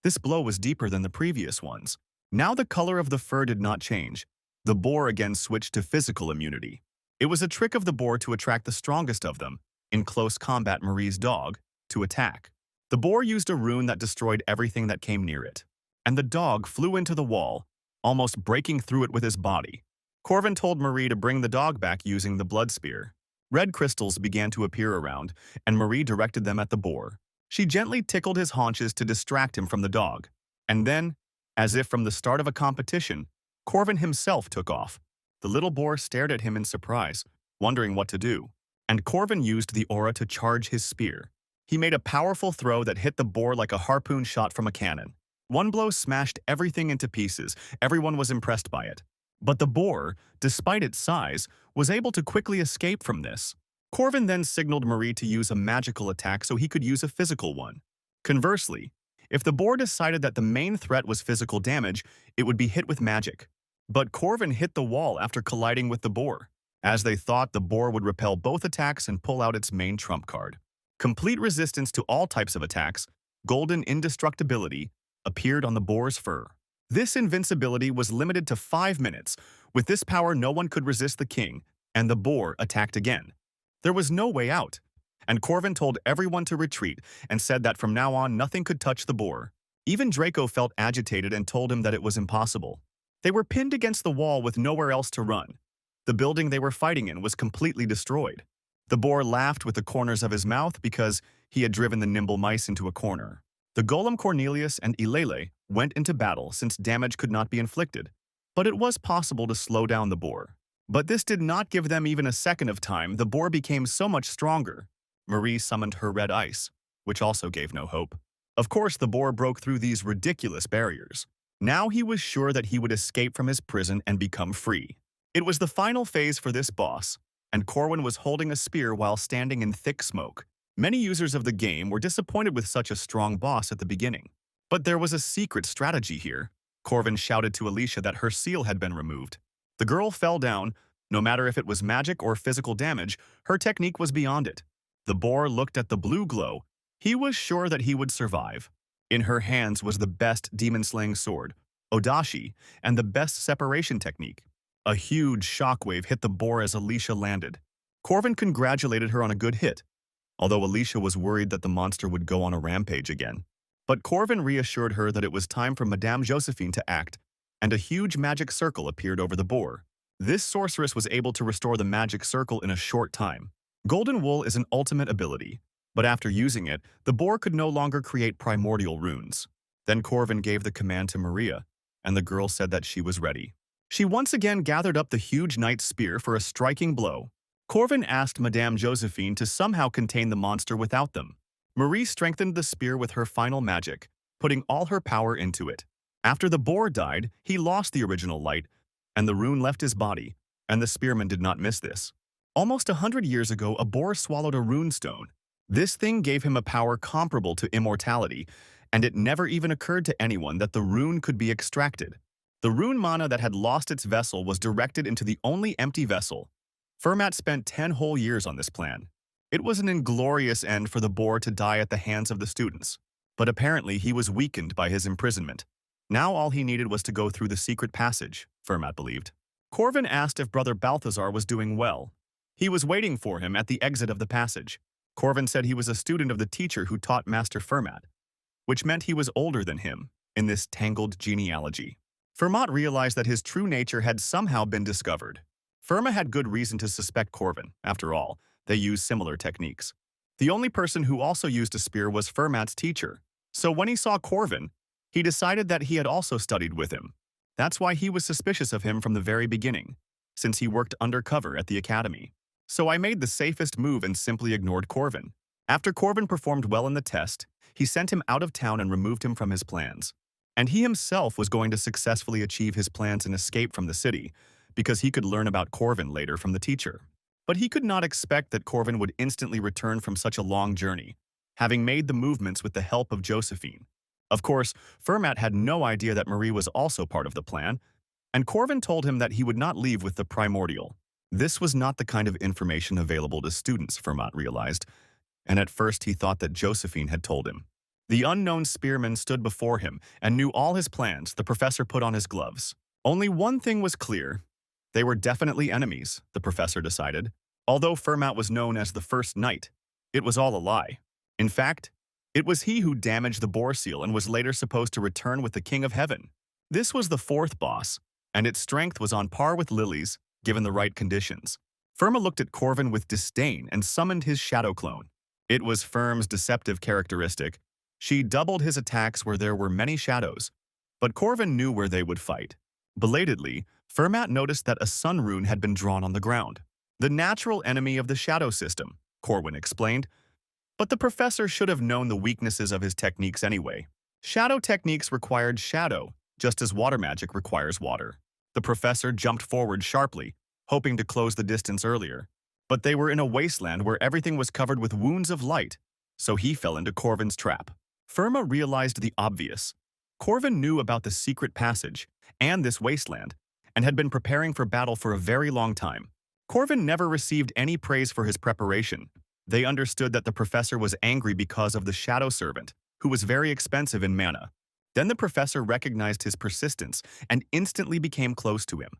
This blow was deeper than the previous ones. Now the color of the fur did not change. The boar again switched to physical immunity. It was a trick of the boar to attract the strongest of them, in close combat Marie's dog, to attack. The boar used a rune that destroyed everything that came near it, and the dog flew into the wall, almost breaking through it with his body. Corvin told Marie to bring the dog back using the blood spear. Red crystals began to appear around, and Marie directed them at the boar. She gently tickled his haunches to distract him from the dog. And then, as if from the start of a competition, Corvin himself took off. The little boar stared at him in surprise, wondering what to do, and Corvin used the aura to charge his spear. He made a powerful throw that hit the boar like a harpoon shot from a cannon. One blow smashed everything into pieces. Everyone was impressed by it. But the boar, despite its size, was able to quickly escape from this. Corvin then signaled Marie to use a magical attack so he could use a physical one. Conversely, if the boar decided that the main threat was physical damage, it would be hit with magic. But Corvin hit the wall after colliding with the boar. As they thought, the boar would repel both attacks and pull out its main trump card. Complete resistance to all types of attacks, golden indestructibility, appeared on the boar's fur. This invincibility was limited to 5 minutes. With this power, no one could resist the king, and the boar attacked again. There was no way out, and Corvin told everyone to retreat and said that from now on nothing could touch the boar. Even Draco felt agitated and told him that it was impossible. They were pinned against the wall with nowhere else to run. The building they were fighting in was completely destroyed. The boar laughed with the corners of his mouth because he had driven the nimble mice into a corner. The golem Cornelius and Eulalie went into battle since damage could not be inflicted, but it was possible to slow down the boar. But this did not give them even a second of time. The boar became so much stronger. Marie summoned her red ice, which also gave no hope. Of course, the boar broke through these ridiculous barriers. Now he was sure that he would escape from his prison and become free. It was the final phase for this boss, and Corwin was holding a spear while standing in thick smoke. Many users of the game were disappointed with such a strong boss at the beginning. But there was a secret strategy here. Corwin shouted to Alicia that her seal had been removed. The girl fell down. No matter if it was magic or physical damage, her technique was beyond it. The boar looked at the blue glow. He was sure that he would survive. In her hands was the best demon-slaying sword, Odashi, and the best separation technique. A huge shockwave hit the boar as Alicia landed. Corwin congratulated her on a good hit, although Alicia was worried that the monster would go on a rampage again. But Corwin reassured her that it was time for Madame Josephine to act, and a huge magic circle appeared over the boar. This sorceress was able to restore the magic circle in a short time. Golden Wool is an ultimate ability, but after using it, the boar could no longer create primordial runes. Then Corwin gave the command to Maria, and the girl said that she was ready. She once again gathered up the huge knight's spear for a striking blow. Corwin asked Madame Josephine to somehow contain the monster without them. Marie strengthened the spear with her final magic, putting all her power into it. After the boar died, he lost the original light, and the rune left his body, and the spearman did not miss this. Almost 100 years ago, a boar swallowed a rune stone. This thing gave him a power comparable to immortality, and it never even occurred to anyone that the rune could be extracted. The rune mana that had lost its vessel was directed into the only empty vessel. Fermat spent 10 whole years on this plan. It was an inglorious end for the boar to die at the hands of the students, but apparently he was weakened by his imprisonment. Now all he needed was to go through the secret passage, Fermat believed. Corwin asked if Brother Balthazar was doing well. He was waiting for him at the exit of the passage. Corwin said he was a student of the teacher who taught Master Fermat, which meant he was older than him in this tangled genealogy. Fermat realized that his true nature had somehow been discovered. Fermat had good reason to suspect Corwin. After all, they used similar techniques. The only person who also used a spear was Fermat's teacher. So when he saw Corwin, he decided that he had also studied with him. That's why he was suspicious of him from the very beginning, since he worked undercover at the academy. So I made the safest move and simply ignored Corwin. After Corwin performed well in the test, he sent him out of town and removed him from his plans. And he himself was going to successfully achieve his plans and escape from the city, because he could learn about Corwin later from the teacher. But he could not expect that Corwin would instantly return from such a long journey, having made the movements with the help of Josephine. Of course, Fermat had no idea that Marie was also part of the plan, and Corwin told him that he would not leave with the primordial. This was not the kind of information available to students, Fermat realized, and at first he thought that Josephine had told him. The unknown spearman stood before him and knew all his plans. The professor put on his gloves. Only one thing was clear. They were definitely enemies, the professor decided. Although Fermat was known as the First Knight, it was all a lie. In fact, it was he who damaged the boar seal and was later supposed to return with the King of Heaven. This was the fourth boss, and its strength was on par with Lily's, given the right conditions. Fermat looked at Corwin with disdain and summoned his shadow clone. It was Firm's deceptive characteristic. She doubled his attacks where there were many shadows, but Corwin knew where they would fight. Belatedly, Fermat noticed that a sun rune had been drawn on the ground. The natural enemy of the shadow system, Corwin explained. But the professor should have known the weaknesses of his techniques anyway. Shadow techniques required shadow, just as water magic requires water. The professor jumped forward sharply, hoping to close the distance earlier. But they were in a wasteland where everything was covered with wounds of light, so he fell into Corwin's trap. Fermat realized the obvious. Corwin knew about the secret passage and this wasteland, and had been preparing for battle for a very long time. Corwin never received any praise for his preparation. They understood that the professor was angry because of the shadow servant, who was very expensive in mana. Then the professor recognized his persistence and instantly became close to him.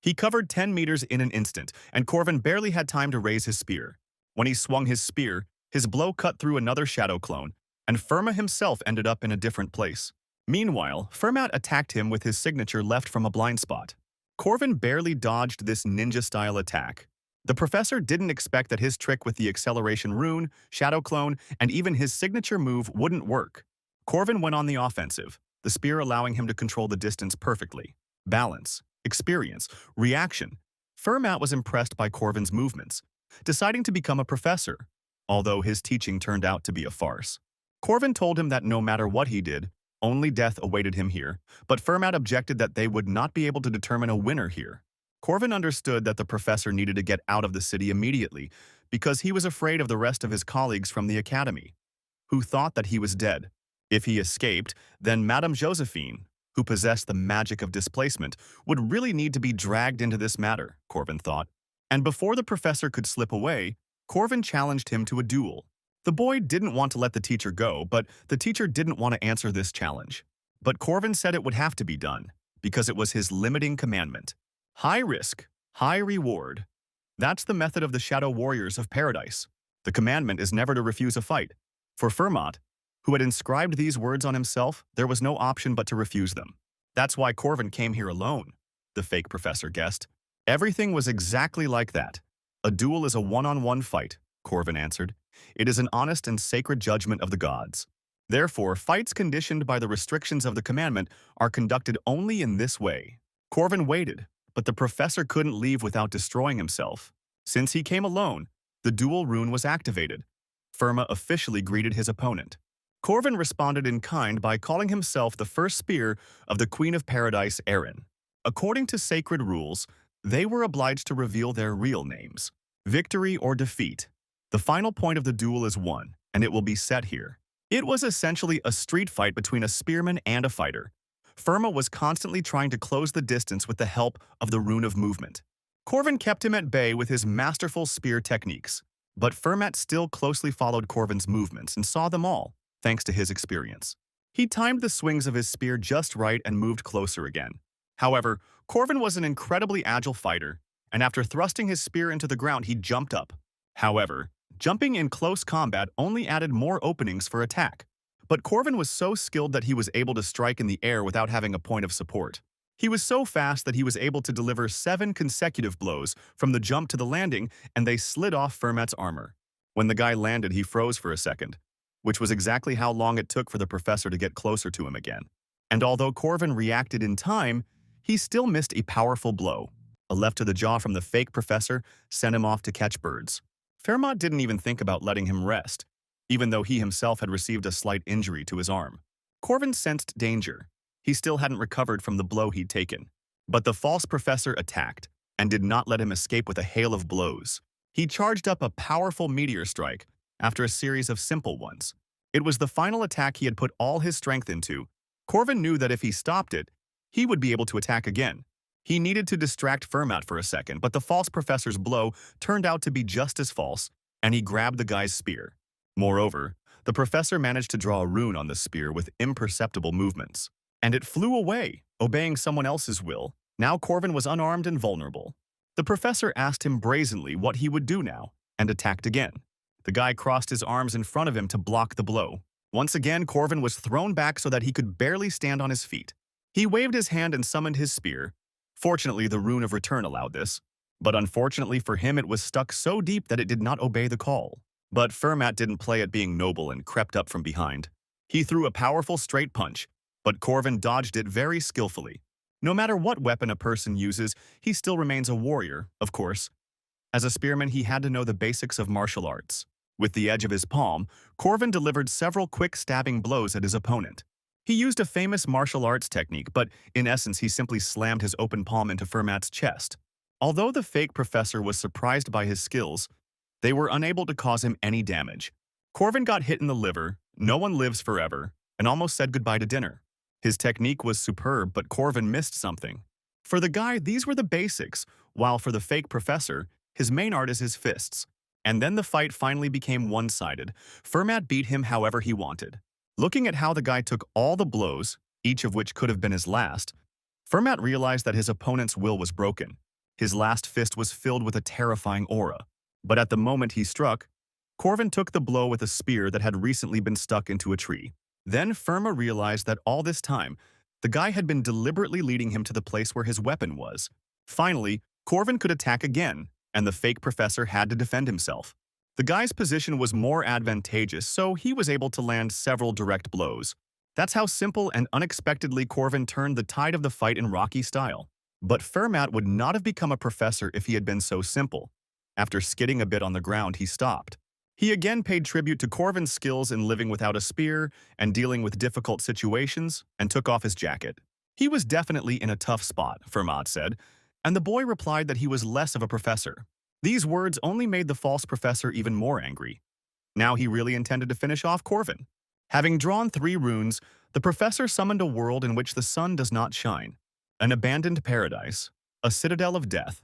He covered 10 meters in an instant, and Corwin barely had time to raise his spear. When he swung his spear, his blow cut through another shadow clone, and Fermat himself ended up in a different place. Meanwhile, Fermat attacked him with his signature left from a blind spot. Corwin barely dodged this ninja-style attack. The professor didn't expect that his trick with the acceleration rune, shadow clone, and even his signature move wouldn't work. Corwin went on the offensive, the spear allowing him to control the distance perfectly. Balance, experience, reaction. Fermat was impressed by Corwin's movements, deciding to become a professor, although his teaching turned out to be a farce. Corvin told him that no matter what he did, only death awaited him here, but Fermat objected that they would not be able to determine a winner here. Corvin understood that the professor needed to get out of the city immediately because he was afraid of the rest of his colleagues from the academy, who thought that he was dead. If he escaped, then Madame Josephine, who possessed the magic of displacement, would really need to be dragged into this matter, Corvin thought. And before the professor could slip away, Corvin challenged him to a duel. The boy didn't want to let the teacher go, but the teacher didn't want to answer this challenge. But Corvin said it would have to be done, because it was his limiting commandment. High risk, high reward. That's the method of the Shadow Warriors of Paradise. The commandment is never to refuse a fight. For Fermat, who had inscribed these words on himself, there was no option but to refuse them. That's why Corvin came here alone, the fake professor guessed. Everything was exactly like that. A duel is a one-on-one fight, Corvin answered. It is an honest and sacred judgment of the gods. Therefore, fights conditioned by the restrictions of the commandment are conducted only in this way. Corvin waited, but the professor couldn't leave without destroying himself. Since he came alone, the duel rune was activated. Fermat officially greeted his opponent. Corvin responded in kind by calling himself the first spear of the Queen of Paradise, Erin. According to sacred rules, they were obliged to reveal their real names. Victory or defeat. The final point of the duel is won, and it will be set here. It was essentially a street fight between a spearman and a fighter. Fermat was constantly trying to close the distance with the help of the Rune of Movement. Corvin kept him at bay with his masterful spear techniques, but Fermat still closely followed Corvin's movements and saw them all, thanks to his experience. He timed the swings of his spear just right and moved closer again. However, Corvin was an incredibly agile fighter, and after thrusting his spear into the ground, he jumped up. However, jumping in close combat only added more openings for attack. But Corvin was so skilled that he was able to strike in the air without having a point of support. He was so fast that he was able to deliver 7 consecutive blows from the jump to the landing, and they slid off Fermat's armor. When the guy landed, he froze for a second, which was exactly how long it took for the professor to get closer to him again. And although Corvin reacted in time, he still missed a powerful blow. A left to the jaw from the fake professor sent him off to catch birds. Fermat didn't even think about letting him rest, even though he himself had received a slight injury to his arm. Corvin sensed danger. He still hadn't recovered from the blow he'd taken. But the false professor attacked and did not let him escape with a hail of blows. He charged up a powerful meteor strike after a series of simple ones. It was the final attack he had put all his strength into. Corvin knew that if he stopped it, he would be able to attack again. He needed to distract Fermat for a second, but the false professor's blow turned out to be just as false, and he grabbed the guy's spear. Moreover, the professor managed to draw a rune on the spear with imperceptible movements. And it flew away, obeying someone else's will. Now Corvin was unarmed and vulnerable. The professor asked him brazenly what he would do now, and attacked again. The guy crossed his arms in front of him to block the blow. Once again, Corvin was thrown back so that he could barely stand on his feet. He waved his hand and summoned his spear. Fortunately, the rune of return allowed this. But unfortunately for him, it was stuck so deep that it did not obey the call. But Fermat didn't play at being noble and crept up from behind. He threw a powerful straight punch, but Corvin dodged it very skillfully. No matter what weapon a person uses, he still remains a warrior, of course. As a spearman, he had to know the basics of martial arts. With the edge of his palm, Corvin delivered several quick stabbing blows at his opponent. He used a famous martial arts technique, but in essence he simply slammed his open palm into Fermat's chest. Although the fake professor was surprised by his skills, they were unable to cause him any damage. Corvin got hit in the liver, no one lives forever, and almost said goodbye to dinner. His technique was superb, but Corvin missed something. For the guy, these were the basics, while for the fake professor, his main art is his fists. And then the fight finally became one-sided. Fermat beat him however he wanted. Looking at how the guy took all the blows, each of which could have been his last, Fermat realized that his opponent's will was broken. His last fist was filled with a terrifying aura. But at the moment he struck, Corvin took the blow with a spear that had recently been stuck into a tree. Then Fermat realized that all this time, the guy had been deliberately leading him to the place where his weapon was. Finally, Corvin could attack again, and the fake professor had to defend himself. The guy's position was more advantageous, so he was able to land several direct blows. That's how simple and unexpectedly Corvin turned the tide of the fight in Rocky style. But Fermat would not have become a professor if he had been so simple. After skidding a bit on the ground, he stopped. He again paid tribute to Corvin's skills in living without a spear and dealing with difficult situations, and took off his jacket. He was definitely in a tough spot, Fermat said, and the boy replied that he was less of a professor. These words only made the false professor even more angry. Now he really intended to finish off Corvin. Having drawn 3 runes, the professor summoned a world in which the sun does not shine, an abandoned paradise, a citadel of death.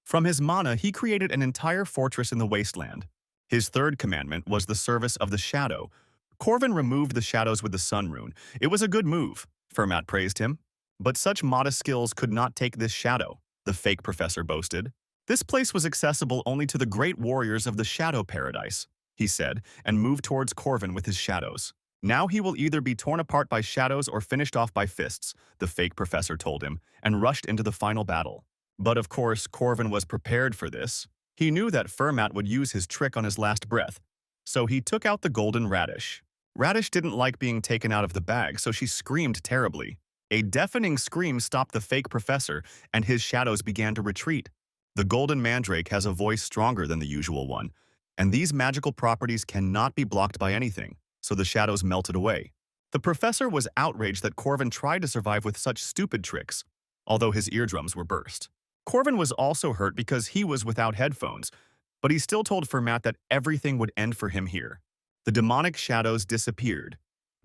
From his mana, he created an entire fortress in the wasteland. His third commandment was the service of the shadow. Corvin removed the shadows with the sun rune. It was a good move, Fermat praised him. But such modest skills could not take this shadow, the fake professor boasted. This place was accessible only to the great warriors of the shadow paradise, he said, and moved towards Corvin with his shadows. Now he will either be torn apart by shadows or finished off by fists, the fake professor told him, and rushed into the final battle. But of course, Corvin was prepared for this. He knew that Fermat would use his trick on his last breath, so he took out the golden radish. Radish didn't like being taken out of the bag, so she screamed terribly. A deafening scream stopped the fake professor, and his shadows began to retreat. The golden mandrake has a voice stronger than the usual one, and these magical properties cannot be blocked by anything, so the shadows melted away. The professor was outraged that Corvin tried to survive with such stupid tricks, although his eardrums were burst. Corvin was also hurt because he was without headphones, but he still told Fermat that everything would end for him here. The demonic shadows disappeared,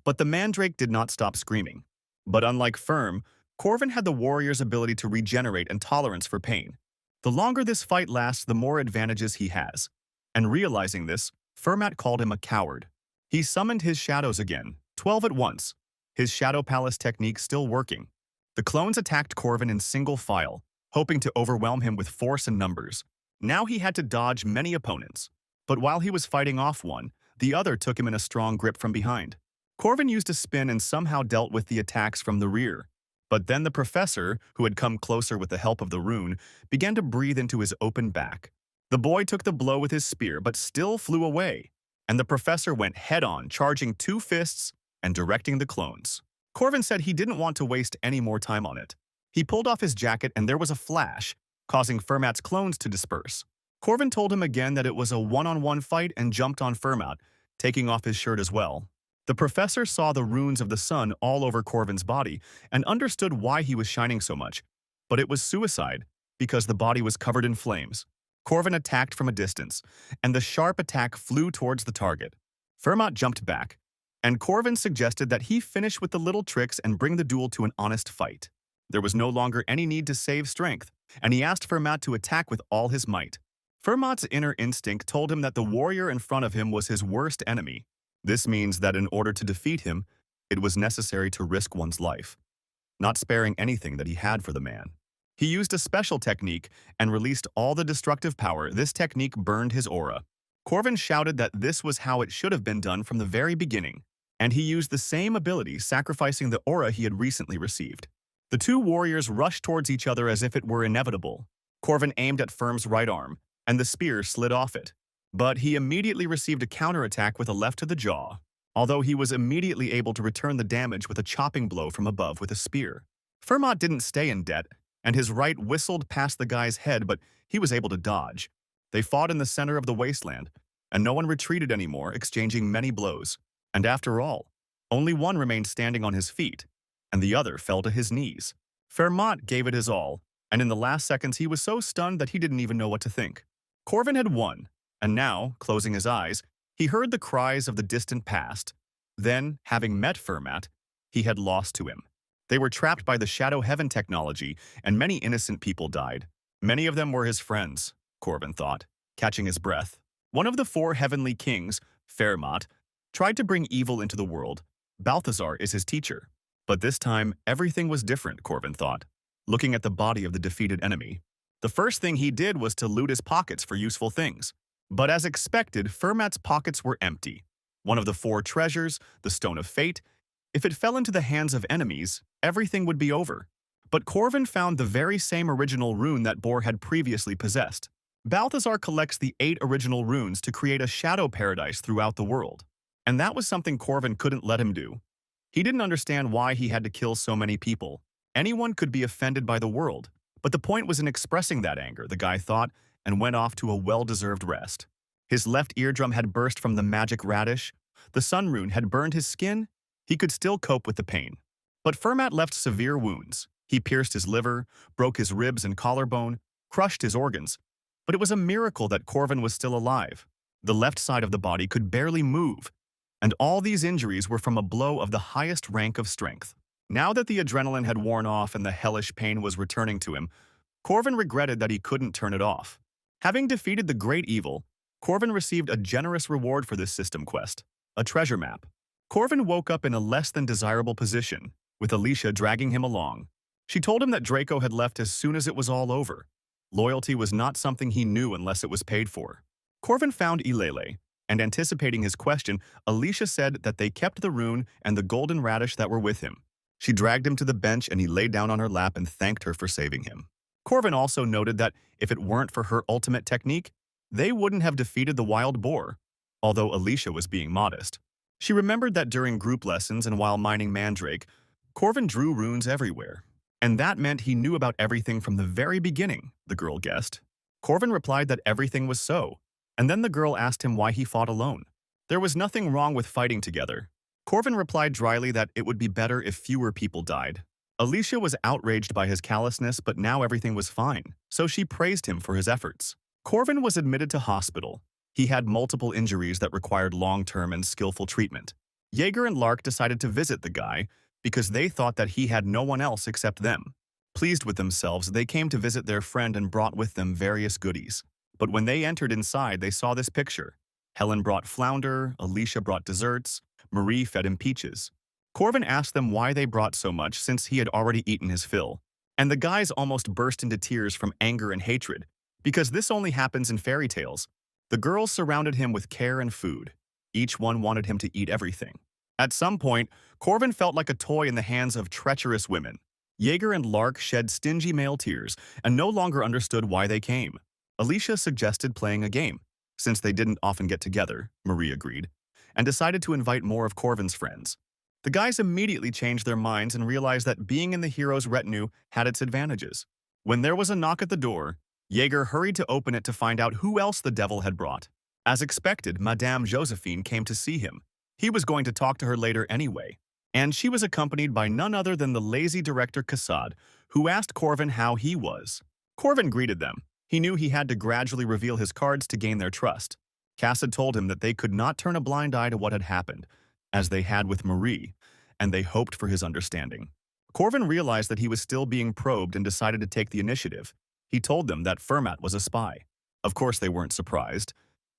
but the mandrake did not stop screaming. But unlike Ferm, Corvin had the warrior's ability to regenerate and tolerance for pain. The longer this fight lasts, the more advantages he has. And realizing this, Fermat called him a coward. He summoned his shadows again, 12 at once, his Shadow Palace technique still working. The clones attacked Corvin in single file, hoping to overwhelm him with force and numbers. Now he had to dodge many opponents. But while he was fighting off one, the other took him in a strong grip from behind. Corvin used a spin and somehow dealt with the attacks from the rear. But then the professor, who had come closer with the help of the rune, began to breathe into his open back. The boy took the blow with his spear but still flew away, and the professor went head-on, charging 2 fists and directing the clones. Corvin said he didn't want to waste any more time on it. He pulled off his jacket and there was a flash, causing Fermat's clones to disperse. Corvin told him again that it was a one-on-one fight and jumped on Fermat, taking off his shirt as well. The professor saw the runes of the sun all over Corvin's body and understood why he was shining so much, but it was suicide because the body was covered in flames. Corvin attacked from a distance, and the sharp attack flew towards the target. Fermat jumped back, and Corvin suggested that he finish with the little tricks and bring the duel to an honest fight. There was no longer any need to save strength, and he asked Fermat to attack with all his might. Fermat's inner instinct told him that the warrior in front of him was his worst enemy. This means that in order to defeat him, it was necessary to risk one's life, not sparing anything that he had for the man. He used a special technique and released all the destructive power. This technique burned his aura. Corvin shouted that this was how it should have been done from the very beginning, and he used the same ability, sacrificing the aura he had recently received. The 2 warriors rushed towards each other as if it were inevitable. Corvin aimed at Ferm's right arm, and the spear slid off it. But he immediately received a counterattack with a left to the jaw, although he was immediately able to return the damage with a chopping blow from above with a spear. Fermat didn't stay in debt, and his right whistled past the guy's head, but he was able to dodge. They fought in the center of the wasteland, and no one retreated anymore, exchanging many blows. And after all, only one remained standing on his feet, and the other fell to his knees. Fermat gave it his all, and in the last seconds he was so stunned that he didn't even know what to think. Corvin had won, and now, closing his eyes, he heard the cries of the distant past. Then, having met Fermat, he had lost to him. They were trapped by the Shadow Heaven technology, and many innocent people died. Many of them were his friends, Corvin thought, catching his breath. One of the 4 heavenly kings, Fermat, tried to bring evil into the world. Balthazar is his teacher. But this time, everything was different, Corvin thought, looking at the body of the defeated enemy. The first thing he did was to loot his pockets for useful things. But as expected, Fermat's pockets were empty. One of the 4 treasures, the Stone of Fate, if it fell into the hands of enemies, everything would be over. But Corvin found the very same original rune that Boar had previously possessed. Balthazar collects the 8 original runes to create a shadow paradise throughout the world. And that was something Corvin couldn't let him do. He didn't understand why he had to kill so many people. Anyone could be offended by the world, but the point was in expressing that anger, the guy thought, and went off to a well-deserved rest. His left eardrum had burst from the magic radish. The sun rune had burned his skin. He could still cope with the pain. But Fermat left severe wounds. He pierced his liver, broke his ribs and collarbone, crushed his organs. But it was a miracle that Corvin was still alive. The left side of the body could barely move, and all these injuries were from a blow of the highest rank of strength. Now that the adrenaline had worn off and the hellish pain was returning to him, Corvin regretted that he couldn't turn it off. Having defeated the great evil, Corvin received a generous reward for this system quest, a treasure map. Corvin woke up in a less than desirable position, with Alicia dragging him along. She told him that Draco had left as soon as it was all over. Loyalty was not something he knew unless it was paid for. Corvin found Ilele, and anticipating his question, Alicia said that they kept the rune and the golden radish that were with him. She dragged him to the bench and he lay down on her lap and thanked her for saving him. Corvin also noted that if it weren't for her ultimate technique, they wouldn't have defeated the wild boar, although Alicia was being modest. She remembered that during group lessons and while mining Mandrake, Corvin drew runes everywhere. And that meant he knew about everything from the very beginning, the girl guessed. Corvin replied that everything was so, and then the girl asked him why he fought alone. There was nothing wrong with fighting together. Corvin replied dryly that it would be better if fewer people died. Alicia was outraged by his callousness, but now everything was fine, so she praised him for his efforts. Corvin was admitted to hospital. He had multiple injuries that required long-term and skillful treatment. Jaeger and Lark decided to visit the guy because they thought that he had no one else except them. Pleased with themselves, they came to visit their friend and brought with them various goodies. But when they entered inside, they saw this picture. Helen brought flounder, Alicia brought desserts, Marie fed him peaches. Corvin asked them why they brought so much since he had already eaten his fill. And the guys almost burst into tears from anger and hatred, because this only happens in fairy tales. The girls surrounded him with care and food. Each one wanted him to eat everything. At some point, Corvin felt like a toy in the hands of treacherous women. Jaeger and Lark shed stingy male tears and no longer understood why they came. Alicia suggested playing a game. Since they didn't often get together, Marie agreed, and decided to invite more of Corvin's friends. The guys immediately changed their minds and realized that being in the hero's retinue had its advantages. When there was a knock at the door, Jaeger hurried to open it to find out who else the devil had brought. As expected, Madame Josephine came to see him. He was going to talk to her later anyway, and she was accompanied by none other than the lazy director Cassad, who asked Corvin how he was. Corvin greeted them. He knew he had to gradually reveal his cards to gain their trust. Cassad told him that they could not turn a blind eye to what had happened, as they had with Marie, and they hoped for his understanding. Corvin realized that he was still being probed and decided to take the initiative. He told them that Fermat was a spy. Of course they weren't surprised.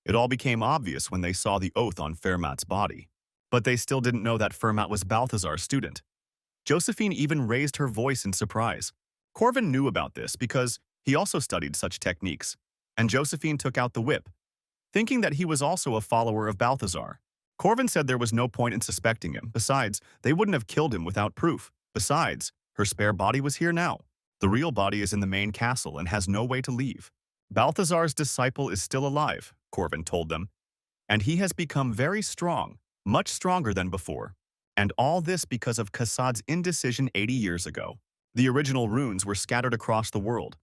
It all became obvious when they saw the oath on Fermat's body. But they still didn't know that Fermat was Balthazar's student. Josephine even raised her voice in surprise. Corvin knew about this because he also studied such techniques, and Josephine took out the whip, thinking that he was also a follower of Balthazar. Corvin said there was no point in suspecting him. Besides, they wouldn't have killed him without proof. Besides, her spare body was here now. The real body is in the main castle and has no way to leave. Balthazar's disciple is still alive, Corvin told them, and he has become very strong, much stronger than before. And all this because of Cassad's indecision 80 years ago. The original runes were scattered across the world,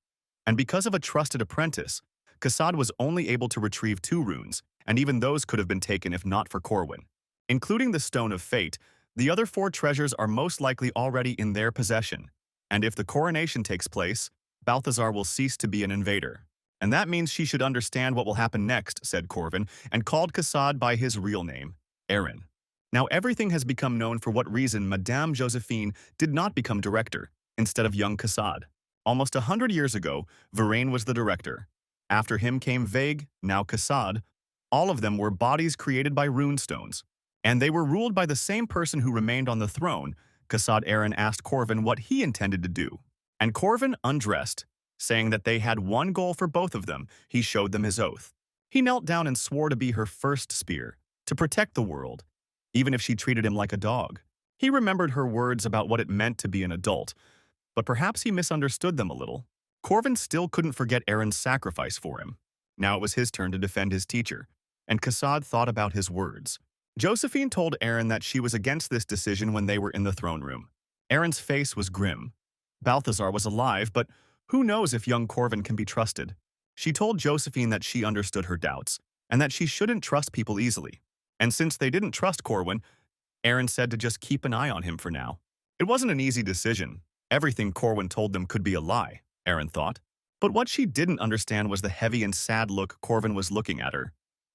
and because of a trusted apprentice, Cassad was only able to retrieve 2 runes, and even those could have been taken if not for Corwin. Including the Stone of Fate, the other 4 treasures are most likely already in their possession, and if the coronation takes place, Balthazar will cease to be an invader. And that means she should understand what will happen next, said Corvin, and called Cassad by his real name, Aaron. Now everything has become known for what reason Madame Josephine did not become director, instead of young Cassad. Almost 100 years ago, Varain was the director. After him came Vague, now Cassad. All of them were bodies created by runestones, and they were ruled by the same person who remained on the throne. Cassad Aaron asked Corvin what he intended to do, and Corvin undressed, saying that they had one goal for both of them. He showed them his oath. He knelt down and swore to be her first spear, to protect the world, even if she treated him like a dog. He remembered her words about what it meant to be an adult, but perhaps he misunderstood them a little. Corvin still couldn't forget Aaron's sacrifice for him. Now it was his turn to defend his teacher, and Cassad thought about his words. Josephine told Aaron that she was against this decision when they were in the throne room. Aaron's face was grim. Balthazar was alive, but who knows if young Corvin can be trusted? She told Josephine that she understood her doubts, and that she shouldn't trust people easily. And since they didn't trust Corwin, Aaron said to just keep an eye on him for now. It wasn't an easy decision. Everything Corwin told them could be a lie, Aaron thought. But what she didn't understand was the heavy and sad look Corwin was looking at her,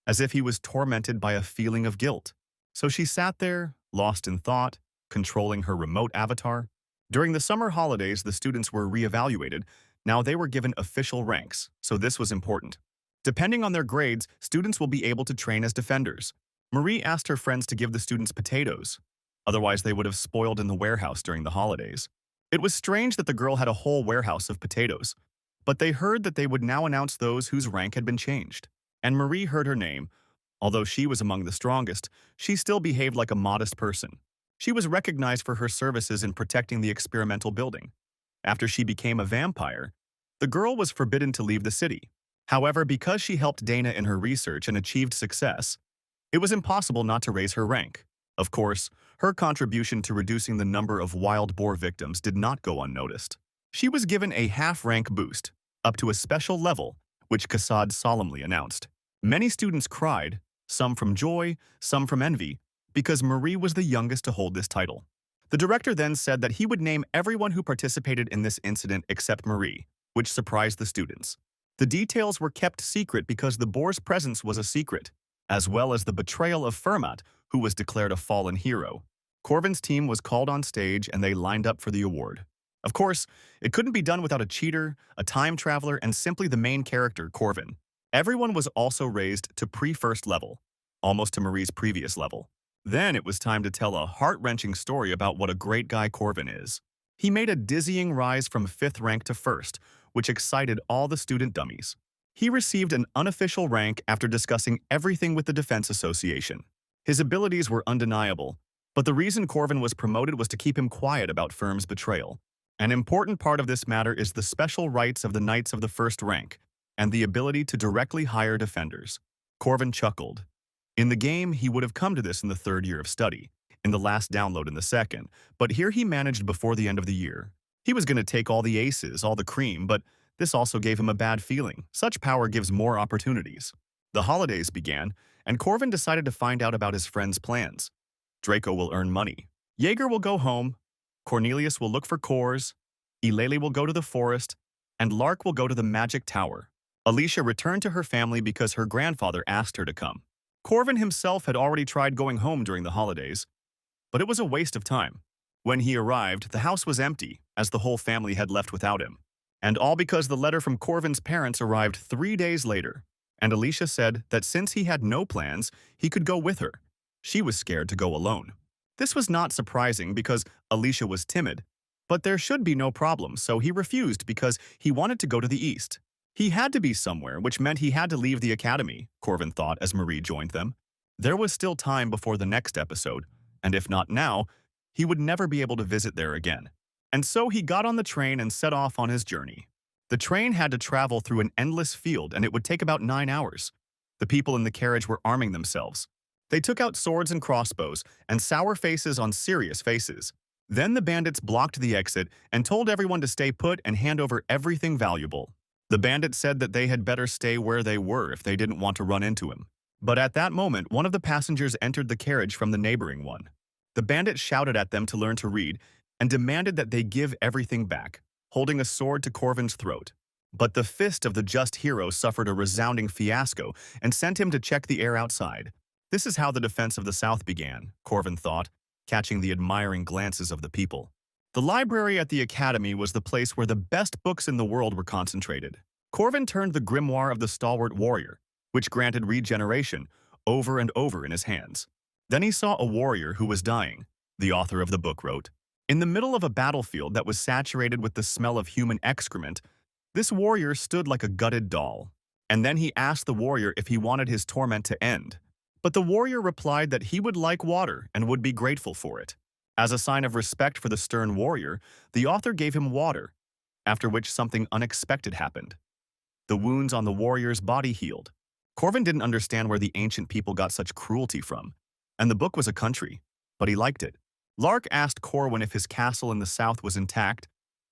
as if he was tormented by a feeling of guilt. So she sat there, lost in thought, controlling her remote avatar. During the summer holidays, the students were reevaluated. Now they were given official ranks, so this was important. Depending on their grades, students will be able to train as defenders. Marie asked her friends to give the students potatoes. Otherwise, they would have spoiled in the warehouse during the holidays. It was strange that the girl had a whole warehouse of potatoes, but they heard that they would now announce those whose rank had been changed. And Marie heard her name. Although she was among the strongest, she still behaved like a modest person. She was recognized for her services in protecting the experimental building. After she became a vampire, the girl was forbidden to leave the city. However, because she helped Dana in her research and achieved success, it was impossible not to raise her rank. Of course, her contribution to reducing the number of wild boar victims did not go unnoticed. She was given a half-rank boost, up to a special level, which Kassad solemnly announced. Many students cried, some from joy, some from envy, because Marie was the youngest to hold this title. The director then said that he would name everyone who participated in this incident except Marie, which surprised the students. The details were kept secret because the boar's presence was a secret, as well as the betrayal of Fermat, who was declared a fallen hero. Corvin's team was called on stage and they lined up for the award. Of course, it couldn't be done without a cheater, a time traveler, and simply the main character, Corvin. Everyone was also raised to pre-first level, almost to Marie's previous level. Then it was time to tell a heart-wrenching story about what a great guy Corvin is. He made a dizzying rise from 5th rank to 1st, which excited all the student dummies. He received an unofficial rank after discussing everything with the Defense Association. His abilities were undeniable, but the reason Corvin was promoted was to keep him quiet about Firm's betrayal. An important part of this matter is the special rights of the Knights of the 1st rank and the ability to directly hire defenders. Corvin chuckled. In the game, he would have come to this in the 3rd year of study, in the last download in the 2nd, but here he managed before the end of the year. He was going to take all the aces, all the cream, but this also gave him a bad feeling. Such power gives more opportunities. The holidays began, and Corvin decided to find out about his friends' plans. Draco will earn money. Jaeger will go home. Cornelius will look for cores. Eulalie will go to the forest. And Lark will go to the magic tower. Alicia returned to her family because her grandfather asked her to come. Corvin himself had already tried going home during the holidays, but it was a waste of time. When he arrived, the house was empty, as the whole family had left without him. And all because the letter from Corvin's parents arrived 3 days later, and Alicia said that since he had no plans, he could go with her. She was scared to go alone. This was not surprising because Alicia was timid, but there should be no problem, so he refused because he wanted to go to the east. He had to be somewhere, which meant he had to leave the academy, Corvin thought as Marie joined them. There was still time before the next episode, and if not now, he would never be able to visit there again. And so he got on the train and set off on his journey. The train had to travel through an endless field, and it would take about 9 hours. The people in the carriage were arming themselves. They took out swords and crossbows, and sour faces on serious faces. Then the bandits blocked the exit and told everyone to stay put and hand over everything valuable. The bandits said that they had better stay where they were if they didn't want to run into him. But at that moment, one of the passengers entered the carriage from the neighboring one. The bandit shouted at them to learn to read and demanded that they give everything back, holding a sword to Corvin's throat. But the fist of the just hero suffered a resounding fiasco and sent him to check the air outside. This is how the defense of the South began, Corvin thought, catching the admiring glances of the people. The library at the academy was the place where the best books in the world were concentrated. Corvin turned the Grimoire of the Stalwart Warrior, which granted regeneration, over and over in his hands. Then he saw a warrior who was dying, the author of the book wrote. In the middle of a battlefield that was saturated with the smell of human excrement, this warrior stood like a gutted doll. And then he asked the warrior if he wanted his torment to end. But the warrior replied that he would like water and would be grateful for it. As a sign of respect for the stern warrior, the author gave him water, after which something unexpected happened. The wounds on the warrior's body healed. Corvin didn't understand where the ancient people got such cruelty from, and the book was a country, but he liked it. Lark asked Corwin if his castle in the south was intact,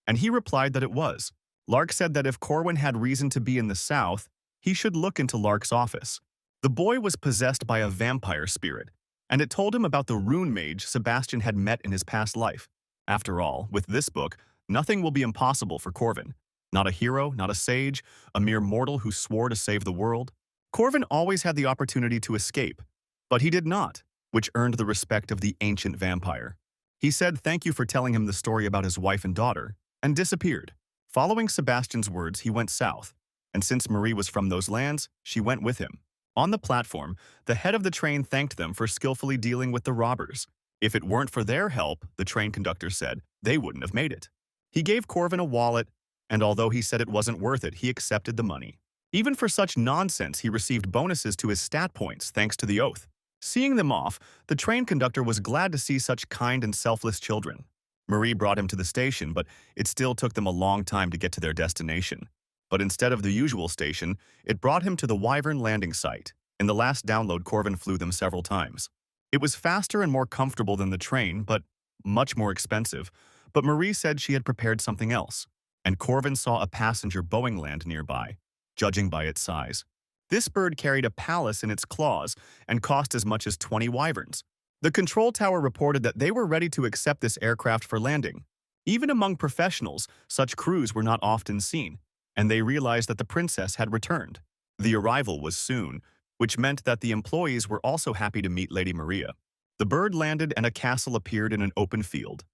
and he replied that it was. Lark said that if Corwin had reason to be in the south, he should look into Lark's office. The boy was possessed by a vampire spirit, and it told him about the rune mage Sebastian had met in his past life. After all, with this book, nothing will be impossible for Corvin. Not a hero, not a sage, a mere mortal who swore to save the world. Corvin always had the opportunity to escape, but he did not, which earned the respect of the ancient vampire. He said thank you for telling him the story about his wife and daughter, and disappeared. Following Sebastian's words, he went south, and since Marie was from those lands, she went with him. On the platform, the head of the train thanked them for skillfully dealing with the robbers. If it weren't for their help, the train conductor said, they wouldn't have made it. He gave Corvin a wallet, and although he said it wasn't worth it, he accepted the money. Even for such nonsense, he received bonuses to his stat points thanks to the oath. Seeing them off, the train conductor was glad to see such kind and selfless children. Marie brought him to the station, but it still took them a long time to get to their destination. But instead of the usual station, it brought him to the Wyvern landing site. In the last download, Corvin flew them several times. It was faster and more comfortable than the train, but much more expensive. But Marie said she had prepared something else, and Corvin saw a passenger Boeing land nearby, judging by its size. This bird carried a palace in its claws and cost as much as 20 wyverns. The control tower reported that they were ready to accept this aircraft for landing. Even among professionals, such crews were not often seen, and they realized that the princess had returned. The arrival was soon, which meant that the employees were also happy to meet Lady Maria. The bird landed and a castle appeared in an open field.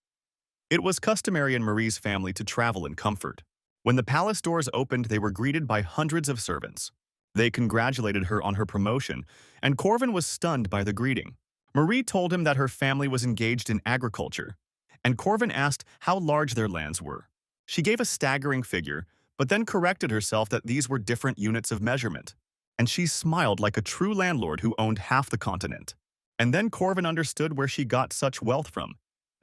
It was customary in Marie's family to travel in comfort. When the palace doors opened, they were greeted by hundreds of servants. They congratulated her on her promotion, and Corvin was stunned by the greeting. Marie told him that her family was engaged in agriculture, and Corvin asked how large their lands were. She gave a staggering figure, but then corrected herself that these were different units of measurement. And she smiled like a true landlord who owned half the continent. And then Corvin understood where she got such wealth from,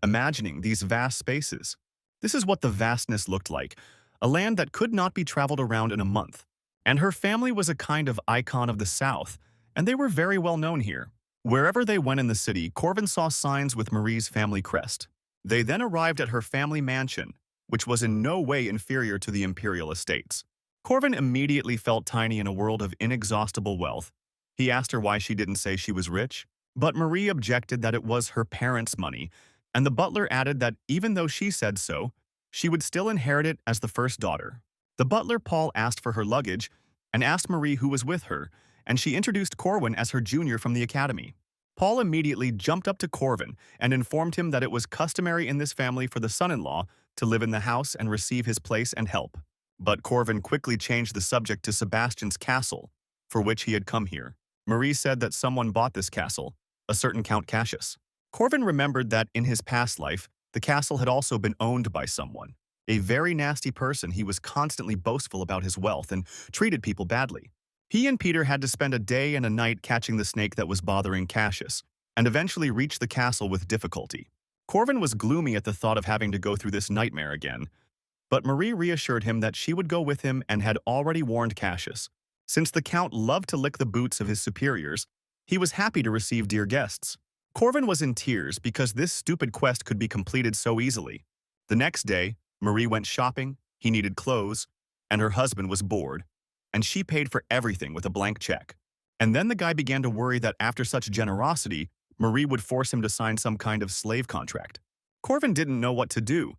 imagining these vast spaces. This is what the vastness looked like, a land that could not be traveled around in a month. And her family was a kind of icon of the South, and they were very well known here. Wherever they went in the city, Corvin saw signs with Marie's family crest. They then arrived at her family mansion, which was in no way inferior to the imperial estates. Corvin immediately felt tiny in a world of inexhaustible wealth. He asked her why she didn't say she was rich, but Marie objected that it was her parents' money, and the butler added that even though she said so, she would still inherit it as the first daughter. The butler Paul asked for her luggage and asked Marie who was with her, and she introduced Corvin as her junior from the academy. Paul immediately jumped up to Corvin and informed him that it was customary in this family for the son-in-law to live in the house and receive his place and help. But Corvin quickly changed the subject to Sebastian's castle, for which he had come here. Marie said that someone bought this castle, a certain Count Cassius. Corvin remembered that in his past life, the castle had also been owned by someone. A very nasty person. He was constantly boastful about his wealth and treated people badly. He and Peter had to spend a day and a night catching the snake that was bothering Cassius, and eventually reached the castle with difficulty. Corvin was gloomy at the thought of having to go through this nightmare again, but Marie reassured him that she would go with him and had already warned Cassius. Since the Count loved to lick the boots of his superiors, he was happy to receive dear guests. Corvin was in tears because this stupid quest could be completed so easily. The next day, Marie went shopping, he needed clothes, and her husband was bored, and she paid for everything with a blank check. And then the guy began to worry that after such generosity, Marie would force him to sign some kind of slave contract. Corvin didn't know what to do.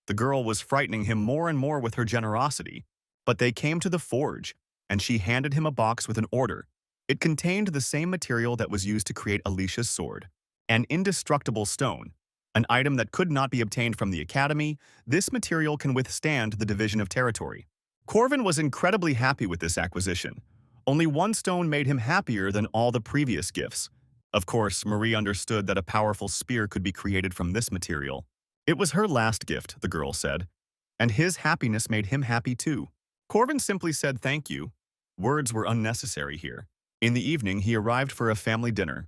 The girl was frightening him more and more with her generosity, but they came to the forge, and she handed him a box with an order. It contained the same material that was used to create Alicia's sword, an indestructible stone, an item that could not be obtained from the academy. This material can withstand the division of territory. Corvin was incredibly happy with this acquisition. Only one stone made him happier than all the previous gifts. Of course, Marie understood that a powerful spear could be created from this material. It was her last gift, the girl said, and his happiness made him happy too. Corvin simply said thank you. Words were unnecessary here. In the evening, he arrived for a family dinner.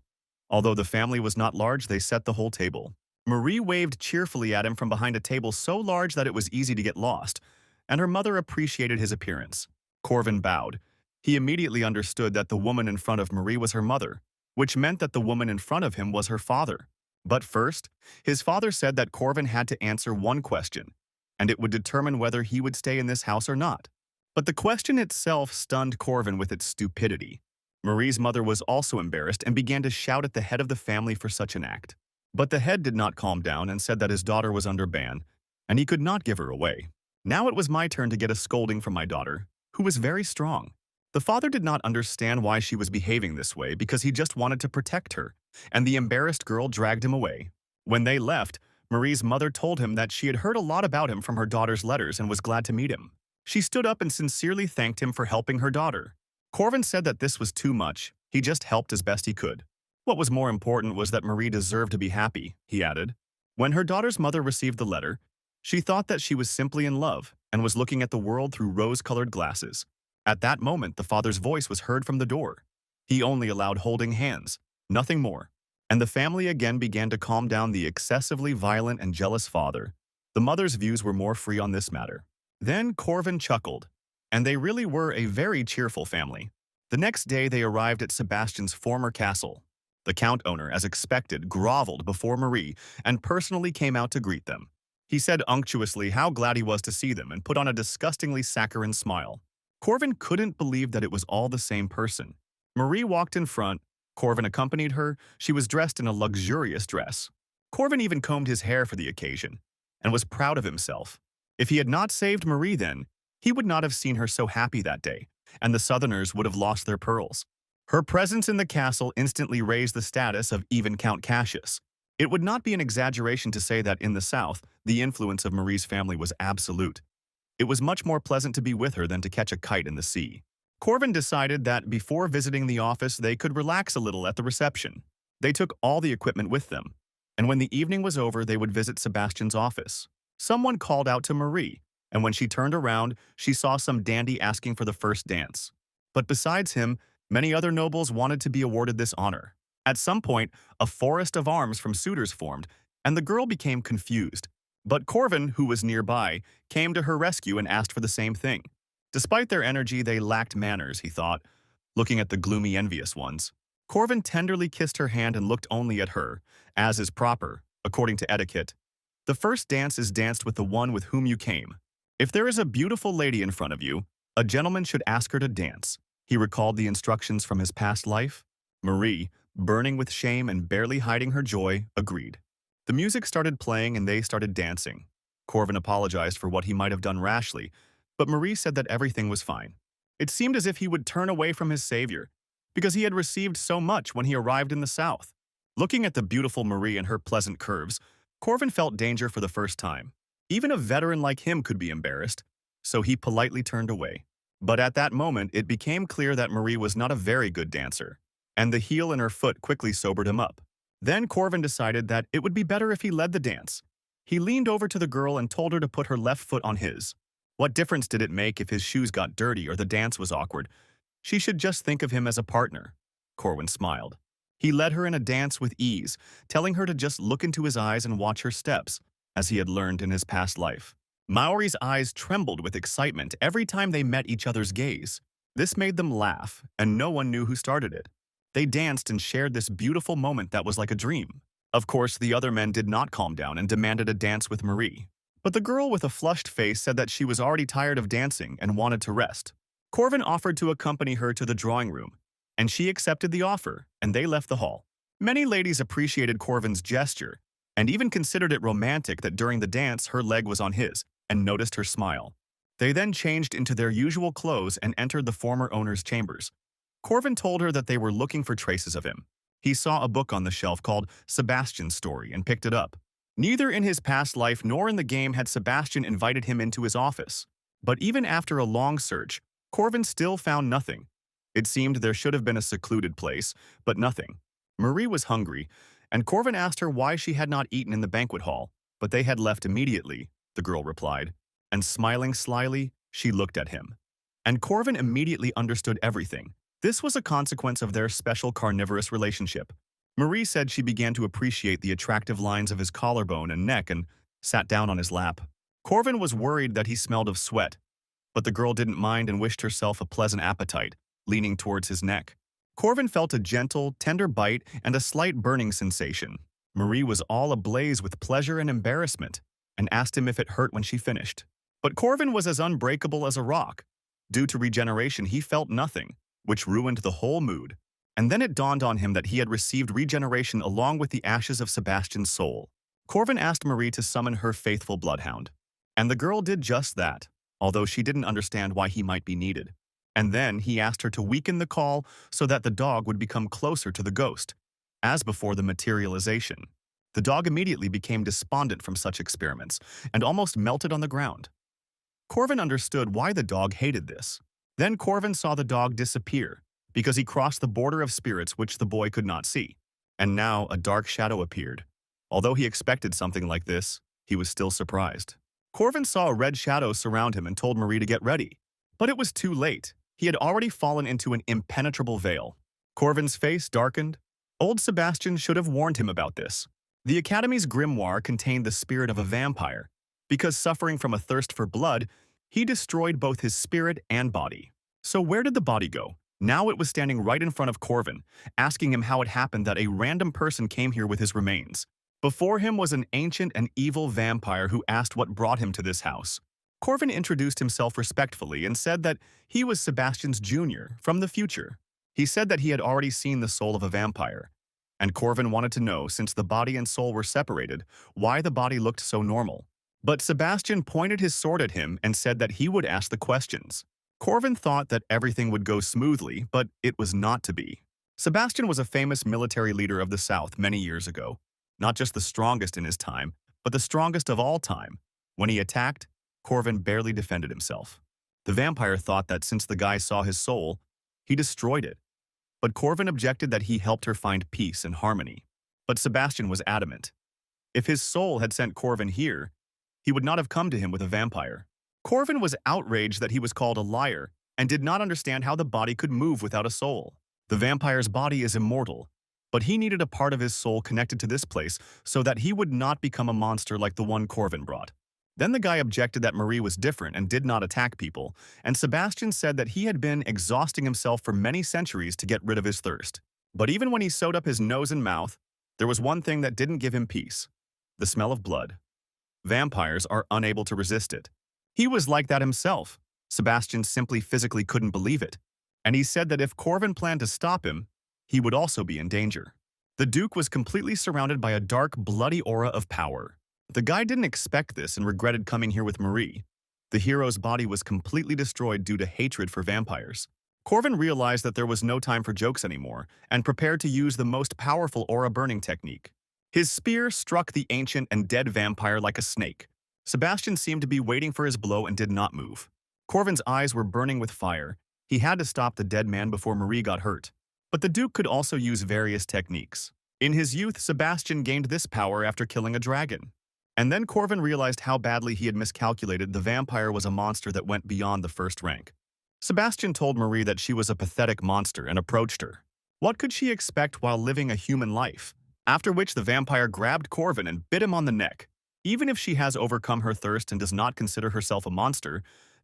Although the family was not large, they set the whole table. Marie waved cheerfully at him from behind a table so large that it was easy to get lost, and her mother appreciated his appearance. Corvin bowed. He immediately understood that the woman in front of Marie was her mother, which meant that the woman in front of him was her father. But first, his father said that Corvin had to answer one question, and it would determine whether he would stay in this house or not. But the question itself stunned Corvin with its stupidity. Marie's mother was also embarrassed and began to shout at the head of the family for such an act. But the head did not calm down and said that his daughter was under ban, and he could not give her away. Now it was my turn to get a scolding from my daughter, who was very strong. The father did not understand why she was behaving this way because he just wanted to protect her, and the embarrassed girl dragged him away. When they left, Marie's mother told him that she had heard a lot about him from her daughter's letters and was glad to meet him. She stood up and sincerely thanked him for helping her daughter. Corvin said that this was too much. He just helped as best he could. What was more important was that Marie deserved to be happy, he added. When her daughter's mother received the letter, she thought that she was simply in love and was looking at the world through rose-colored glasses. At that moment, the father's voice was heard from the door. He only allowed holding hands, nothing more. And the family again began to calm down the excessively violent and jealous father. The mother's views were more free on this matter. Then Corvin chuckled, and they really were a very cheerful family. The next day they arrived at Sebastian's former castle. The count owner, as expected, groveled before Marie and personally came out to greet them. He said unctuously how glad he was to see them and put on a disgustingly saccharine smile. Corvin couldn't believe that it was all the same person. Marie walked in front. Corvin accompanied her. She was dressed in a luxurious dress. Corvin even combed his hair for the occasion and was proud of himself. If he had not saved Marie then, he would not have seen her so happy that day, and the Southerners would have lost their pearls. Her presence in the castle instantly raised the status of even Count Cassius. It would not be an exaggeration to say that in the South, the influence of Marie's family was absolute. It was much more pleasant to be with her than to catch a kite in the sea. Corvin decided that before visiting the office, they could relax a little at the reception. They took all the equipment with them, and when the evening was over, they would visit Sebastian's office. Someone called out to Marie, and when she turned around, she saw some dandy asking for the first dance. But besides him, many other nobles wanted to be awarded this honor. At some point, a forest of arms from suitors formed, and the girl became confused. But Corvin, who was nearby, came to her rescue and asked for the same thing. Despite their energy, they lacked manners, he thought, looking at the gloomy, envious ones. Corvin tenderly kissed her hand and looked only at her, as is proper, according to etiquette. The first dance is danced with the one with whom you came. If there is a beautiful lady in front of you, a gentleman should ask her to dance. He recalled the instructions from his past life. Marie, burning with shame and barely hiding her joy, agreed. The music started playing and they started dancing. Corvin apologized for what he might have done rashly, but Marie said that everything was fine. It seemed as if he would turn away from his savior, because he had received so much when he arrived in the South. Looking at the beautiful Marie and her pleasant curves, Corvin felt danger for the first time. Even a veteran like him could be embarrassed, so he politely turned away. But at that moment, it became clear that Marie was not a very good dancer, and the heel in her foot quickly sobered him up. Then Corvin decided that it would be better if he led the dance. He leaned over to the girl and told her to put her left foot on his. What difference did it make if his shoes got dirty or the dance was awkward? She should just think of him as a partner. Corvin smiled. He led her in a dance with ease, telling her to just look into his eyes and watch her steps, as he had learned in his past life. Maori's eyes trembled with excitement every time they met each other's gaze. This made them laugh, and no one knew who started it. They danced and shared this beautiful moment that was like a dream. Of course, the other men did not calm down and demanded a dance with Marie. But the girl with a flushed face said that she was already tired of dancing and wanted to rest. Corvin offered to accompany her to the drawing room, and she accepted the offer, and they left the hall. Many ladies appreciated Corvin's gesture, and even considered it romantic that during the dance her leg was on his, and noticed her smile. They then changed into their usual clothes and entered the former owner's chambers. Corvin told her that they were looking for traces of him. He saw a book on the shelf called Sebastian's Story and picked it up. Neither in his past life nor in the game had Sebastian invited him into his office. But even after a long search, Corvin still found nothing. It seemed there should have been a secluded place, but nothing. Marie was hungry, and Corvin asked her why she had not eaten in the banquet hall, but they had left immediately, the girl replied, and smiling slyly, she looked at him. And Corvin immediately understood everything. This was a consequence of their special carnivorous relationship. Marie said she began to appreciate the attractive lines of his collarbone and neck and sat down on his lap. Corvin was worried that he smelled of sweat, but the girl didn't mind and wished herself a pleasant appetite, leaning towards his neck. Corvin felt a gentle, tender bite and a slight burning sensation. Marie was all ablaze with pleasure and embarrassment, and asked him if it hurt when she finished. But Corvin was as unbreakable as a rock. Due to regeneration, he felt nothing. which ruined the whole mood. And then it dawned on him that he had received regeneration along with the ashes of Sebastian's soul. Corvin asked Marie to summon her faithful bloodhound. And the girl did just that, although she didn't understand why he might be needed. And then he asked her to weaken the call so that the dog would become closer to the ghost. As before the materialization, the dog immediately became despondent from such experiments and almost melted on the ground. Corvin understood why the dog hated this. Then Corvin saw the dog disappear because he crossed the border of spirits which the boy could not see. And now a dark shadow appeared. Although he expected something like this, he was still surprised. Corvin saw a red shadow surround him and told Marie to get ready. But it was too late. He had already fallen into an impenetrable veil. Corvin's face darkened. Old Sebastian should have warned him about this. The Academy's grimoire contained the spirit of a vampire. Because suffering from a thirst for blood, he destroyed both his spirit and body. So where did the body go? Now it was standing right in front of Corvin, asking him how it happened that a random person came here with his remains. Before him was an ancient and evil vampire who asked what brought him to this house. Corvin introduced himself respectfully and said that he was Sebastian's junior from the future. He said that he had already seen the soul of a vampire. And Corvin wanted to know, since the body and soul were separated, why the body looked so normal. But Sebastian pointed his sword at him and said that he would ask the questions. Corvin thought that everything would go smoothly, but it was not to be. Sebastian was a famous military leader of the South many years ago. Not just the strongest in his time, but the strongest of all time. When he attacked, Corvin barely defended himself. The vampire thought that since the guy saw his soul, he destroyed it. But Corvin objected that he helped her find peace and harmony. But Sebastian was adamant. If his soul had sent Corvin here, he would not have come to him with a vampire. Corvin was outraged that he was called a liar and did not understand how the body could move without a soul. The vampire's body is immortal, but he needed a part of his soul connected to this place so that he would not become a monster like the one Corvin brought. Then the guy objected that Marie was different and did not attack people, and Sebastian said that he had been exhausting himself for many centuries to get rid of his thirst. But even when he sewed up his nose and mouth, there was one thing that didn't give him peace: the smell of blood. Vampires are unable to resist it. He was like that himself. Sebastian simply physically couldn't believe it, and he said that if Corvin planned to stop him, he would also be in danger. The Duke was completely surrounded by a dark, bloody aura of power. The guy didn't expect this and regretted coming here with Marie. The hero's body was completely destroyed due to hatred for vampires. Corvin realized that there was no time for jokes anymore and prepared to use the most powerful aura burning technique. His spear struck the ancient and dead vampire like a snake. Sebastian seemed to be waiting for his blow and did not move. Corvin's eyes were burning with fire. He had to stop the dead man before Marie got hurt. But the Duke could also use various techniques. In his youth, Sebastian gained this power after killing a dragon. And then Corvin realized how badly he had miscalculated. The vampire was a monster that went beyond the first rank. Sebastian told Marie that she was a pathetic monster and approached her. What could she expect while living a human life? After which the vampire grabbed Corvin and bit him on the neck. Even if she has overcome her thirst and does not consider herself a monster,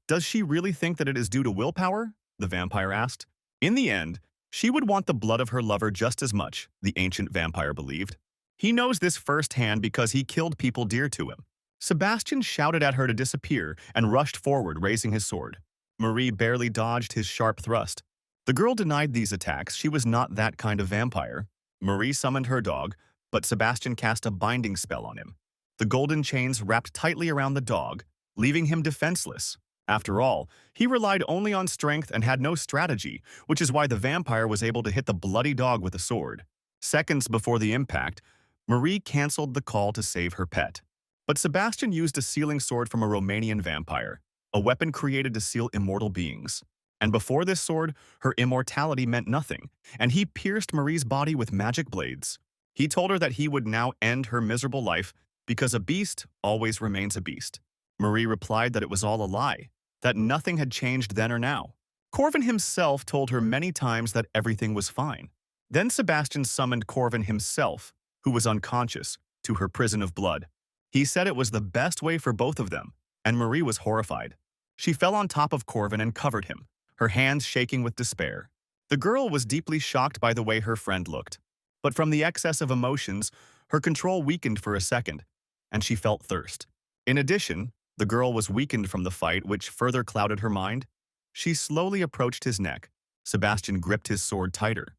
does she really think that it is due to willpower? The vampire asked. In the end, she would want the blood of her lover just as much, the ancient vampire believed. He knows this firsthand because he killed people dear to him. Sebastian shouted at her to disappear and rushed forward, raising his sword. Marie barely dodged his sharp thrust. The girl denied these attacks. She was not that kind of vampire. Marie summoned her dog, but Sebastian cast a binding spell on him. The golden chains wrapped tightly around the dog, leaving him defenseless. After all, he relied only on strength and had no strategy, which is why the vampire was able to hit the bloody dog with a sword. Seconds before the impact, Marie canceled the call to save her pet. But Sebastian used a sealing sword from a Romanian vampire, a weapon created to seal immortal beings. And before this sword, her immortality meant nothing, and he pierced Marie's body with magic blades. He told her that he would now end her miserable life because a beast always remains a beast. Marie replied that it was all a lie, that nothing had changed then or now. Corvin himself told her many times that everything was fine. Then Sebastian summoned Corvin himself, who was unconscious, to her prison of blood. He said it was the best way for both of them, and Marie was horrified. She fell on top of Corvin and covered him, her hands shaking with despair. The girl was deeply shocked by the way her friend looked. But from the excess of emotions, her control weakened for a second, and she felt thirst. In addition, the girl was weakened from the fight, which further clouded her mind. She slowly approached his neck, Sebastian gripped his sword tighter.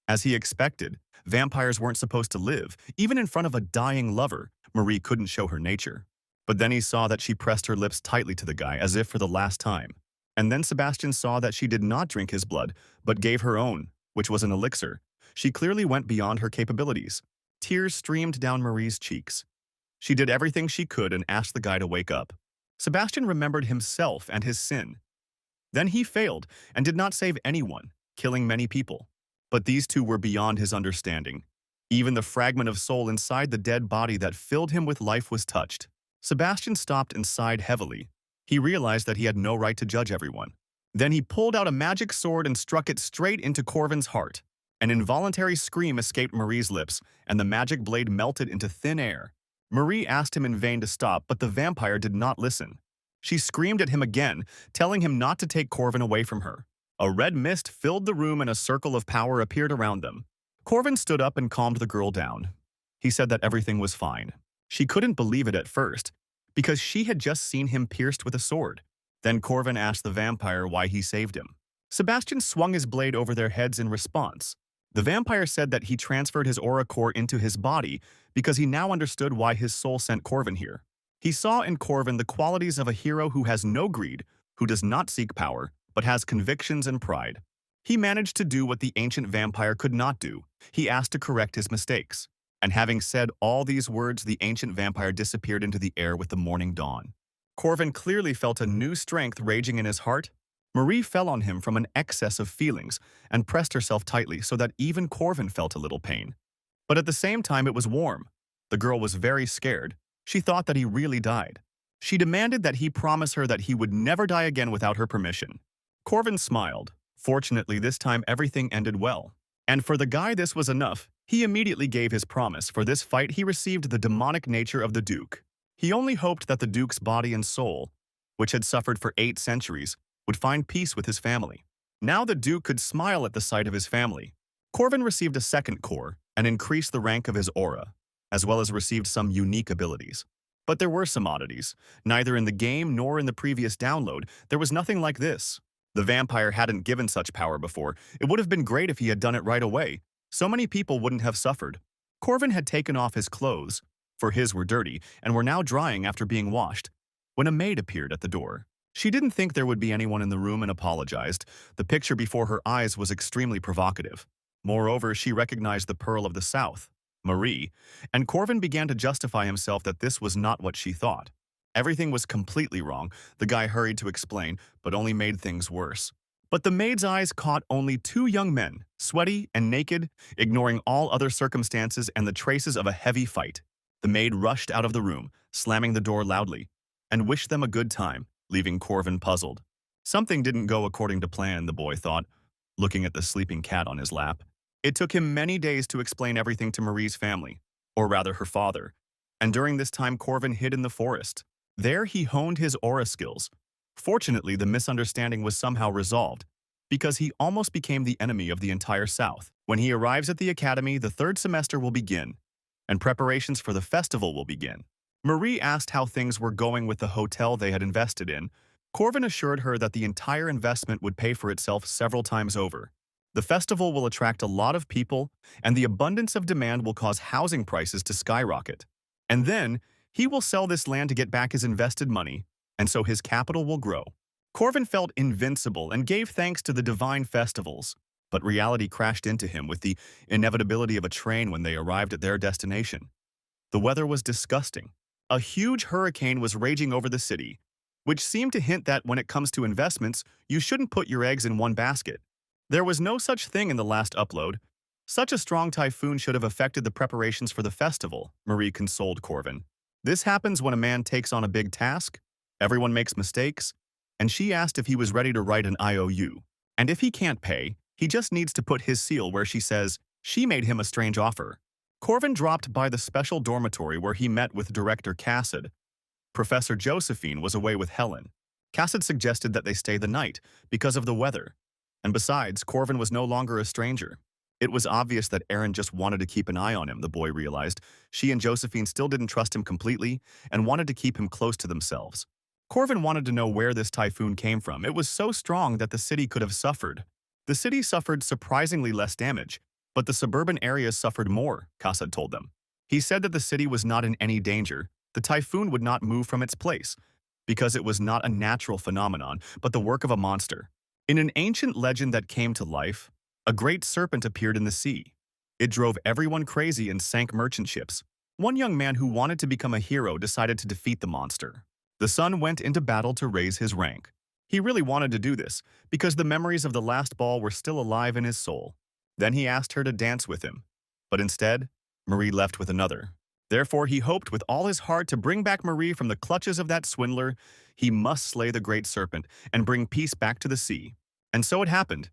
As he expected, vampires weren't supposed to live. Even in front of a dying lover, Marie couldn't show her nature. But then he saw that she pressed her lips tightly to the guy as if for the last time. And then Sebastian saw that she did not drink his blood, but gave her own, which was an elixir. She clearly went beyond her capabilities. Tears streamed down Marie's cheeks. She did everything she could and asked the guy to wake up. Sebastian remembered himself and his sin. Then he failed and did not save anyone, killing many people. But these two were beyond his understanding. Even the fragment of soul inside the dead body that filled him with life was touched. Sebastian stopped and sighed heavily. He realized that he had no right to judge everyone. Then he pulled out a magic sword and struck it straight into Corvin's heart. An involuntary scream escaped Marie's lips, and the magic blade melted into thin air. Marie asked him in vain to stop, but the vampire did not listen. She screamed at him again, telling him not to take Corvin away from her. A red mist filled the room and a circle of power appeared around them. Corvin stood up and calmed the girl down. He said that everything was fine. She couldn't believe it at first, because she had just seen him pierced with a sword. Then Corvin asked the vampire why he saved him. Sebastian swung his blade over their heads in response. The vampire said that he transferred his aura core into his body because he now understood why his soul sent Corvin here. He saw in Corvin the qualities of a hero who has no greed, who does not seek power, but has convictions and pride. He managed to do what the ancient vampire could not do. He asked to correct his mistakes. And having said all these words, the ancient vampire disappeared into the air with the morning dawn. Corvin clearly felt a new strength raging in his heart. Marie fell on him from an excess of feelings and pressed herself tightly so that even Corvin felt a little pain. But at the same time, it was warm. The girl was very scared. She thought that he really died. She demanded that he promise her that he would never die again without her permission. Corvin smiled. Fortunately, this time everything ended well. And for the guy, this was enough. He immediately gave his promise. For this fight, he received the demonic nature of the Duke. He only hoped that the Duke's body and soul, which had suffered for 8 centuries, would find peace with his family. Now the Duke could smile at the sight of his family. Corvin received a second core and increased the rank of his aura, as well as received some unique abilities. But there were some oddities. Neither in the game nor in the previous download, there was nothing like this. The vampire hadn't given such power before. It would have been great if he had done it right away. So many people wouldn't have suffered. Corvin had taken off his clothes, for his were dirty, and were now drying after being washed, when a maid appeared at the door. She didn't think there would be anyone in the room and apologized. The picture before her eyes was extremely provocative. Moreover, she recognized the Pearl of the South, Marie, and Corvin began to justify himself that this was not what she thought. Everything was completely wrong. The guy hurried to explain, but only made things worse. But the maid's eyes caught only 2 young men, sweaty and naked, ignoring all other circumstances and the traces of a heavy fight. The maid rushed out of the room, slamming the door loudly, and wished them a good time, leaving Corvin puzzled. Something didn't go according to plan, the boy thought, looking at the sleeping cat on his lap. It took him many days to explain everything to Marie's family, or rather her father, and during this time Corvin hid in the forest. There he honed his aura skills. Fortunately, the misunderstanding was somehow resolved, because he almost became the enemy of the entire South. When he arrives at the academy, the 3rd semester will begin, and preparations for the festival will begin. Marie asked how things were going with the hotel they had invested in. Corvin assured her that the entire investment would pay for itself several times over. The festival will attract a lot of people, and the abundance of demand will cause housing prices to skyrocket. And then, he will sell this land to get back his invested money, and so his capital will grow. Corvin felt invincible and gave thanks to the divine festivals, but reality crashed into him with the inevitability of a train when they arrived at their destination. The weather was disgusting. A huge hurricane was raging over the city, which seemed to hint that when it comes to investments, you shouldn't put your eggs in one basket. There was no such thing in the last upload. Such a strong typhoon should have affected the preparations for the festival, Marie consoled Corvin. This happens when a man takes on a big task. Everyone makes mistakes, and she asked if he was ready to write an IOU. And if he can't pay, he just needs to put his seal where she says she made him a strange offer. Corvin dropped by the special dormitory where he met with Director Cassid. Professor Josephine was away with Helen. Cassid suggested that they stay the night because of the weather. And besides, Corvin was no longer a stranger. It was obvious that Aaron just wanted to keep an eye on him, the boy realized. She and Josephine still didn't trust him completely and wanted to keep him close to themselves. Corvin wanted to know where this typhoon came from. It was so strong that the city could have suffered. The city suffered surprisingly less damage, but the suburban areas suffered more, Kasad told them. He said that the city was not in any danger. The typhoon would not move from its place, because it was not a natural phenomenon, but the work of a monster. In an ancient legend that came to life, a great serpent appeared in the sea. It drove everyone crazy and sank merchant ships. One young man who wanted to become a hero decided to defeat the monster. The son went into battle to raise his rank. He really wanted to do this, because the memories of the last ball were still alive in his soul. Then he asked her to dance with him. But instead, Marie left with another. Therefore, he hoped with all his heart to bring back Marie from the clutches of that swindler. He must slay the great serpent and bring peace back to the sea. And so it happened.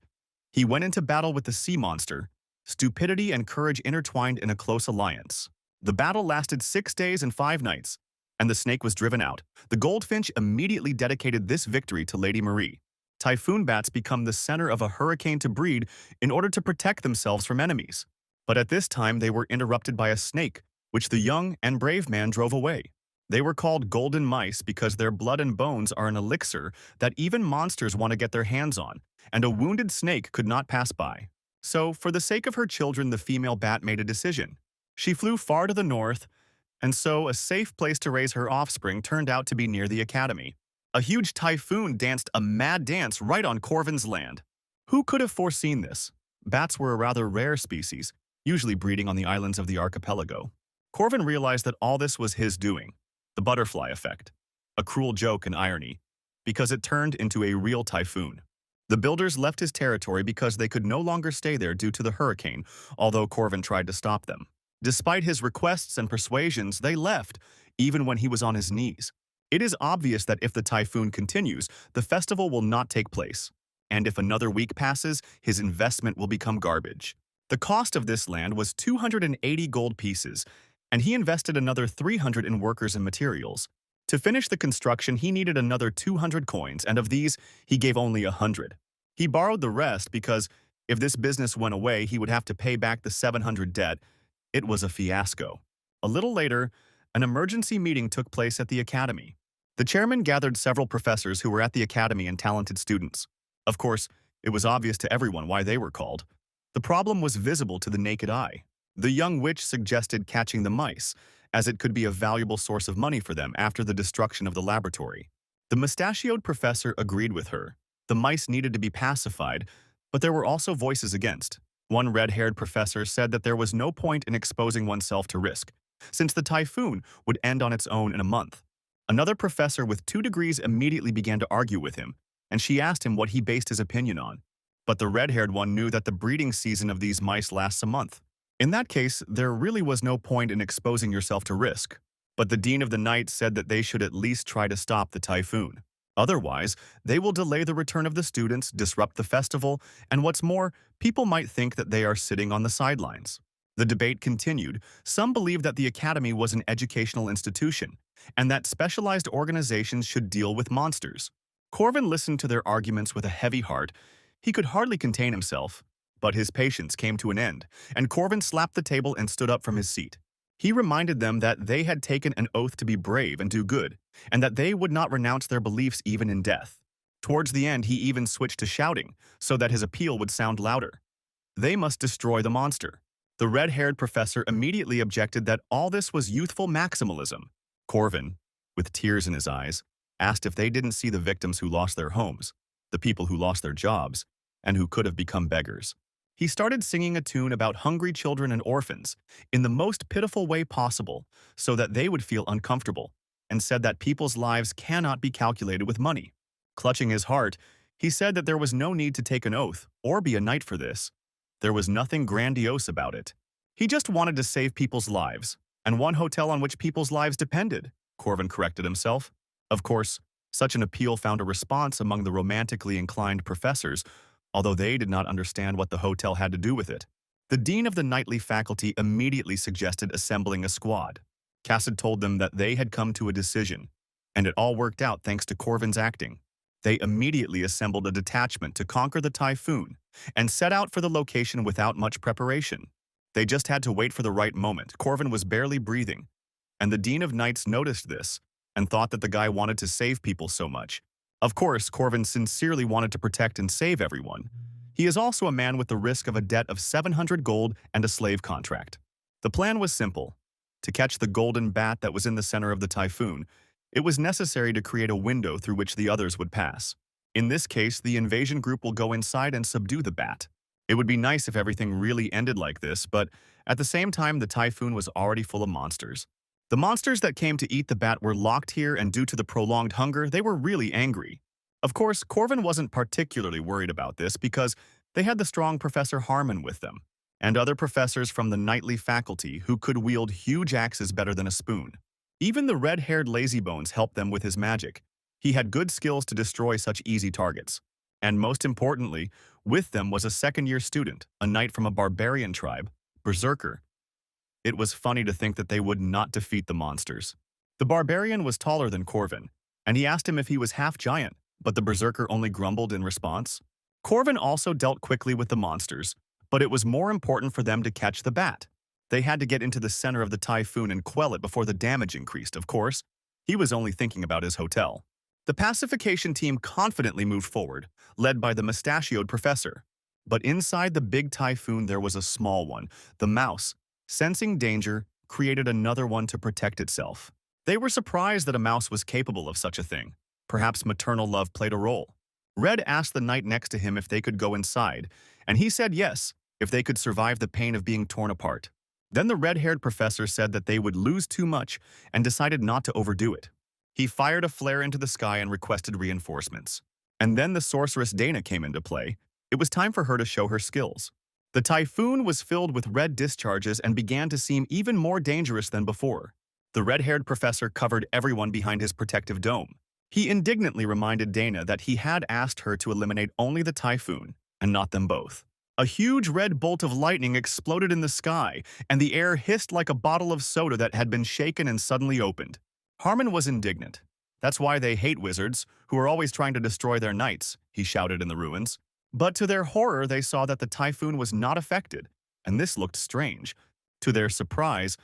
He went into battle with the sea monster. Stupidity and courage intertwined in a close alliance. The battle lasted 6 days and 5 nights, and the snake was driven out. The goldfinch immediately dedicated this victory to Lady Marie. Typhoon bats become the center of a hurricane to breed in order to protect themselves from enemies. But at this time they were interrupted by a snake, which the young and brave man drove away. They were called golden mice because their blood and bones are an elixir that even monsters want to get their hands on, and a wounded snake could not pass by. So, for the sake of her children, the female bat made a decision. She flew far to the north, and so a safe place to raise her offspring turned out to be near the academy. A huge typhoon danced a mad dance right on Corvin's land. Who could have foreseen this? Bats were a rather rare species, usually breeding on the islands of the archipelago. Corvin realized that all this was his doing, the butterfly effect, a cruel joke and irony, because it turned into a real typhoon. The builders left his territory because they could no longer stay there due to the hurricane, although Corvin tried to stop them. Despite his requests and persuasions, they left, even when he was on his knees. It is obvious that if the typhoon continues, the festival will not take place. And if another week passes, his investment will become garbage. The cost of this land was 280 gold pieces, and he invested another 300 in workers and materials. To finish the construction, he needed another 200 coins, and of these, he gave only 100. He borrowed the rest because, if this business went away, he would have to pay back the 700 debt. It was a fiasco. A little later, an emergency meeting took place at the academy. The chairman gathered several professors who were at the academy and talented students. Of course, it was obvious to everyone why they were called. The problem was visible to the naked eye. The young witch suggested catching the mice, as it could be a valuable source of money for them after the destruction of the laboratory. The mustachioed professor agreed with her. The mice needed to be pacified, but there were also voices against. One red-haired professor said that there was no point in exposing oneself to risk, since the typhoon would end on its own in a month. Another professor with 2 degrees immediately began to argue with him, and she asked him what he based his opinion on. But the red-haired one knew that the breeding season of these mice lasts a month. In that case, there really was no point in exposing yourself to risk. But the dean of the night said that they should at least try to stop the typhoon. Otherwise, they will delay the return of the students, disrupt the festival, and what's more, people might think that they are sitting on the sidelines. The debate continued. Some believed that the academy was an educational institution, and that specialized organizations should deal with monsters. Corvin listened to their arguments with a heavy heart. He could hardly contain himself. But his patience came to an end, and Corvin slapped the table and stood up from his seat. He reminded them that they had taken an oath to be brave and do good, and that they would not renounce their beliefs even in death. Towards the end, he even switched to shouting, so that his appeal would sound louder. They must destroy the monster. The red-haired professor immediately objected that all this was youthful maximalism. Corvin, with tears in his eyes, asked if they didn't see the victims who lost their homes, the people who lost their jobs, and who could have become beggars. He started singing a tune about hungry children and orphans in the most pitiful way possible so that they would feel uncomfortable, and said that people's lives cannot be calculated with money. Clutching his heart, he said that there was no need to take an oath or be a knight for this. There was nothing grandiose about it. He just wanted to save people's lives, and one hotel on which people's lives depended, Corvin corrected himself. Of course, such an appeal found a response among the romantically inclined professors, although they did not understand what the hotel had to do with it. The dean of the knightly faculty immediately suggested assembling a squad. Cassid told them that they had come to a decision, and it all worked out thanks to Corvin's acting. They immediately assembled a detachment to conquer the typhoon and set out for the location without much preparation. They just had to wait for the right moment. Corvin was barely breathing, and the dean of knights noticed this and thought that the guy wanted to save people so much. Of course, Corvin sincerely wanted to protect and save everyone. He is also a man with the risk of a debt of 700 gold and a slave contract. The plan was simple. To catch the golden bat that was in the center of the typhoon, it was necessary to create a window through which the others would pass. In this case, the invasion group will go inside and subdue the bat. It would be nice if everything really ended like this, but at the same time, the typhoon was already full of monsters. The monsters that came to eat the bat were locked here, and due to the prolonged hunger, they were really angry. Of course, Corvin wasn't particularly worried about this because they had the strong Professor Harmon with them, and other professors from the knightly faculty who could wield huge axes better than a spoon. Even the red-haired lazybones helped them with his magic. He had good skills to destroy such easy targets. And most importantly, with them was a second-year student, a knight from a barbarian tribe, Berserker. It was funny to think that they would not defeat the monsters. The barbarian was taller than Corvin, and he asked him if he was half-giant, but the Berserker only grumbled in response. Corvin also dealt quickly with the monsters, but it was more important for them to catch the bat. They had to get into the center of the typhoon and quell it before the damage increased, of course. He was only thinking about his hotel. The pacification team confidently moved forward, led by the mustachioed professor. But inside the big typhoon there was a small one. The mouse, sensing danger, created another one to protect itself. They were surprised that a mouse was capable of such a thing. Perhaps maternal love played a role. Red asked the knight next to him if they could go inside, and he said yes, if they could survive the pain of being torn apart. Then the red-haired professor said that they would lose too much and decided not to overdo it. He fired a flare into the sky and requested reinforcements. And then the sorceress Dana came into play. It was time for her to show her skills. The typhoon was filled with red discharges and began to seem even more dangerous than before. The red-haired professor covered everyone behind his protective dome. He indignantly reminded Dana that he had asked her to eliminate only the typhoon, and not them both. A huge red bolt of lightning exploded in the sky, and the air hissed like a bottle of soda that had been shaken and suddenly opened. Harmon was indignant. That's why they hate wizards, who are always trying to destroy their knights, he shouted in the ruins. But to their horror, they saw that the typhoon was not affected, and this looked strange. To their surprise,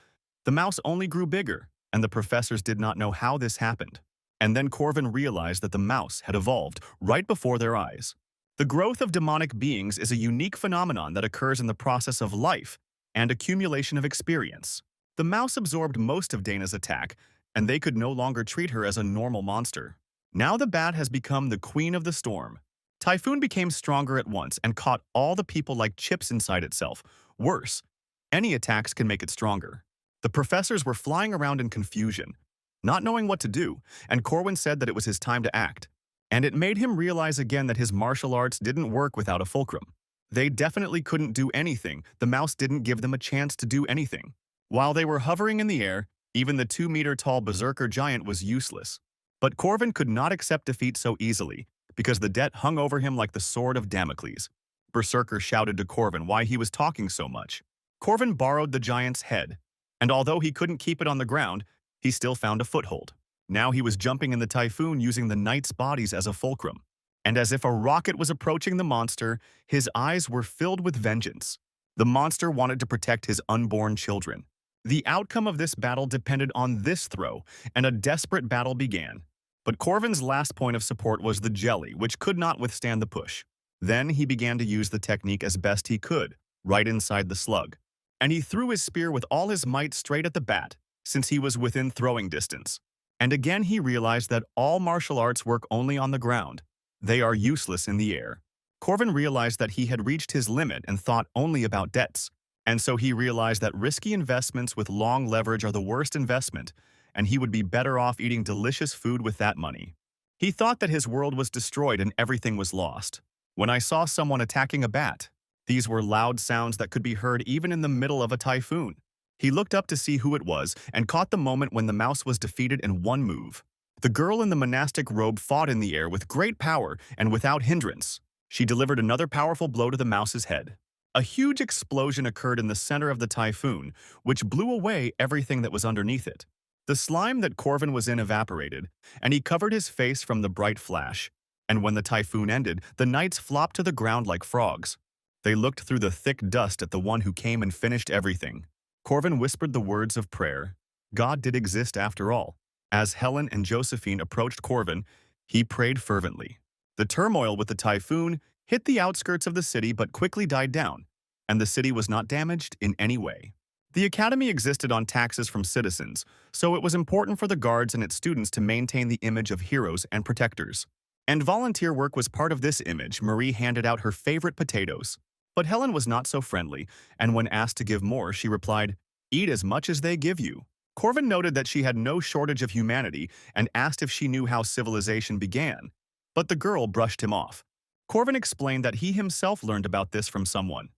the mouse only grew bigger, and the professors did not know how this happened. And then Corvin realized that the mouse had evolved right before their eyes. The growth of demonic beings is a unique phenomenon that occurs in the process of life and accumulation of experience. The mouse absorbed most of Dana's attack, and they could no longer treat her as a normal monster. Now the bat has become the queen of the storm. Typhoon became stronger at once and caught all the people like chips inside itself. Worse, any attacks can make it stronger. The professors were flying around in confusion, not knowing what to do, and Corwin said that it was his time to act. And it made him realize again that his martial arts didn't work without a fulcrum. They definitely couldn't do anything. The mouse didn't give them a chance to do anything. While they were hovering in the air, even the 2-meter-tall berserker giant was useless. But Corvin could not accept defeat so easily, because the debt hung over him like the sword of Damocles. Berserker shouted to Corvin why he was talking so much. Corvin borrowed the giant's head, and although he couldn't keep it on the ground, he still found a foothold. Now he was jumping in the typhoon using the knights' bodies as a fulcrum. And as if a rocket was approaching the monster, his eyes were filled with vengeance. The monster wanted to protect his unborn children. The outcome of this battle depended on this throw, and a desperate battle began. But Corvin's last point of support was the jelly, which could not withstand the push. Then he began to use the technique as best he could, right inside the slug. And he threw his spear with all his might straight at the bat, since he was within throwing distance. And again he realized that all martial arts work only on the ground. They are useless in the air. Corvin realized that he had reached his limit and thought only about debts. And so he realized that risky investments with long leverage are the worst investment, and he would be better off eating delicious food with that money. He thought that his world was destroyed and everything was lost. When I saw someone attacking a bat, these were loud sounds that could be heard even in the middle of a typhoon. He looked up to see who it was and caught the moment when the mouse was defeated in one move. The girl in the monastic robe fought in the air with great power and without hindrance. She delivered another powerful blow to the mouse's head. A huge explosion occurred in the center of the typhoon, which blew away everything that was underneath it. The slime that Corvin was in evaporated, and he covered his face from the bright flash. And when the typhoon ended, the knights flopped to the ground like frogs. They looked through the thick dust at the one who came and finished everything. Corvin whispered the words of prayer. God did exist after all. As Helen and Josephine approached Corvin, he prayed fervently. The turmoil with the typhoon hit the outskirts of the city but quickly died down, and the city was not damaged in any way. The academy existed on taxes from citizens, so it was important for the guards and its students to maintain the image of heroes and protectors. And volunteer work was part of this image. Marie handed out her favorite potatoes. But Helen was not so friendly, and when asked to give more, she replied, "Eat as much as they give you." Corvin noted that she had no shortage of humanity and asked if she knew how civilization began. But the girl brushed him off. Corvin explained that he himself learned about this from someone.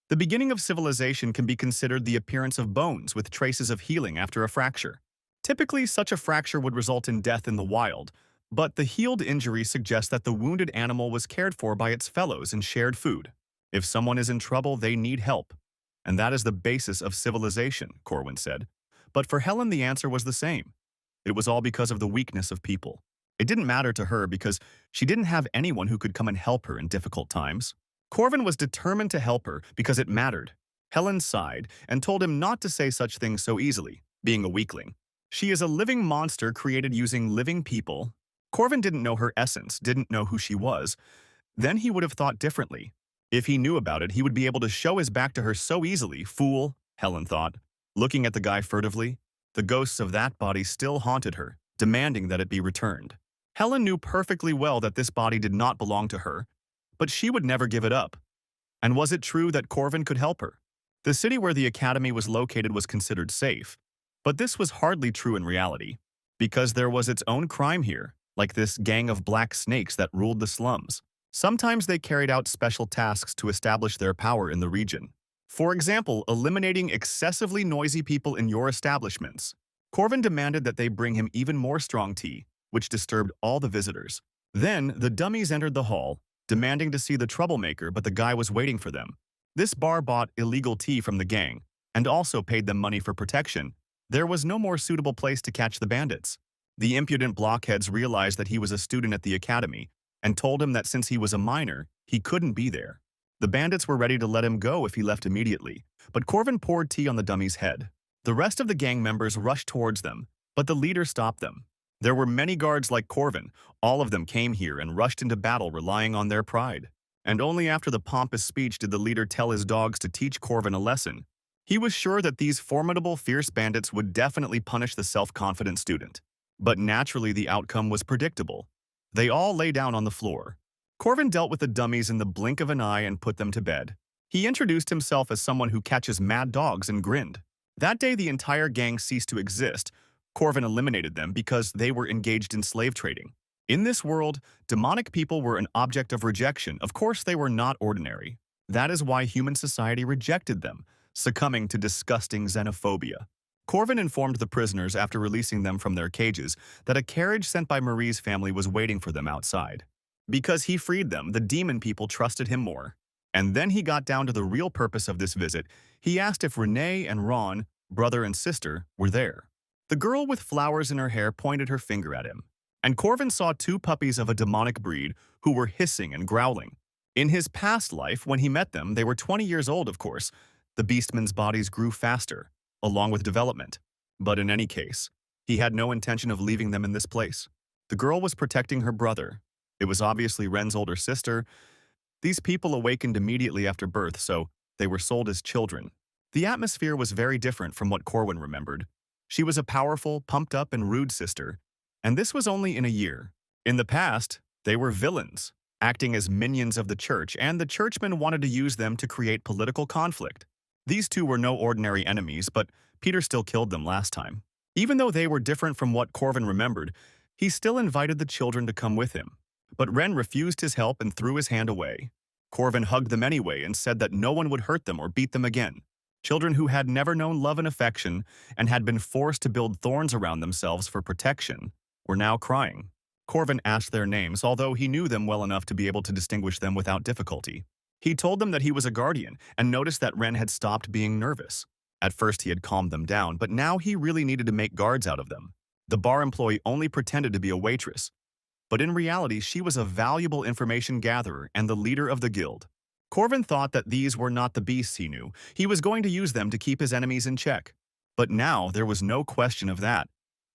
The beginning of civilization can be considered the appearance of bones with traces of healing after a fracture. Typically, such a fracture would result in death in the wild, but the healed injury suggests that the wounded animal was cared for by its fellows and shared food. If someone is in trouble, they need help. And that is the basis of civilization, Corwin said. But for Helen, the answer was the same. It was all because of the weakness of people. It didn't matter to her because she didn't have anyone who could come and help her in difficult times. Corvin was determined to help her because it mattered. Helen sighed and told him not to say such things so easily, being a weakling. She is a living monster created using living people. Corvin didn't know her essence, didn't know who she was. Then he would have thought differently. If he knew about it, he would be able to show his back to her so easily. Fool, Helen thought, looking at the guy furtively. The ghosts of that body still haunted her, demanding that it be returned. Helen knew perfectly well that this body did not belong to her, but she would never give it up. And was it true that Corvin could help her? The city where the academy was located was considered safe, but this was hardly true in reality, because there was its own crime here, like this gang of black snakes that ruled the slums. Sometimes they carried out special tasks to establish their power in the region. For example, eliminating excessively noisy people in your establishments. Corvin demanded that they bring him even more strong tea, which disturbed all the visitors. Then, the dummies entered the hall, demanding to see the troublemaker, but the guy was waiting for them. This bar bought illegal tea from the gang, and also paid them money for protection. There was no more suitable place to catch the bandits. The impudent blockheads realized that he was a student at the academy, and told him that since he was a minor, he couldn't be there. The bandits were ready to let him go if he left immediately, but Corvin poured tea on the dummy's head. The rest of the gang members rushed towards them, but the leader stopped them. There were many guards like Corvin. All of them came here and rushed into battle relying on their pride. And only after the pompous speech did the leader tell his dogs to teach Corvin a lesson. He was sure that these formidable, fierce bandits would definitely punish the self-confident student. But naturally, the outcome was predictable. They all lay down on the floor. Corvin dealt with the dummies in the blink of an eye and put them to bed. He introduced himself as someone who catches mad dogs and grinned. That day, the entire gang ceased to exist. Corvin eliminated them because they were engaged in slave trading. In this world, demonic people were an object of rejection. Of course, they were not ordinary. That is why human society rejected them, succumbing to disgusting xenophobia. Corvin informed the prisoners after releasing them from their cages that a carriage sent by Marie's family was waiting for them outside. Because he freed them, the demon people trusted him more. And then he got down to the real purpose of this visit. He asked if Renee and Ron, brother and sister, were there. The girl with flowers in her hair pointed her finger at him, and Corvin saw two puppies of a demonic breed who were hissing and growling. In his past life, when he met them, they were 20 years old, of course. The beastmen's bodies grew faster, along with development. But in any case, he had no intention of leaving them in this place. The girl was protecting her brother. It was obviously Ren's older sister. These people awakened immediately after birth, so they were sold as children. The atmosphere was very different from what Corwin remembered. She was a powerful, pumped-up, and rude sister, and this was only in a year. In the past, they were villains, acting as minions of the church, and the churchmen wanted to use them to create political conflict. These two were no ordinary enemies, but Peter still killed them last time. Even though they were different from what Corvin remembered, he still invited the children to come with him. But Ren refused his help and threw his hand away. Corvin hugged them anyway and said that no one would hurt them or beat them again. Children who had never known love and affection and had been forced to build thorns around themselves for protection were now crying. Corvin asked their names, although he knew them well enough to be able to distinguish them without difficulty. He told them that he was a guardian and noticed that Ren had stopped being nervous. At first he had calmed them down, but now he really needed to make guards out of them. The bar employee only pretended to be a waitress, but in reality she was a valuable information gatherer and the leader of the guild. Corvin thought that these were not the beasts he knew. He was going to use them to keep his enemies in check. But now there was no question of that.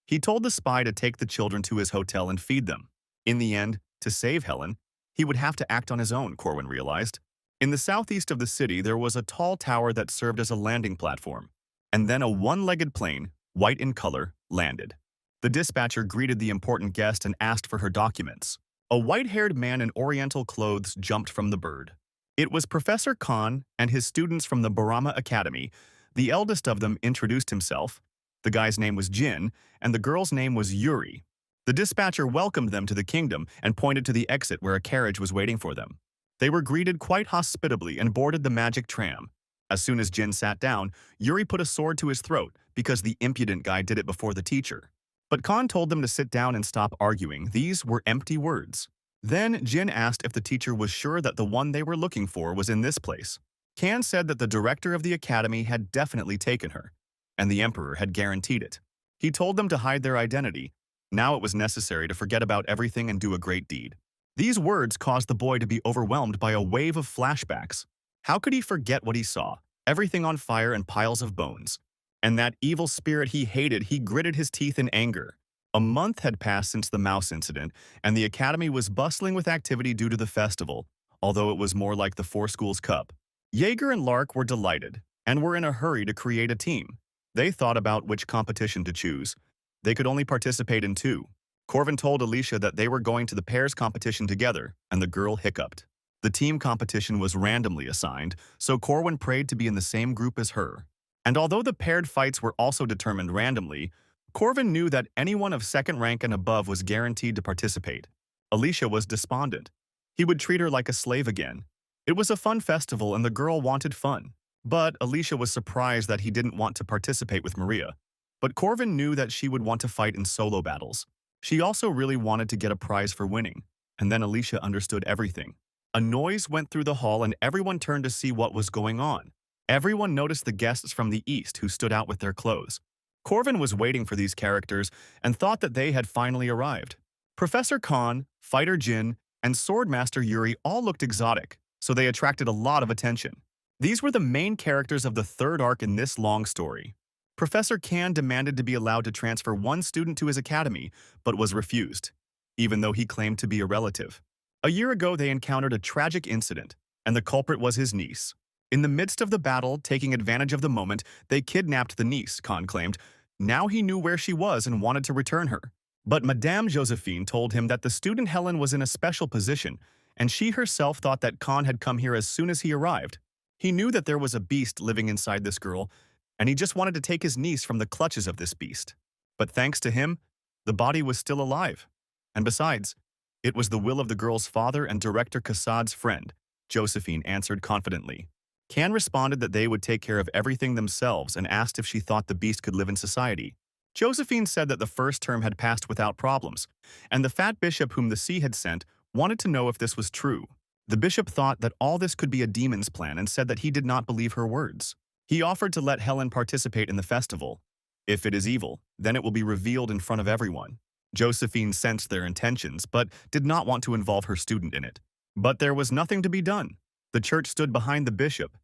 He told the spy to take the children to his hotel and feed them. In the end, to save Helen, He would have to act on his own, Corwin realized. In the southeast of the city, there was a tall tower that served as a landing platform. And then a one-legged plane, white in color, landed. The dispatcher greeted the important guest and asked for her documents. A white-haired man in oriental clothes jumped from the bird. It was Professor Khan and his students from the Barama Academy. The eldest of them introduced himself. The guy's name was Jin, and the girl's name was Yuri. The dispatcher welcomed them to the kingdom and pointed to the exit where a carriage was waiting for them. They were greeted quite hospitably and boarded the magic tram. As soon as Jin sat down, Yuri put a sword to his throat because the impudent guy did it before the teacher. But Khan told them to sit down and stop arguing. These were empty words. Then Jin asked if the teacher was sure that the one they were looking for was in this place. Khan said that the director of the academy had definitely taken her, and the emperor had guaranteed it. He told them to hide their identity. Now it was necessary to forget about everything and do a great deed. These words caused the boy to be overwhelmed by a wave of flashbacks. How could he forget what he saw? Everything on fire and piles of bones. And that evil spirit he hated, he gritted his teeth in anger. A month had passed since the mouse incident, and the academy was bustling with activity due to the festival, although it was more like the Four Schools Cup. Jaeger and Lark were delighted, and were in a hurry to create a team. They thought about which competition to choose. They could only participate in two. Corvin told Alicia that they were going to the pairs competition together, and the girl hiccuped. The team competition was randomly assigned, so Corwin prayed to be in the same group as her. And although the paired fights were also determined randomly, Corvin knew that anyone of second rank and above was guaranteed to participate. Alicia was despondent. He would treat her like a slave again. It was a fun festival and the girl wanted fun. But Alicia was surprised that he didn't want to participate with Maria. But Corvin knew that she would want to fight in solo battles. She also really wanted to get a prize for winning. And then Alicia understood everything. A noise went through the hall and everyone turned to see what was going on. Everyone noticed the guests from the east who stood out with their clothes. Corvin was waiting for these characters and thought that they had finally arrived. Professor Khan, Fighter Jin, and Swordmaster Yuri all looked exotic, so they attracted a lot of attention. These were the main characters of the third arc in this long story. Professor Khan demanded to be allowed to transfer one student to his academy, but was refused, even though he claimed to be a relative. A year ago, they encountered a tragic incident, and the culprit was his niece. In the midst of the battle, taking advantage of the moment, they kidnapped the niece, Khan claimed. Now he knew where she was and wanted to return her. But Madame Josephine told him that the student Helen was in a special position, and she herself thought that Khan had come here as soon as he arrived. He knew that there was a beast living inside this girl, and he just wanted to take his niece from the clutches of this beast. But thanks to him, the body was still alive. And besides, it was the will of the girl's father and director Kassad's friend, Josephine answered confidently. Khan responded that they would take care of everything themselves and asked if she thought the beast could live in society. Josephine said that the first term had passed without problems, and the fat bishop whom the sea had sent wanted to know if this was true. The bishop thought that all this could be a demon's plan and said that he did not believe her words. He offered to let Helen participate in the festival. If it is evil, then it will be revealed in front of everyone. Josephine sensed their intentions, but did not want to involve her student in it. But there was nothing to be done. The church stood behind the bishop,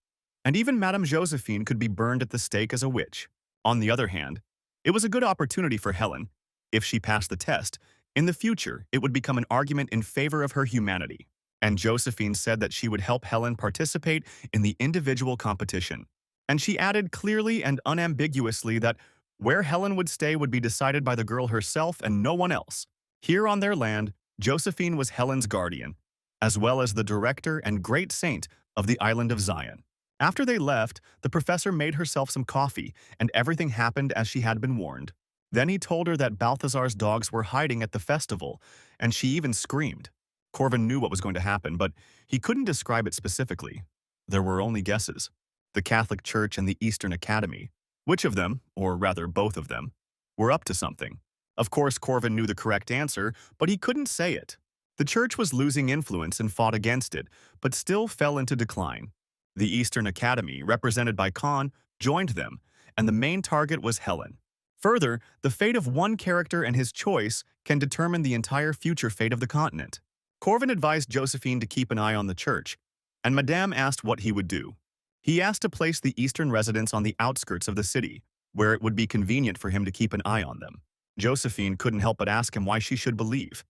and even Madame Josephine could be burned at the stake as a witch. On the other hand, it was a good opportunity for Helen. If she passed the test, in the future, it would become an argument in favor of her humanity. And Josephine said that she would help Helen participate in the individual competition. And she added clearly and unambiguously that where Helen would stay would be decided by the girl herself and no one else. Here on their land, Josephine was Helen's guardian, as well as the director and great saint of the island of Zion. After they left, the professor made herself some coffee, and everything happened as she had been warned. Then he told her that Balthazar's dogs were hiding at the festival, and she even screamed. Corvin knew what was going to happen, but he couldn't describe it specifically. There were only guesses. The Catholic Church and the Eastern Academy. Which of them, or rather both of them, were up to something? Of course, Corvin knew the correct answer, but he couldn't say it. The church was losing influence and fought against it, but still fell into decline. The Eastern Academy, represented by Khan, joined them, and the main target was Helen. Further, the fate of one character and his choice can determine the entire future fate of the continent. Corvin advised Josephine to keep an eye on the church, and Madame asked what he would do. He asked to place the Eastern residents on the outskirts of the city, where it would be convenient for him to keep an eye on them. Josephine couldn't help but ask him why she should believe,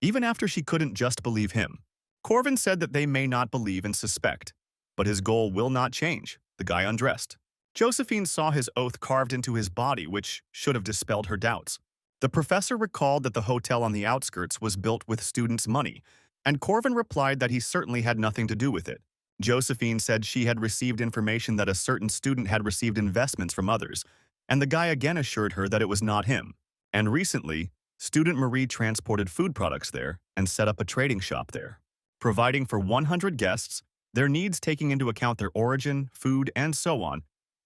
even after she couldn't just believe him. Corvin said that they may not believe and suspect, but his goal will not change. The guy undressed. Josephine saw his oath carved into his body, which should have dispelled her doubts. The professor recalled that the hotel on the outskirts was built with students' money, and Corvin replied that he certainly had nothing to do with it. Josephine said she had received information that a certain student had received investments from others, and the guy again assured her that it was not him. And recently, student Marie transported food products there and set up a trading shop there, providing for 100 guests, their needs taking into account their origin, food, and so on.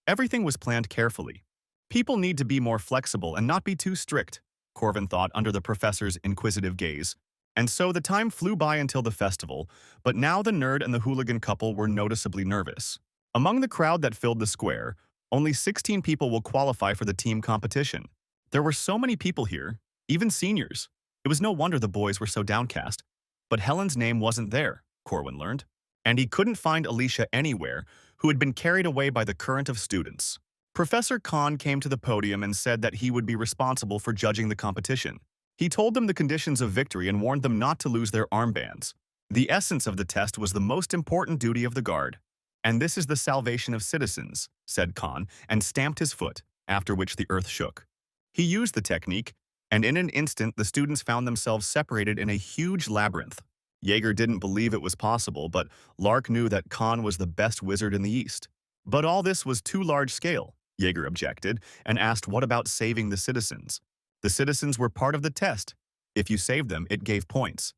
Everything was planned carefully. People need to be more flexible and not be too strict, Corvin thought under the professor's inquisitive gaze. And so the time flew by until the festival, but now the nerd and the hooligan couple were noticeably nervous. Among the crowd that filled the square, only 16 people will qualify for the team competition. There were so many people here, even seniors. It was no wonder the boys were so downcast. But Helen's name wasn't there, Corwin learned. And he couldn't find Alicia anywhere, who had been carried away by the current of students. Professor Khan came to the podium and said that he would be responsible for judging the competition. He told them the conditions of victory and warned them not to lose their armbands. The essence of the test was the most important duty of the guard. And this is the salvation of citizens, said Khan, and stamped his foot, after which the earth shook. He used the technique, and in an instant the students found themselves separated in a huge labyrinth. Jaeger didn't believe it was possible, but Lark knew that Khan was the best wizard in the East. But all this was too large scale, Jaeger objected, and asked what about saving the citizens. The citizens were part of the test. If you saved them, it gave points.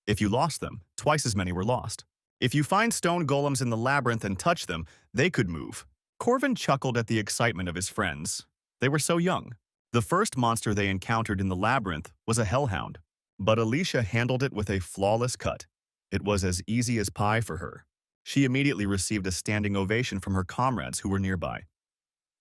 If you lost them, twice as many were lost. If you find stone golems in the labyrinth and touch them, they could move. Corvin chuckled at the excitement of his friends. They were so young. The first monster they encountered in the labyrinth was a hellhound, but Alicia handled it with a flawless cut. It was as easy as pie for her. She immediately received a standing ovation from her comrades who were nearby.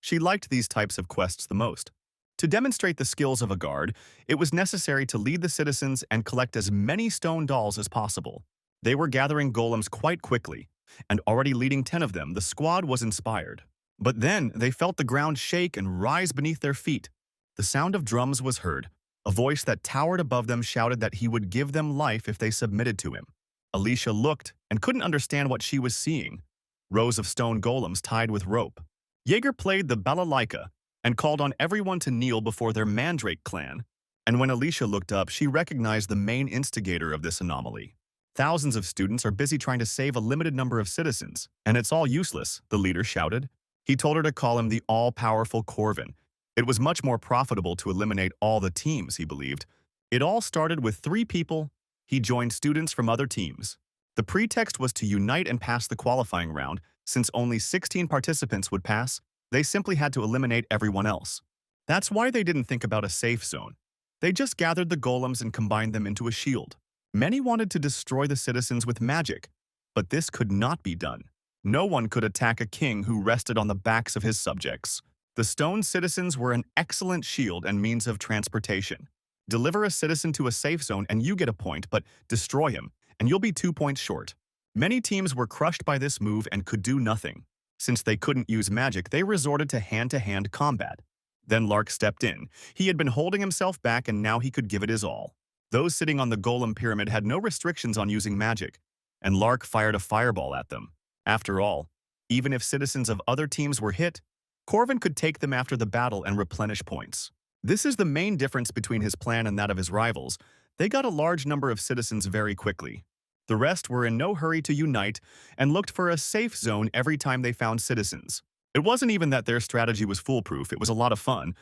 She liked these types of quests the most. To demonstrate the skills of a guard, it was necessary to lead the citizens and collect as many stone dolls as possible. They were gathering golems quite quickly, and already leading 10 of them, the squad was inspired. But then they felt the ground shake and rise beneath their feet. The sound of drums was heard. A voice that towered above them shouted that he would give them life if they submitted to him. Alicia looked and couldn't understand what she was seeing. Rows of stone golems tied with rope. Jaeger played the balalaika and called on everyone to kneel before their Mandrake clan. And when Alicia looked up, she recognized the main instigator of this anomaly. Thousands of students are busy trying to save a limited number of citizens, and it's all useless, the leader shouted. He told her to call him the all-powerful Corvin. It was much more profitable to eliminate all the teams, he believed. It all started with 3 people. He joined students from other teams. The pretext was to unite and pass the qualifying round. Since only 16 participants would pass, they simply had to eliminate everyone else. That's why they didn't think about a safe zone. They just gathered the golems and combined them into a shield. Many wanted to destroy the citizens with magic, but this could not be done. No one could attack a king who rested on the backs of his subjects. The stone citizens were an excellent shield and means of transportation. Deliver a citizen to a safe zone and you get a point, but destroy him, and you'll be 2 points short. Many teams were crushed by this move and could do nothing. Since they couldn't use magic, they resorted to hand-to-hand combat. Then Lark stepped in. He had been holding himself back and now he could give it his all. Those sitting on the golem pyramid had no restrictions on using magic, and Lark fired a fireball at them. After all, even if citizens of other teams were hit, Corvin could take them after the battle and replenish points. This is the main difference between his plan and that of his rivals. They got a large number of citizens very quickly. The rest were in no hurry to unite and looked for a safe zone every time they found citizens. It wasn't even that their strategy was foolproof, it was a lot of fun,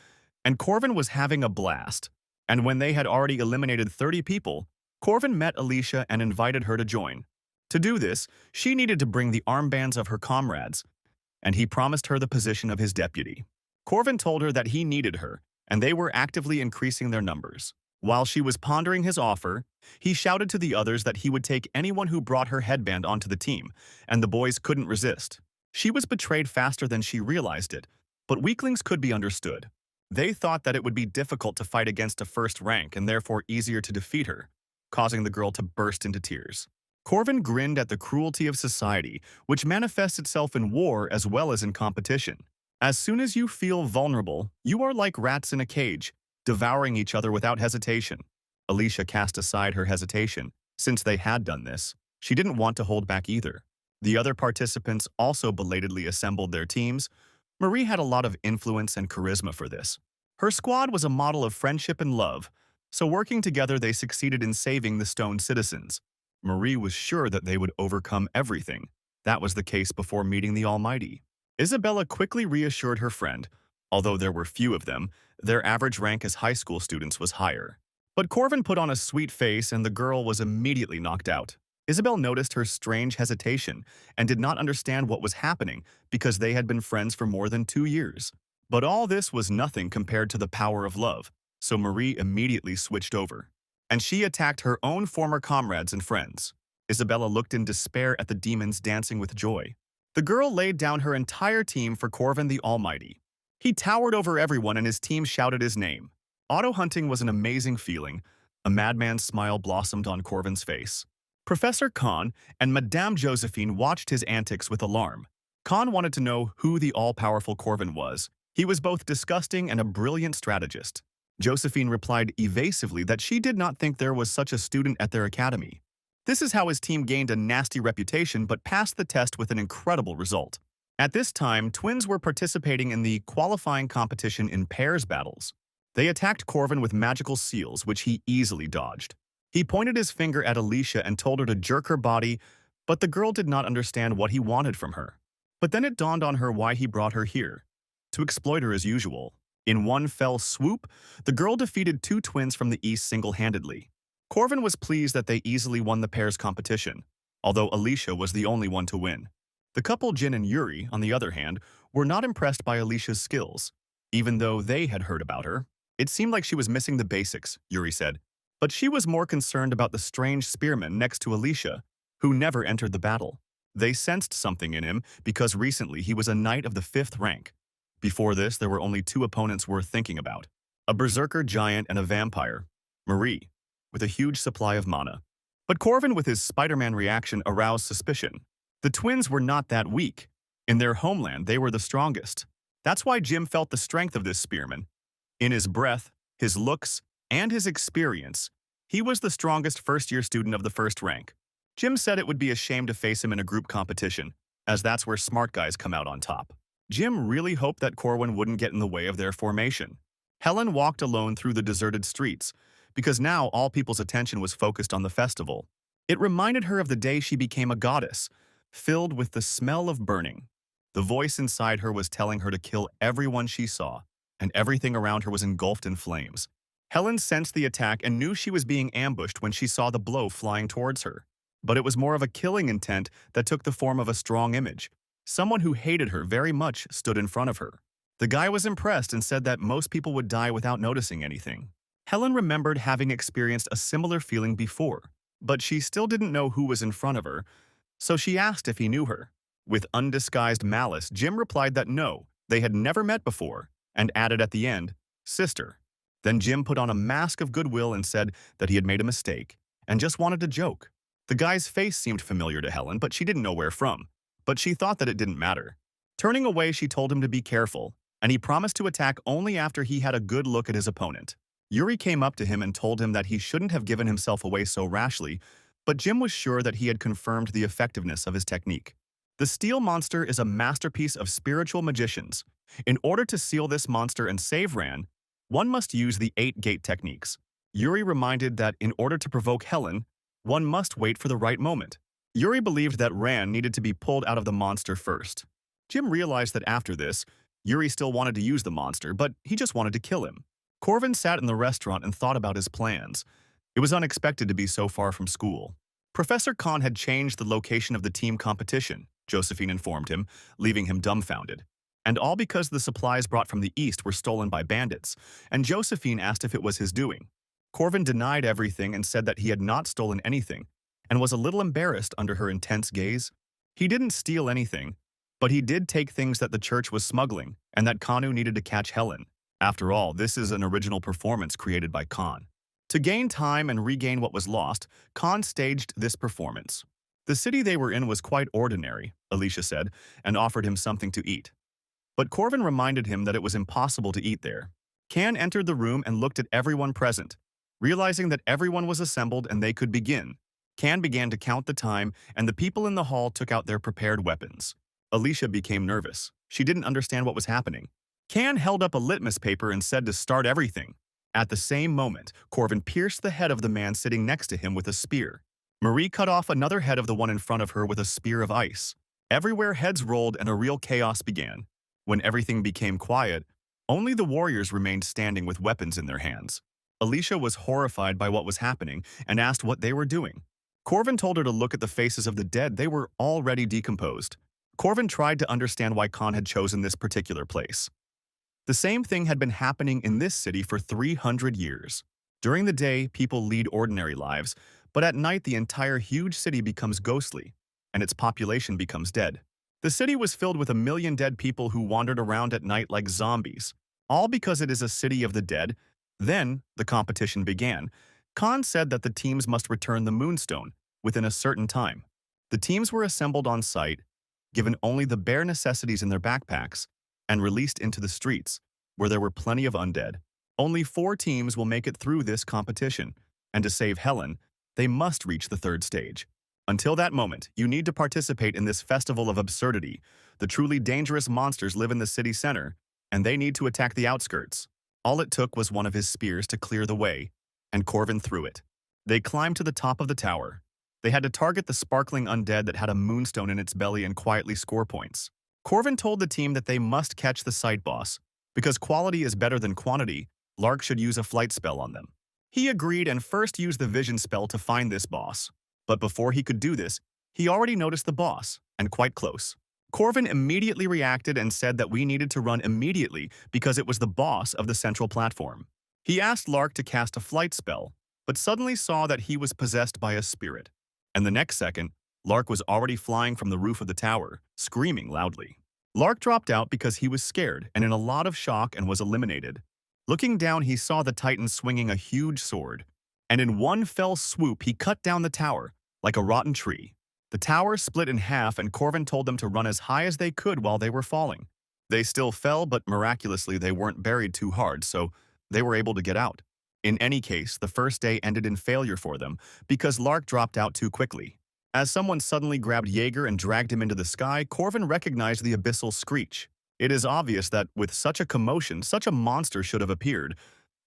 and Corvin was having a blast. And when they had already eliminated 30 people, Corvin met Alicia and invited her to join. To do this, she needed to bring the armbands of her comrades, and he promised her the position of his deputy. Corvin told her that he needed her, and they were actively increasing their numbers. While she was pondering his offer, he shouted to the others that he would take anyone who brought her headband onto the team, and the boys couldn't resist. She was betrayed faster than she realized it, but weaklings could be understood. They thought that it would be difficult to fight against a first rank and therefore easier to defeat her, causing the girl to burst into tears. Corvin grinned at the cruelty of society, which manifests itself in war as well as in competition. As soon as you feel vulnerable, you are like rats in a cage, devouring each other without hesitation. Alicia cast aside her hesitation, since they had done this. She didn't want to hold back either. The other participants also belatedly assembled their teams. Marie had a lot of influence and charisma for this. Her squad was a model of friendship and love, so working together they succeeded in saving the stone citizens. Marie was sure that they would overcome everything. That was the case before meeting the Almighty. Isabella quickly reassured her friend. Although there were few of them, their average rank as high school students was higher. But Corvin put on a sweet face and the girl was immediately knocked out. Isabel noticed her strange hesitation and did not understand what was happening because they had been friends for more than 2 years. But all this was nothing compared to the power of love, so Marie immediately switched over. And she attacked her own former comrades and friends. Isabella looked in despair at the demons dancing with joy. The girl laid down her entire team for Corvin the Almighty. He towered over everyone and his team shouted his name. Auto-hunting was an amazing feeling. A madman's smile blossomed on Corvin's face. Professor Khan and Madame Josephine watched his antics with alarm. Khan wanted to know who the all-powerful Corvin was. He was both disgusting and a brilliant strategist. Josephine replied evasively that she did not think there was such a student at their academy. This is how his team gained a nasty reputation but passed the test with an incredible result. At this time, twins were participating in the qualifying competition in pairs battles. They attacked Corvin with magical seals, which he easily dodged. He pointed his finger at Alicia and told her to jerk her body, but the girl did not understand what he wanted from her. But then it dawned on her why he brought her here. To exploit her as usual. In one fell swoop, the girl defeated two twins from the East single-handedly. Corvin was pleased that they easily won the pairs competition, although Alicia was the only one to win. The couple Jin and Yuri, on the other hand, were not impressed by Alicia's skills. Even though they had heard about her, it seemed like she was missing the basics, Yuri said. But she was more concerned about the strange spearman next to Alicia, who never entered the battle. They sensed something in him because recently he was a knight of the 5th rank. Before this, there were only 2 opponents worth thinking about. A berserker giant and a vampire, Marie, with a huge supply of mana. But Corvin with his Spider-Man reaction aroused suspicion. The twins were not that weak. In their homeland, they were the strongest. That's why Jim felt the strength of this spearman. In his breath, his looks, and his experience, he was the strongest first-year student of the 1st rank. Jim said it would be a shame to face him in a group competition, as that's where smart guys come out on top. Jim really hoped that Corwin wouldn't get in the way of their formation. Helen walked alone through the deserted streets, because now all people's attention was focused on the festival. It reminded her of the day she became a goddess, filled with the smell of burning. The voice inside her was telling her to kill everyone she saw, and everything around her was engulfed in flames. Helen sensed the attack and knew she was being ambushed when she saw the blow flying towards her. But it was more of a killing intent that took the form of a strong image. Someone who hated her very much stood in front of her. The guy was impressed and said that most people would die without noticing anything. Helen remembered having experienced a similar feeling before, but she still didn't know who was in front of her, so she asked if he knew her. With undisguised malice, Jim replied that no, they had never met before, and added at the end, "Sister." Then Jim put on a mask of goodwill and said that he had made a mistake, and just wanted to joke. The guy's face seemed familiar to Helen, but she didn't know where from. But she thought that it didn't matter. Turning away, she told him to be careful, and he promised to attack only after he had a good look at his opponent. Yuri came up to him and told him that he shouldn't have given himself away so rashly, but Jim was sure that he had confirmed the effectiveness of his technique. The steel monster is a masterpiece of spiritual magicians. In order to seal this monster and save Ran, one must use the 8-gate techniques. Yuri reminded that in order to provoke Helen, one must wait for the right moment. Yuri believed that Ran needed to be pulled out of the monster first. Jim realized that after this, Yuri still wanted to use the monster, but he just wanted to kill him. Corvin sat in the restaurant and thought about his plans. It was unexpected to be so far from school. Professor Khan had changed the location of the team competition, Josephine informed him, leaving him dumbfounded. And all because the supplies brought from the East were stolen by bandits, and Josephine asked if it was his doing. Corvin denied everything and said that he had not stolen anything, and was a little embarrassed under her intense gaze. He didn't steal anything, but he did take things that the church was smuggling, and that Kanu needed to catch Helen. After all, this is an original performance created by Khan. To gain time and regain what was lost, Khan staged this performance. The city they were in was quite ordinary, Alicia said, and offered him something to eat. But Corvin reminded him that it was impossible to eat there. Khan entered the room and looked at everyone present. Realizing that everyone was assembled and they could begin, Can began to count the time, and the people in the hall took out their prepared weapons. Alicia became nervous. She didn't understand what was happening. Can held up a litmus paper and said to start everything. At the same moment, Corvin pierced the head of the man sitting next to him with a spear. Marie cut off another head of the one in front of her with a spear of ice. Everywhere heads rolled and a real chaos began. When everything became quiet, only the warriors remained standing with weapons in their hands. Alicia was horrified by what was happening and asked what they were doing. Corvin told her to look at the faces of the dead. They were already decomposed. Corvin tried to understand why Khan had chosen this particular place. The same thing had been happening in this city for 300 years. During the day, people lead ordinary lives, but at night the entire huge city becomes ghostly, and its population becomes dead. The city was filled with 1 million dead people who wandered around at night like zombies, all because it is a city of the dead. Then, the competition began. Khan said that the teams must return the moonstone within a certain time. The teams were assembled on site, given only the bare necessities in their backpacks, and released into the streets, where there were plenty of undead. Only 4 teams will make it through this competition, and to save Helen, they must reach the 3rd stage. Until that moment, you need to participate in this festival of absurdity. The truly dangerous monsters live in the city center, and they need to attack the outskirts. All it took was one of his spears to clear the way, and Corvin threw it. They climbed to the top of the tower. They had to target the sparkling undead that had a moonstone in its belly and quietly score points. Corvin told the team that they must catch the site boss. Because quality is better than quantity, Lark should use a flight spell on them. He agreed and first used the vision spell to find this boss. But before he could do this, he already noticed the boss, and quite close. Corvin immediately reacted and said that we needed to run immediately because it was the boss of the central platform. He asked Lark to cast a flight spell, but suddenly saw that he was possessed by a spirit. And the next second, Lark was already flying from the roof of the tower, screaming loudly. Lark dropped out because he was scared and in a lot of shock and was eliminated. Looking down, he saw the Titan swinging a huge sword, and in one fell swoop he cut down the tower, like a rotten tree. The tower split in half and Corvin told them to run as high as they could while they were falling. They still fell, but miraculously they weren't buried too hard, so they were able to get out. In any case, the first day ended in failure for them because Lark dropped out too quickly. As someone suddenly grabbed Jaeger and dragged him into the sky, Corvin recognized the abyssal screech. It is obvious that with such a commotion, such a monster should have appeared.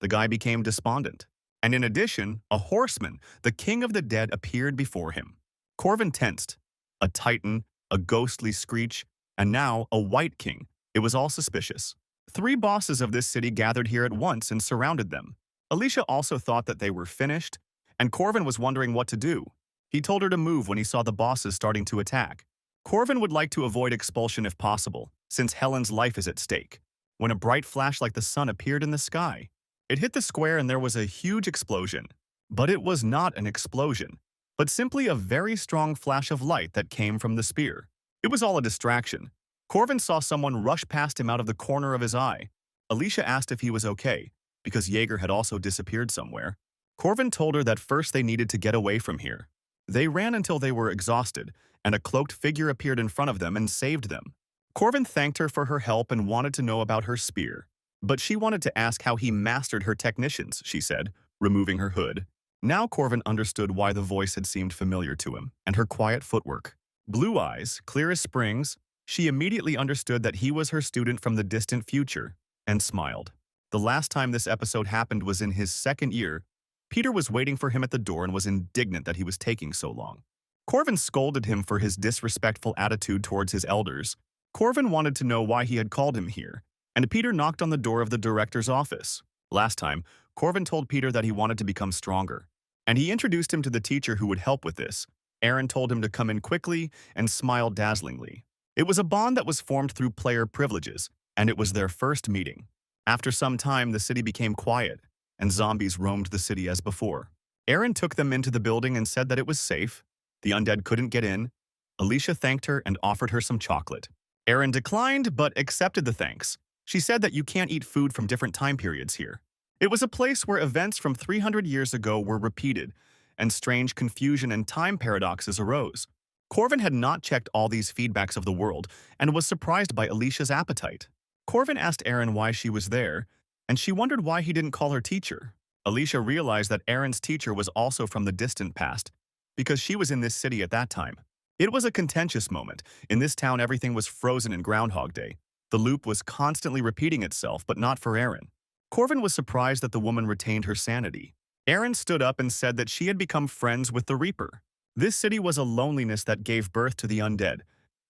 The guy became despondent. And in addition, a horseman, the king of the dead, appeared before him. Corvin tensed. A titan, a ghostly screech, and now a white king. It was all suspicious. 3 bosses of this city gathered here at once and surrounded them. Alicia also thought that they were finished, and Corvin was wondering what to do. He told her to move when he saw the bosses starting to attack. Corvin would like to avoid expulsion if possible, since Helen's life is at stake. When a bright flash like the sun appeared in the sky, it hit the square and there was a huge explosion. But it was not an explosion, but simply a very strong flash of light that came from the spear. It was all a distraction. Corvin saw someone rush past him out of the corner of his eye. Alicia asked if he was okay, because Jaeger had also disappeared somewhere. Corvin told her that first they needed to get away from here. They ran until they were exhausted, and a cloaked figure appeared in front of them and saved them. Corvin thanked her for her help and wanted to know about her spear. But she wanted to ask how he mastered her technitions, she said, removing her hood. Now Corvin understood why the voice had seemed familiar to him, and her quiet footwork. Blue eyes, clear as springs, she immediately understood that he was her student from the distant future, and smiled. The last time this episode happened was in his 2nd year. Peter was waiting for him at the door and was indignant that he was taking so long. Corvin scolded him for his disrespectful attitude towards his elders. Corvin wanted to know why he had called him here, and Peter knocked on the door of the director's office. Last time, Corvin told Peter that he wanted to become stronger, and he introduced him to the teacher who would help with this. Aaron told him to come in quickly and smiled dazzlingly. It was a bond that was formed through player privileges, and it was their first meeting. After some time, the city became quiet, and zombies roamed the city as before. Aaron took them into the building and said that it was safe. The undead couldn't get in. Alicia thanked her and offered her some chocolate. Aaron declined, but accepted the thanks. She said that you can't eat food from different time periods here. It was a place where events from 300 years ago were repeated, and strange confusion and time paradoxes arose. Corvin had not checked all these feedbacks of the world and was surprised by Alicia's appetite. Corvin asked Aaron why she was there, and she wondered why he didn't call her teacher. Alicia realized that Aaron's teacher was also from the distant past, because she was in this city at that time. It was a contentious moment. In this town, everything was frozen in Groundhog Day. The loop was constantly repeating itself, but not for Erin. Corvin was surprised that the woman retained her sanity. Erin stood up and said that she had become friends with the Reaper. This city was a loneliness that gave birth to the undead,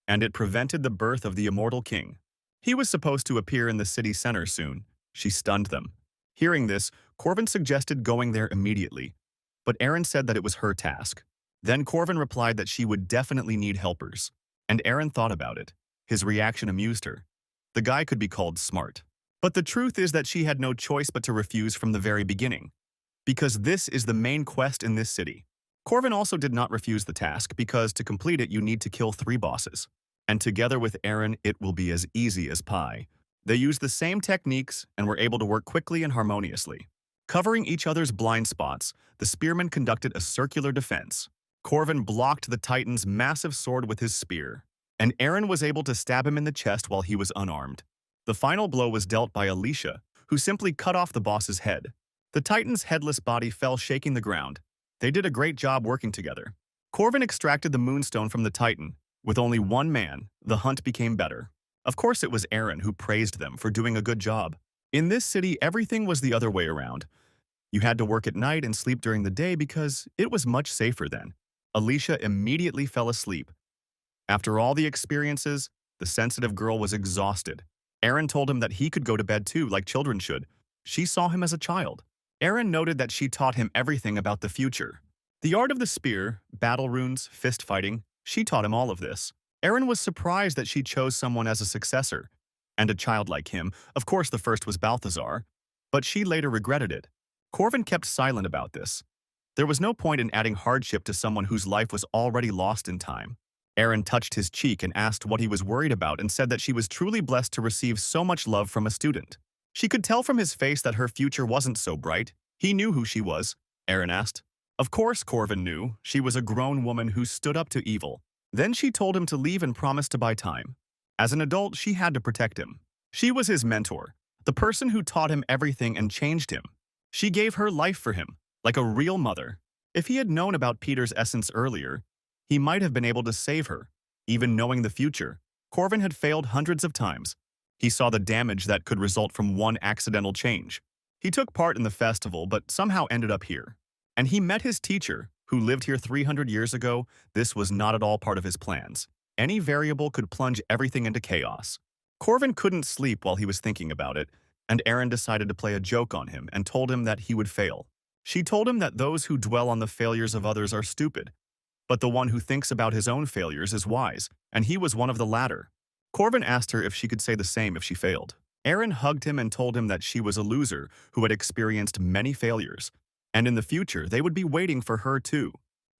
and it prevented the birth of the immortal king. He was supposed to appear in the city center soon. She stunned them. Hearing this, Corvin suggested going there immediately, but Erin said that it was her task. Then Corvin replied that she would definitely need helpers, and Erin thought about it. His reaction amused her. The guy could be called smart. But the truth is that she had no choice but to refuse from the very beginning, because this is the main quest in this city. Corvin also did not refuse the task because to complete it you need to kill 3 bosses. And together with Erin, it will be as easy as pie. They used the same techniques and were able to work quickly and harmoniously. Covering each other's blind spots, the spearmen conducted a circular defense. Corvin blocked the Titan's massive sword with his spear, and Erin was able to stab him in the chest while he was unarmed. The final blow was dealt by Alicia, who simply cut off the boss's head. The Titan's headless body fell shaking the ground. They did a great job working together. Corvin extracted the moonstone from the Titan. With only one man, the hunt became better. Of course it was Erin who praised them for doing a good job. In this city, everything was the other way around. You had to work at night and sleep during the day because it was much safer then. Alicia immediately fell asleep. After all the experiences, the sensitive girl was exhausted. Erin told him that he could go to bed too, like children should. She saw him as a child. Erin noted that she taught him everything about the future. The art of the spear, battle runes, fist fighting, she taught him all of this. Erin was surprised that she chose someone as a successor, and a child like him. Of course the first was Balthazar, but she later regretted it. Corvin kept silent about this. There was no point in adding hardship to someone whose life was already lost in time. Erin touched his cheek and asked what he was worried about and said that she was truly blessed to receive so much love from a student. She could tell from his face that her future wasn't so bright. He knew who she was, Erin asked. Of course Corvin knew. She was a grown woman who stood up to evil. Then she told him to leave and promised to buy time. As an adult, she had to protect him. She was his mentor, the person who taught him everything and changed him. She gave her life for him, like a real mother. If he had known about Peter's essence earlier, he might have been able to save her. Even knowing the future, Corvin had failed hundreds of times. He saw the damage that could result from one accidental change. He took part in the festival, but somehow ended up here. And he met his teacher, who lived here 300 years ago. This was not at all part of his plans. Any variable could plunge everything into chaos. Corvin couldn't sleep while he was thinking about it, and Erin decided to play a joke on him and told him that he would fail. She told him that those who dwell on the failures of others are stupid, but the one who thinks about his own failures is wise, and he was one of the latter. Corvin asked her if she could say the same if she failed. Erin hugged him and told him that she was a loser who had experienced many failures, and in the future they would be waiting for her too.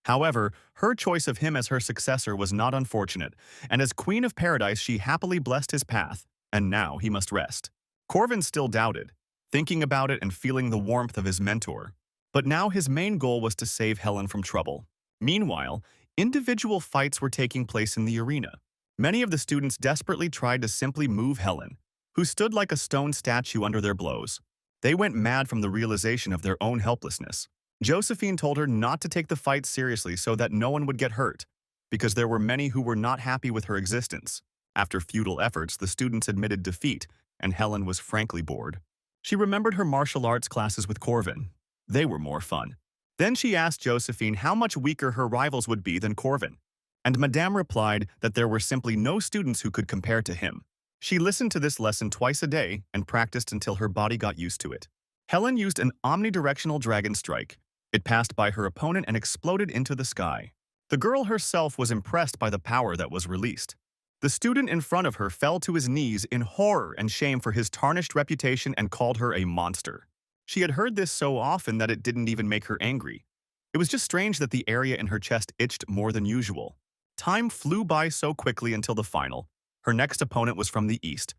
However, her choice of him as her successor was not unfortunate, and as Queen of Paradise she happily blessed his path, and now he must rest. Corvin still doubted, thinking about it and feeling the warmth of his mentor. But now his main goal was to save Helen from trouble. Meanwhile, individual fights were taking place in the arena. Many of the students desperately tried to simply move Helen, who stood like a stone statue under their blows. They went mad from the realization of their own helplessness. Josephine told her not to take the fight seriously so that no one would get hurt, because there were many who were not happy with her existence. After futile efforts, the students admitted defeat, and Helen was frankly bored. She remembered her martial arts classes with Corvin. They were more fun. Then she asked Josephine how much weaker her rivals would be than Corvin, and Madame replied that there were simply no students who could compare to him. She listened to this lesson twice a day and practiced until her body got used to it. Helen used an omnidirectional dragon strike. It passed by her opponent and exploded into the sky. The girl herself was impressed by the power that was released. The student in front of her fell to his knees in horror and shame for his tarnished reputation and called her a monster. She had heard this so often that it didn't even make her angry. It was just strange that the area in her chest itched more than usual. Time flew by so quickly until the final. Her next opponent was from the East,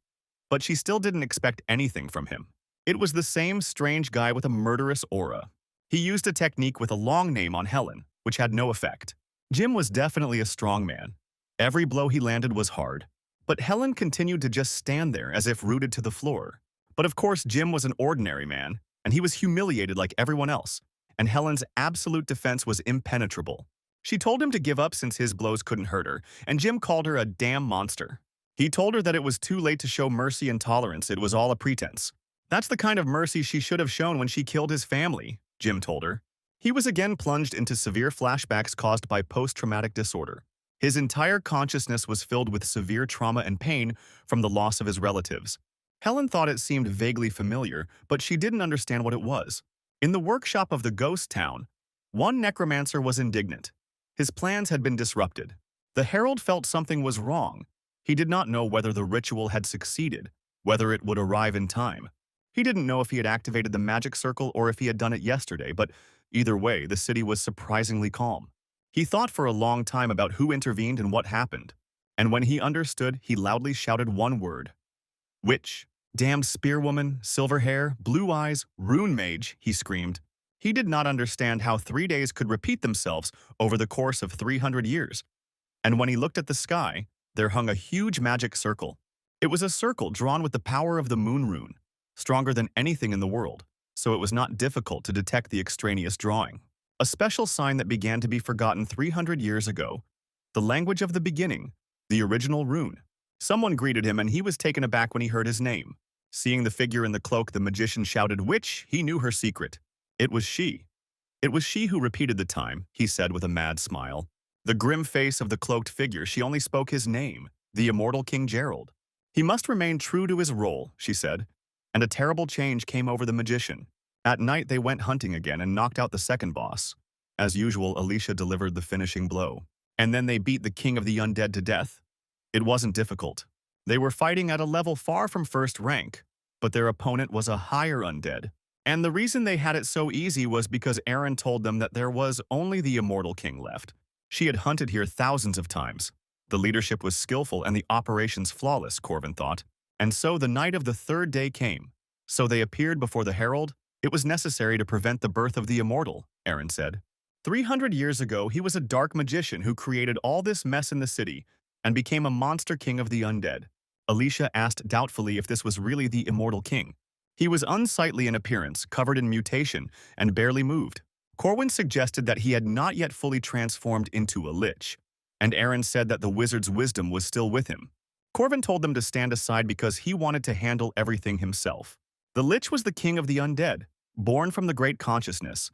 but she still didn't expect anything from him. It was the same strange guy with a murderous aura. He used a technique with a long name on Helen, which had no effect. Jim was definitely a strong man. Every blow he landed was hard, but Helen continued to just stand there as if rooted to the floor. But of course, Jim was an ordinary man, and he was humiliated like everyone else, and Helen's absolute defense was impenetrable. She told him to give up since his blows couldn't hurt her, and Jim called her a damn monster. He told her that it was too late to show mercy and tolerance, it was all a pretense. That's the kind of mercy she should have shown when she killed his family, Jim told her. He was again plunged into severe flashbacks caused by post-traumatic disorder. His entire consciousness was filled with severe trauma and pain from the loss of his relatives. Helen thought it seemed vaguely familiar, but she didn't understand what it was. In the workshop of the ghost town, one necromancer was indignant. His plans had been disrupted. The herald felt something was wrong. He did not know whether the ritual had succeeded, whether it would arrive in time. He didn't know if he had activated the magic circle or if he had done it yesterday, but either way, the city was surprisingly calm. He thought for a long time about who intervened and what happened. And when he understood, he loudly shouted one word. Witch. Damned spearwoman, silver hair, blue eyes, rune mage, he screamed. He did not understand how 3 days could repeat themselves over the course of 300 years. And when he looked at the sky, there hung a huge magic circle. It was a circle drawn with the power of the moon rune, stronger than anything in the world, so it was not difficult to detect the extraneous drawing. A special sign that began to be forgotten 300 years ago. The language of the beginning, the original rune. Someone greeted him and he was taken aback when he heard his name. Seeing the figure in the cloak, the magician shouted, "Witch!" He knew her secret. It was she. It was she who repeated the time, he said with a mad smile. The grim face of the cloaked figure, she only spoke his name, the immortal King Gerald. He must remain true to his role, she said, and a terrible change came over the magician. At night they went hunting again and knocked out the second boss. As usual, Alicia delivered the finishing blow. And then they beat the king of the undead to death. It wasn't difficult. They were fighting at a level far from first rank, but their opponent was a higher undead. And the reason they had it so easy was because Aaron told them that there was only the immortal king left. She had hunted here thousands of times. The leadership was skillful and the operations flawless, Corvin thought. And so the night of the third day came. So they appeared before the herald. It was necessary to prevent the birth of the immortal, Aaron said. 300 years ago, he was a dark magician who created all this mess in the city and became a monster king of the undead. Alicia asked doubtfully if this was really the immortal king. He was unsightly in appearance, covered in mutation, and barely moved. Corwin suggested that he had not yet fully transformed into a lich, and Aaron said that the wizard's wisdom was still with him. Corvin told them to stand aside because he wanted to handle everything himself. The lich was the king of the undead, born from the great consciousness,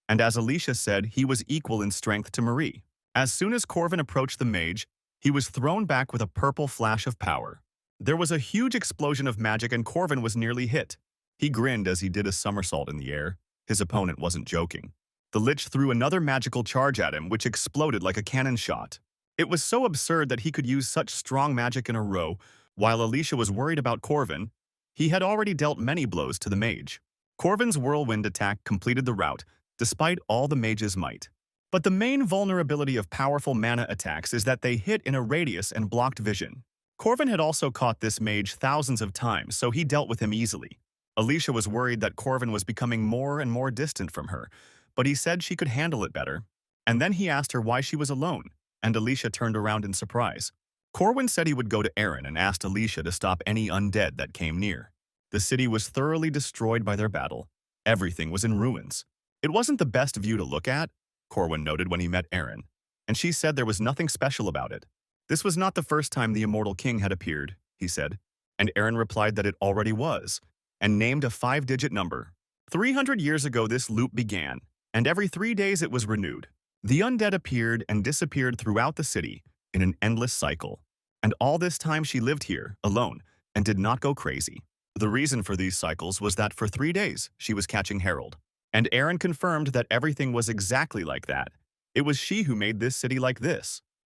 and as Alicia said, he was equal in strength to Marie. As soon as Corvin approached the mage, he was thrown back with a purple flash of power. There was a huge explosion of magic and Corvin was nearly hit. He grinned as he did a somersault in the air. His opponent wasn't joking. The lich threw another magical charge at him, which exploded like a cannon shot. It was so absurd that he could use such strong magic in a row. While Alicia was worried about Corvin, he had already dealt many blows to the mage. Corvin's whirlwind attack completed the rout, despite all the mage's might. But the main vulnerability of powerful mana attacks is that they hit in a radius and blocked vision. Corvin had also caught this mage thousands of times, so he dealt with him easily. Alicia was worried that Corvin was becoming more and more distant from her, but he said she could handle it better. And then he asked her why she was alone, and Alicia turned around in surprise. Corwin said he would go to Aaron and asked Alicia to stop any undead that came near. The city was thoroughly destroyed by their battle. Everything was in ruins. It wasn't the best view to look at, Corwin noted when he met Aaron, and she said there was nothing special about it. This was not the first time the immortal king had appeared, he said, and Aaron replied that it already was, and named a 5-digit number. 300 years ago this loop began, and every 3 days it was renewed. The undead appeared and disappeared throughout the city in an endless cycle. And all this time she lived here, alone, and did not go crazy. The reason for these cycles was that for 3 days she was catching Harold. And Aaron confirmed that everything was exactly like that. It was she who made this city like this.